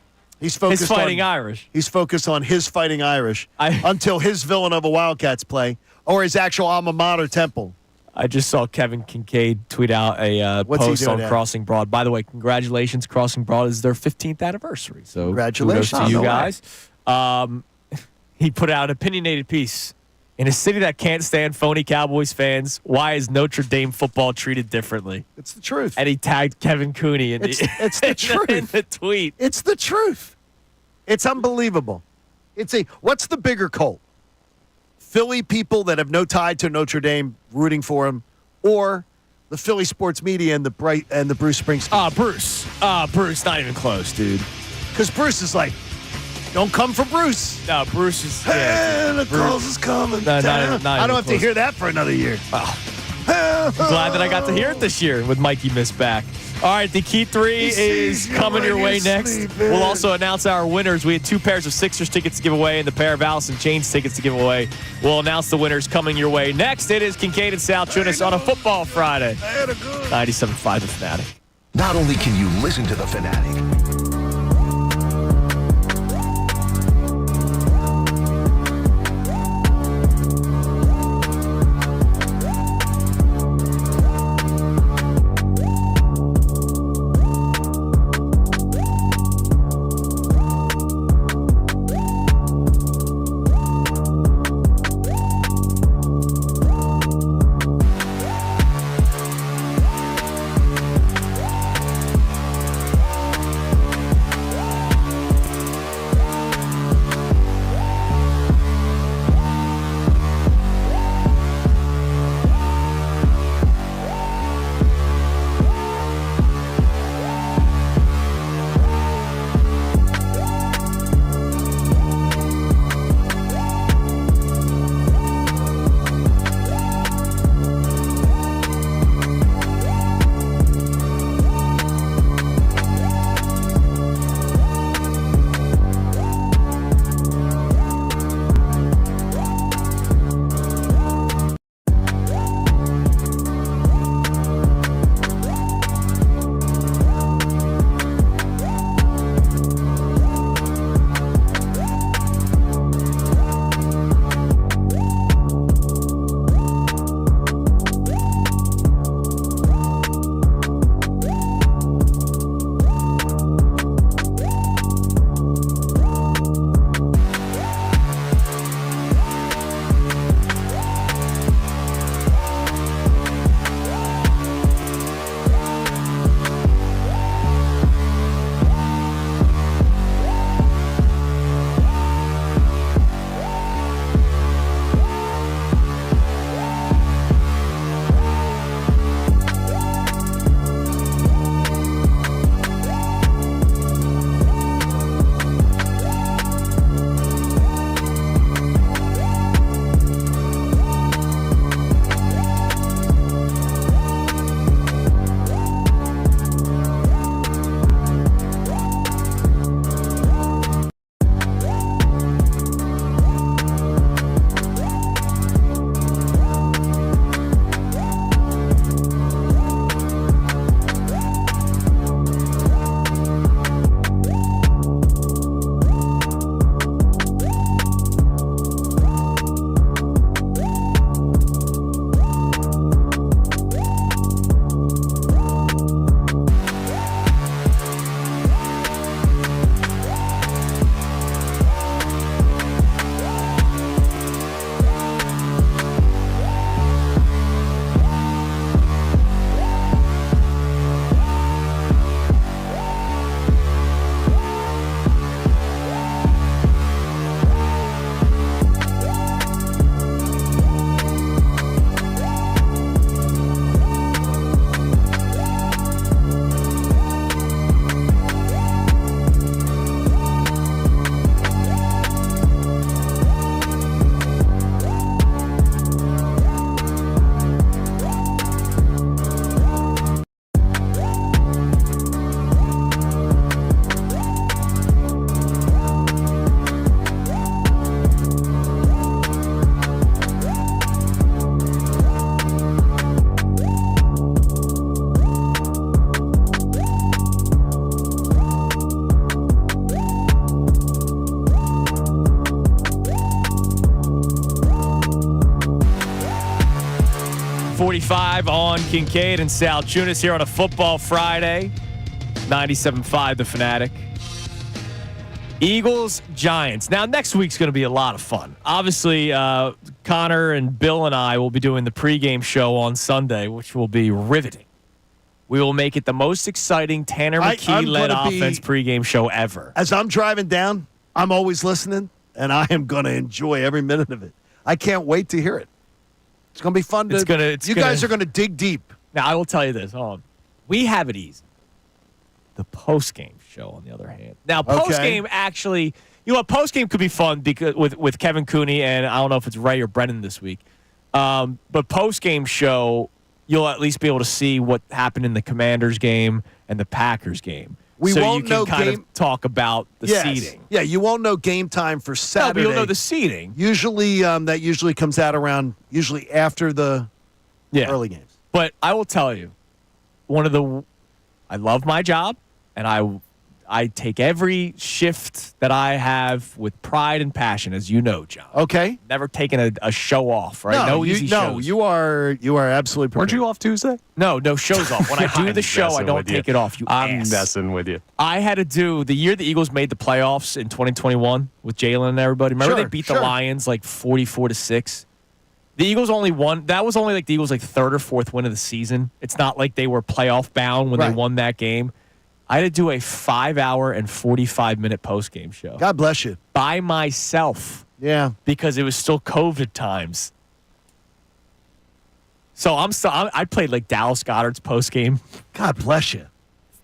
Speaker 3: He's focused
Speaker 2: His Fighting
Speaker 3: on
Speaker 2: Irish.
Speaker 3: He's focused on his Fighting Irish until his Villanova Wildcats play or his actual alma mater Temple.
Speaker 2: I just saw Kevin Kincade tweet out a
Speaker 3: What's he
Speaker 2: post
Speaker 3: doing
Speaker 2: on
Speaker 3: now?
Speaker 2: Crossing Broad. By the way, congratulations. Crossing Broad is their 15th anniversary. So
Speaker 3: Congratulations.
Speaker 2: kudos to you
Speaker 3: No way.
Speaker 2: guys. He put out an opinionated piece. In a city that can't stand phony Cowboys fans, why is Notre Dame football treated differently?
Speaker 3: It's the truth.
Speaker 2: And he tagged Kevin Cooney in,
Speaker 3: It's the truth.
Speaker 2: in the tweet.
Speaker 3: It's the truth. It's unbelievable. What's the bigger cult? Philly people that have no tie to Notre Dame rooting for him, or the Philly sports media and the Bruce Springsteen?
Speaker 2: Bruce, not even close, dude.
Speaker 3: Because Bruce is like, don't come for Bruce.
Speaker 2: No, Bruce is.
Speaker 3: Hey, the
Speaker 2: Bruce-
Speaker 3: calls is coming.
Speaker 2: No, not
Speaker 3: down.
Speaker 2: even- not
Speaker 3: I don't
Speaker 2: even
Speaker 3: have to
Speaker 2: close.
Speaker 3: hear that for another year.
Speaker 2: I'm glad that I got to hear it this year with Mikey Miss back. All right, the Key 3 is coming your way next. We'll also announce our winners. We had 2 pairs of Sixers tickets to give away and the pair of Alice in Chains tickets to give away. We'll announce the winners coming your way next. It is Kincade and Salciunas on a Football Friday. 97.5 The Fanatic.
Speaker 1: Not only can you listen to The Fanatic,
Speaker 2: 8:45 on Kincade and Salciunas here on a football Friday. 97.5 The Fanatic. Eagles, Giants. Now, next week's going to be a lot of fun. Obviously, Connor and Bill and I will be doing the pregame show on Sunday, which will be riveting. We will make it the most exciting Tanner McKee-led offense pregame show ever.
Speaker 3: As I'm driving down, I'm always listening, and I am going to enjoy every minute of it. I can't wait to hear it. It's going to be fun. You guys are going to dig deep.
Speaker 2: Now, I will tell you this. Hold on. We have it easy. The postgame show, on the other hand. Now, postgame actually, postgame could be fun because with Kevin Cooney and I don't know if it's Ray or Brennan this week. But postgame show, you'll at least be able to see what happened in the Commanders game and the Packers game.
Speaker 3: We won't know
Speaker 2: talk about the seeding.
Speaker 3: Yeah, you won't know game time for Saturday.
Speaker 2: No, but you'll know the seeding.
Speaker 3: Usually, that usually comes out around after the early games.
Speaker 2: But I will tell you, I love my job, and I take every shift that I have with pride and passion, as you know, John.
Speaker 3: Okay.
Speaker 2: Never taken a show off, right? No easy shows.
Speaker 3: You are absolutely prepared.
Speaker 5: Weren't you off Tuesday?
Speaker 2: No shows off. When I do the show, I don't take it off.
Speaker 5: I'm messing with you.
Speaker 2: I had to do the year the Eagles made the playoffs in 2021 with Jalen and everybody. Remember they beat the Lions like 44-6? The Eagles only won. That was only like the Eagles' third or fourth win of the season. It's not like they were playoff bound when they won that game. I had to do a 5-hour and 45-minute post-game show.
Speaker 3: God bless you.
Speaker 2: By myself.
Speaker 3: Yeah.
Speaker 2: Because it was still COVID times. So I played like Dallas Goedert's post-game.
Speaker 3: God bless you.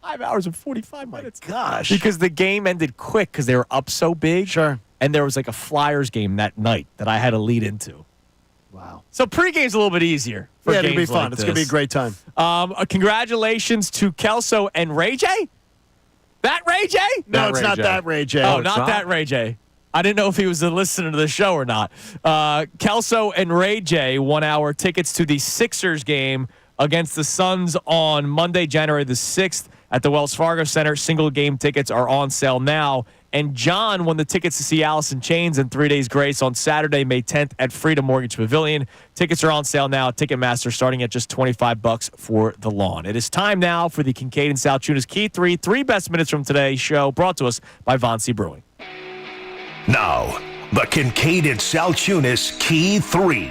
Speaker 2: 5 hours and 45 minutes.
Speaker 3: Gosh.
Speaker 2: Because the game ended quick because they were up so big.
Speaker 3: Sure.
Speaker 2: And there was like a Flyers game that night that I had to lead into.
Speaker 3: Wow.
Speaker 2: So pregame's a little bit easier.
Speaker 3: It's going to be fun. It's going to be a great time.
Speaker 2: Congratulations to Kelso and Ray J. That Ray J?
Speaker 3: No, it's not that Ray J.
Speaker 2: Oh, not that Ray J. I didn't know if he was a listener to the show or not. Kelso and Ray J 1 hour tickets to the Sixers game against the Suns on Monday, January the 6th at the Wells Fargo Center. Single game tickets are on sale now. And John won the tickets to see Alice in Chains and 3 Days Grace on Saturday, May 10th at Freedom Mortgage Pavilion. Tickets are on sale now at Ticketmaster, starting at just $25 for the lawn. It is time now for the Kincade and Salciunas Key 3 best minutes from today's show, brought to us by Von C. Brewing.
Speaker 1: Now, the Kincade and Salciunas Key 3,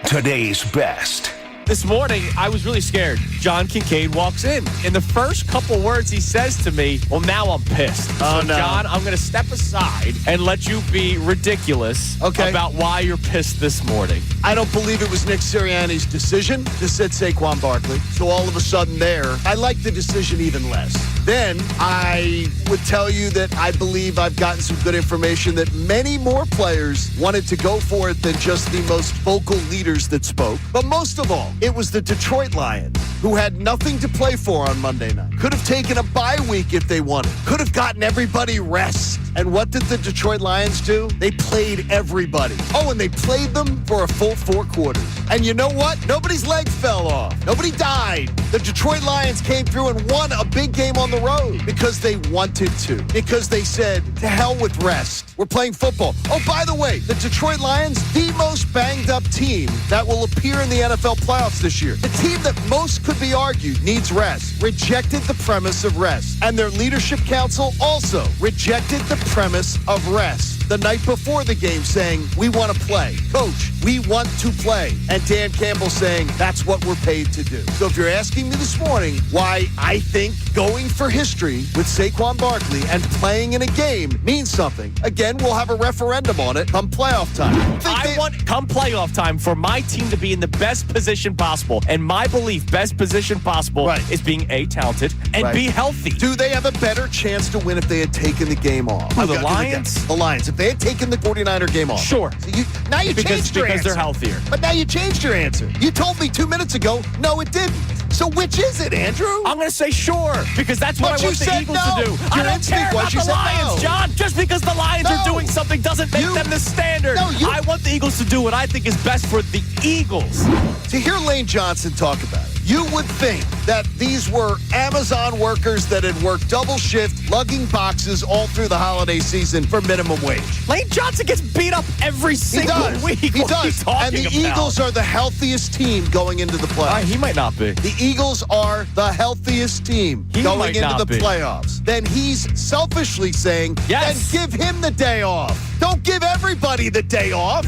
Speaker 1: today's best.
Speaker 2: This morning, I was really scared. John Kincade walks in. In the first couple words he says to me, well, now I'm pissed.
Speaker 3: Oh,
Speaker 2: so,
Speaker 3: no.
Speaker 2: John, I'm going to step aside and let you be ridiculous about why you're pissed this morning.
Speaker 3: I don't believe it was Nick Sirianni's decision to sit Saquon Barkley. So all of a sudden I like the decision even less. Then I would tell you that I believe I've gotten some good information that many more players wanted to go for it than just the most vocal leaders that spoke. But most of all, it was the Detroit Lions, who had nothing to play for on Monday night. Could have taken a bye week if they wanted. Could have gotten everybody rest. And what did the Detroit Lions do? They played everybody. Oh, and they played them for a full 4 quarters. And you know what? Nobody's leg fell off. Nobody died. The Detroit Lions came through and won a big game on the road because they wanted to. Because they said, to hell with rest. We're playing football. Oh, by the way, the Detroit Lions, the most banged up team that will appear in the NFL playoffs this year. The team that most could be argued needs rest. Rejected the premise of rest. And their leadership council also rejected the premise of rest. The night before the game saying, we want to play. Coach, we want to play. And Dan Campbell saying, that's what we're paid to do. So if you're asking me this morning why I think going for history with Saquon Barkley and playing in a game means something, again, we'll have a referendum on it come playoff time.
Speaker 2: I want, come playoff time, for my team to be in the best position possible. And my belief, best position possible is being A, talented, and B, healthy.
Speaker 3: Do they have a better chance to win if they had taken the game off?
Speaker 2: The Lions?
Speaker 3: The Lions. If they had taken the 49er game off.
Speaker 2: Sure.
Speaker 3: So now you changed your answer.
Speaker 2: Because they're healthier.
Speaker 3: But now you changed your answer. You told me 2 minutes ago, no, it didn't. So which is it, Andrew?
Speaker 2: I'm going to say sure, because that's what I want the Eagles to do. I don't care about the Lions, John. Just because the Lions are doing something doesn't make them the standard. I want the Eagles to do what I think is best for the Eagles.
Speaker 3: To hear Lane Johnson talk about it, You would think that these were Amazon workers that had worked double shift, lugging boxes all through the holiday season for minimum wage.
Speaker 2: Lane Johnson gets beat up every single week.
Speaker 3: He
Speaker 2: What are you
Speaker 3: does.
Speaker 2: talking
Speaker 3: And the
Speaker 2: about?
Speaker 3: Eagles are the healthiest team going into the playoffs.
Speaker 2: He might not be.
Speaker 3: The Eagles are the healthiest team going
Speaker 2: might
Speaker 3: into
Speaker 2: not
Speaker 3: the
Speaker 2: be.
Speaker 3: playoffs. Then he's selfishly saying,
Speaker 2: Yes.
Speaker 3: then give him the day off. Don't give everybody the day off.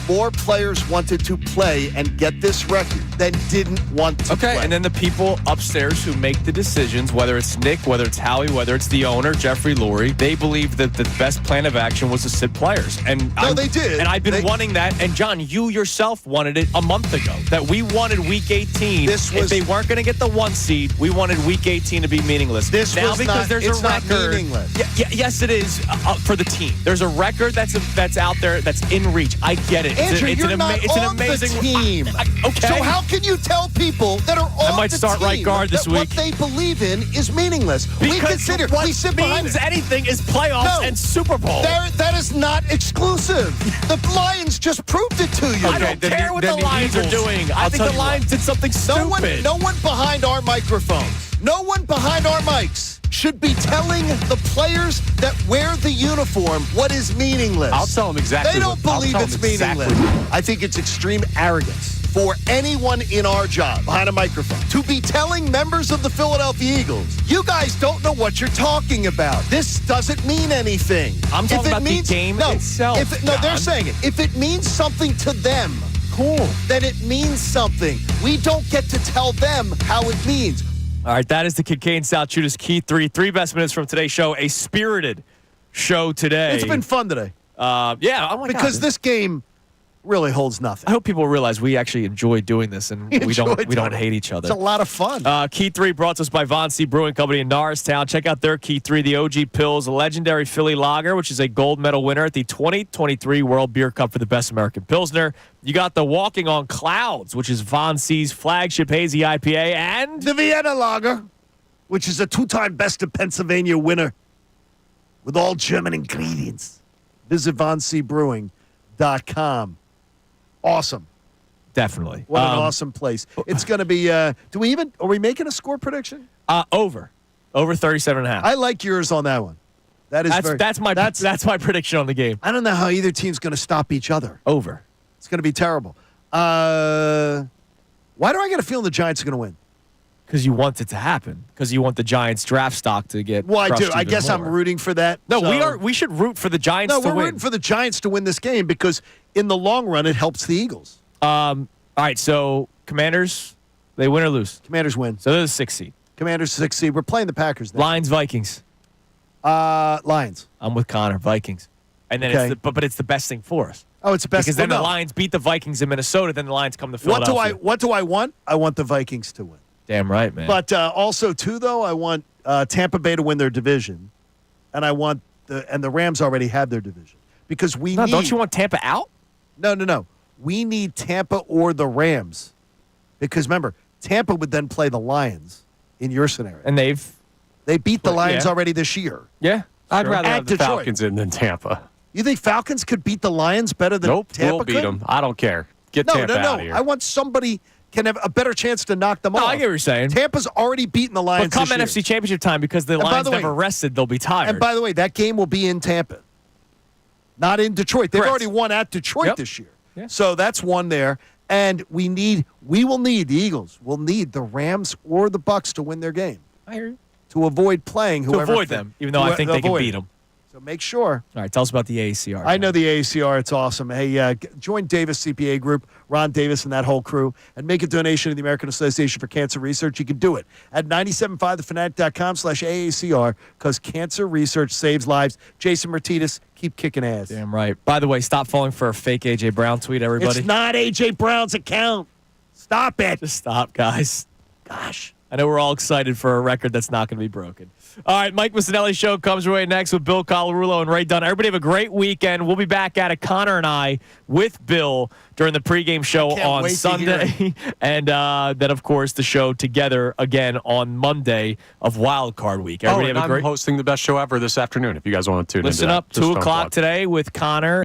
Speaker 3: More players wanted to play and get this record than didn't want to play.
Speaker 2: Okay, and then the people upstairs who make the decisions, whether it's Nick, whether it's Howie, whether it's the owner, Jeffrey Lurie, they believe that the best plan of action was to sit players. And
Speaker 3: they did.
Speaker 2: And I've been wanting that. And John, you yourself wanted it a month ago, that we wanted Week 18. If they weren't going to get the 1 seed, we wanted Week 18 to be meaningless.
Speaker 3: This
Speaker 2: now,
Speaker 3: was
Speaker 2: because
Speaker 3: not-
Speaker 2: there's
Speaker 3: it's
Speaker 2: a
Speaker 3: not
Speaker 2: record.
Speaker 3: meaningless.
Speaker 2: Yes, it is for the team. There's a record that's out there that's in reach. I get it.
Speaker 3: Andrew,
Speaker 2: it's
Speaker 3: you're
Speaker 2: an
Speaker 3: not
Speaker 2: it's an
Speaker 3: on
Speaker 2: amazing
Speaker 3: the team.
Speaker 2: Okay.
Speaker 3: So how can you tell people that are on
Speaker 2: I might
Speaker 3: the
Speaker 2: start
Speaker 3: team
Speaker 2: right guard this
Speaker 3: that what
Speaker 2: week.
Speaker 3: they believe in is meaningless? we
Speaker 2: Because
Speaker 3: consider
Speaker 2: what
Speaker 3: we sit behind
Speaker 2: means
Speaker 3: it.
Speaker 2: anything is playoffs and Super Bowl.
Speaker 3: That is not exclusive. The Lions just proved it to you.
Speaker 2: I don't care what the Lions are doing. I think the Lions did something stupid.
Speaker 3: No one behind our microphones, no one behind our mics should be telling the players that wear the uniform what is meaningless.
Speaker 5: I'll tell them exactly
Speaker 3: They don't
Speaker 5: what- I'll
Speaker 3: believe
Speaker 5: tell
Speaker 3: it's
Speaker 5: them exactly.
Speaker 3: meaningless. I think it's extreme arrogance for anyone in our job behind a microphone to be telling members of the Philadelphia Eagles, you guys don't know what you're talking about. This doesn't mean anything.
Speaker 2: I'm talking about the game itself,
Speaker 3: No, they're
Speaker 2: John.
Speaker 3: saying it. If it means something to them, cool, then it means something. We don't get to tell them how it means.
Speaker 2: All right, that is the Kincade Salciunas Key 3. 3 best minutes from today's show. A spirited show today.
Speaker 3: It's been fun today.
Speaker 2: Yeah, oh my
Speaker 3: because
Speaker 2: God.
Speaker 3: this game really holds nothing.
Speaker 2: I hope people realize we actually enjoy doing this and we don't hate each other.
Speaker 3: It's a lot of fun.
Speaker 2: Key 3 brought to us by Von C. Brewing Company in Norristown. Check out their Key 3, the OG Pills, a legendary Philly lager, which is a gold medal winner at the 2023 World Beer Cup for the best American Pilsner. You got the Walking on Clouds, which is Von C's flagship hazy IPA, and
Speaker 3: the Vienna Lager, which is a 2-time Best of Pennsylvania winner with all German ingredients. Visit VonCBrewing.com. Awesome.
Speaker 2: Definitely.
Speaker 3: What an awesome place. It's going to be, are we making a score prediction?
Speaker 2: Over 37.5.
Speaker 3: I like yours on that one.
Speaker 2: That's my prediction on the game.
Speaker 3: I don't know how either team's going to stop each other.
Speaker 2: Over.
Speaker 3: It's going to be terrible. Why do I get a feeling the Giants are going to win?
Speaker 2: Because you want it to happen. Because you want the Giants draft stock to get
Speaker 3: Well, I do.
Speaker 2: crushed
Speaker 3: I
Speaker 2: even
Speaker 3: guess
Speaker 2: more.
Speaker 3: I'm rooting for that.
Speaker 2: No,
Speaker 3: so-
Speaker 2: we should root for the Giants
Speaker 3: No,
Speaker 2: to
Speaker 3: we're
Speaker 2: win.
Speaker 3: rooting for the Giants to win this game because in the long run, it helps the Eagles.
Speaker 2: All right, so Commanders, they win or lose?
Speaker 3: Commanders win.
Speaker 2: So they're the 6th seed.
Speaker 3: Commanders 6 seed. We're playing the Packers now.
Speaker 2: Lions, Vikings.
Speaker 3: Lions.
Speaker 2: I'm with Connor, Vikings. And then
Speaker 3: Okay.
Speaker 2: but it's the best thing for us.
Speaker 3: Oh, it's the best.
Speaker 2: Because then
Speaker 3: well,
Speaker 2: the
Speaker 3: no.
Speaker 2: Lions beat the Vikings in Minnesota, then the Lions come to
Speaker 3: What
Speaker 2: Philadelphia.
Speaker 3: do I want? I want the Vikings to win.
Speaker 2: Damn right, man.
Speaker 3: But also, too, though, I want Tampa Bay to win their division, and I want the Rams already have their division because we need.
Speaker 2: Don't you want Tampa out?
Speaker 3: No. We need Tampa or the Rams because remember, Tampa would then play the Lions in your scenario,
Speaker 2: and they
Speaker 3: beat the Lions
Speaker 5: yeah.
Speaker 3: already this year.
Speaker 2: Yeah,
Speaker 5: I'd rather
Speaker 3: At
Speaker 5: have the
Speaker 3: Detroit.
Speaker 5: Falcons in than Tampa.
Speaker 3: You think Falcons could beat the Lions better than
Speaker 5: Nope,
Speaker 3: Tampa
Speaker 5: we'll beat
Speaker 3: could?
Speaker 5: them. I don't care. Get
Speaker 3: No,
Speaker 5: Tampa out of
Speaker 3: no.
Speaker 5: here.
Speaker 3: I want somebody can have a better chance to knock them off.
Speaker 2: I get what you're saying.
Speaker 3: Tampa's already beaten the Lions
Speaker 2: But come
Speaker 3: this year.
Speaker 2: NFC Championship time, because the
Speaker 3: And by
Speaker 2: Lions
Speaker 3: the way-
Speaker 2: never rested, they'll be tired.
Speaker 3: And by the way, that game will be in Tampa, not in Detroit. They've
Speaker 2: Correct.
Speaker 3: already won at Detroit
Speaker 2: Yep.
Speaker 3: this year.
Speaker 2: Yeah.
Speaker 3: So that's one there. And we will need the Eagles. We'll need the Rams or the Bucks to win their game.
Speaker 2: I hear you.
Speaker 3: To avoid playing
Speaker 2: To
Speaker 3: whoever.
Speaker 2: avoid them, even though I think they can beat them.
Speaker 3: So make sure.
Speaker 2: All right, tell us about the AACR.
Speaker 3: I know the AACR. It's awesome. Hey, join Davis CPA Group, Ron Davis and that whole crew, and make a donation to the American Association for Cancer Research. You can do it at 975thefanatic.com/AACR because cancer research saves lives. Jason Martinez, keep kicking ass.
Speaker 2: Damn right. By the way, stop falling for a fake A.J. Brown tweet, everybody.
Speaker 3: It's not A.J. Brown's account. Stop it.
Speaker 2: Just stop, guys.
Speaker 3: Gosh.
Speaker 2: I know we're all excited for a record that's not going to be broken. All right, Mike Missanelli Show comes your way next with Bill Colarulo and Ray Dunn. Everybody have a great weekend. We'll be back at it, Connor and I, with Bill during the pregame show on Sunday. And then, of course, the show together again on Monday of Wild Card Week. Everybody
Speaker 5: and
Speaker 2: have a great
Speaker 5: I'm hosting the best show ever this afternoon if you guys want to tune in.
Speaker 2: Listen up, 2 o'clock today with Connor.